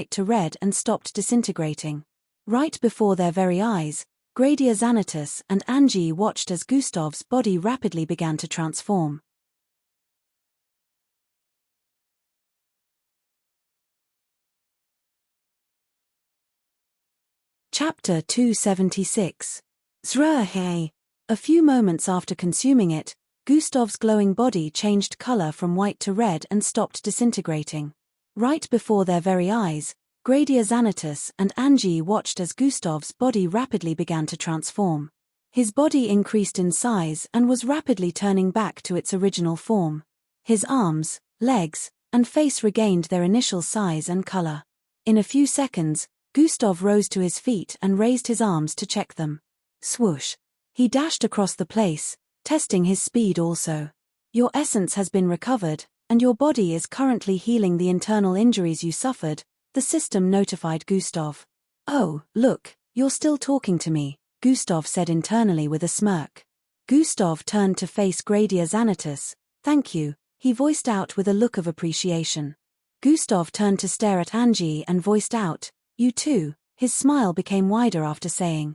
white to red and stopped disintegrating. Right before their very eyes, Gradia Xanatos and Angie watched as Gustav's body rapidly began to transform. Chapter 276. Zrhe. A few moments after consuming it, Gustav's glowing body changed color from white to red and stopped disintegrating. Right before their very eyes, Gradia Xanatos and Angie watched as Gustav's body rapidly began to transform. His body increased in size and was rapidly turning back to its original form. His arms, legs, and face regained their initial size and color. In a few seconds, Gustav rose to his feet and raised his arms to check them. Swoosh! He dashed across the place, testing his speed also. Your essence has been recovered, and your body is currently healing the internal injuries you suffered, the system notified Gustav. Oh, look, you're still talking to me, Gustav said internally with a smirk. Gustav turned to face Gradia Xanatos. Thank you, he voiced out with a look of appreciation. Gustav turned to stare at Angie and voiced out, you too, His smile became wider after saying,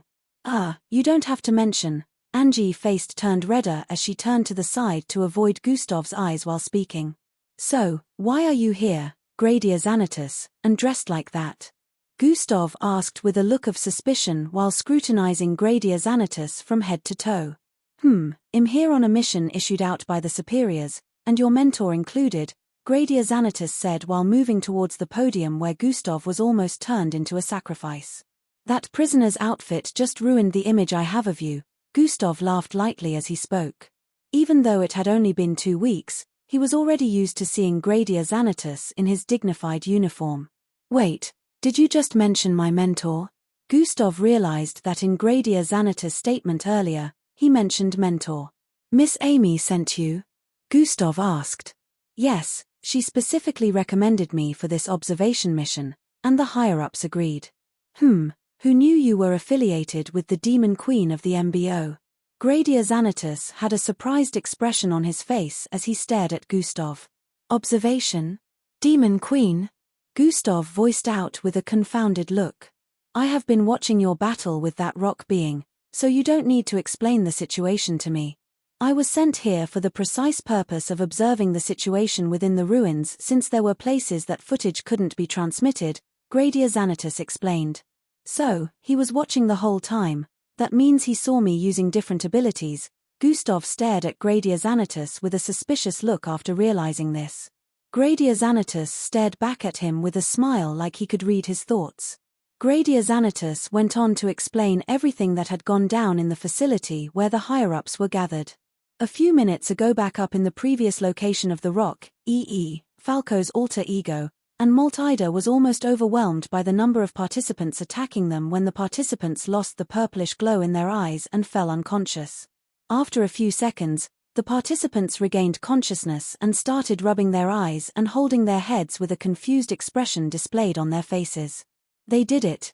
You don't have to mention. Angie's face turned redder as she turned to the side to avoid Gustav's eyes while speaking. So, why are you here, Gradia Xanatus, and dressed like that? Gustav asked with a look of suspicion while scrutinizing Gradia Xanatus from head to toe. I'm here on a mission issued out by the superiors, and your mentor included, Gradia Xanatus said while moving towards the podium where Gustav was almost turned into a sacrifice. That prisoner's outfit just ruined the image I have of you. Gustav laughed lightly as he spoke. Even though it had only been 2 weeks, he was already used to seeing Gradia Xanatus in his dignified uniform. Wait, did you just mention my mentor? Gustav realized that in Gradia Xanatus' statement earlier, he mentioned mentor. Miss Amy sent you? Gustav asked. Yes, she specifically recommended me for this observation mission, and the higher-ups agreed. Who knew you were affiliated with the Demon Queen of the MBO? Gradia Xanatus had a surprised expression on his face as he stared at Gustav. Observation? Demon Queen? Gustav voiced out with a confounded look. I have been watching your battle with that rock being, so you don't need to explain the situation to me. I was sent here for the precise purpose of observing the situation within the ruins since there were places that footage couldn't be transmitted, Gradia Xanatus explained. So, he was watching the whole time. That means he saw me using different abilities. Gustav stared at Gradia Xanatus with a suspicious look after realizing this. Gradia Xanatus stared back at him with a smile like he could read his thoughts. Gradia Xanatus went on to explain everything that had gone down in the facility where the higher-ups were gathered. A few minutes ago back up in the previous location of the rock, Falco's alter ego, and Maltida was almost overwhelmed by the number of participants attacking them when the participants lost the purplish glow in their eyes and fell unconscious. After a few seconds, the participants regained consciousness and started rubbing their eyes and holding their heads with a confused expression displayed on their faces. They did it,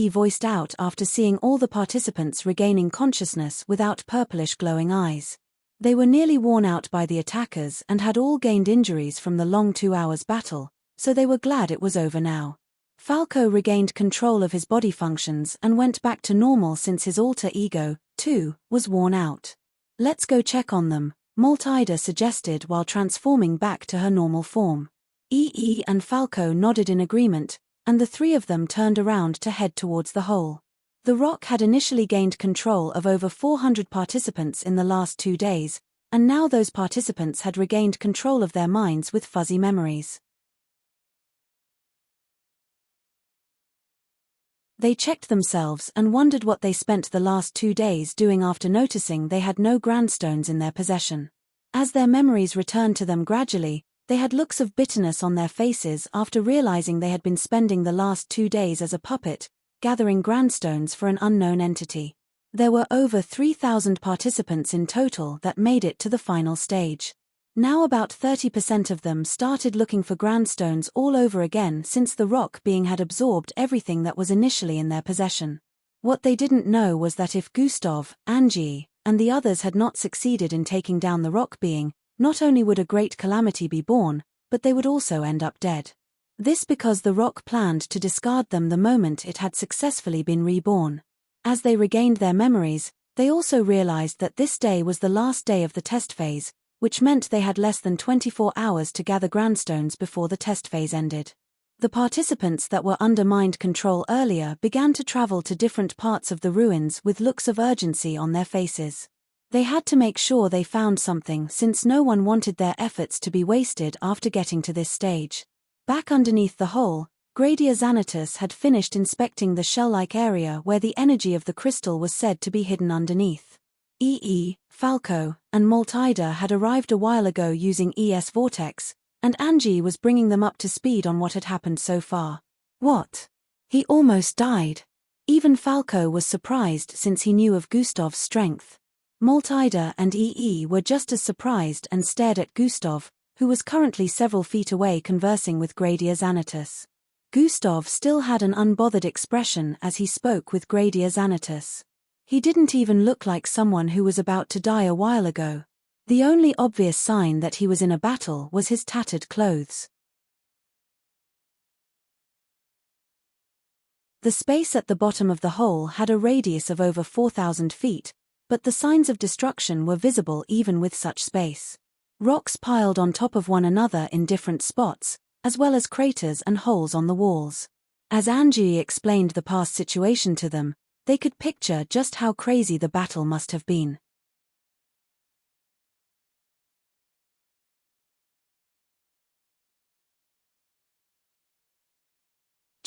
voiced out after seeing all the participants regaining consciousness without purplish glowing eyes. They were nearly worn out by the attackers and had all gained injuries from the long 2 hours battle, so they were glad it was over now. Falco regained control of his body functions and went back to normal since his alter ego, too, was worn out. Let's go check on them, Maltida suggested while transforming back to her normal form. And Falco nodded in agreement, and the 3 of them turned around to head towards the hole. The rock had initially gained control of over 400 participants in the last 2 days, and now those participants had regained control of their minds with fuzzy memories. They checked themselves and wondered what they spent the last 2 days doing after noticing they had no grandstones in their possession. As their memories returned to them gradually, they had looks of bitterness on their faces after realizing they had been spending the last 2 days as a puppet, gathering grandstones for an unknown entity. There were over 3,000 participants in total that made it to the final stage. Now about 30% of them started looking for grandstones all over again since the rock being had absorbed everything that was initially in their possession. What they didn't know was that if Gustav, Angie, and the others had not succeeded in taking down the rock being, not only would a great calamity be born, but they would also end up dead. This because the rock planned to discard them the moment it had successfully been reborn. As they regained their memories, they also realized that this day was the last day of the test phase, which meant they had less than 24 hours to gather grandstones before the test phase ended. The participants that were under mind control earlier began to travel to different parts of the ruins with looks of urgency on their faces. They had to make sure they found something since no one wanted their efforts to be wasted after getting to this stage. Back underneath the hole, Gradia Xanatus had finished inspecting the shell-like area where the energy of the crystal was said to be hidden underneath. Falco, and Maltida had arrived a while ago using ES Vortex, and Angie was bringing them up to speed on what had happened so far. What? He almost died. Even Falco was surprised since he knew of Gustav's strength. Maltida and were just as surprised and stared at Gustav, who was currently several feet away conversing with Gradia Xanatus. Gustav still had an unbothered expression as he spoke with Gradia Xanatus. He didn't even look like someone who was about to die a while ago. The only obvious sign that he was in a battle was his tattered clothes. The space at the bottom of the hole had a radius of over 4,000 feet, but the signs of destruction were visible even with such space. Rocks piled on top of one another in different spots, as well as craters and holes on the walls. As Angie explained the past situation to them, they could picture just how crazy the battle must have been.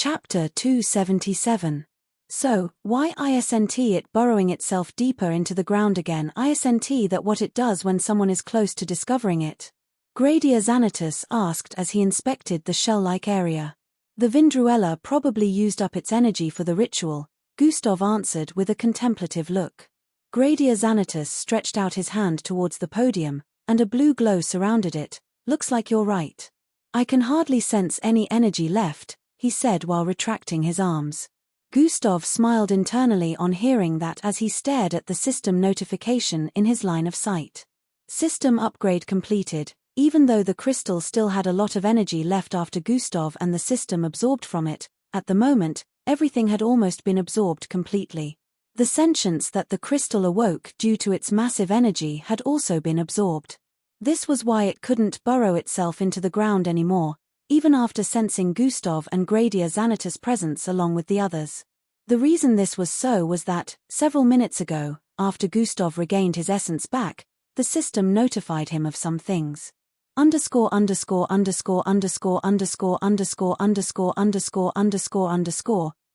Chapter 277. So, why isn't it burrowing itself deeper into the ground again? Isn't that what it does when someone is close to discovering it? Gradia Xanatus asked as he inspected the shell-like area. The Vindruella probably used up its energy for the ritual, Gustav answered with a contemplative look. Gradia Xanatus stretched out his hand towards the podium, and a blue glow surrounded it. Looks like you're right. I can hardly sense any energy left, he said while retracting his arms. Gustav smiled internally on hearing that as he stared at the system notification in his line of sight. System upgrade completed. Even though the crystal still had a lot of energy left after Gustav and the system absorbed from it, at the moment, everything had almost been absorbed completely. The sentience that the crystal awoke due to its massive energy had also been absorbed. This was why it couldn't burrow itself into the ground anymore, even after sensing Gustav and Gradia Xanatus' presence along with the others. The reason this was so was that, several minutes ago, after Gustav regained his essence back, the system notified him of some things.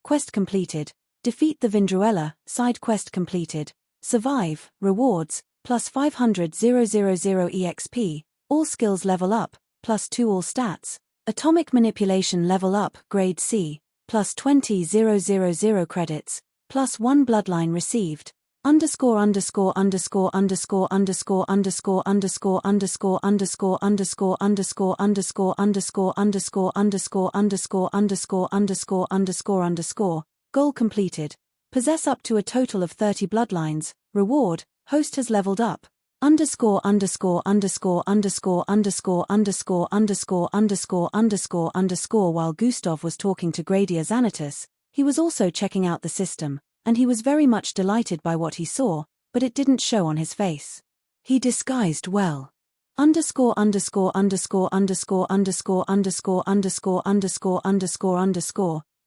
Quest completed. Defeat the Vindruella, side quest completed. Survive, rewards, plus 500,000 EXP, all skills level up, plus 2 all stats. Atomic manipulation level up, grade C, plus 20,000 credits, plus 1 bloodline received. Goal completed. Possess up to a total of 30 bloodlines. Reward, host has leveled up. While Gustav was talking to Gradia Xanatus, he was also checking out the system, and he was very much delighted by what he saw, but it didn't show on his face. He disguised well.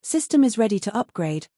System is ready to upgrade.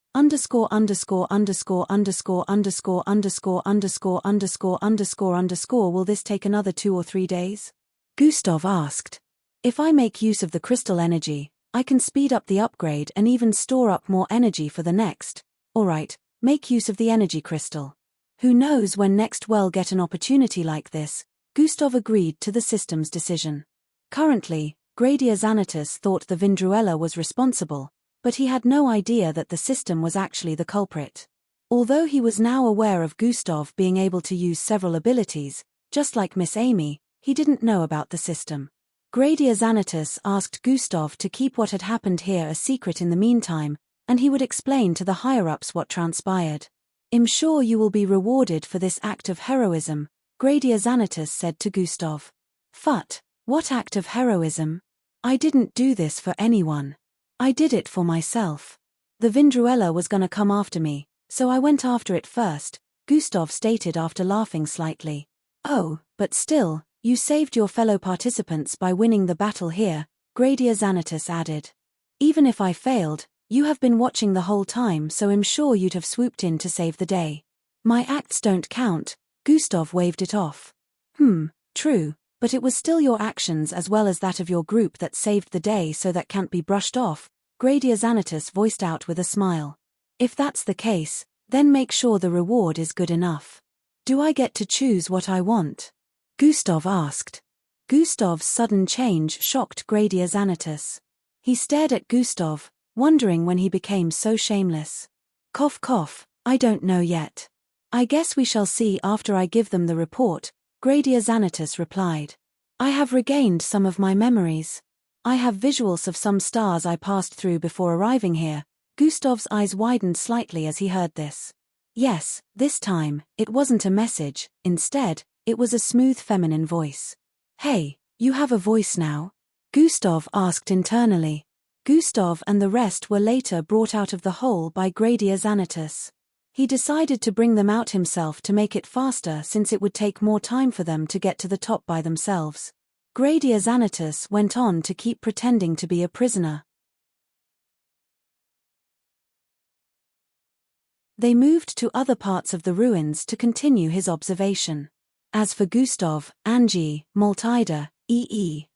Will this take another 2 or 3 days? Gustav asked. If I make use of the crystal energy, I can speed up the upgrade and even store up more energy for the next. Alright, make use of the energy crystal. Who knows when next we'll get an opportunity like this. Gustav agreed to the system's decision. Currently, Gradia Xanatus thought the Vindruella was responsible, but he had no idea that the system was actually the culprit. Although he was now aware of Gustav being able to use several abilities, just like Miss Amy, he didn't know about the system. Gradia Xanatus asked Gustav to keep what had happened here a secret in the meantime, and he would explain to the higher-ups what transpired. I'm sure you will be rewarded for this act of heroism, Gradia Xanatus said to Gustav. Phut, what act of heroism? I didn't do this for anyone. I did it for myself. The Vindruella was gonna come after me, so I went after it first, Gustav stated after laughing slightly. Oh, but still, you saved your fellow participants by winning the battle here, Gradia Xanatus added. Even if I failed, you have been watching the whole time, so I'm sure you'd have swooped in to save the day. My acts don't count, Gustav waved it off. True, but it was still your actions as well as that of your group that saved the day, so that can't be brushed off, Gradia Xanatus voiced out with a smile. If that's the case, then make sure the reward is good enough. Do I get to choose what I want? Gustav asked. Gustav's sudden change shocked Gradia Xanatus. He stared at Gustav, wondering when he became so shameless. Cough cough, I don't know yet. I guess we shall see after I give them the report, Gradia Xanatus replied. I have regained some of my memories. I have visuals of some stars I passed through before arriving here. Gustav's eyes widened slightly as he heard this. Yes, this time, it wasn't a message, instead, it was a smooth feminine voice. Hey, you have a voice now? Gustav asked internally. Gustav and the rest were later brought out of the hole by Gradia Xanatus. He decided to bring them out himself to make it faster since it would take more time for them to get to the top by themselves. Gradia Xanatus went on to keep pretending to be a prisoner. They moved to other parts of the ruins to continue his observation. As for Gustav, Angie, Maltida,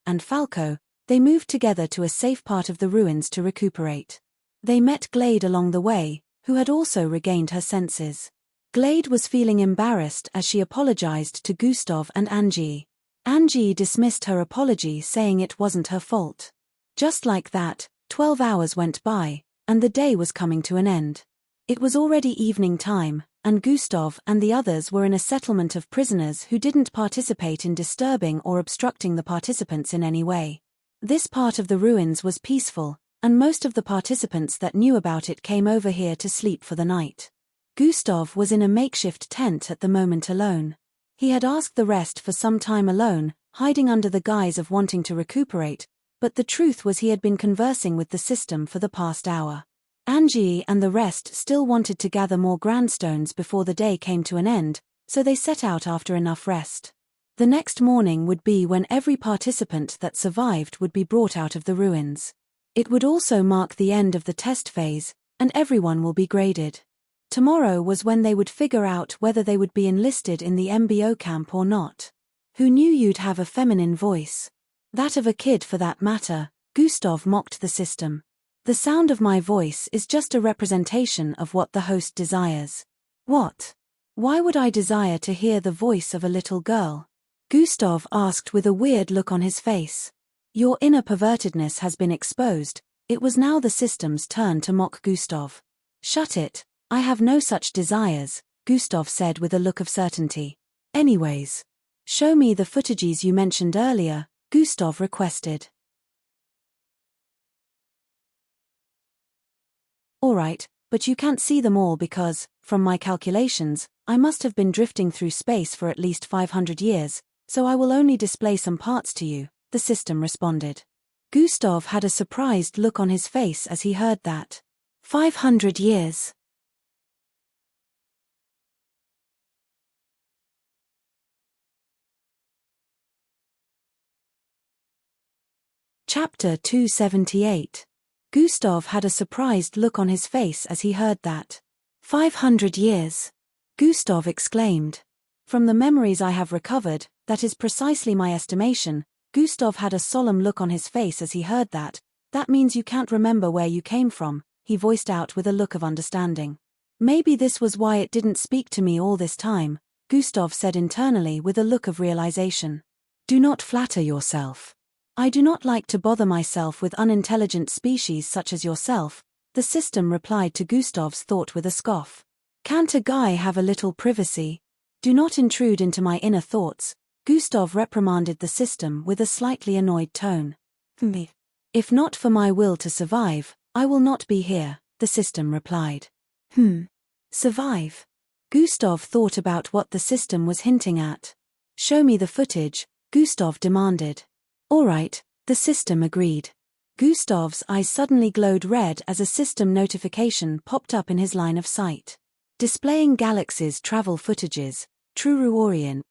and Falco, they moved together to a safe part of the ruins to recuperate. They met Glade along the way, who had also regained her senses. Glade was feeling embarrassed as she apologized to Gustav and Angie. Angie dismissed her apology, saying it wasn't her fault. Just like that, 12 hours went by, and the day was coming to an end. It was already evening time, and Gustav and the others were in a settlement of prisoners who didn't participate in disturbing or obstructing the participants in any way. This part of the ruins was peaceful, and most of the participants that knew about it came over here to sleep for the night. Gustav was in a makeshift tent at the moment alone. He had asked the rest for some time alone, hiding under the guise of wanting to recuperate, but the truth was he had been conversing with the system for the past hour. Angie and the rest still wanted to gather more grandstones before the day came to an end, so they set out after enough rest. The next morning would be when every participant that survived would be brought out of the ruins. It would also mark the end of the test phase, and everyone will be graded. Tomorrow was when they would figure out whether they would be enlisted in the MBO camp or not. Who knew you'd have a feminine voice? That of a kid for that matter, Gustav mocked the system. The sound of my voice is just a representation of what the host desires. What? Why would I desire to hear the voice of a little girl? Gustav asked with a weird look on his face. Your inner pervertedness has been exposed. It was now the system's turn to mock Gustav. Shut it, I have no such desires, Gustav said with a look of certainty. Anyways, show me the footages you mentioned earlier, Gustav requested. Alright, but you can't see them all because, from my calculations, I must have been drifting through space for at least 500 years, so I will only display some parts to you, the system responded. Gustav had a surprised look on his face as he heard that. 500 years. Chapter 278. Gustav had a surprised look on his face as he heard that. 500 years. Gustav exclaimed. From the memories I have recovered, that is precisely my estimation. Gustav had a solemn look on his face as he heard that. That means you can't remember where you came from, he voiced out with a look of understanding. Maybe this was why it didn't speak to me all this time, Gustav said internally with a look of realization. Do not flatter yourself. I do not like to bother myself with unintelligent species such as yourself, the system replied to Gustav's thought with a scoff. Can't a guy have a little privacy? Do not intrude into my inner thoughts, Gustav reprimanded the system with a slightly annoyed tone. If not for my will to survive, I will not be here, the system replied. Survive? Gustav thought about what the system was hinting at. Show me the footage, Gustav demanded. Alright, the system agreed. Gustav's eyes suddenly glowed red as a system notification popped up in his line of sight. Displaying galaxies travel footages, True Orient.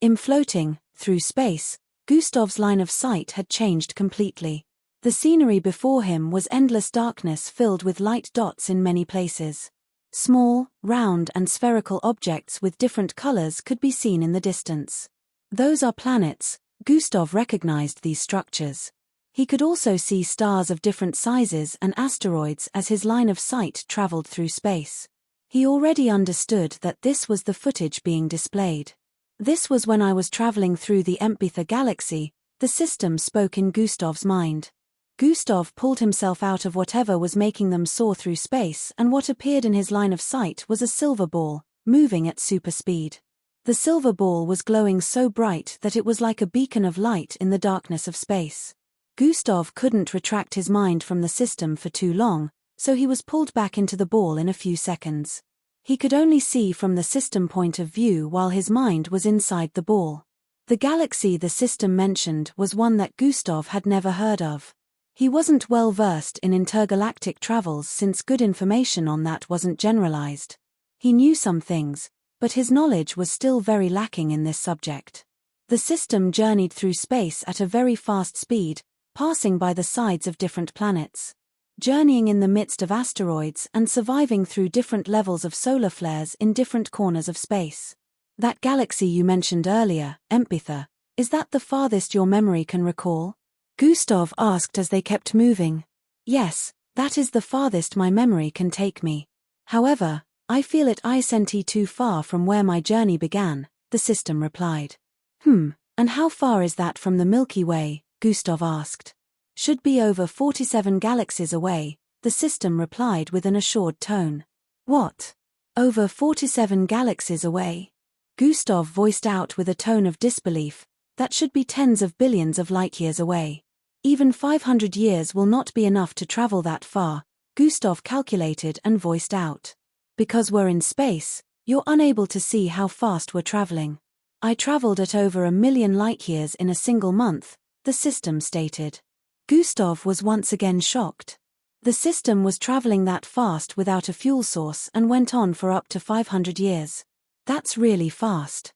In floating, through space, Gustav's line of sight had changed completely. The scenery before him was endless darkness filled with light dots in many places. Small, round and spherical objects with different colors could be seen in the distance. Those are planets. Gustav recognized these structures. He could also see stars of different sizes and asteroids as his line of sight traveled through space. He already understood that this was the footage being displayed. This was when I was traveling through the Empether galaxy, the system spoke in Gustav's mind. Gustav pulled himself out of whatever was making them soar through space, and what appeared in his line of sight was a silver ball, moving at super speed. The silver ball was glowing so bright that it was like a beacon of light in the darkness of space. Gustav couldn't retract his mind from the system for too long, so he was pulled back into the ball in a few seconds. He could only see from the system point of view while his mind was inside the ball. The galaxy the system mentioned was one that Gustav had never heard of. He wasn't well versed in intergalactic travels since good information on that wasn't generalized. He knew some things, but his knowledge was still very lacking in this subject. The system journeyed through space at a very fast speed, passing by the sides of different planets, journeying in the midst of asteroids and surviving through different levels of solar flares in different corners of space. That galaxy you mentioned earlier, Empether, is that the farthest your memory can recall? Gustav asked as they kept moving. Yes, that is the farthest my memory can take me. However, I feel it isn't too far from where my journey began, the system replied. And how far is that from the Milky Way? Gustav asked. Should be over 47 galaxies away, the system replied with an assured tone. What? Over 47 galaxies away? Gustav voiced out with a tone of disbelief. That should be tens of billions of light-years away. Even 500 years will not be enough to travel that far, Gustav calculated and voiced out. Because we're in space, you're unable to see how fast we're traveling. I traveled at over 1 million light-years in a single month, the system stated. Gustav was once again shocked. The system was traveling that fast without a fuel source and went on for up to 500 years. That's really fast.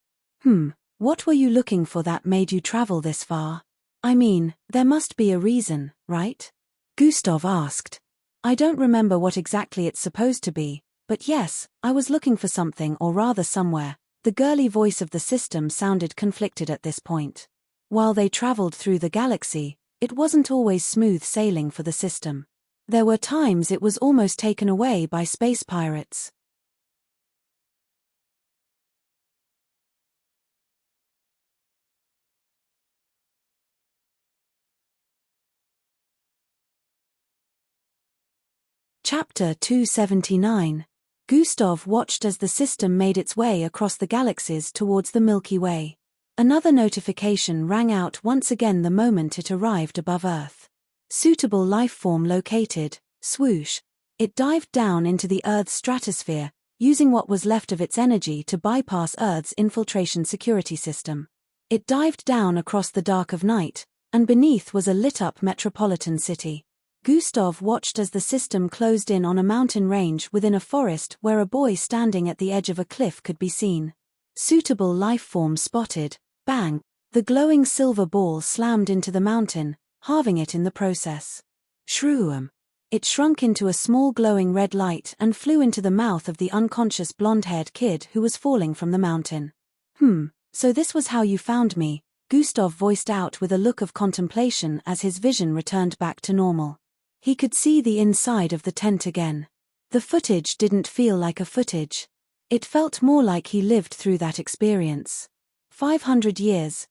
What were you looking for that made you travel this far? I mean, there must be a reason, right? Gustav asked. I don't remember what exactly it's supposed to be, but yes, I was looking for something or rather somewhere. The girly voice of the system sounded conflicted at this point. While they traveled through the galaxy, it wasn't always smooth sailing for the system. There were times it was almost taken away by space pirates. Chapter 279. Gustav watched as the system made its way across the galaxies towards the Milky Way. Another notification rang out once again the moment it arrived above Earth. Suitable life form located, swoosh. It dived down into the Earth's stratosphere, using what was left of its energy to bypass Earth's infiltration security system. It dived down across the dark of night, and beneath was a lit-up metropolitan city. Gustav watched as the system closed in on a mountain range within a forest where a boy standing at the edge of a cliff could be seen. Suitable life form spotted. Bang! The glowing silver ball slammed into the mountain, halving it in the process. Shroom! It shrunk into a small glowing red light and flew into the mouth of the unconscious blonde-haired kid who was falling from the mountain. So this was how you found me, Gustav voiced out with a look of contemplation as his vision returned back to normal. He could see the inside of the tent again. The footage didn't feel like a footage. It felt more like he lived through that experience. 500 years,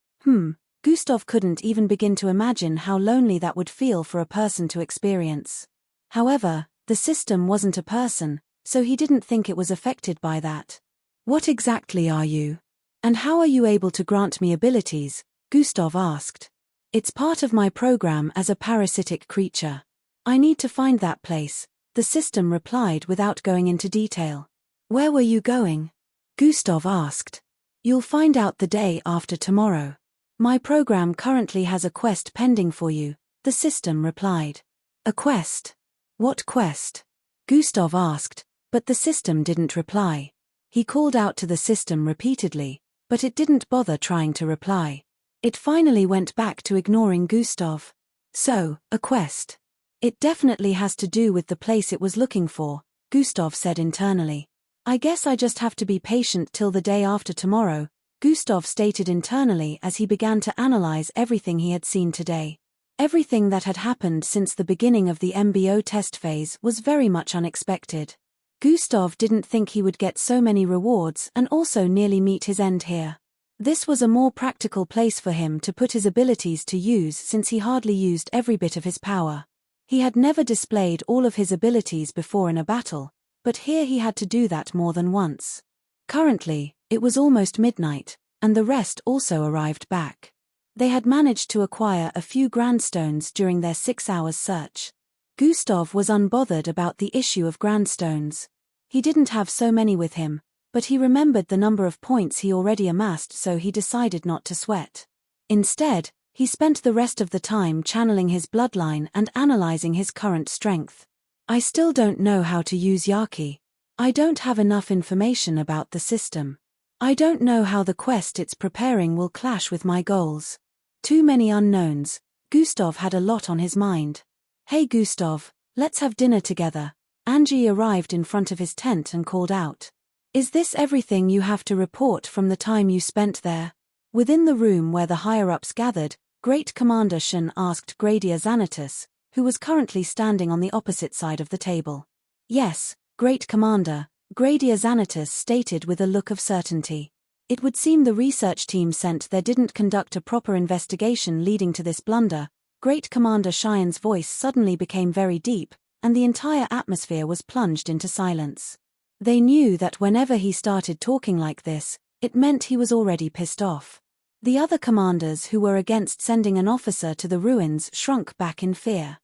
Gustav couldn't even begin to imagine how lonely that would feel for a person to experience. However, the system wasn't a person, so he didn't think it was affected by that. What exactly are you? And how are you able to grant me abilities? Gustav asked. It's part of my program as a parasitic creature. I need to find that place, the system replied without going into detail. Where were you going? Gustav asked. You'll find out the day after tomorrow. My program currently has a quest pending for you, the system replied. A quest? What quest? Gustav asked, but the system didn't reply. He called out to the system repeatedly, but it didn't bother trying to reply. It finally went back to ignoring Gustav. So, a quest. It definitely has to do with the place it was looking for, Gustav said internally. I guess I just have to be patient till the day after tomorrow, Gustav stated internally as he began to analyze everything he had seen today. Everything that had happened since the beginning of the MBO test phase was very much unexpected. Gustav didn't think he would get so many rewards and also nearly meet his end here. This was a more practical place for him to put his abilities to use since he hardly used every bit of his power. He had never displayed all of his abilities before in a battle, but here he had to do that more than once. Currently, it was almost midnight, and the rest also arrived back. They had managed to acquire a few grandstones during their 6 hours search. Gustav was unbothered about the issue of grandstones. He didn't have so many with him, but he remembered the number of points he already amassed, so he decided not to sweat. Instead, He spent the rest of the time channeling his bloodline and analyzing his current strength. I still don't know how to use Yaki. I don't have enough information about the system. I don't know how the quest it's preparing will clash with my goals. Too many unknowns. Gustav had a lot on his mind. Hey Gustav, let's have dinner together. Angie arrived in front of his tent and called out. Is this everything you have to report from the time you spent there? Within the room where the higher-ups gathered, Great Commander Shen asked Gradia Xanatus, who was currently standing on the opposite side of the table. Yes, Great Commander, Gradia Xanatus stated with a look of certainty. It would seem the research team sent there didn't conduct a proper investigation leading to this blunder. Great Commander Cheyenne voice suddenly became very deep, and the entire atmosphere was plunged into silence. They knew that whenever he started talking like this, it meant he was already pissed off. The other commanders who were against sending an officer to the ruins shrunk back in fear.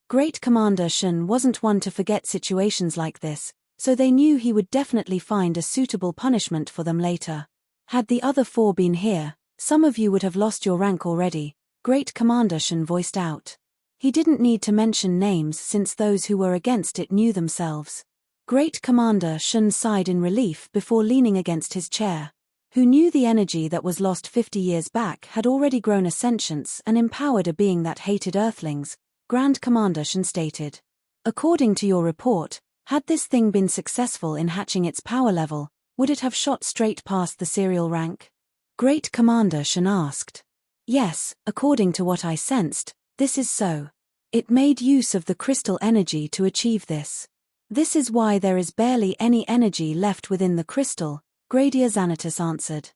Great Commander Shen wasn't one to forget situations like this, so they knew he would definitely find a suitable punishment for them later. Had the other four been here, some of you would have lost your rank already, Great Commander Shen voiced out. He didn't need to mention names since those who were against it knew themselves. Great Commander Shen sighed in relief before leaning against his chair. Who knew the energy that was lost 50 years back had already grown a sentience and empowered a being that hated Earthlings, Grand Commander Shen stated. According to your report, had this thing been successful in hatching its power level, would it have shot straight past the serial rank? Great Commander Shen asked. Yes, according to what I sensed, this is so. It made use of the crystal energy to achieve this. This is why there is barely any energy left within the crystal, Gradia Xanatus answered.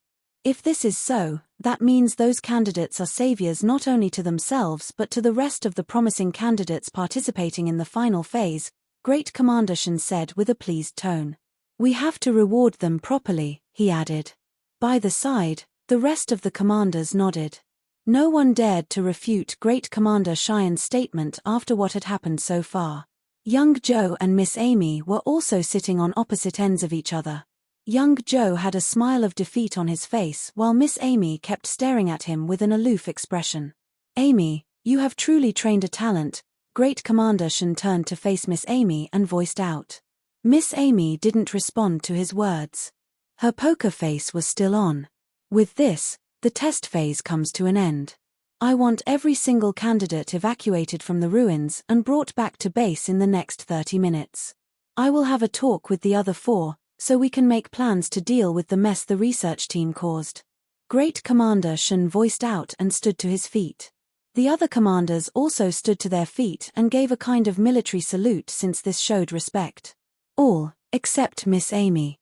If this is so, that means those candidates are saviors not only to themselves but to the rest of the promising candidates participating in the final phase, Great Commander Shen said with a pleased tone. We have to reward them properly, he added. By the side, the rest of the commanders nodded. No one dared to refute Great Commander Cheyenne's statement after what had happened so far. Young Joe and Miss Amy were also sitting on opposite ends of each other. Young Joe had a smile of defeat on his face while Miss Amy kept staring at him with an aloof expression. Amy, you have truly trained a talent, Great Commander Shen turned to face Miss Amy and voiced out. Miss Amy didn't respond to his words. Her poker face was still on. With this, the test phase comes to an end. I want every single candidate evacuated from the ruins and brought back to base in the next 30 minutes. I will have a talk with the other four, so we can make plans to deal with the mess the research team caused. Great Commander Shen voiced out and stood to his feet. The other commanders also stood to their feet and gave a kind of military salute since this showed respect. All, except Miss Amy.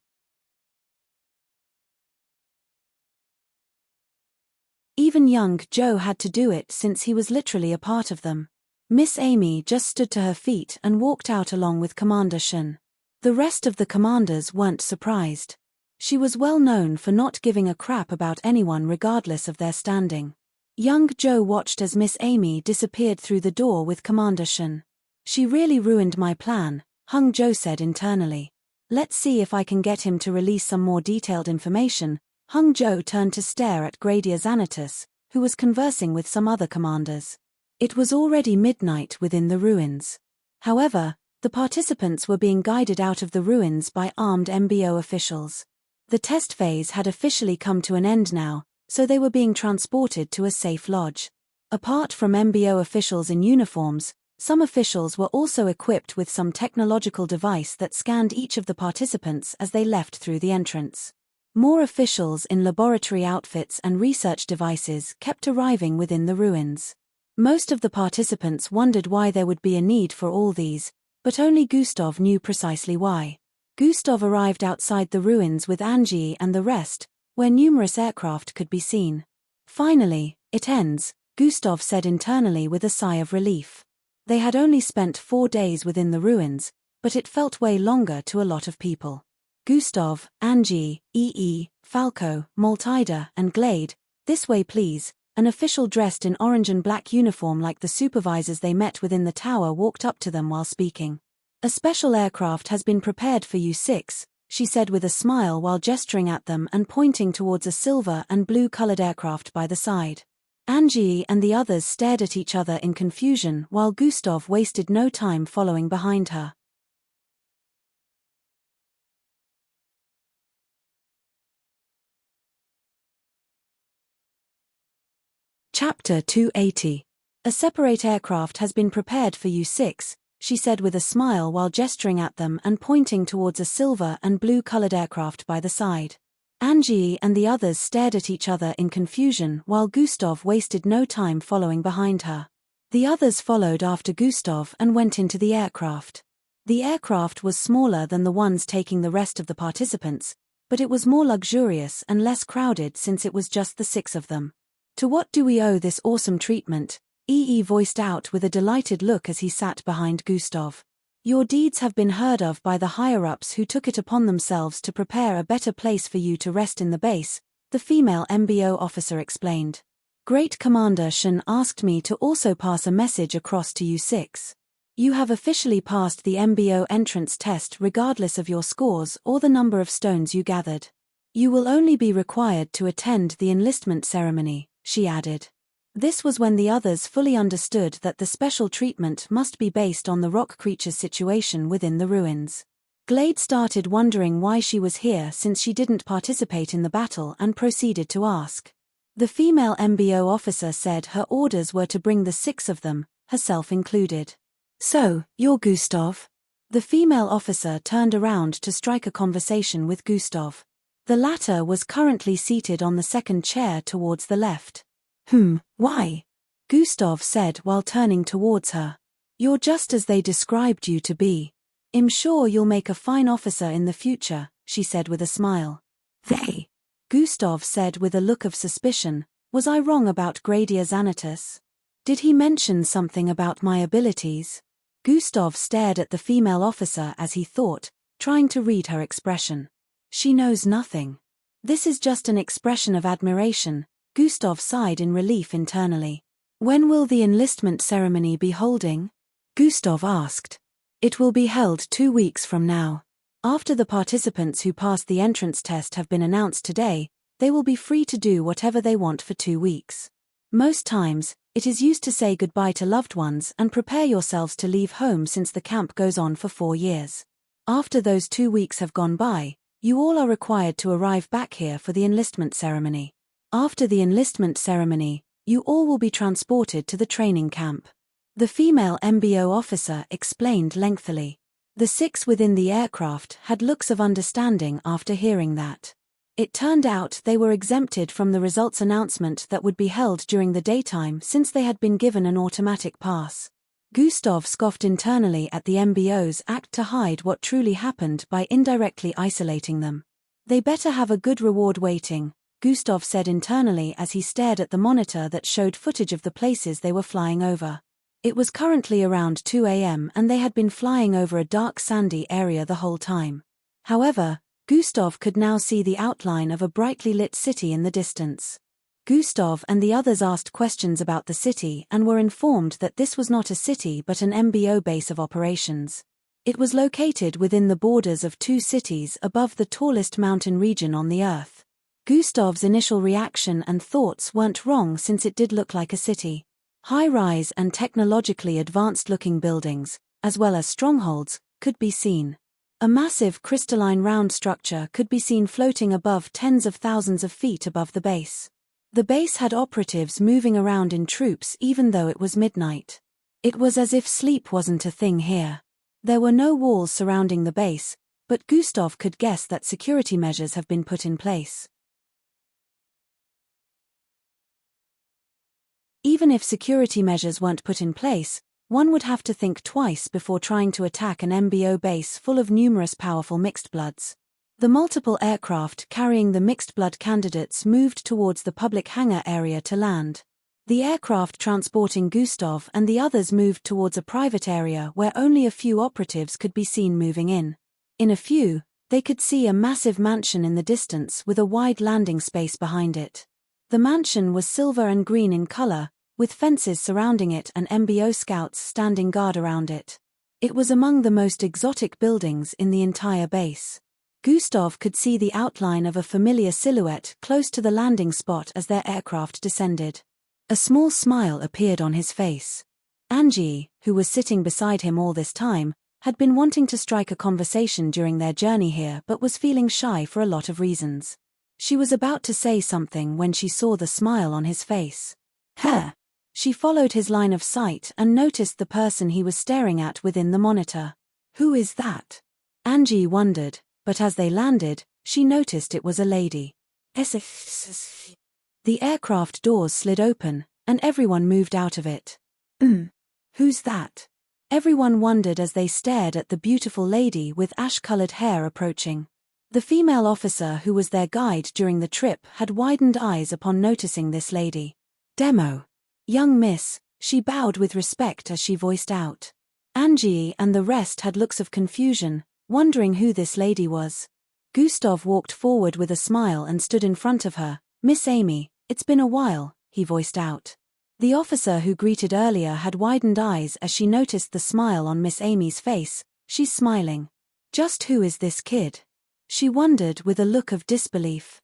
Even young Joe had to do it since he was literally a part of them. Miss Amy just stood to her feet and walked out along with Commander Shen. The rest of the commanders weren't surprised. She was well known for not giving a crap about anyone regardless of their standing. Young Joe watched as Miss Amy disappeared through the door with Commander Shen. She really ruined my plan, Hung Joe said internally. Let's see if I can get him to release some more detailed information. Hung Joe turned to stare at Gradia Xanatus, who was conversing with some other commanders. It was already midnight within the ruins. However, the participants were being guided out of the ruins by armed MBO officials. The test phase had officially come to an end now, so they were being transported to a safe lodge. Apart from MBO officials in uniforms, some officials were also equipped with some technological device that scanned each of the participants as they left through the entrance. More officials in laboratory outfits and research devices kept arriving within the ruins. Most of the participants wondered why there would be a need for all these, but only Gustav knew precisely why. Gustav arrived outside the ruins with Angie and the rest, where numerous aircraft could be seen. Finally, it ends, Gustav said internally with a sigh of relief. They had only spent 4 days within the ruins, but it felt way longer to a lot of people. Gustav, Angie, Falco, Maltida, and Glade, this way please. An official dressed in orange and black uniform like the supervisors they met within the tower walked up to them while speaking. A special aircraft has been prepared for you 6, she said with a smile while gesturing at them and pointing towards a silver and blue-colored aircraft by the side. Angie and the others stared at each other in confusion while Gustav wasted no time following behind her. Chapter 280. A separate aircraft has been prepared for you 6, she said with a smile while gesturing at them and pointing towards a silver and blue-colored aircraft by the side. Angie and the others stared at each other in confusion while Gustav wasted no time following behind her. The others followed after Gustav and went into the aircraft. The aircraft was smaller than the ones taking the rest of the participants, but it was more luxurious and less crowded since it was just the 6 of them. To what do we owe this awesome treatment? EE voiced out with a delighted look as he sat behind Gustav. Your deeds have been heard of by the higher-ups who took it upon themselves to prepare a better place for you to rest in the base, the female MBO officer explained. Great Commander Shen asked me to also pass a message across to you 6. You have officially passed the MBO entrance test regardless of your scores or the number of stones you gathered. You will only be required to attend the enlistment ceremony, she added. This was when the others fully understood that the special treatment must be based on the rock creature's situation within the ruins. Glade started wondering why she was here since she didn't participate in the battle and proceeded to ask. The female MBO officer said her orders were to bring the 6 of them, herself included. So, you're Gustav? The female officer turned around to strike a conversation with Gustav. The latter was currently seated on the second chair towards the left. Why? Gustav said while turning towards her. You're just as they described you to be. I'm sure you'll make a fine officer in the future, she said with a smile. They? Gustav said with a look of suspicion. Was I wrong about Gradia Xanatus? Did he mention something about my abilities? Gustav stared at the female officer as he thought, trying to read her expression. She knows nothing. This is just an expression of admiration. Gustav sighed in relief internally. When will the enlistment ceremony be holding? Gustav asked. It will be held 2 weeks from now. After the participants who passed the entrance test have been announced today, they will be free to do whatever they want for 2 weeks. Most times, it is used to say goodbye to loved ones and prepare yourselves to leave home since the camp goes on for 4 years. After those 2 weeks have gone by, you all are required to arrive back here for the enlistment ceremony. After the enlistment ceremony, you all will be transported to the training camp. The female MBO officer explained lengthily. The 6 within the aircraft had looks of understanding after hearing that. It turned out they were exempted from the results announcement that would be held during the daytime since they had been given an automatic pass. Gustav scoffed internally at the MBO's act to hide what truly happened by indirectly isolating them. They better have a good reward waiting, Gustav said internally as he stared at the monitor that showed footage of the places they were flying over. It was currently around 2 a.m. and they had been flying over a dark sandy area the whole time. However, Gustav could now see the outline of a brightly lit city in the distance. Gustav and the others asked questions about the city and were informed that this was not a city but an MBO base of operations. It was located within the borders of 2 cities above the tallest mountain region on the Earth. Gustav's initial reaction and thoughts weren't wrong since it did look like a city. High-rise and technologically advanced-looking buildings, as well as strongholds, could be seen. A massive crystalline round structure could be seen floating above tens of thousands of feet above the base. The base had operatives moving around in troops even though it was midnight. It was as if sleep wasn't a thing here. There were no walls surrounding the base, but Gustav could guess that security measures have been put in place. Even if security measures weren't put in place, one would have to think twice before trying to attack an MBO base full of numerous powerful mixed bloods. The multiple aircraft carrying the mixed blood candidates moved towards the public hangar area to land. The aircraft transporting Gustav and the others moved towards a private area where only a few operatives could be seen moving in. In a few, they could see a massive mansion in the distance with a wide landing space behind it. The mansion was silver and green in color, with fences surrounding it and MBO scouts standing guard around it. It was among the most exotic buildings in the entire base. Gustav could see the outline of a familiar silhouette close to the landing spot as their aircraft descended. A small smile appeared on his face. Angie, who was sitting beside him all this time, had been wanting to strike a conversation during their journey here but was feeling shy for a lot of reasons. She was about to say something when she saw the smile on his face. Huh! She followed his line of sight and noticed the person he was staring at within the monitor. Who is that? Angie wondered, but as they landed, she noticed it was a lady. The aircraft doors slid open, and everyone moved out of it. Who's that? Everyone wondered as they stared at the beautiful lady with ash-colored hair approaching. The female officer who was their guide during the trip had widened eyes upon noticing this lady. Demo. Young miss, she bowed with respect as she voiced out. Angie and the rest had looks of confusion, wondering who this lady was. Gustav walked forward with a smile and stood in front of her. Miss Amy, it's been a while, he voiced out. The officer who greeted earlier had widened eyes as she noticed the smile on Miss Amy's face. She's smiling. Just who is this kid? She wondered with a look of disbelief.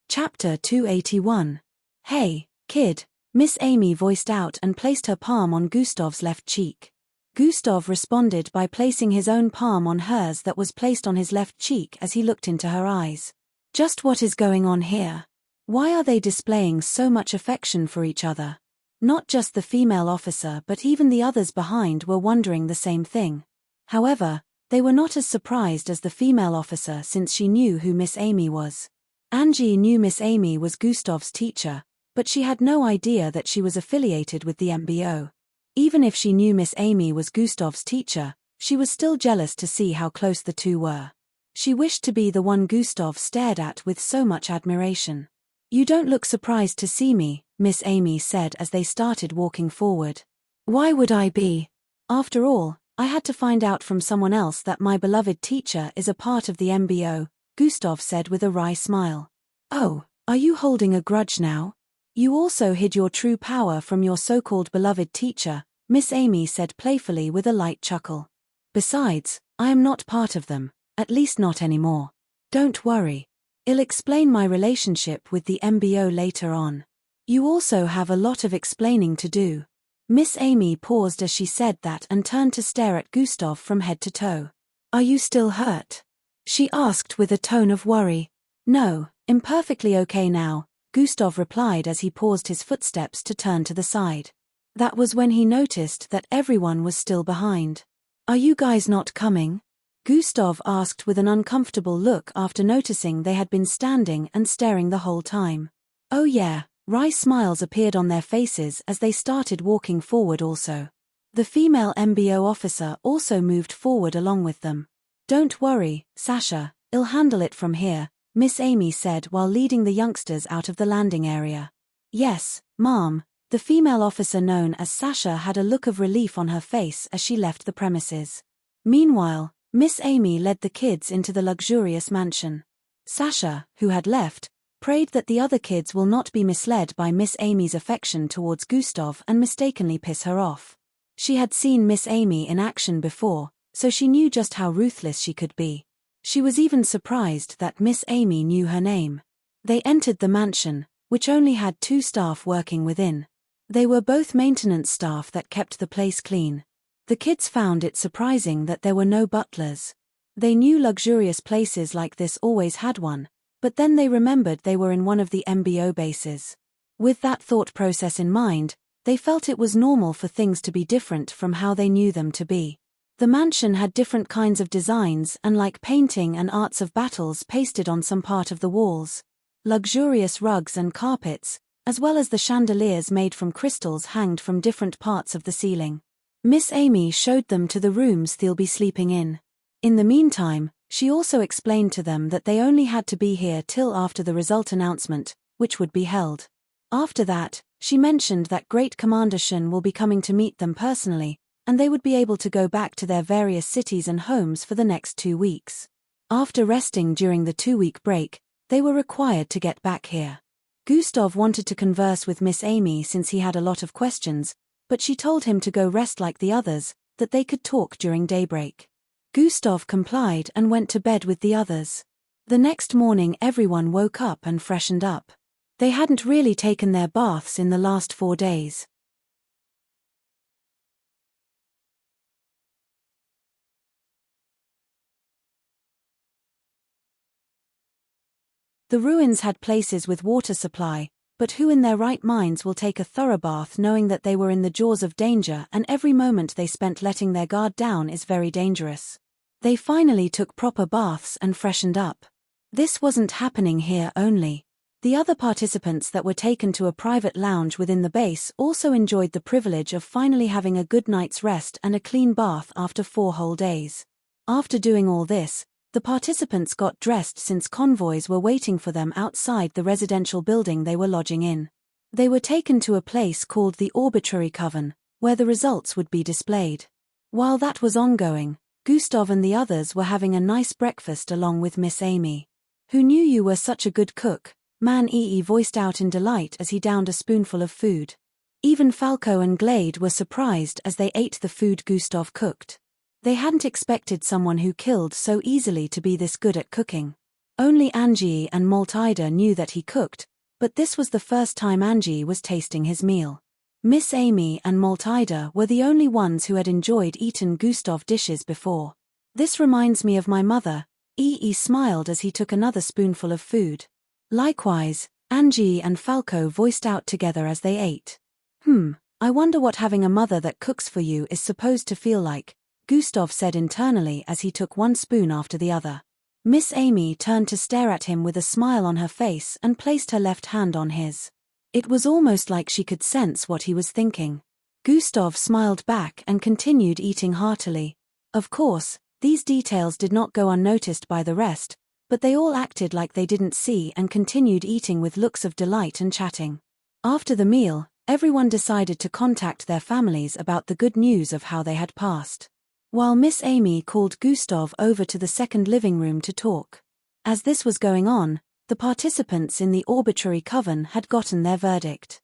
Chapter 281. Hey, kid, Miss Amy voiced out and placed her palm on Gustav's left cheek. Gustav responded by placing his own palm on hers that was placed on his left cheek as he looked into her eyes. Just what is going on here? Why are they displaying so much affection for each other? Not just the female officer but even the others behind were wondering the same thing. However, they were not as surprised as the female officer since she knew who Miss Amy was. Angie knew Miss Amy was Gustav's teacher, but she had no idea that she was affiliated with the MBO. Even if she knew Miss Amy was Gustav's teacher, she was still jealous to see how close the two were. She wished to be the one Gustav stared at with so much admiration. You don't look surprised to see me, Miss Amy said as they started walking forward. Why would I be? After all, I had to find out from someone else that my beloved teacher is a part of the MBO, Gustav said with a wry smile. Oh, are you holding a grudge now? You also hid your true power from your so-called beloved teacher, Miss Amy said playfully with a light chuckle. Besides, I am not part of them, at least not anymore. Don't worry. I'll explain my relationship with the MBO later on. You also have a lot of explaining to do. Miss Amy paused as she said that and turned to stare at Gustav from head to toe. Are you still hurt? She asked with a tone of worry. No, I'm perfectly okay now, Gustav replied as he paused his footsteps to turn to the side. That was when he noticed that everyone was still behind. Are you guys not coming? Gustav asked with an uncomfortable look after noticing they had been standing and staring the whole time. Oh yeah, wry smiles appeared on their faces as they started walking forward also. The female MBO officer also moved forward along with them. Don't worry, Sasha, I'll handle it from here, Miss Amy said while leading the youngsters out of the landing area. Yes, ma'am, the female officer known as Sasha had a look of relief on her face as she left the premises. Meanwhile, Miss Amy led the kids into the luxurious mansion. Sasha, who had left, prayed that the other kids will not be misled by Miss Amy's affection towards Gustav and mistakenly piss her off. She had seen Miss Amy in action before, so she knew just how ruthless she could be. She was even surprised that Miss Amy knew her name. They entered the mansion, which only had 2 staff working within. They were both maintenance staff that kept the place clean. The kids found it surprising that there were no butlers. They knew luxurious places like this always had one, but then they remembered they were in one of the MBO bases. With that thought process in mind, they felt it was normal for things to be different from how they knew them to be. The mansion had different kinds of designs and like painting and arts of battles pasted on some part of the walls. Luxurious rugs and carpets, as well as the chandeliers made from crystals hanged from different parts of the ceiling. Miss Amy showed them to the rooms they'll be sleeping in. In the meantime, she also explained to them that they only had to be here till after the result announcement, which would be held. After that, she mentioned that Great Commander Shen will be coming to meet them personally, and they would be able to go back to their various cities and homes for the next 2 weeks. After resting during the 2-week break, they were required to get back here. Gustav wanted to converse with Miss Amy since he had a lot of questions, but she told him to go rest like the others, that they could talk during daybreak. Gustav complied and went to bed with the others. The next morning everyone woke up and freshened up. They hadn't really taken their baths in the last 4 days. The ruins had places with water supply, but who in their right minds will take a thorough bath knowing that they were in the jaws of danger and every moment they spent letting their guard down is very dangerous. They finally took proper baths and freshened up. This wasn't happening here only. The other participants that were taken to a private lounge within the base also enjoyed the privilege of finally having a good night's rest and a clean bath after 4 whole days. After doing all this, the participants got dressed since convoys were waiting for them outside the residential building they were lodging in. They were taken to a place called the Arbitrary Coven, where the results would be displayed. While that was ongoing, Gustav and the others were having a nice breakfast along with Miss Amy. "Who knew you were such a good cook?" Man EE voiced out in delight as he downed a spoonful of food. Even Falco and Glade were surprised as they ate the food Gustav cooked. They hadn't expected someone who killed so easily to be this good at cooking. Only Angie and Maltida knew that he cooked, but this was the first time Angie was tasting his meal. Miss Amy and Maltida were the only ones who had enjoyed eaten Gustav dishes before. "This reminds me of my mother," EE smiled as he took another spoonful of food. Likewise, Angie and Falco voiced out together as they ate. I wonder what having a mother that cooks for you is supposed to feel like," Gustav said internally as he took one spoon after the other. Miss Amy turned to stare at him with a smile on her face and placed her left hand on his. It was almost like she could sense what he was thinking. Gustav smiled back and continued eating heartily. Of course, these details did not go unnoticed by the rest, but they all acted like they didn't see and continued eating with looks of delight and chatting. After the meal, everyone decided to contact their families about the good news of how they had passed. While Miss Amy called Gustav over to the second living room to talk. As this was going on, the participants in the Arbitrary Coven had gotten their verdict.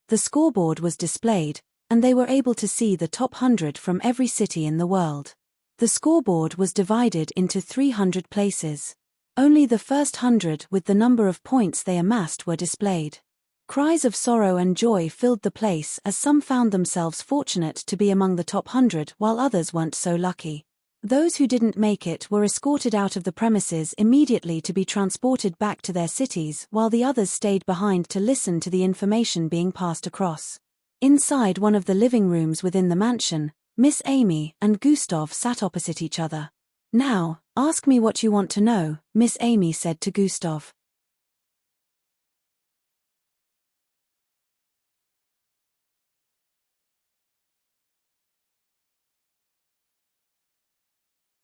The scoreboard was displayed, and they were able to see the top 100 from every city in the world. The scoreboard was divided into 300 places. Only the first 100 with the number of points they amassed were displayed. Cries of sorrow and joy filled the place as some found themselves fortunate to be among the top 100 while others weren't so lucky. Those who didn't make it were escorted out of the premises immediately to be transported back to their cities while the others stayed behind to listen to the information being passed across. Inside one of the living rooms within the mansion, Miss Amy and Gustav sat opposite each other. "Now, ask me what you want to know," Miss Amy said to Gustav.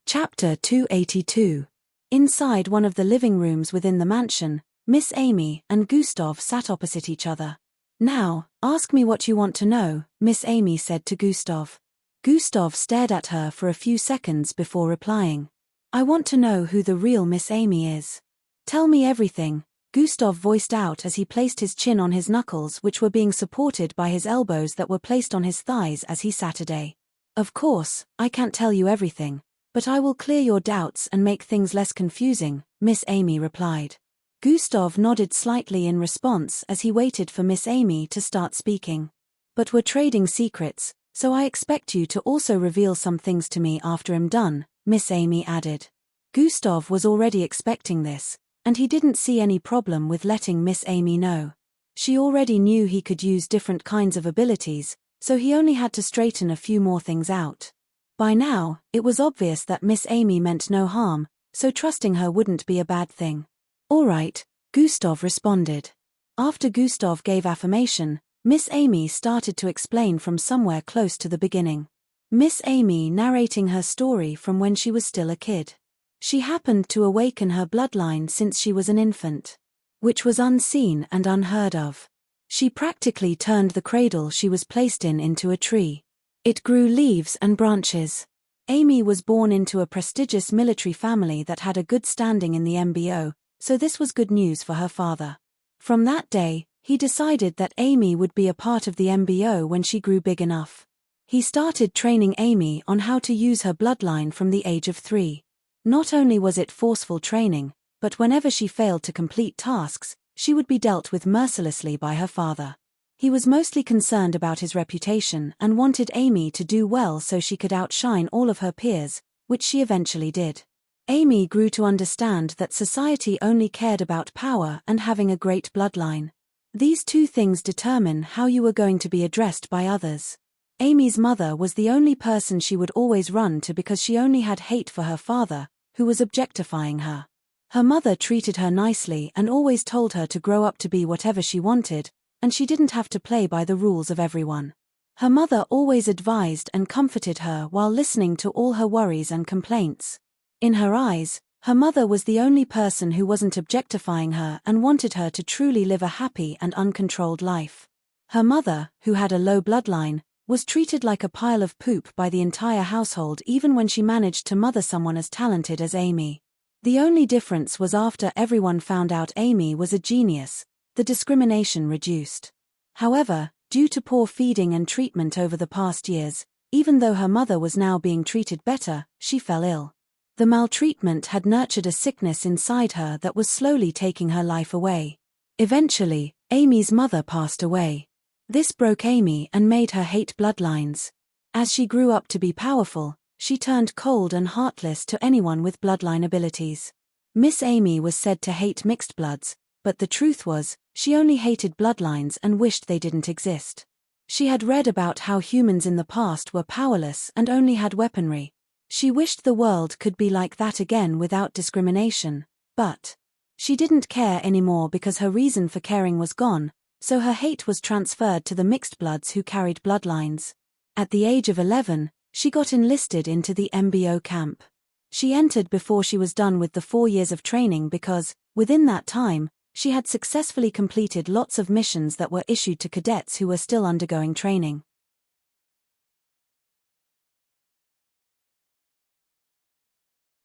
Chapter 282. Inside one of the living rooms within the mansion, Miss Amy and Gustav sat opposite each other. "Now, ask me what you want to know," Miss Amy said to Gustav. Gustav stared at her for a few seconds before replying. "I want to know who the real Miss Amy is. Tell me everything," Gustav voiced out as he placed his chin on his knuckles which were being supported by his elbows that were placed on his thighs as he sat today. "Of course, I can't tell you everything, but I will clear your doubts and make things less confusing," Miss Amy replied. Gustav nodded slightly in response as he waited for Miss Amy to start speaking. "But we're trading secrets, so I expect you to also reveal some things to me after I'm done," Miss Amy added. Gustav was already expecting this, and he didn't see any problem with letting Miss Amy know. She already knew he could use different kinds of abilities, so he only had to straighten a few more things out. By now, it was obvious that Miss Amy meant no harm, so trusting her wouldn't be a bad thing. "All right," Gustav responded. After Gustav gave affirmation, Miss Amy started to explain from somewhere close to the beginning. Miss Amy narrating her story from when she was still a kid. She happened to awaken her bloodline since she was an infant, which was unseen and unheard of. She practically turned the cradle she was placed in into a tree. It grew leaves and branches. Amy was born into a prestigious military family that had a good standing in the MBO, so this was good news for her father. From that day, he decided that Amy would be a part of the MBO when she grew big enough. He started training Amy on how to use her bloodline from the age of 3. Not only was it forceful training, but whenever she failed to complete tasks, she would be dealt with mercilessly by her father. He was mostly concerned about his reputation and wanted Amy to do well so she could outshine all of her peers, which she eventually did. Amy grew to understand that society only cared about power and having a great bloodline. These two things determine how you were going to be addressed by others. Amy's mother was the only person she would always run to because she only had hate for her father, who was objectifying her. Her mother treated her nicely and always told her to grow up to be whatever she wanted, and she didn't have to play by the rules of everyone. Her mother always advised and comforted her while listening to all her worries and complaints. In her eyes, her mother was the only person who wasn't objectifying her and wanted her to truly live a happy and uncontrolled life. Her mother, who had a low bloodline, was treated like a pile of poop by the entire household even when she managed to mother someone as talented as Amy. The only difference was after everyone found out Amy was a genius, the discrimination reduced. However, due to poor feeding and treatment over the past years, even though her mother was now being treated better, she fell ill. The maltreatment had nurtured a sickness inside her that was slowly taking her life away. Eventually, Amy's mother passed away. This broke Amy and made her hate bloodlines. As she grew up to be powerful, she turned cold and heartless to anyone with bloodline abilities. Miss Amy was said to hate mixed bloods, but the truth was, she only hated bloodlines and wished they didn't exist. She had read about how humans in the past were powerless and only had weaponry. She wished the world could be like that again without discrimination, but she didn't care anymore because her reason for caring was gone, so her hate was transferred to the mixed bloods who carried bloodlines. At the age of 11, she got enlisted into the MBO camp. She entered before she was done with the 4 years of training because, within that time, she had successfully completed lots of missions that were issued to cadets who were still undergoing training.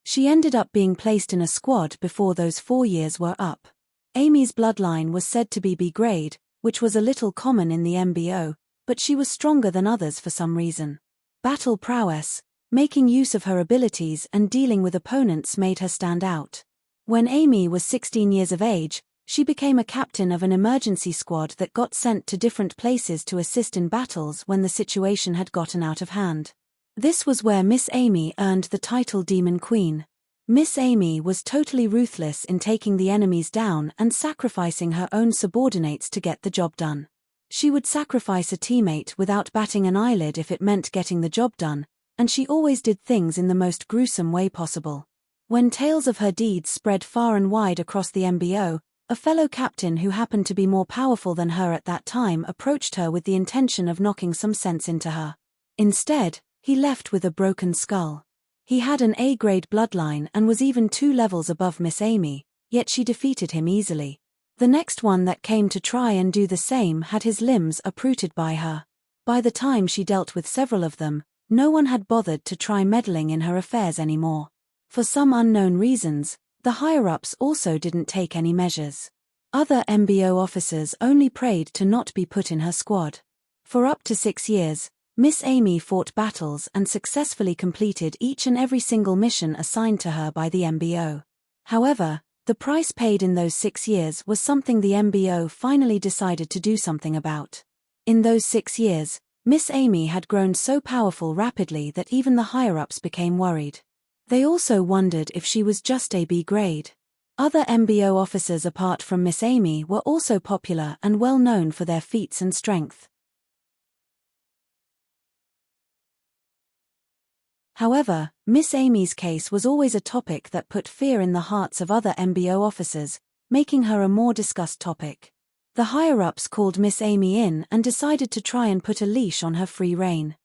She ended up being placed in a squad before those 4 years were up. Amy's bloodline was said to be B grade, which was a little common in the MBO, but she was stronger than others for some reason. Battle prowess, making use of her abilities and dealing with opponents made her stand out. When Amy was 16 years of age, she became a captain of an emergency squad that got sent to different places to assist in battles when the situation had gotten out of hand. This was where Miss Amy earned the title Demon Queen. Miss Amy was totally ruthless in taking the enemies down and sacrificing her own subordinates to get the job done. She would sacrifice a teammate without batting an eyelid if it meant getting the job done, and she always did things in the most gruesome way possible. When tales of her deeds spread far and wide across the MBO, a fellow captain who happened to be more powerful than her at that time approached her with the intention of knocking some sense into her. Instead, he left with a broken skull. He had an A-grade bloodline and was even 2 levels above Miss Amy, yet she defeated him easily. The next one that came to try and do the same had his limbs uprooted by her. By the time she dealt with several of them, no one had bothered to try meddling in her affairs anymore. For some unknown reasons, the higher-ups also didn't take any measures. Other MBO officers only prayed to not be put in her squad. For up to 6 years, Miss Amy fought battles and successfully completed each and every single mission assigned to her by the MBO. However, the price paid in those 6 years was something the MBO finally decided to do something about. In those 6 years, Miss Amy had grown so powerful rapidly that even the higher-ups became worried. They also wondered if she was just a B grade. Other MBO officers apart from Miss Amy were also popular and well known for their feats and strength. However, Miss Amy's case was always a topic that put fear in the hearts of other MBO officers, making her a more discussed topic. The higher-ups called Miss Amy in and decided to try and put a leash on her free reign.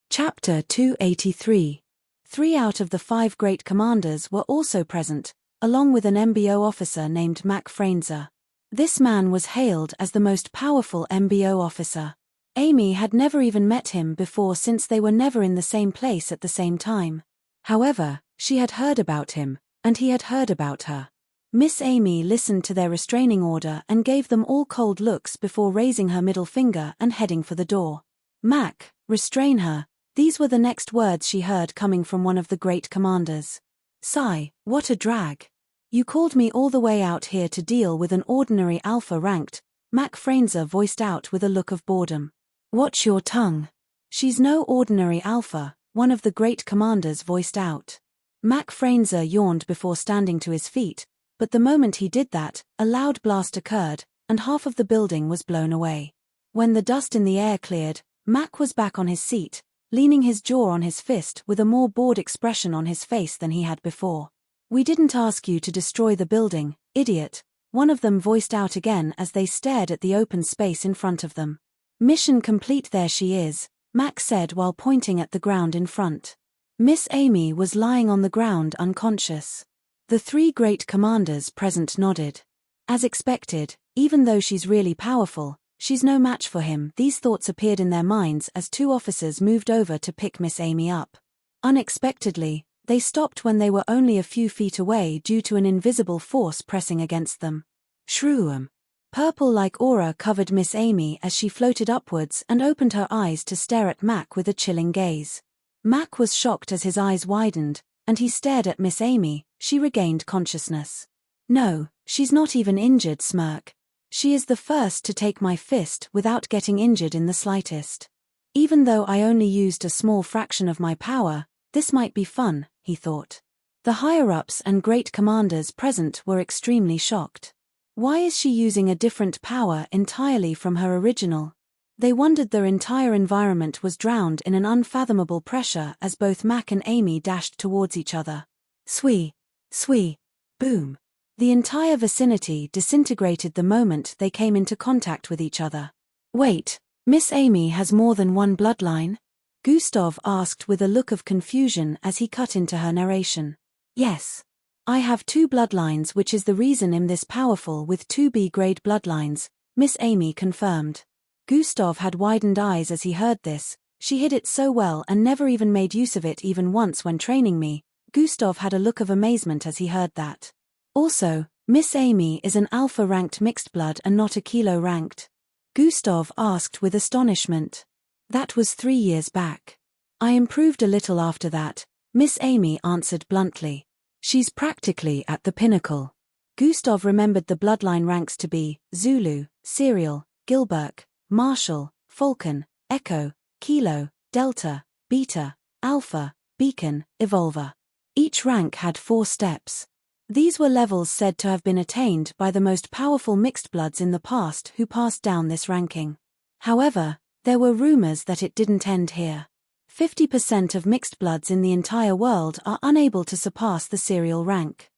Chapter 283. 3 out of the 5 great commanders were also present, along with an MBO officer named Mac Fraser. This man was hailed as the most powerful MBO officer. Amy had never even met him before since they were never in the same place at the same time. However, she had heard about him, and he had heard about her. Miss Amy listened to their restraining order and gave them all cold looks before raising her middle finger and heading for the door. Mac, restrain her. These were the next words she heard coming from one of the great commanders. Sigh, what a drag. You called me all the way out here to deal with an ordinary alpha ranked, Mac Fraser voiced out with a look of boredom. Watch your tongue. She's no ordinary alpha, one of the great commanders voiced out. Mac Fraser yawned before standing to his feet, but the moment he did that, a loud blast occurred, and half of the building was blown away. When the dust in the air cleared, Mac was back on his seat, leaning his jaw on his fist with a more bored expression on his face than he had before. We didn't ask you to destroy the building, idiot, one of them voiced out again as they stared at the open space in front of them. Mission complete, there she is, Mac said while pointing at the ground in front. Miss Amy was lying on the ground unconscious. The three great commanders present nodded. As expected, even though she's really powerful, she's no match for him. These thoughts appeared in their minds as two officers moved over to pick Miss Amy up. Unexpectedly, they stopped when they were only a few feet away due to an invisible force pressing against them. Shroom. Purple-like aura covered Miss Amy as she floated upwards and opened her eyes to stare at Mac with a chilling gaze. Mac was shocked as his eyes widened, and he stared at Miss Amy. She regained consciousness. No, she's not even injured, smirk. She is the first to take my fist without getting injured in the slightest. Even though I only used a small fraction of my power, this might be fun, he thought. The higher-ups and great commanders present were extremely shocked. Why is she using a different power entirely from her original? They wondered. Their entire environment was drowned in an unfathomable pressure as both Mac and Amy dashed towards each other. Swee, swee, boom. The entire vicinity disintegrated the moment they came into contact with each other. Wait, Miss Amy has more than one bloodline? Gustav asked with a look of confusion as he cut into her narration. Yes. I have two bloodlines, which is the reason I'm this powerful with two B-grade bloodlines, Miss Amy confirmed. Gustav had widened eyes as he heard this. She hid it so well and never even made use of it even once when training me. Gustav had a look of amazement as he heard that. Also, Miss Amy is an alpha-ranked mixed blood and not a kilo-ranked. Gustav asked with astonishment. That was 3 years back. I improved a little after that, Miss Amy answered bluntly. She's practically at the pinnacle. Gustav remembered the bloodline ranks to be Zulu, Serial, Gilbert, Marshall, Falcon, Echo, Kilo, Delta, Beta, Alpha, Beacon, Evolver. Each rank had 4 steps. These were levels said to have been attained by the most powerful mixed bloods in the past who passed down this ranking. However, there were rumors that it didn't end here. 50% of mixed bloods in the entire world are unable to surpass the Serial rank.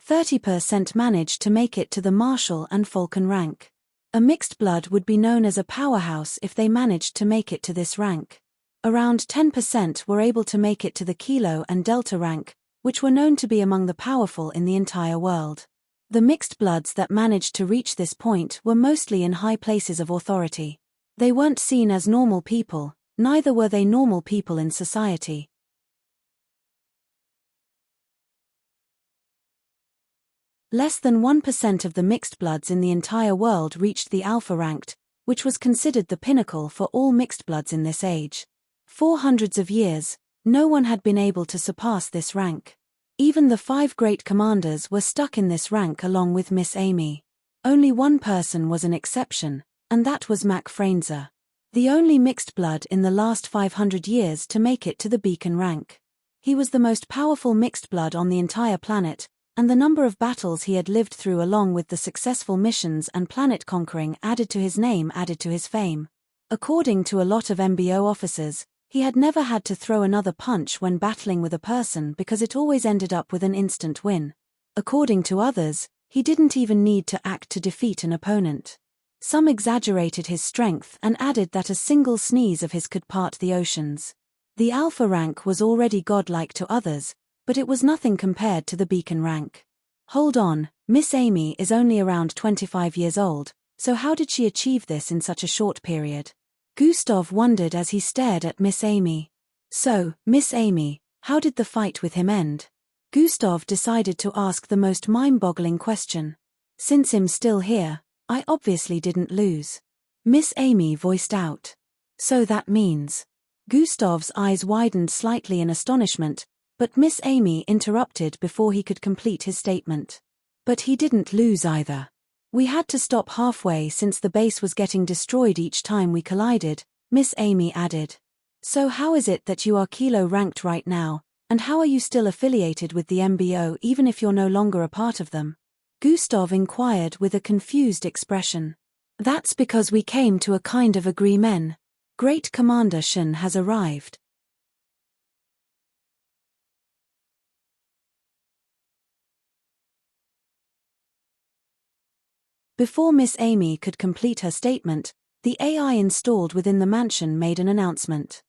30% manage to make it to the Marshall and Falcon rank. A mixed blood would be known as a powerhouse if they managed to make it to this rank. Around 10% were able to make it to the Kilo and Delta rank, which were known to be among the powerful in the entire world. The mixed bloods that managed to reach this point were mostly in high places of authority. They weren't seen as normal people, neither were they normal people in society. Less than 1% of the mixed bloods in the entire world reached the alpha-ranked, which was considered the pinnacle for all mixed bloods in this age. For hundreds of years, no one had been able to surpass this rank. Even the 5 great commanders were stuck in this rank along with Miss Amy. Only one person was an exception, and that was Mac Fraser. The only mixed blood in the last 500 years to make it to the Beacon rank. He was the most powerful mixed blood on the entire planet, and the number of battles he had lived through along with the successful missions and planet conquering added to his name, added to his fame. According to a lot of MBO officers, he had never had to throw another punch when battling with a person because it always ended up with an instant win. According to others, he didn't even need to act to defeat an opponent. Some exaggerated his strength and added that a single sneeze of his could part the oceans. The Alpha rank was already godlike to others, but it was nothing compared to the Beacon rank. Hold on, Miss Amy is only around 25 years old, so how did she achieve this in such a short period? Gustav wondered as he stared at Miss Amy. So, Miss Amy, how did the fight with him end? Gustav decided to ask the most mind-boggling question. Since I'm still here, I obviously didn't lose. Miss Amy voiced out. So that means. Gustav's eyes widened slightly in astonishment, but Miss Amy interrupted before he could complete his statement. But he didn't lose either. We had to stop halfway since the base was getting destroyed each time we collided, Miss Amy added. So how is it that you are Kilo ranked right now, and how are you still affiliated with the MBO even if you're no longer a part of them? Gustav inquired with a confused expression. That's because we came to a kind of agreement. Great Commander Shen has arrived. Before Miss Amy could complete her statement, the AI installed within the mansion made an announcement.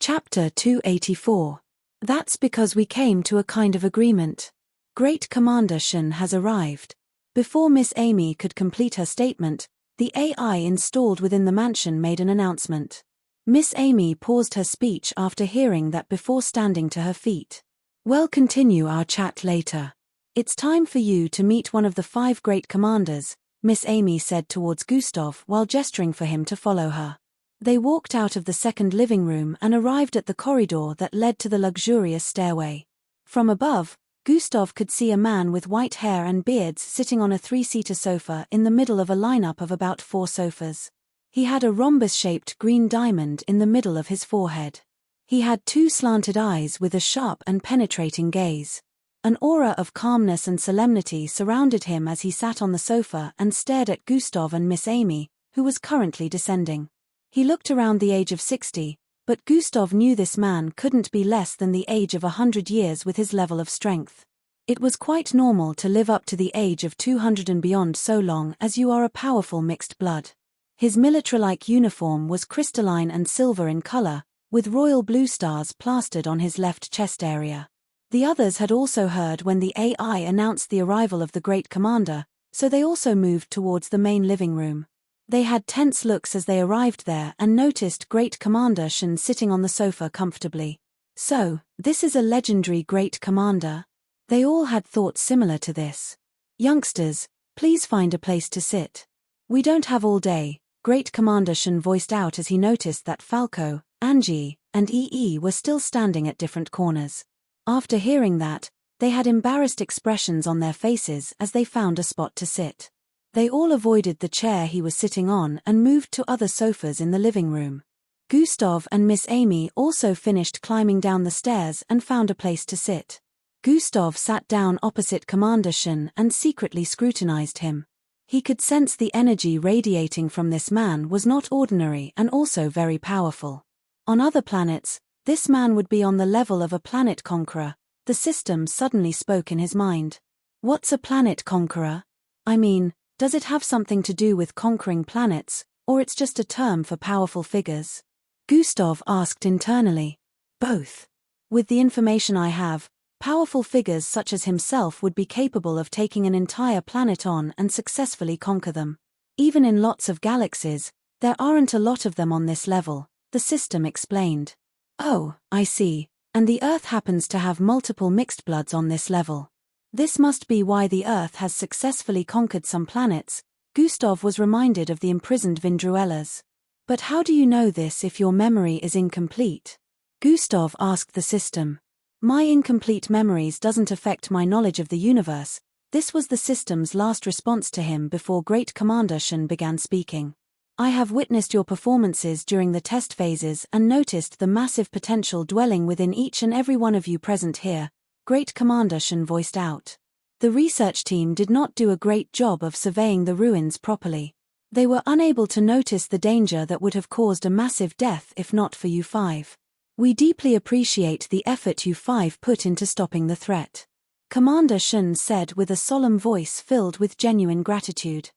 Chapter 284. That's because we came to a kind of agreement. Great Commander Shen has arrived. Before Miss Amy could complete her statement, the AI installed within the mansion made an announcement. Miss Amy paused her speech after hearing that before standing to her feet. We'll continue our chat later. It's time for you to meet one of the 5 great commanders, Miss Amy said towards Gustav while gesturing for him to follow her. They walked out of the second living room and arrived at the corridor that led to the luxurious stairway. From above, Gustav could see a man with white hair and beards sitting on a 3-seater sofa in the middle of a lineup of about 4 sofas. He had a rhombus-shaped green diamond in the middle of his forehead. He had 2 slanted eyes with a sharp and penetrating gaze. An aura of calmness and solemnity surrounded him as he sat on the sofa and stared at Gustav and Miss Amy, who was currently descending. He looked around the age of 60, but Gustav knew this man couldn't be less than the age of 100 years with his level of strength. It was quite normal to live up to the age of 200 and beyond so long as you are a powerful mixed blood. His military-like uniform was crystalline and silver in color, with royal blue stars plastered on his left chest area. The others had also heard when the AI announced the arrival of the Great Commander, so they also moved towards the main living room. They had tense looks as they arrived there and noticed Great Commander Shen sitting on the sofa comfortably. So, this is a legendary Great Commander? They all had thoughts similar to this. Youngsters, please find a place to sit. We don't have all day, Great Commander Shen voiced out as he noticed that Falco, Angie, and EE were still standing at different corners. After hearing that, they had embarrassed expressions on their faces as they found a spot to sit. They all avoided the chair he was sitting on and moved to other sofas in the living room. Gustav and Miss Amy also finished climbing down the stairs and found a place to sit. Gustav sat down opposite Commander Shen and secretly scrutinized him. He could sense the energy radiating from this man was not ordinary and also very powerful. On other planets, this man would be on the level of a planet conqueror. The system suddenly spoke in his mind. What's a planet conqueror? I mean, does it have something to do with conquering planets, or it's just a term for powerful figures? Gustav asked internally. Both. With the information I have, powerful figures such as himself would be capable of taking an entire planet on and successfully conquer them. Even in lots of galaxies, there aren't a lot of them on this level, the system explained. Oh, I see, and the Earth happens to have multiple mixed bloods on this level. This must be why the Earth has successfully conquered some planets. Gustav was reminded of the imprisoned Vindruellas. But how do you know this if your memory is incomplete? Gustav asked the system. My incomplete memories doesn't affect my knowledge of the universe. This was the system's last response to him before Great Commander Shen began speaking. I have witnessed your performances during the test phases and noticed the massive potential dwelling within each and every one of you present here, Great Commander Shen voiced out. The research team did not do a great job of surveying the ruins properly. They were unable to notice the danger that would have caused a massive death if not for you 5. We deeply appreciate the effort you 5 put into stopping the threat. Commander Shen said with a solemn voice filled with genuine gratitude.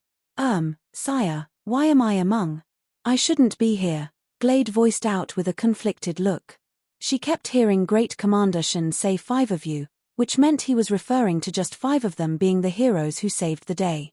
Sire, why am I among I shouldn't be here, Glade voiced out with a conflicted look. She kept hearing Great Commander Shen say 5 of you, which meant he was referring to just 5 of them being the heroes who saved the day.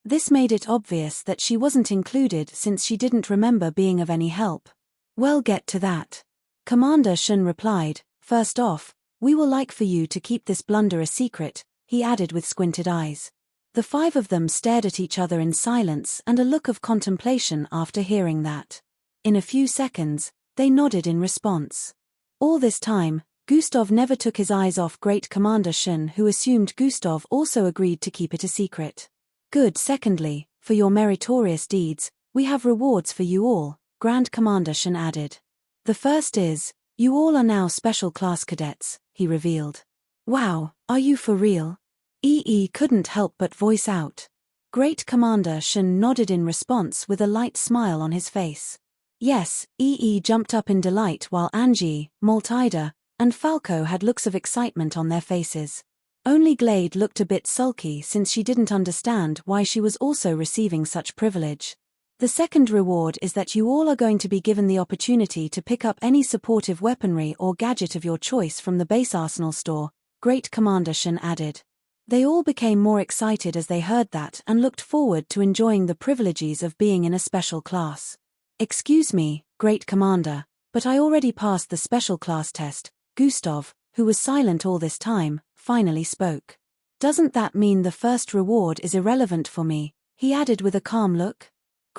This made it obvious that she wasn't included since she didn't remember being of any help. We'll get to that. Commander Shen replied, first off, we will like for you to keep this blunder a secret, he added with squinted eyes. The 5 of them stared at each other in silence and a look of contemplation after hearing that. In a few seconds, they nodded in response. All this time, Gustav never took his eyes off Great Commander Shen, who assumed Gustav also agreed to keep it a secret. Good. Secondly, for your meritorious deeds, we have rewards for you all, Grand Commander Shen added. The first is, you all are now special class cadets, he revealed. Wow, are you for real? EE couldn't help but voice out. Great Commander Shen nodded in response with a light smile on his face. Yes, EE jumped up in delight while Angie, Maltida, and Falco had looks of excitement on their faces. Only Glade looked a bit sulky since she didn't understand why she was also receiving such privilege. The second reward is that you all are going to be given the opportunity to pick up any supportive weaponry or gadget of your choice from the base arsenal store, Great Commander Shen added. They all became more excited as they heard that and looked forward to enjoying the privileges of being in a special class. Excuse me, Great Commander, but I already passed the special class test, Gustav, who was silent all this time, finally spoke. Doesn't that mean the first reward is irrelevant for me? He added with a calm look.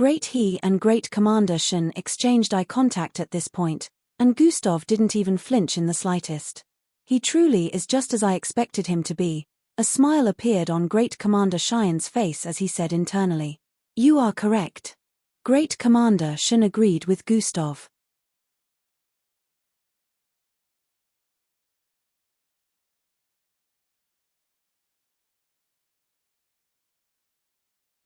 He and Great Commander Shen exchanged eye contact at this point, and Gustav didn't even flinch in the slightest. He truly is just as I expected him to be. A smile appeared on Great Commander Shen's face as he said internally. You are correct. Great Commander Shen agreed with Gustav.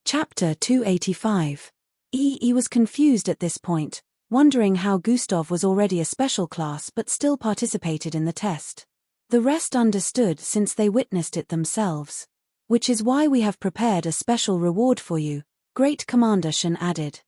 Chapter 285. EE was confused at this point, wondering how Gustav was already a special class but still participated in the test. The rest understood since they witnessed it themselves. Which is why we have prepared a special reward for you, Great Commander Shen added.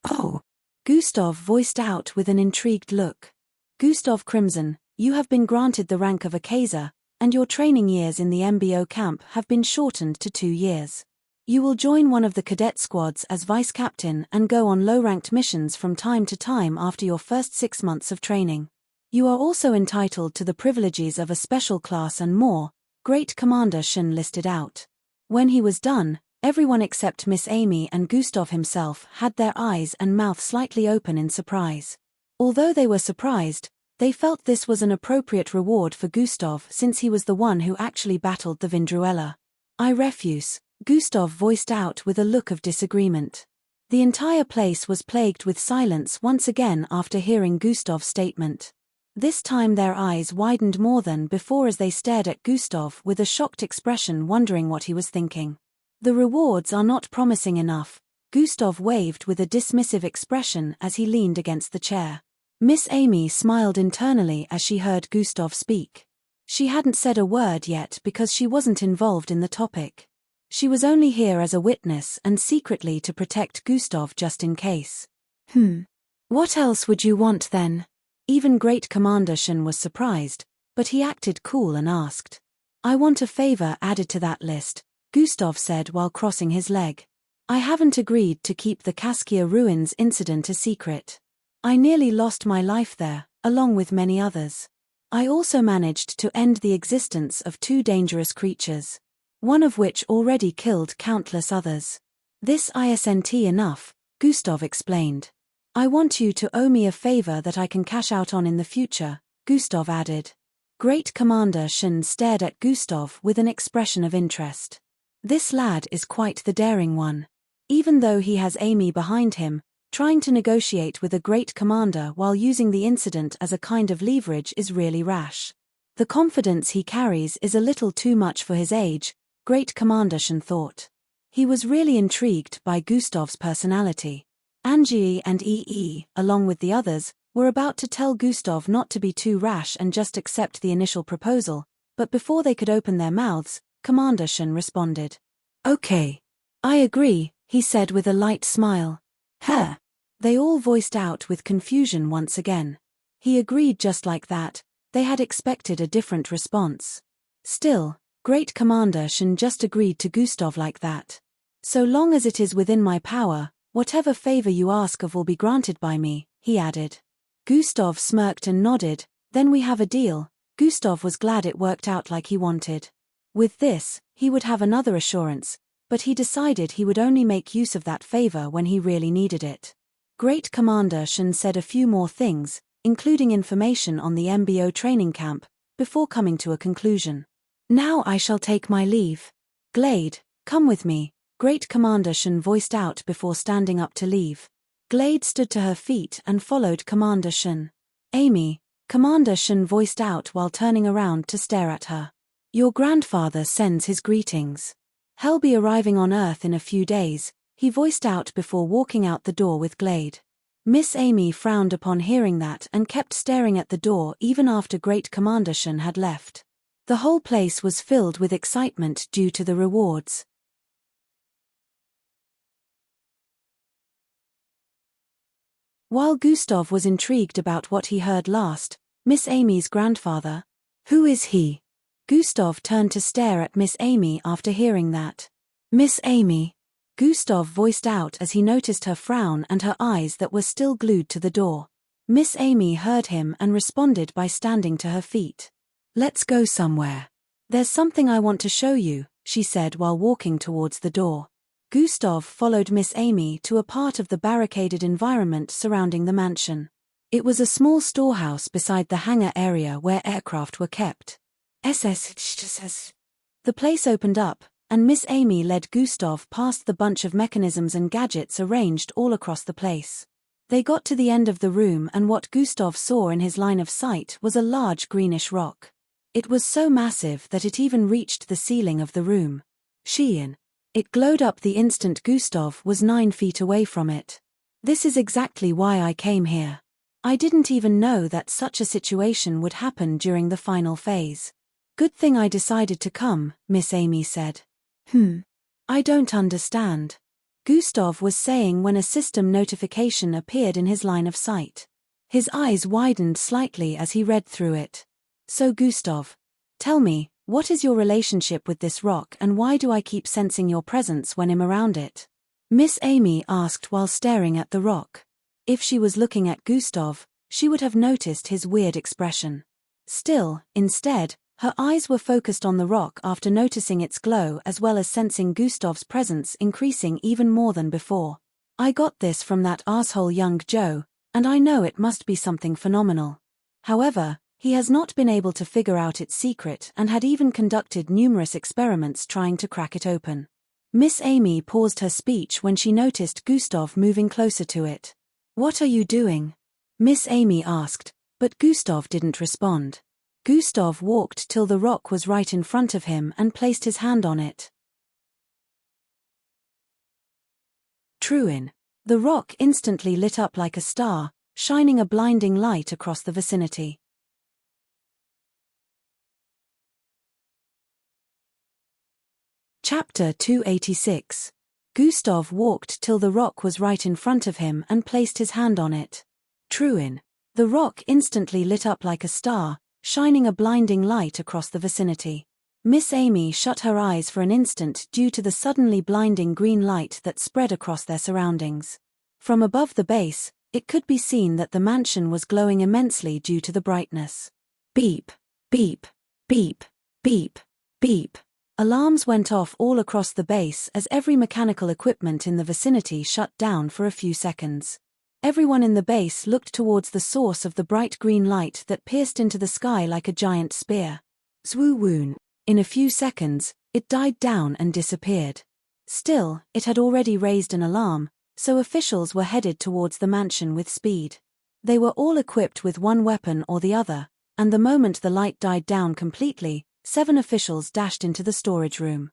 Oh! Gustav voiced out with an intrigued look. Gustav Crimson, you have been granted the rank of a Kaiser, and your training years in the MBO camp have been shortened to 2 years. You will join one of the cadet squads as vice captain and go on low-ranked missions from time to time after your first 6 months of training. You are also entitled to the privileges of a special class and more, Great Commander Shen listed out. When he was done, everyone except Miss Amy and Gustav himself had their eyes and mouth slightly open in surprise. Although they were surprised, they felt this was an appropriate reward for Gustav since he was the one who actually battled the Vindruella. I refuse, Gustav voiced out with a look of disagreement. The entire place was plagued with silence once again after hearing Gustav's statement. This time their eyes widened more than before as they stared at Gustav with a shocked expression, wondering what he was thinking. The rewards are not promising enough, Gustav waved with a dismissive expression as he leaned against the chair. Miss Amy smiled internally as she heard Gustav speak. She hadn't said a word yet because she wasn't involved in the topic. She was only here as a witness and secretly to protect Gustav just in case. What else would you want then? Even Great Commander Shen was surprised, but he acted cool and asked. I want a favor added to that list, Gustav said while crossing his leg. I haven't agreed to keep the Kaskia Ruins incident a secret. I nearly lost my life there, along with many others. I also managed to end the existence of 2 dangerous creatures, one of which already killed countless others. This isn't enough, Gustav explained. I want you to owe me a favor that I can cash out on in the future, Gustav added. Great Commander Shen stared at Gustav with an expression of interest. This lad is quite the daring one. Even though he has Amy behind him, trying to negotiate with a great commander while using the incident as a kind of leverage is really rash. The confidence he carries is a little too much for his age, Great Commander Shen thought. He was really intrigued by Gustav's personality. Angie and EE, along with the others, were about to tell Gustav not to be too rash and just accept the initial proposal, but before they could open their mouths, Commander Shen responded. Okay. I agree, he said with a light smile. Huh. They all voiced out with confusion once again. He agreed just like that. They had expected a different response. Still, Great Commander Shen just agreed to Gustav like that. So long as it is within my power, whatever favor you ask of will be granted by me, he added. Gustav smirked and nodded. Then we have a deal. Gustav was glad it worked out like he wanted. With this, he would have another assurance, but he decided he would only make use of that favor when he really needed it. Great Commander Shen said a few more things, including information on the MBO training camp, before coming to a conclusion. Now I shall take my leave. Glade, come with me, Great Commander Shen voiced out before standing up to leave. Glade stood to her feet and followed Commander Shen. Amy, Commander Shen voiced out while turning around to stare at her. Your grandfather sends his greetings. He'll be arriving on Earth in a few days, he voiced out before walking out the door with Glade. Miss Amy frowned upon hearing that and kept staring at the door even after Great Commander Shen had left. The whole place was filled with excitement due to the rewards. While Gustav was intrigued about what he heard last, Miss Amy's grandfather. Who is he? Gustav turned to stare at Miss Amy after hearing that. Miss Amy. Gustav voiced out as he noticed her frown and her eyes that were still glued to the door. Miss Amy heard him and responded by standing to her feet. Let's go somewhere. There's something I want to show you, she said while walking towards the door. Gustav followed Miss Amy to a part of the barricaded environment surrounding the mansion. It was a small storehouse beside the hangar area where aircraft were kept. The place opened up, and Miss Amy led Gustav past the bunch of mechanisms and gadgets arranged all across the place. They got to the end of the room and what Gustav saw in his line of sight was a large greenish rock. It was so massive that it even reached the ceiling of the room. Shein. It glowed up the instant Gustav was 9 feet away from it. This is exactly why I came here. I didn't even know that such a situation would happen during the final phase. Good thing I decided to come, Miss Amy said. I don't understand. Gustav was saying when a system notification appeared in his line of sight. His eyes widened slightly as he read through it. So Gustav, tell me, what is your relationship with this rock and why do I keep sensing your presence when I'm around it? Miss Amy asked while staring at the rock. If she was looking at Gustav, she would have noticed his weird expression. Still, instead, her eyes were focused on the rock after noticing its glow as well as sensing Gustav's presence increasing even more than before. I got this from that asshole young Joe, and I know it must be something phenomenal. However, he has not been able to figure out its secret and had even conducted numerous experiments trying to crack it open. Miss Amy paused her speech when she noticed Gustav moving closer to it. What are you doing? Miss Amy asked, but Gustav didn't respond. Gustav walked till the rock was right in front of him and placed his hand on it. Truin. The rock instantly lit up like a star, shining a blinding light across the vicinity. Chapter 286. Gustav walked till the rock was right in front of him and placed his hand on it. Truin. The rock instantly lit up like a star, shining a blinding light across the vicinity. Miss Amy shut her eyes for an instant due to the suddenly blinding green light that spread across their surroundings. From above the base, it could be seen that the mansion was glowing immensely due to the brightness. Beep, beep, beep, beep, beep. Alarms went off all across the base as every mechanical equipment in the vicinity shut down for a few seconds. Everyone in the base looked towards the source of the bright green light that pierced into the sky like a giant spear. Zwoo-woon. In a few seconds, it died down and disappeared. Still, it had already raised an alarm, so officials were headed towards the mansion with speed. They were all equipped with one weapon or the other, and the moment the light died down completely, 7 officials dashed into the storage room.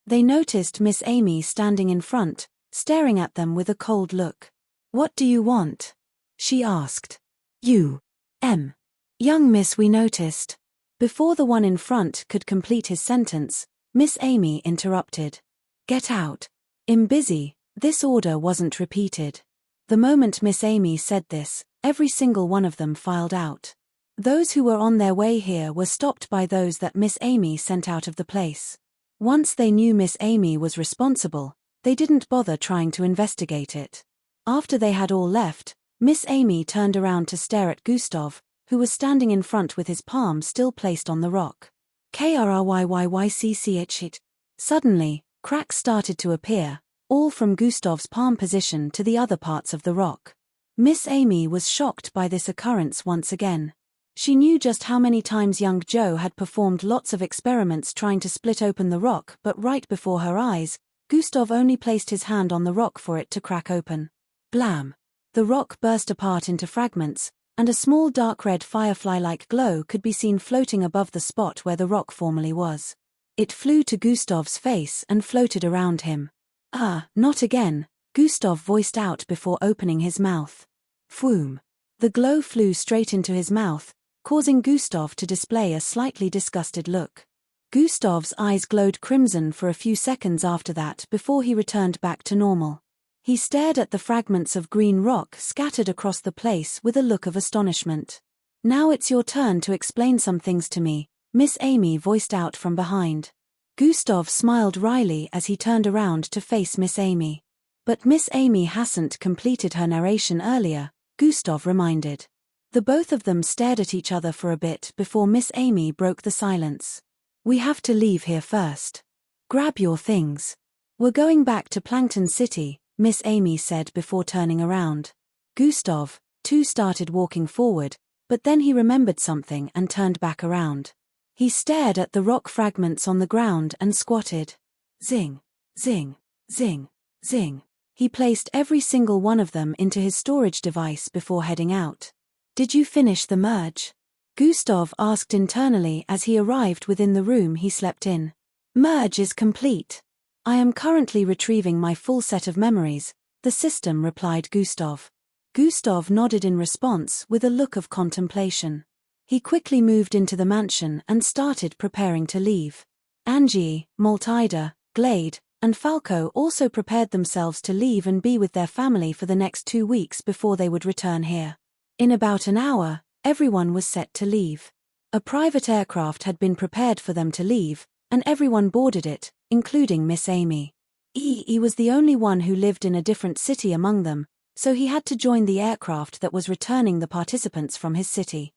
They noticed Miss Amy standing in front, staring at them with a cold look. What do you want? She asked. Young miss, we noticed. Before the one in front could complete his sentence, Miss Amy interrupted. Get out. I'm busy. This order wasn't repeated. The moment Miss Amy said this, every single one of them filed out. Those who were on their way here were stopped by those that Miss Amy sent out of the place. Once they knew Miss Amy was responsible, they didn't bother trying to investigate it. After they had all left, Miss Amy turned around to stare at Gustav, who was standing in front with his palm still placed on the rock. Kryyyycch. Suddenly, cracks started to appear, all from Gustav's palm position to the other parts of the rock. Miss Amy was shocked by this occurrence once again. She knew just how many times young Joe had performed lots of experiments trying to split open the rock, but right before her eyes, Gustav only placed his hand on the rock for it to crack open. Blam! The rock burst apart into fragments, and a small dark red firefly-like glow could be seen floating above the spot where the rock formerly was. It flew to Gustav's face and floated around him. "Ah, not again," Gustav voiced out before opening his mouth. Phoom! The glow flew straight into his mouth, causing Gustav to display a slightly disgusted look. Gustav's eyes glowed crimson for a few seconds after that before he returned back to normal. He stared at the fragments of green rock scattered across the place with a look of astonishment. "Now it's your turn to explain some things to me," Miss Amy voiced out from behind. Gustav smiled wryly as he turned around to face Miss Amy. But Miss Amy hasn't completed her narration earlier, Gustav reminded. The both of them stared at each other for a bit before Miss Amy broke the silence. "We have to leave here first. Grab your things. We're going back to Plankton City," Miss Amy said before turning around. Gustav, too, started walking forward, but then he remembered something and turned back around. He stared at the rock fragments on the ground and squatted. Zing, zing, zing, zing. He placed every single one of them into his storage device before heading out. "Did you finish the merge?" Gustav asked internally as he arrived within the room he slept in. "Merge is complete. I am currently retrieving my full set of memories," the system replied Gustav. Gustav nodded in response with a look of contemplation. He quickly moved into the mansion and started preparing to leave. Angie, Maltida, Glade, and Falco also prepared themselves to leave and be with their family for the next 2 weeks before they would return here. In about an hour, everyone was set to leave. A private aircraft had been prepared for them to leave, and everyone boarded it, including Miss Amy. He was the only one who lived in a different city among them, so he had to join the aircraft that was returning the participants from his city.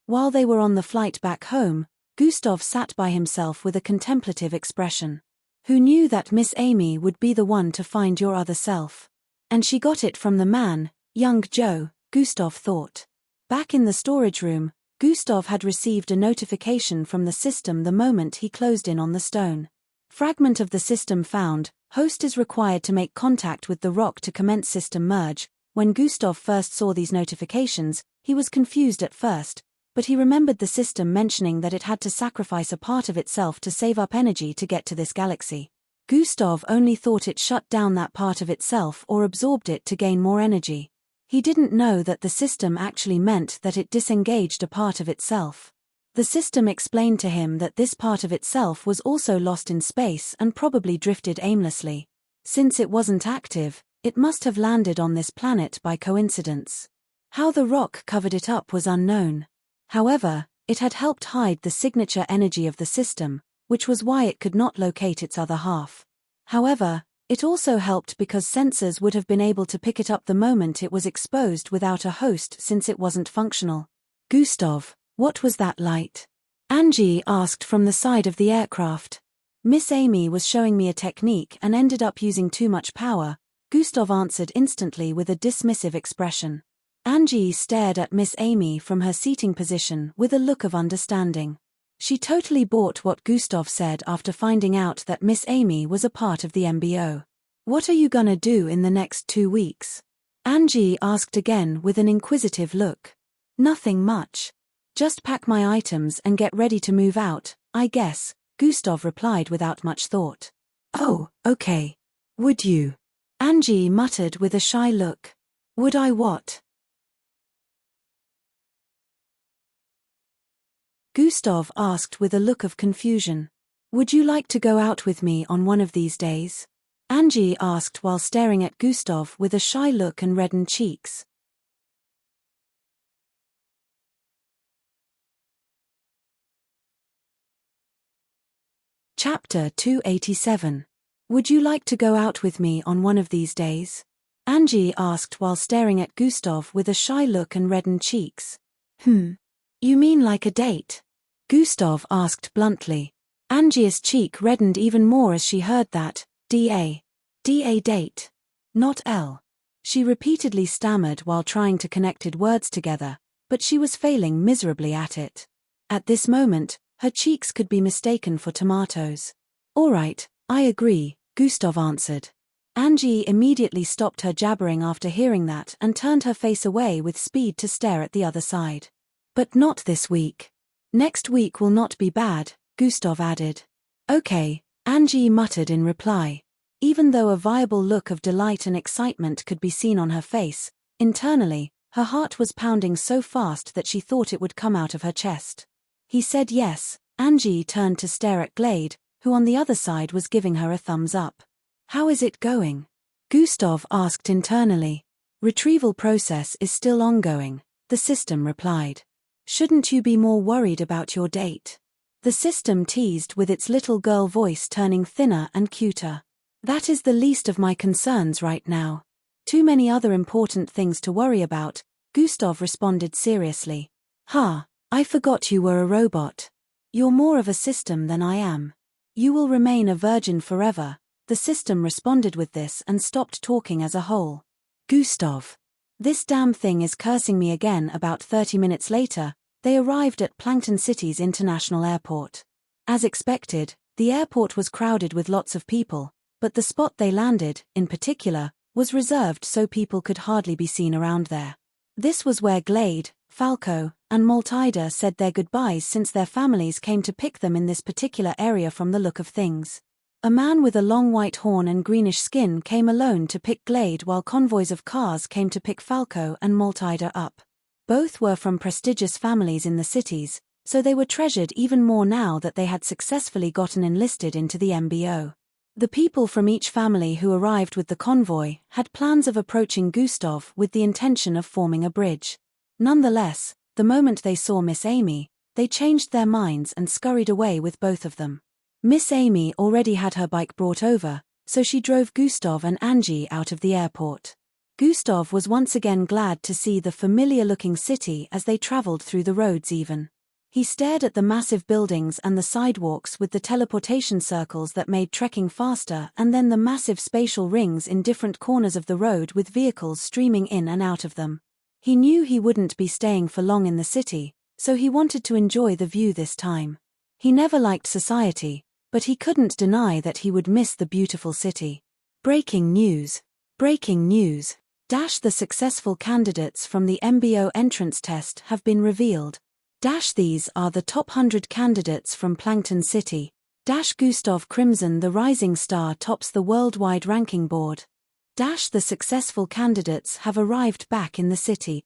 While they were on the flight back home, Gustav sat by himself with a contemplative expression. Who knew that Miss Amy would be the one to find your other self? And she got it from the man, young Joe, Gustav thought. Back in the storage room, Gustav had received a notification from the system the moment he closed in on the stone. Fragment of the system found, host is required to make contact with the rock to commence system merge. When Gustav first saw these notifications, he was confused at first, but he remembered the system mentioning that it had to sacrifice a part of itself to save up energy to get to this galaxy. Gustav only thought it shut down that part of itself or absorbed it to gain more energy. He didn't know that the system actually meant that it disengaged a part of itself. The system explained to him that this part of itself was also lost in space and probably drifted aimlessly. Since it wasn't active, it must have landed on this planet by coincidence. How the rock covered it up was unknown. However, it had helped hide the signature energy of the system, which was why it could not locate its other half. However, it also helped because sensors would have been able to pick it up the moment it was exposed without a host since it wasn't functional. "Gustav, what was that light?" Angie asked from the side of the aircraft. "Miss Amy was showing me a technique and ended up using too much power," Gustav answered instantly with a dismissive expression. Angie stared at Miss Amy from her seating position with a look of understanding. She totally bought what Gustav said after finding out that Miss Amy was a part of the MBO. "What are you gonna do in the next 2 weeks?" Angie asked again with an inquisitive look. "Nothing much. Just pack my items and get ready to move out, I guess," Gustav replied without much thought. "Oh, okay. Would you?" Angie muttered with a shy look. "Would I what?" Gustav asked with a look of confusion. Would you like to go out with me on one of these days? Angie asked while staring at Gustav with a shy look and reddened cheeks. Chapter 287. Would you like to go out with me on one of these days? Angie asked while staring at Gustav with a shy look and reddened cheeks. You mean like a date? Gustav asked bluntly. Angie's cheek reddened even more as she heard that. D.A. date. Not L. She repeatedly stammered while trying to connect words together, but she was failing miserably at it. At this moment, her cheeks could be mistaken for tomatoes. All right, I agree, Gustav answered. Angie immediately stopped her jabbering after hearing that and turned her face away with speed to stare at the other side. But not this week. Next week will not be bad, Gustav added. Okay, Angie muttered in reply. Even though a viable look of delight and excitement could be seen on her face, internally, her heart was pounding so fast that she thought it would come out of her chest. He said yes. Angie turned to stare at Glade, who on the other side was giving her a thumbs up. How is it going? Gustav asked internally. Retrieval process is still ongoing, the system replied. Shouldn't you be more worried about your date? The system teased with its little girl voice turning thinner and cuter. That is the least of my concerns right now. Too many other important things to worry about, Gustav responded seriously. I forgot you were a robot. You're more of a system than I am. You will remain a virgin forever. The system responded with this and stopped talking as a whole. Gustav. This damn thing is cursing me again. About 30 minutes later, they arrived at Plankton City's international airport. As expected, the airport was crowded with lots of people, but the spot they landed, in particular, was reserved so people could hardly be seen around there. This was where Glade, Falco, and Maltida said their goodbyes since their families came to pick them in this particular area from the look of things. A man with a long white horn and greenish skin came alone to pick Glade while convoys of cars came to pick Falco and Maltida up. Both were from prestigious families in the cities, so they were treasured even more now that they had successfully gotten enlisted into the MBO. The people from each family who arrived with the convoy had plans of approaching Gustav with the intention of forming a bridge. Nonetheless, the moment they saw Miss Amy, they changed their minds and scurried away with both of them. Miss Amy already had her bike brought over, so she drove Gustav and Angie out of the airport. Gustav was once again glad to see the familiar-looking city as they traveled through the roads even. He stared at the massive buildings and the sidewalks with the teleportation circles that made trekking faster and then the massive spatial rings in different corners of the road with vehicles streaming in and out of them. He knew he wouldn't be staying for long in the city, so he wanted to enjoy the view this time. He never liked society, but he couldn't deny that he would miss the beautiful city. Breaking news. Breaking news. The successful candidates from the MBO entrance test have been revealed. These are the top 100 candidates from Plankton City. Gustav Crimson the rising star tops the worldwide ranking board. The successful candidates have arrived back in the city.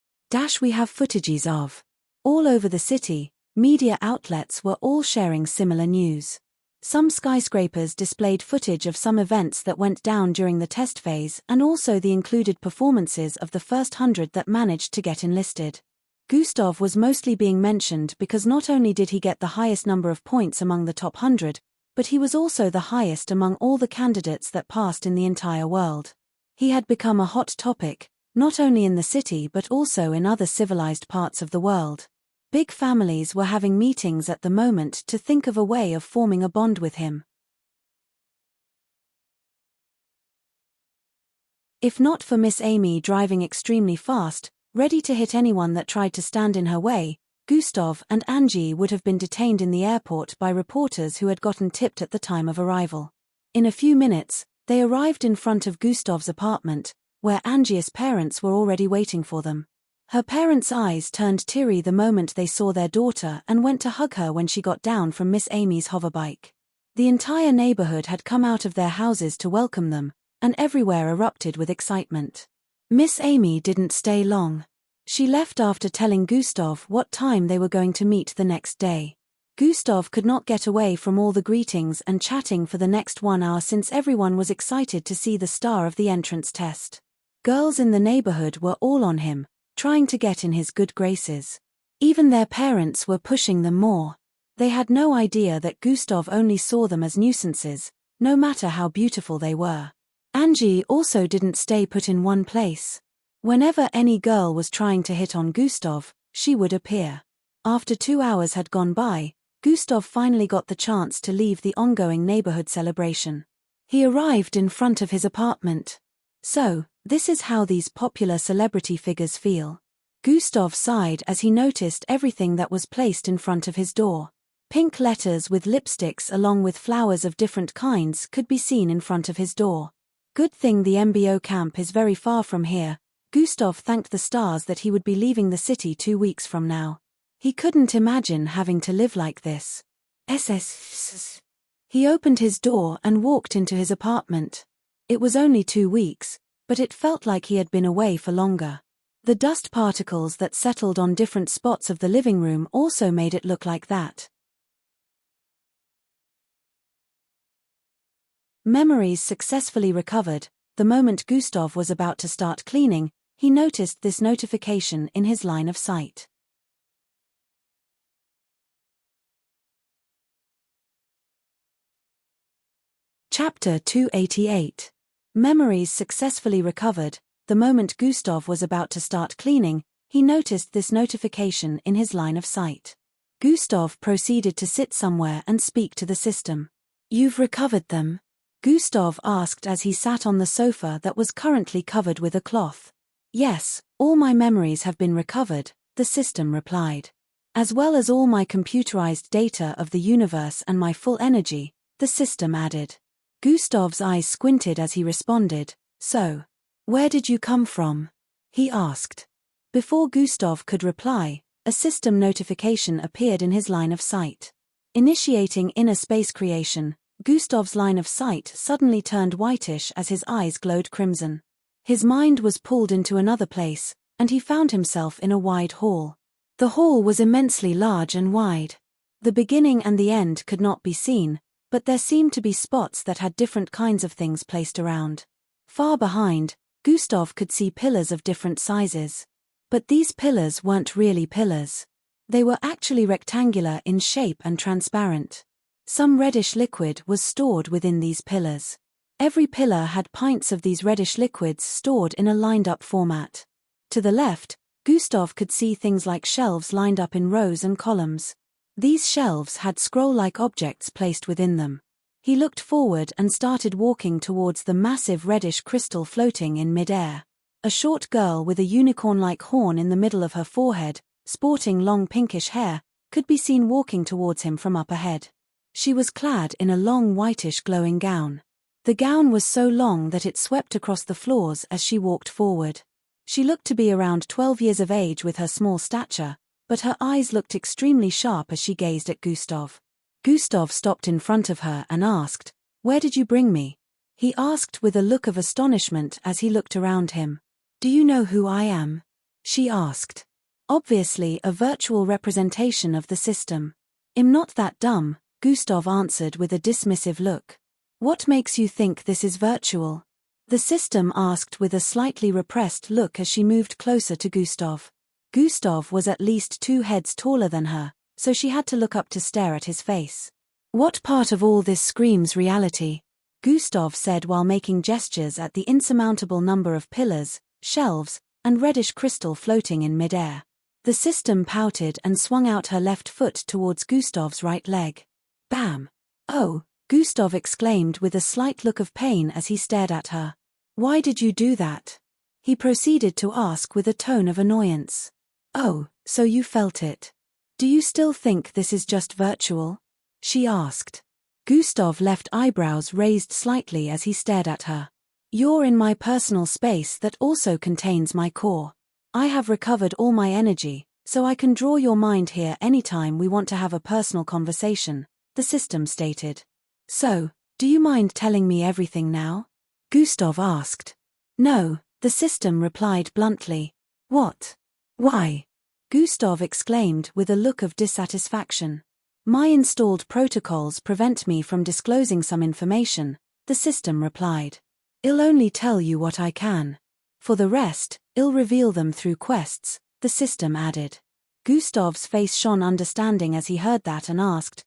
We have footages of. All over the city, media outlets were all sharing similar news. Some skyscrapers displayed footage of some events that went down during the test phase and also the included performances of the first 100 that managed to get enlisted. Gustav was mostly being mentioned because not only did he get the highest number of points among the top 100, but he was also the highest among all the candidates that passed in the entire world. He had become a hot topic, not only in the city but also in other civilized parts of the world. Big families were having meetings at the moment to think of a way of forming a bond with him. If not for Miss Amy driving extremely fast, ready to hit anyone that tried to stand in her way, Gustav and Angie would have been detained in the airport by reporters who had gotten tipped at the time of arrival. In a few minutes, they arrived in front of Gustav's apartment, where Angie's parents were already waiting for them. Her parents' eyes turned teary the moment they saw their daughter and went to hug her when she got down from Miss Amy's hoverbike. The entire neighborhood had come out of their houses to welcome them, and everywhere erupted with excitement. Miss Amy didn't stay long. She left after telling Gustav what time they were going to meet the next day. Gustav could not get away from all the greetings and chatting for the next 1 hour since everyone was excited to see the star of the entrance test. Girls in the neighborhood were all on him, trying to get in his good graces. Even their parents were pushing them more. They had no idea that Gustav only saw them as nuisances, no matter how beautiful they were. Angie also didn't stay put in one place. Whenever any girl was trying to hit on Gustav, she would appear. After 2 hours had gone by, Gustav finally got the chance to leave the ongoing neighborhood celebration. He arrived in front of his apartment. So, this is how these popular celebrity figures feel. Gustav sighed as he noticed everything that was placed in front of his door. Pink letters with lipsticks along with flowers of different kinds could be seen in front of his door. Good thing the MBO camp is very far from here. Gustav thanked the stars that he would be leaving the city 2 weeks from now. He couldn't imagine having to live like this. He opened his door and walked into his apartment. It was only 2 weeks, but it felt like he had been away for longer. The dust particles that settled on different spots of the living room also made it look like that. Memories successfully recovered. The moment Gustav was about to start cleaning, he noticed this notification in his line of sight. Chapter 288. Memories successfully recovered. The moment Gustav was about to start cleaning, he noticed this notification in his line of sight. Gustav proceeded to sit somewhere and speak to the system. "You've recovered them?" Gustav asked as he sat on the sofa that was currently covered with a cloth. "Yes, all my memories have been recovered," the system replied. "As well as all my computerized data of the universe and my full energy," the system added. Gustav's eyes squinted as he responded, "So, where did you come from?" he asked. Before Gustav could reply, a system notification appeared in his line of sight. Initiating inner space creation, Gustav's line of sight suddenly turned whitish as his eyes glowed crimson. His mind was pulled into another place, and he found himself in a wide hall. The hall was immensely large and wide. The beginning and the end could not be seen, but there seemed to be spots that had different kinds of things placed around. Far behind, Gustav could see pillars of different sizes. But these pillars weren't really pillars. They were actually rectangular in shape and transparent. Some reddish liquid was stored within these pillars. Every pillar had pints of these reddish liquids stored in a lined-up format. To the left, Gustav could see things like shelves lined up in rows and columns. These shelves had scroll-like objects placed within them. He looked forward and started walking towards the massive reddish crystal floating in mid-air. A short girl with a unicorn-like horn in the middle of her forehead, sporting long pinkish hair, could be seen walking towards him from up ahead. She was clad in a long whitish glowing gown. The gown was so long that it swept across the floors as she walked forward. She looked to be around 12 years of age with her small stature, but her eyes looked extremely sharp as she gazed at Gustav. Gustav stopped in front of her and asked, "Where did you bring me?" He asked with a look of astonishment as he looked around him. "Do you know who I am?" she asked. Obviously a virtual representation of the system. "I'm not that dumb," Gustav answered with a dismissive look. "What makes you think this is virtual?" the system asked with a slightly repressed look as she moved closer to Gustav. Gustav was at least 2 heads taller than her, so she had to look up to stare at his face. "What part of all this screams reality?" Gustav said while making gestures at the insurmountable number of pillars, shelves, and reddish crystal floating in mid-air. The system pouted and swung out her left foot towards Gustav's right leg. Bam! "Oh!" Gustav exclaimed with a slight look of pain as he stared at her. "Why did you do that?" he proceeded to ask with a tone of annoyance. "Oh, so you felt it. Do you still think this is just virtual?" she asked. Gustav left eyebrows raised slightly as he stared at her. "You're in my personal space that also contains my core. I have recovered all my energy, so I can draw your mind here anytime we want to have a personal conversation," the system stated. "So, do you mind telling me everything now?" Gustav asked. "No," the system replied bluntly. "What? Why?" Gustav exclaimed with a look of dissatisfaction. My installed protocols prevent me from disclosing some information, the system replied. I'll only tell you what I can. For the rest, I'll reveal them through quests, the system added. Gustav's face shone understanding as he heard that and asked,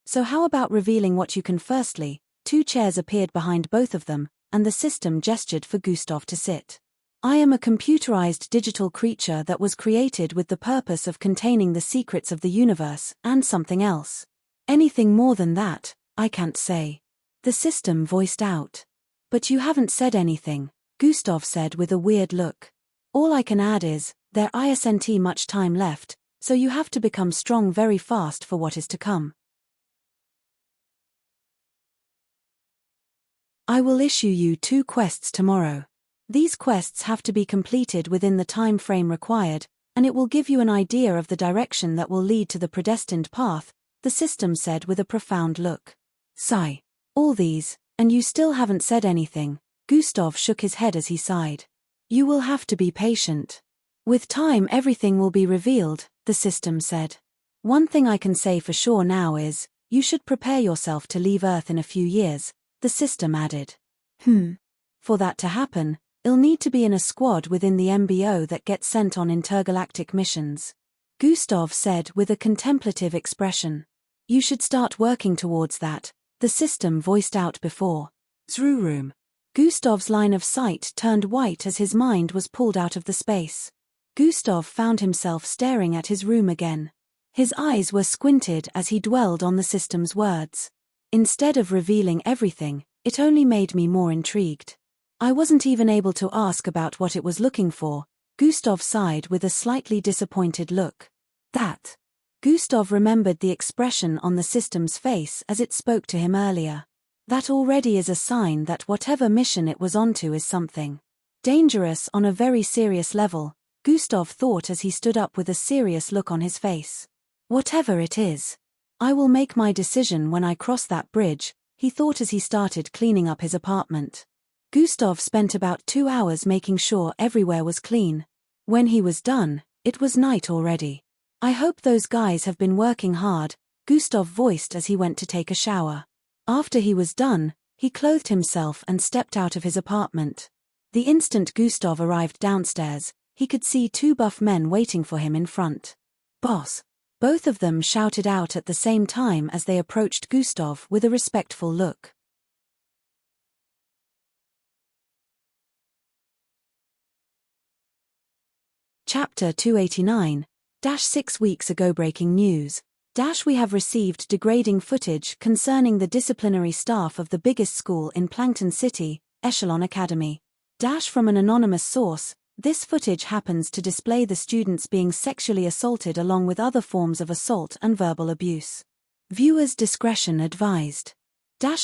so how about revealing what you can firstly? 2 chairs appeared behind both of them, and the system gestured for Gustav to sit. I am a computerized digital creature that was created with the purpose of containing the secrets of the universe, and something else. Anything more than that, I can't say. The system voiced out. But you haven't said anything, Gustav said with a weird look. All I can add is, there isn't much time left, so you have to become strong very fast for what is to come. I will issue you 2 quests tomorrow. These quests have to be completed within the time frame required, and it will give you an idea of the direction that will lead to the predestined path, the system said with a profound look. Sigh. All these, and you still haven't said anything, Gustav shook his head as he sighed. You will have to be patient. With time everything will be revealed, the system said. One thing I can say for sure now is, you should prepare yourself to leave Earth in a few years, the system added. For that to happen, I'll need to be in a squad within the MBO that gets sent on intergalactic missions. Gustav said with a contemplative expression. You should start working towards that, the system voiced out before. Through room. Gustav's line of sight turned white as his mind was pulled out of the space. Gustav found himself staring at his room again. His eyes were squinted as he dwelled on the system's words. Instead of revealing everything, it only made me more intrigued. I wasn't even able to ask about what it was looking for, Gustav sighed with a slightly disappointed look. That. Gustav remembered the expression on the system's face as it spoke to him earlier. That already is a sign that whatever mission it was onto is something dangerous on a very serious level, Gustav thought as he stood up with a serious look on his face. Whatever it is. I will make my decision when I cross that bridge, he thought as he started cleaning up his apartment. Gustav spent about 2 hours making sure everywhere was clean. When he was done, it was night already. I hope those guys have been working hard, Gustav voiced as he went to take a shower. After he was done, he clothed himself and stepped out of his apartment. The instant Gustav arrived downstairs, he could see 2 buff men waiting for him in front. Boss. Both of them shouted out at the same time as they approached Gustav with a respectful look. Chapter 289. 6 weeks ago breaking news. We have received degrading footage concerning the disciplinary staff of the biggest school in Plankton City, Echelon Academy. From an anonymous source, this footage happens to display the students being sexually assaulted along with other forms of assault and verbal abuse. Viewers' discretion advised.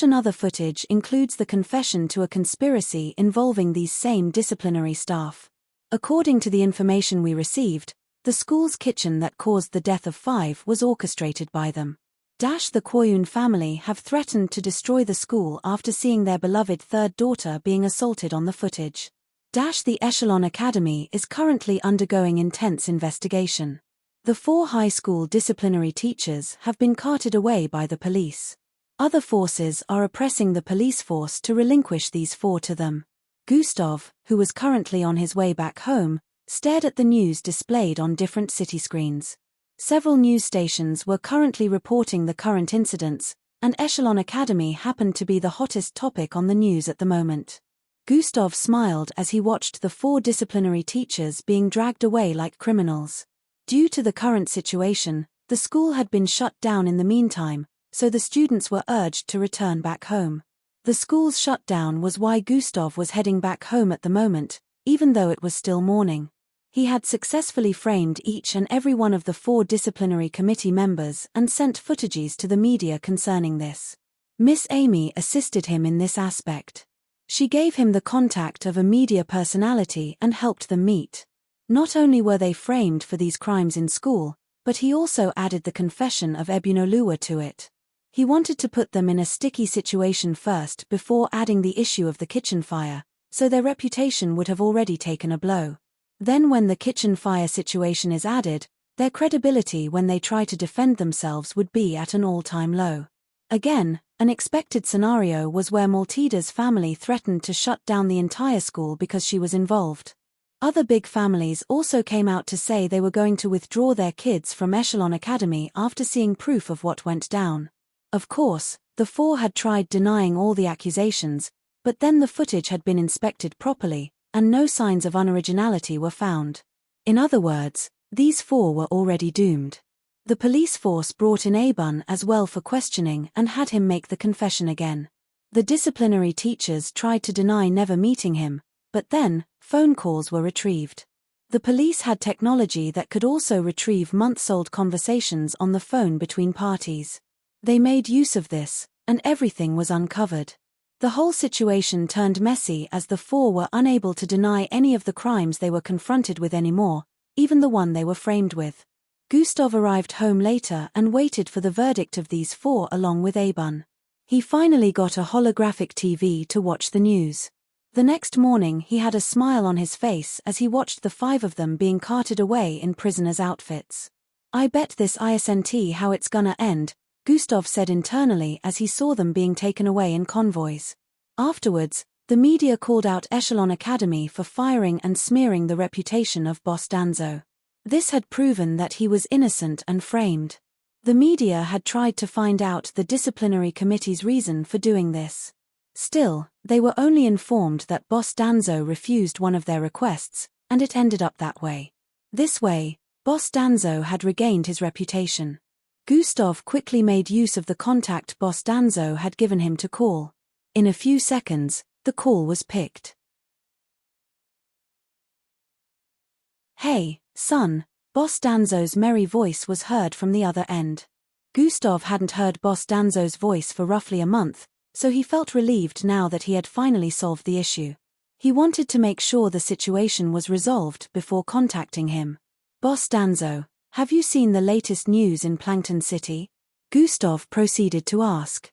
Another footage includes the confession to a conspiracy involving these same disciplinary staff. According to the information we received, the school's kitchen that caused the death of 5 was orchestrated by them. The Koyun family have threatened to destroy the school after seeing their beloved 3rd daughter being assaulted on the footage. The Echelon Academy is currently undergoing intense investigation. The 4 high school disciplinary teachers have been carted away by the police. Other forces are oppressing the police force to relinquish these 4 to them. Gustav, who was currently on his way back home, stared at the news displayed on different city screens. Several news stations were currently reporting the current incidents, and Echelon Academy happened to be the hottest topic on the news at the moment. Gustav smiled as he watched the 4 disciplinary teachers being dragged away like criminals. Due to the current situation, the school had been shut down in the meantime, so the students were urged to return back home. The school's shutdown was why Gustav was heading back home at the moment, even though it was still morning. He had successfully framed each and every one of the 4 disciplinary committee members and sent footages to the media concerning this. Miss Amy assisted him in this aspect. She gave him the contact of a media personality and helped them meet. Not only were they framed for these crimes in school, but he also added the confession of Ebunoluwa to it. He wanted to put them in a sticky situation first before adding the issue of the kitchen fire, so their reputation would have already taken a blow. Then when the kitchen fire situation is added, Their credibility when they try to defend themselves would be at an all-time low. Again, an expected scenario was where Maltida's family threatened to shut down the entire school because she was involved. Other big families also came out to say they were going to withdraw their kids from Echelon Academy after seeing proof of what went down. Of course, the four had tried denying all the accusations, but then the footage had been inspected properly, and no signs of unoriginality were found. In other words, these four were already doomed. The police force brought in Abun as well for questioning and had him make the confession again. The disciplinary teachers tried to deny never meeting him, but then, phone calls were retrieved. The police had technology that could also retrieve months-old conversations on the phone between parties. They made use of this, and everything was uncovered. The whole situation turned messy as the four were unable to deny any of the crimes they were confronted with anymore, even the one they were framed with. Gustav arrived home later and waited for the verdict of these four along with Abun. He finally got a holographic TV to watch the news. The next morning he had a smile on his face as he watched the 5 of them being carted away in prisoners' outfits. "I bet this isn't how it's gonna end," Gustav said internally as he saw them being taken away in convoys. Afterwards, the media called out Echelon Academy for firing and smearing the reputation of Boss Danzo. This had proven that he was innocent and framed. The media had tried to find out the disciplinary committee's reason for doing this. Still, they were only informed that Boss Danzo refused one of their requests, and it ended up that way. This way, Boss Danzo had regained his reputation. Gustav quickly made use of the contact Boss Danzo had given him to call. In a few seconds, the call was picked. "Hey, son," Boss Danzo's merry voice was heard from the other end. Gustav hadn't heard Boss Danzo's voice for roughly a month, so he felt relieved now that he had finally solved the issue. He wanted to make sure the situation was resolved before contacting him. "Boss Danzo, have you seen the latest news in Plankton City?" Gustav proceeded to ask.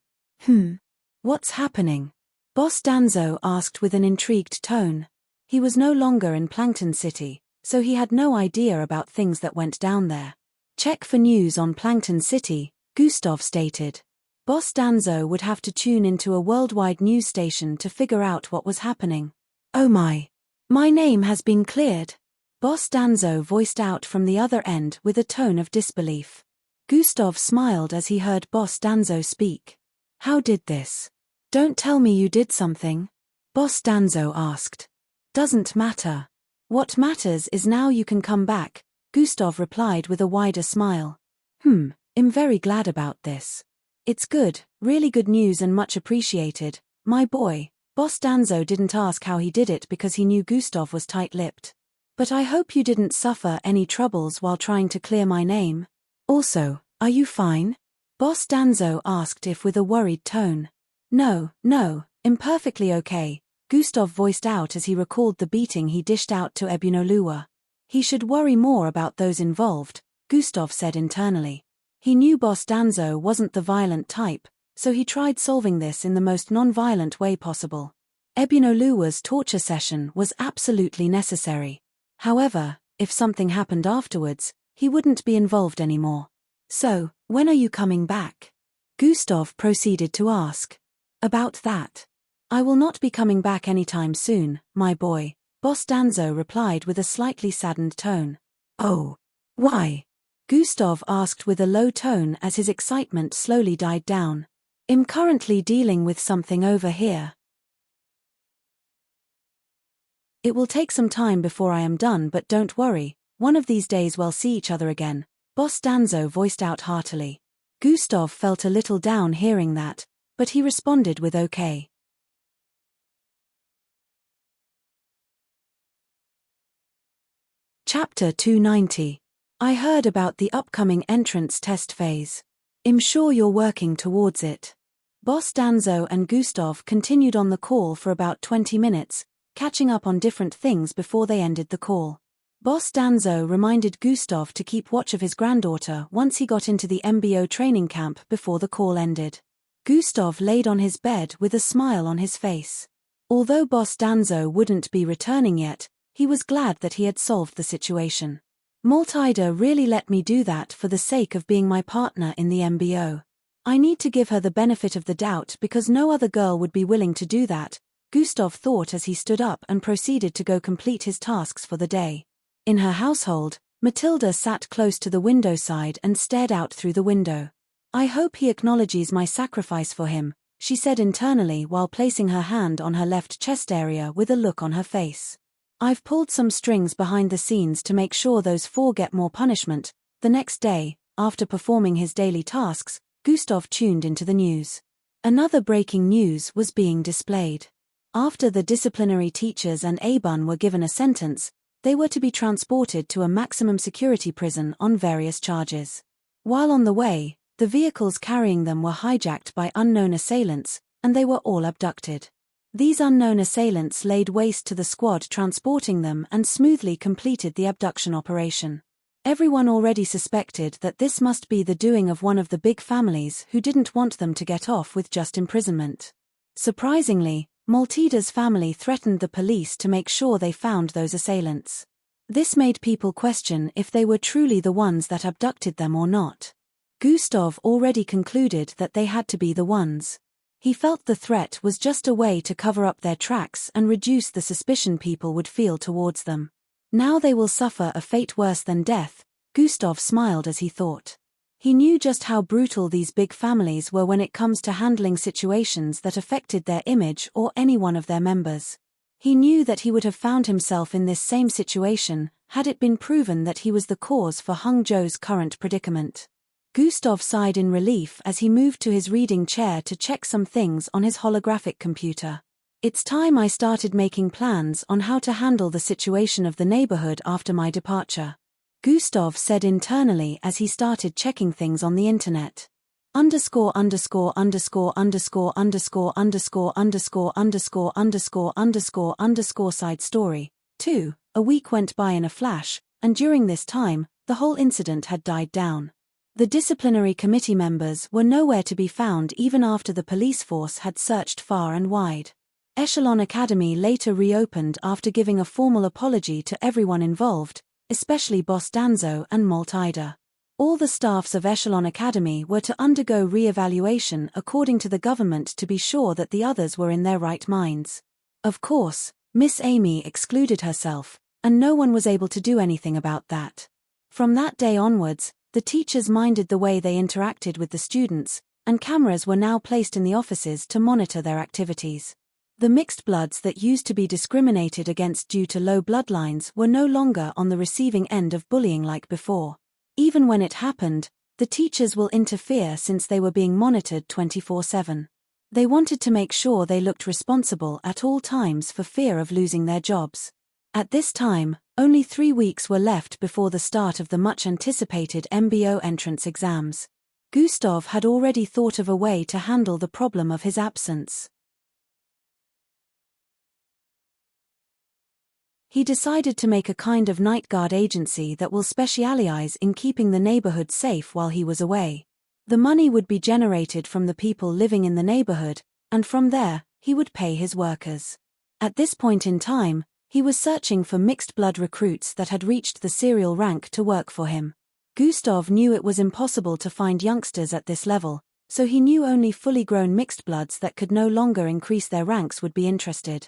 What's happening?" Boss Danzo asked with an intrigued tone. He was no longer in Plankton City, so he had no idea about things that went down there. "Check for news on Plankton City," Gustav stated. Boss Danzo would have to tune into a worldwide news station to figure out what was happening. "Oh my name has been cleared," Boss Danzo voiced out from the other end with a tone of disbelief. Gustav smiled as he heard Boss Danzo speak. "How did this? Don't tell me you did something," Boss Danzo asked. "Doesn't matter. What matters is now you can come back," Gustav replied with a wider smile. I'm very glad about this. It's good, really good news and much appreciated, my boy." Boss Danzo didn't ask how he did it because he knew Gustav was tight-lipped. "But I hope you didn't suffer any troubles while trying to clear my name. Also, are you fine?" Boss Danzo asked if with a worried tone. No, I'm perfectly okay," Gustav voiced out as he recalled the beating he dished out to Ebunoluwa. He should worry more about those involved, Gustav said internally. He knew Boss Danzo wasn't the violent type, so he tried solving this in the most non-violent way possible. Ebunoluwa's torture session was absolutely necessary. However, if something happened afterwards, he wouldn't be involved anymore. "So, when are you coming back?" Gustav proceeded to ask. "About that. I will not be coming back anytime soon, my boy," Boss Danzo replied with a slightly saddened tone. "Oh. Why?" Gustav asked with a low tone as his excitement slowly died down. "I'm currently dealing with something over here. It will take some time before I am done, but don't worry, one of these days we'll see each other again," Boss Danzo voiced out heartily. Gustav felt a little down hearing that, but he responded with okay. Chapter 290. I heard about the upcoming entrance test phase. I'm sure you're working towards it. Boss Danzo and Gustav continued on the call for about 20 minutes, catching up on different things before they ended the call. Boss Danzo reminded Gustav to keep watch of his granddaughter once he got into the MBO training camp before the call ended. Gustav laid on his bed with a smile on his face. Although Boss Danzo wouldn't be returning yet, he was glad that he had solved the situation. Maltida really let me do that for the sake of being my partner in the MBO. I need to give her the benefit of the doubt because no other girl would be willing to do that, Gustav thought as he stood up and proceeded to go complete his tasks for the day. In her household, Matilda sat close to the window side and stared out through the window. I hope he acknowledges my sacrifice for him, she said internally while placing her hand on her left chest area with a look on her face. I've pulled some strings behind the scenes to make sure those four get more punishment. The next day, after performing his daily tasks, Gustav tuned into the news. Another breaking news was being displayed. After the disciplinary teachers and Abun were given a sentence, they were to be transported to a maximum security prison on various charges. While on the way, the vehicles carrying them were hijacked by unknown assailants, and they were all abducted. These unknown assailants laid waste to the squad transporting them and smoothly completed the abduction operation. Everyone already suspected that this must be the doing of one of the big families who didn't want them to get off with just imprisonment. Surprisingly, Maltida's family threatened the police to make sure they found those assailants. This made people question if they were truly the ones that abducted them or not. Gustav already concluded that they had to be the ones. He felt the threat was just a way to cover up their tracks and reduce the suspicion people would feel towards them. Now they will suffer a fate worse than death, Gustav smiled as he thought. He knew just how brutal these big families were when it comes to handling situations that affected their image or any one of their members. He knew that he would have found himself in this same situation, had it been proven that he was the cause for Hung Jo's current predicament. Gustav sighed in relief as he moved to his reading chair to check some things on his holographic computer. It's time I started making plans on how to handle the situation of the neighborhood after my departure, Gustav said internally as he started checking things on the internet. Underscore underscore underscore underscore underscore underscore underscore underscore underscore underscore underscore side story. 2. A week went by in a flash, and during this time, the whole incident had died down. The disciplinary committee members were nowhere to be found even after the police force had searched far and wide. Echelon Academy later reopened after giving a formal apology to everyone involved, especially Boss Danzo and Maltida. All the staffs of Echelon Academy were to undergo re-evaluation according to the government to be sure that the others were in their right minds. Of course, Miss Amy excluded herself, and no one was able to do anything about that. From that day onwards, the teachers minded the way they interacted with the students, and cameras were now placed in the offices to monitor their activities. The mixed bloods that used to be discriminated against due to low bloodlines were no longer on the receiving end of bullying like before. Even when it happened, the teachers will interfere since they were being monitored 24/7. They wanted to make sure they looked responsible at all times for fear of losing their jobs. At this time, only 3 weeks were left before the start of the much-anticipated MBO entrance exams. Gustav had already thought of a way to handle the problem of his absence. He decided to make a kind of night guard agency that will specialize in keeping the neighborhood safe while he was away. The money would be generated from the people living in the neighborhood, and from there, he would pay his workers. At this point in time, he was searching for mixed-blood recruits that had reached the serial rank to work for him. Gustav knew it was impossible to find youngsters at this level, so he knew only fully grown mixed-bloods that could no longer increase their ranks would be interested.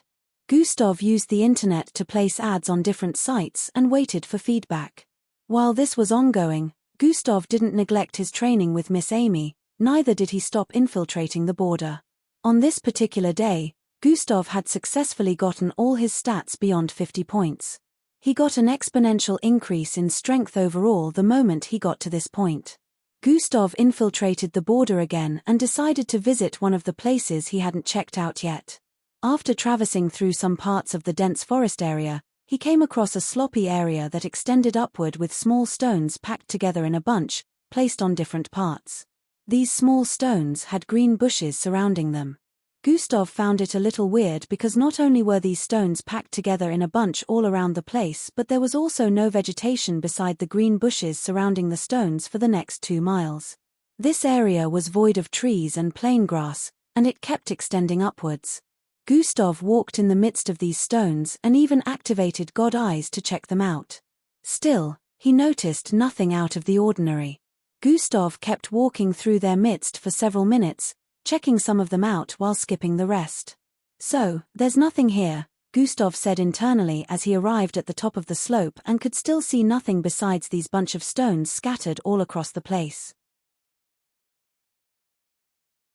Gustav used the internet to place ads on different sites and waited for feedback. While this was ongoing, Gustav didn't neglect his training with Miss Amy, neither did he stop infiltrating the border. On this particular day, Gustav had successfully gotten all his stats beyond 50 points. He got an exponential increase in strength overall the moment he got to this point. Gustav infiltrated the border again and decided to visit one of the places he hadn't checked out yet. After traversing through some parts of the dense forest area, he came across a sloppy area that extended upward with small stones packed together in a bunch, placed on different parts. These small stones had green bushes surrounding them. Gustav found it a little weird because not only were these stones packed together in a bunch all around the place, but there was also no vegetation beside the green bushes surrounding the stones for the next 2 miles. This area was void of trees and plain grass, and it kept extending upwards. Gustav walked in the midst of these stones and even activated God Eyes to check them out. Still, He noticed nothing out of the ordinary. Gustav kept walking through their midst for several minutes, checking some of them out while skipping the rest. So, there's nothing here, Gustav said internally as he arrived at the top of the slope and could still see nothing besides these bunch of stones scattered all across the place.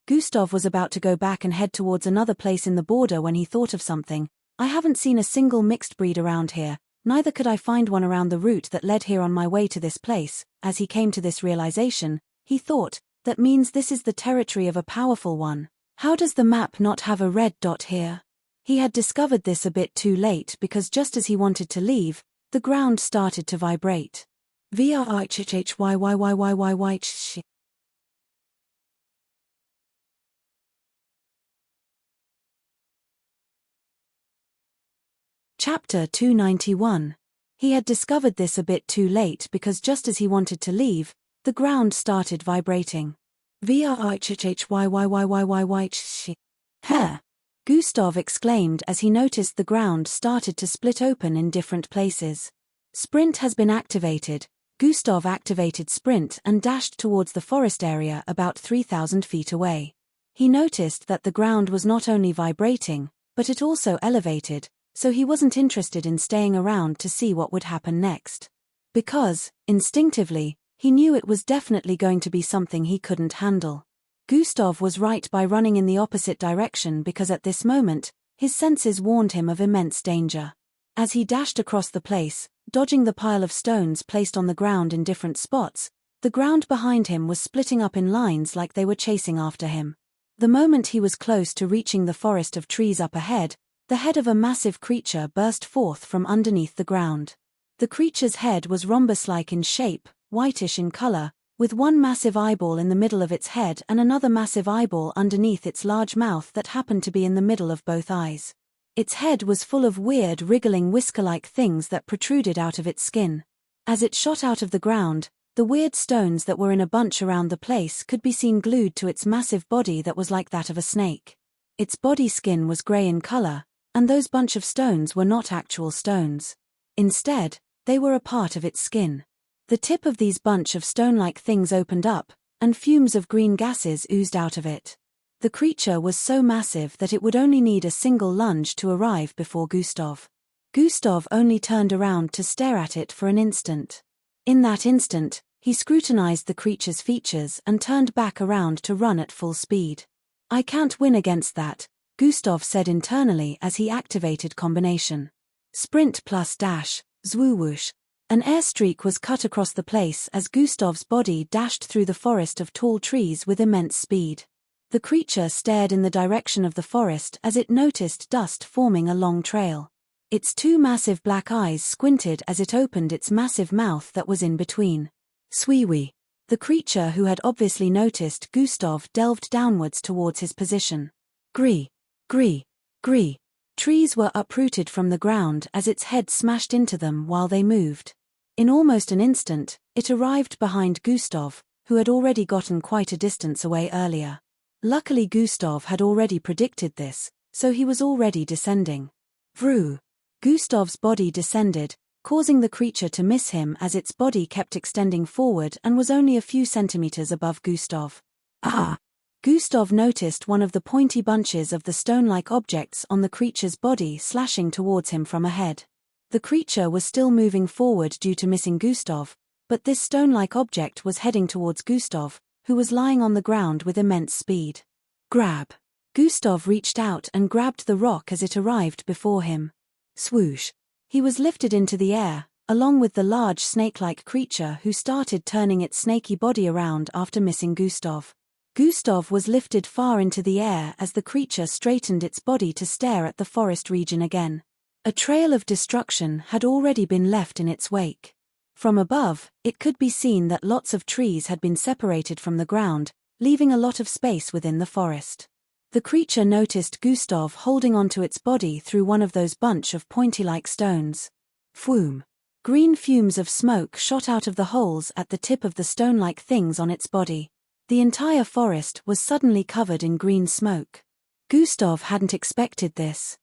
Gustav was about to go back and head towards another place in the border when he thought of something. I haven't seen a single mixed breed around here, neither could I find one around the route that led here on my way to this place. As he came to this realization, he thought, that means this is the territory of a powerful one. How does the map not have a red dot here? He had discovered this a bit too late because just as he wanted to leave, the ground started to vibrate. Chapter 291. He had discovered this a bit too late because just as he wanted to leave, the ground started vibrating. Huh! Gustav exclaimed as he noticed the ground started to split open in different places. Sprint has been activated. Gustav activated Sprint and dashed towards the forest area about 3,000 feet away. He noticed that the ground was not only vibrating, but it also elevated, so he wasn't interested in staying around to see what would happen next. Because, instinctively, he knew it was definitely going to be something he couldn't handle. Gustav was right by running in the opposite direction because at this moment, his senses warned him of immense danger. As he dashed across the place, dodging the pile of stones placed on the ground in different spots, the ground behind him was splitting up in lines like they were chasing after him. The moment he was close to reaching the forest of trees up ahead, the head of a massive creature burst forth from underneath the ground. The creature's head was rhombus-like in shape, whitish in color, with one massive eyeball in the middle of its head and another massive eyeball underneath its large mouth that happened to be in the middle of both eyes. Its head was full of weird wriggling whisker-like things that protruded out of its skin. As it shot out of the ground, the weird stones that were in a bunch around the place could be seen glued to its massive body that was like that of a snake. Its body skin was gray in color, and those bunch of stones were not actual stones. Instead, they were a part of its skin. The tip of these bunch of stone-like things opened up, and fumes of green gases oozed out of it. The creature was so massive that it would only need a single lunge to arrive before Gustav. Gustav only turned around to stare at it for an instant. In that instant, he scrutinized the creature's features and turned back around to run at full speed. I can't win against that, Gustav said internally as he activated combination. Sprint plus dash, zwoosh. An airstreak was cut across the place as Gustav's body dashed through the forest of tall trees with immense speed. The creature stared in the direction of the forest as it noticed dust forming a long trail. Its two massive black eyes squinted as it opened its massive mouth that was in between. Sweewee. The creature who had obviously noticed Gustav delved downwards towards his position. Gree. Gree. Gree. Trees were uprooted from the ground as its head smashed into them while they moved. In almost an instant, it arrived behind Gustav, who had already gotten quite a distance away earlier. Luckily Gustav had already predicted this, so he was already descending. Vroo! Gustav's body descended, causing the creature to miss him as its body kept extending forward and was only a few centimeters above Gustav. Ah! Gustav noticed one of the pointy bunches of the stone-like objects on the creature's body slashing towards him from ahead. The creature was still moving forward due to missing Gustav, but this stone-like object was heading towards Gustav, who was lying on the ground with immense speed. Grab! Gustav reached out and grabbed the rock as it arrived before him. Swoosh! He was lifted into the air, along with the large snake-like creature who started turning its snaky body around after missing Gustav. Gustav was lifted far into the air as the creature straightened its body to stare at the forest region again. A trail of destruction had already been left in its wake. From above, it could be seen that lots of trees had been separated from the ground, leaving a lot of space within the forest. The creature noticed Gustav holding onto its body through one of those bunch of pointy-like stones. Fwoom! Green fumes of smoke shot out of the holes at the tip of the stone-like things on its body. The entire forest was suddenly covered in green smoke. Gustav hadn't expected this.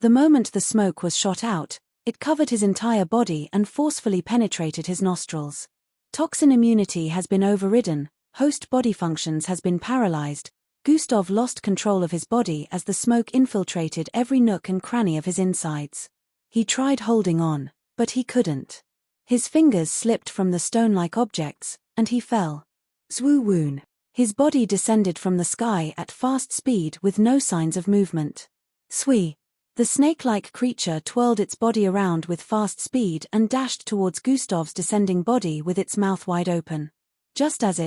The moment the smoke was shot out, It covered his entire body and forcefully penetrated his nostrils. Toxin immunity has been overridden, host body functions has been paralyzed. Gustav lost control of his body as the smoke infiltrated every nook and cranny of his insides. He tried holding on, but he couldn't. His fingers slipped from the stone-like objects, and he fell. Zwoo-woon. His body descended from the sky at fast speed with no signs of movement. Swee. The snake-like creature twirled its body around with fast speed and dashed towards Gustav's descending body with its mouth wide open. Just as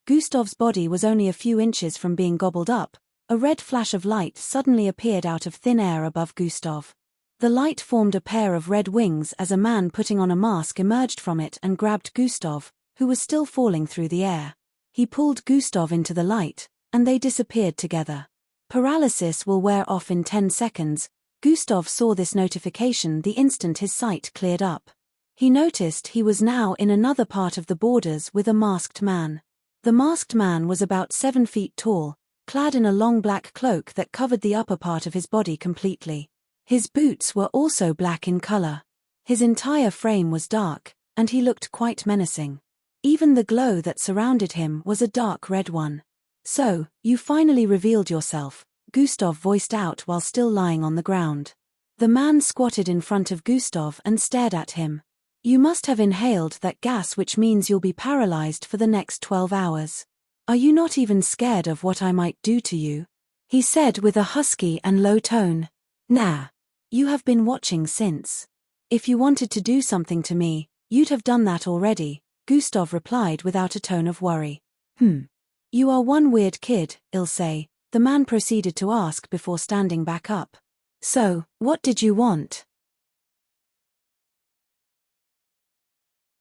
Gustav's body was only a few inches from being gobbled up, a red flash of light suddenly appeared out of thin air above Gustav. The light formed a pair of red wings as a man putting on a mask emerged from it and grabbed Gustav, who was still falling through the air. He pulled Gustav into the light, and they disappeared together. Paralysis will wear off in 10 seconds. Gustav saw this notification the instant his sight cleared up. He noticed he was now in another part of the borders with a masked man. The masked man was about 7 feet tall, clad in a long black cloak that covered the upper part of his body completely. His boots were also black in color. His entire frame was dark, and he looked quite menacing. Even the glow that surrounded him was a dark red one. "So, you finally revealed yourself," Gustav voiced out while still lying on the ground. The man squatted in front of Gustav and stared at him. "You must have inhaled that gas, which means you'll be paralyzed for the next 12 hours. Are you not even scared of what I might do to you?" he said with a husky and low tone. "Nah. You have been watching since. If you wanted to do something to me, you'd have done that already," Gustav replied without a tone of worry. You are one weird kid, Ilse," the man proceeded to ask before standing back up. "So, what did you want?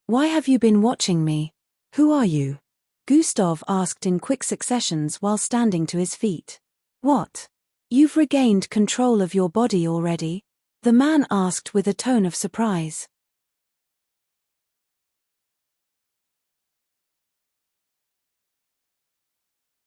Why have you been watching me? Who are you?" Gustav asked in quick successions while standing to his feet. "What? You've regained control of your body already?" the man asked with a tone of surprise.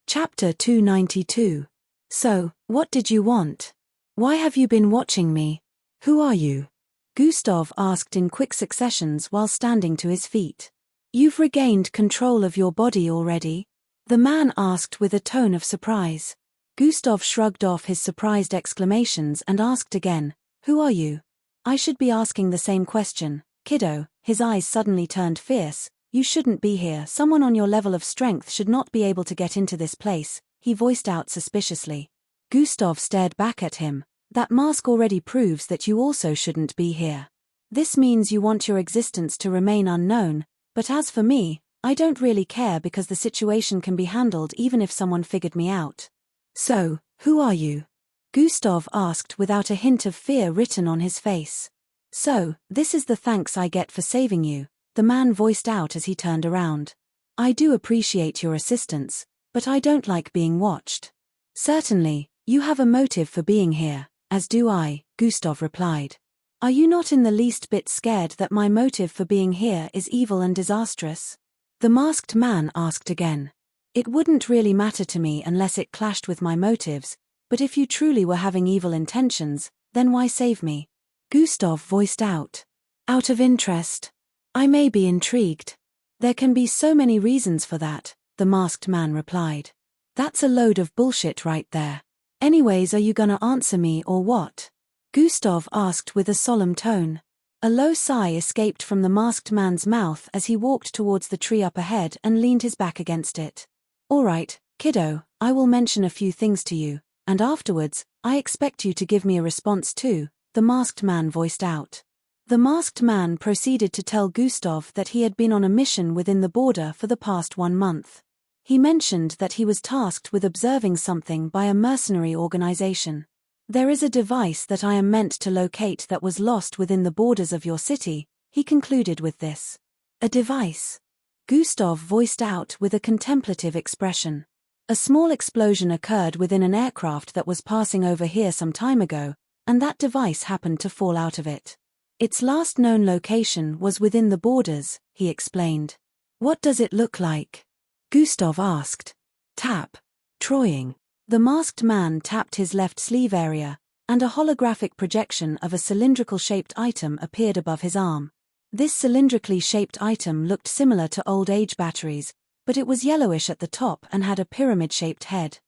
Chapter 292. So, what did you want? Why have you been watching me? Who are you? Gustav asked in quick successions while standing to his feet. "You've regained control of your body already?" the man asked with a tone of surprise. Gustav shrugged off his surprised exclamations and asked again, "Who are you?" "I should be asking the same question, kiddo." His eyes suddenly turned fierce. "You shouldn't be here. Someone on your level of strength should not be able to get into this place," he voiced out suspiciously. Gustav stared back at him. "That mask already proves that you also shouldn't be here. This means you want your existence to remain unknown, but as for me, I don't really care because the situation can be handled even if someone figured me out." "So, who are you?" Gustav asked without a hint of fear written on his face. "So, this is the thanks I get for saving you," the man voiced out as he turned around. "I do appreciate your assistance, but I don't like being watched." "Certainly, you have a motive for being here, as do I," Gustav replied. "Are you not in the least bit scared that my motive for being here is evil and disastrous?" the masked man asked again. "It wouldn't really matter to me unless it clashed with my motives, but if you truly were having evil intentions, then why save me?" Gustav voiced out. "Out of interest. I may be intrigued." "There can be so many reasons for that," the masked man replied. "That's a load of bullshit right there. Anyways, are you gonna answer me or what?" Gustav asked with a solemn tone. A low sigh escaped from the masked man's mouth as he walked towards the tree up ahead and leaned his back against it. "All right, kiddo, I will mention a few things to you, and afterwards, I expect you to give me a response too," the masked man voiced out. The masked man proceeded to tell Gustav that he had been on a mission within the border for the past 1 month. He mentioned that he was tasked with observing something by a mercenary organization. "There is a device that I am meant to locate that was lost within the borders of your city," he concluded with this. "A device?" Gustav voiced out with a contemplative expression. "A small explosion occurred within an aircraft that was passing over here some time ago, and that device happened to fall out of it. Its last known location was within the borders," he explained. "What does it look like?" Gustav asked. "Tap. Troying." The masked man tapped his left sleeve area, and a holographic projection of a cylindrical-shaped item appeared above his arm. This cylindrically shaped item looked similar to old age batteries, but it was yellowish at the top and had a pyramid-shaped head.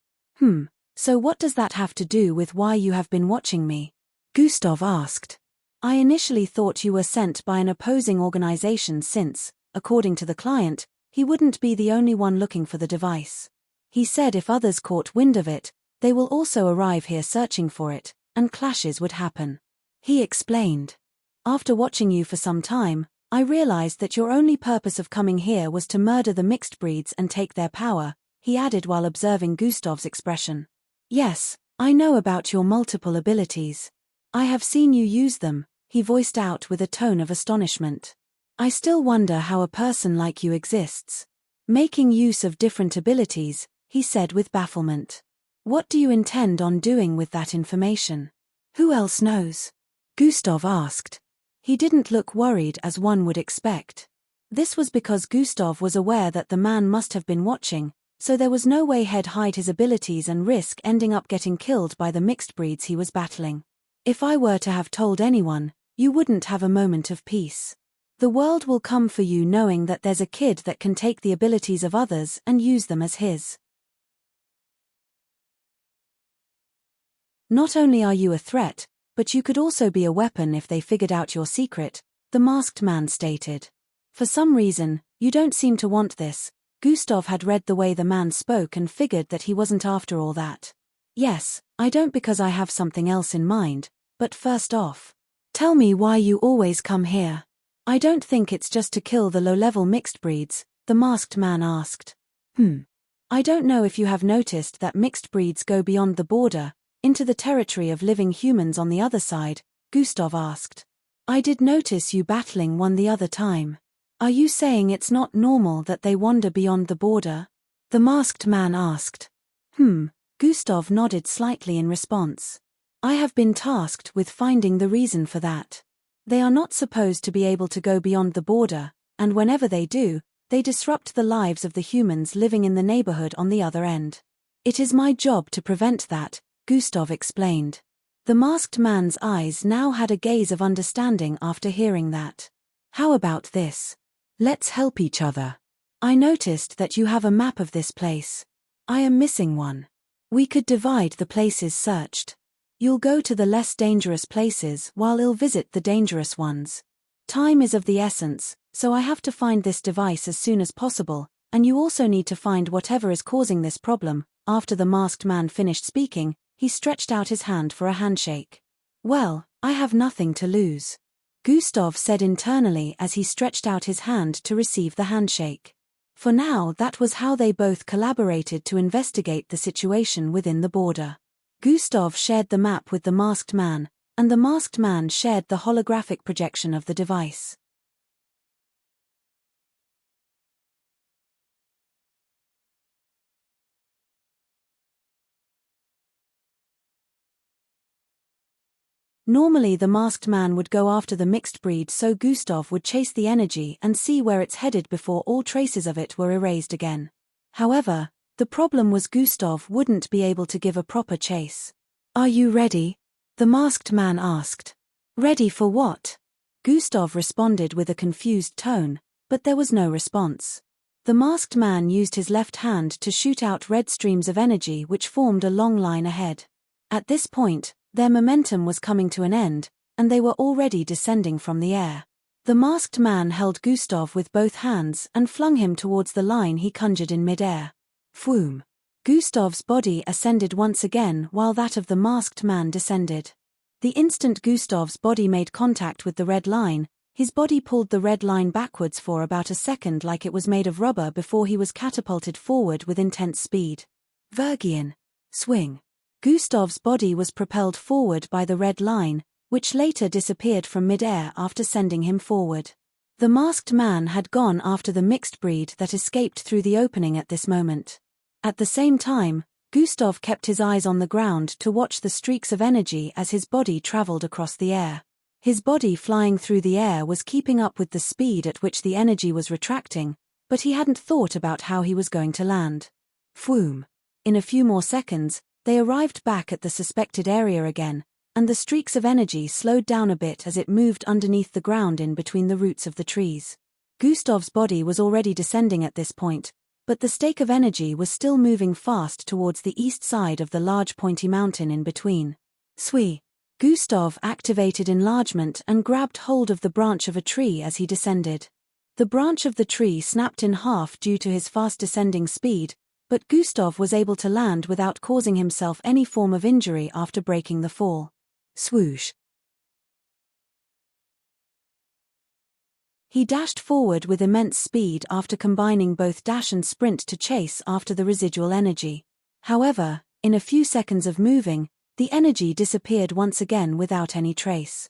So what does that have to do with why you have been watching me? Gustav asked. I initially thought you were sent by an opposing organization since, according to the client, he wouldn't be the only one looking for the device. He said if others caught wind of it, they will also arrive here searching for it, and clashes would happen. He explained. After watching you for some time, I realized that your only purpose of coming here was to murder the mixed breeds and take their power, he added while observing Gustav's expression. Yes, I know about your multiple abilities. I have seen you use them, he voiced out with a tone of astonishment. I still wonder how a person like you exists. Making use of different abilities, he said with bafflement. What do you intend on doing with that information? Who else knows? Gustav asked. He didn't look worried as one would expect. This was because Gustav was aware that the man must have been watching, so there was no way he'd hide his abilities and risk ending up getting killed by the mixed breeds he was battling. If I were to have told anyone, you wouldn't have a moment of peace. The world will come for you knowing that there's a kid that can take the abilities of others and use them as his. Not only are you a threat, but you could also be a weapon if they figured out your secret, the masked man stated. For some reason, you don't seem to want this. Gustav had read the way the man spoke and figured that he wasn't after all that. Yes, I don't because I have something else in mind, but first off, tell me why you always come here. I don't think it's just to kill the low-level mixed breeds, the masked man asked. I don't know if you have noticed that mixed breeds go beyond the border, into the territory of living humans on the other side, Gustav asked. I did notice you battling one the other time. Are you saying it's not normal that they wander beyond the border? The masked man asked. Gustav nodded slightly in response. I have been tasked with finding the reason for that. They are not supposed to be able to go beyond the border, and whenever they do, they disrupt the lives of the humans living in the neighborhood on the other end. It is my job to prevent that, Gustav explained. The masked man's eyes now had a gaze of understanding after hearing that. How about this? Let's help each other. I noticed that you have a map of this place. I am missing one. We could divide the places searched. You'll go to the less dangerous places while I'll visit the dangerous ones. Time is of the essence, so I have to find this device as soon as possible, and you also need to find whatever is causing this problem. After the masked man finished speaking, he stretched out his hand for a handshake. Well, I have nothing to lose, Gustav said internally as he stretched out his hand to receive the handshake. For now, that was how they both collaborated to investigate the situation within the border. Gustav shared the map with the masked man, and the masked man shared the holographic projection of the device. Normally the masked man would go after the mixed breed, so Gustav would chase the energy and see where it's headed before all traces of it were erased again. However, the problem was Gustav wouldn't be able to give a proper chase. Are you ready? The masked man asked. Ready for what? Gustav responded with a confused tone, but there was no response. The masked man used his left hand to shoot out red streams of energy which formed a long line ahead. At this point, their momentum was coming to an end, and they were already descending from the air. The masked man held Gustav with both hands and flung him towards the line he conjured in mid-air. Phoom. Gustav's body ascended once again while that of the masked man descended. The instant Gustav's body made contact with the red line, his body pulled the red line backwards for about a second like it was made of rubber before he was catapulted forward with intense speed. Vergian. Swing. Gustav's body was propelled forward by the red line, which later disappeared from mid-air after sending him forward. The masked man had gone after the mixed breed that escaped through the opening at this moment. At the same time, Gustav kept his eyes on the ground to watch the streaks of energy as his body traveled across the air. His body flying through the air was keeping up with the speed at which the energy was retracting, but he hadn't thought about how he was going to land. Phoom. In a few more seconds, they arrived back at the suspected area again, and the streaks of energy slowed down a bit as it moved underneath the ground in between the roots of the trees. Gustav's body was already descending at this point, but the stake of energy was still moving fast towards the east side of the large pointy mountain in between. Sui. Gustav activated enlargement and grabbed hold of the branch of a tree as he descended. The branch of the tree snapped in half due to his fast descending speed, but Gustav was able to land without causing himself any form of injury after breaking the fall. Swoosh. He dashed forward with immense speed after combining both dash and sprint to chase after the residual energy. However, in a few seconds of moving, the energy disappeared once again without any trace.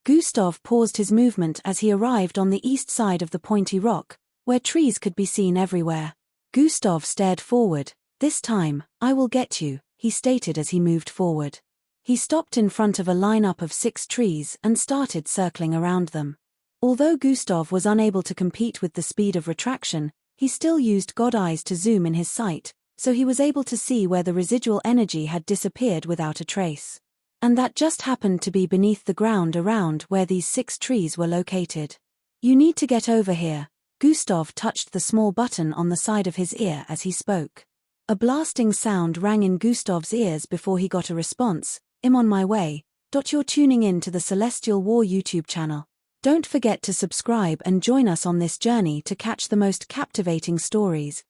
Gustav paused his movement as he arrived on the east side of the pointy rock, where trees could be seen everywhere. Gustav stared forward. "This time, I will get you," he stated as he moved forward. He stopped in front of a lineup of 6 trees and started circling around them. Although Gustav was unable to compete with the speed of retraction, he still used God eyes to zoom in his sight, so he was able to see where the residual energy had disappeared without a trace. And that just happened to be beneath the ground around where these 6 trees were located. "You need to get over here." Gustav touched the small button on the side of his ear as he spoke. A blasting sound rang in Gustav's ears before he got a response. "I'm on my way." You're tuning in to the Celestial War YouTube channel. Don't forget to subscribe and join us on this journey to catch the most captivating stories.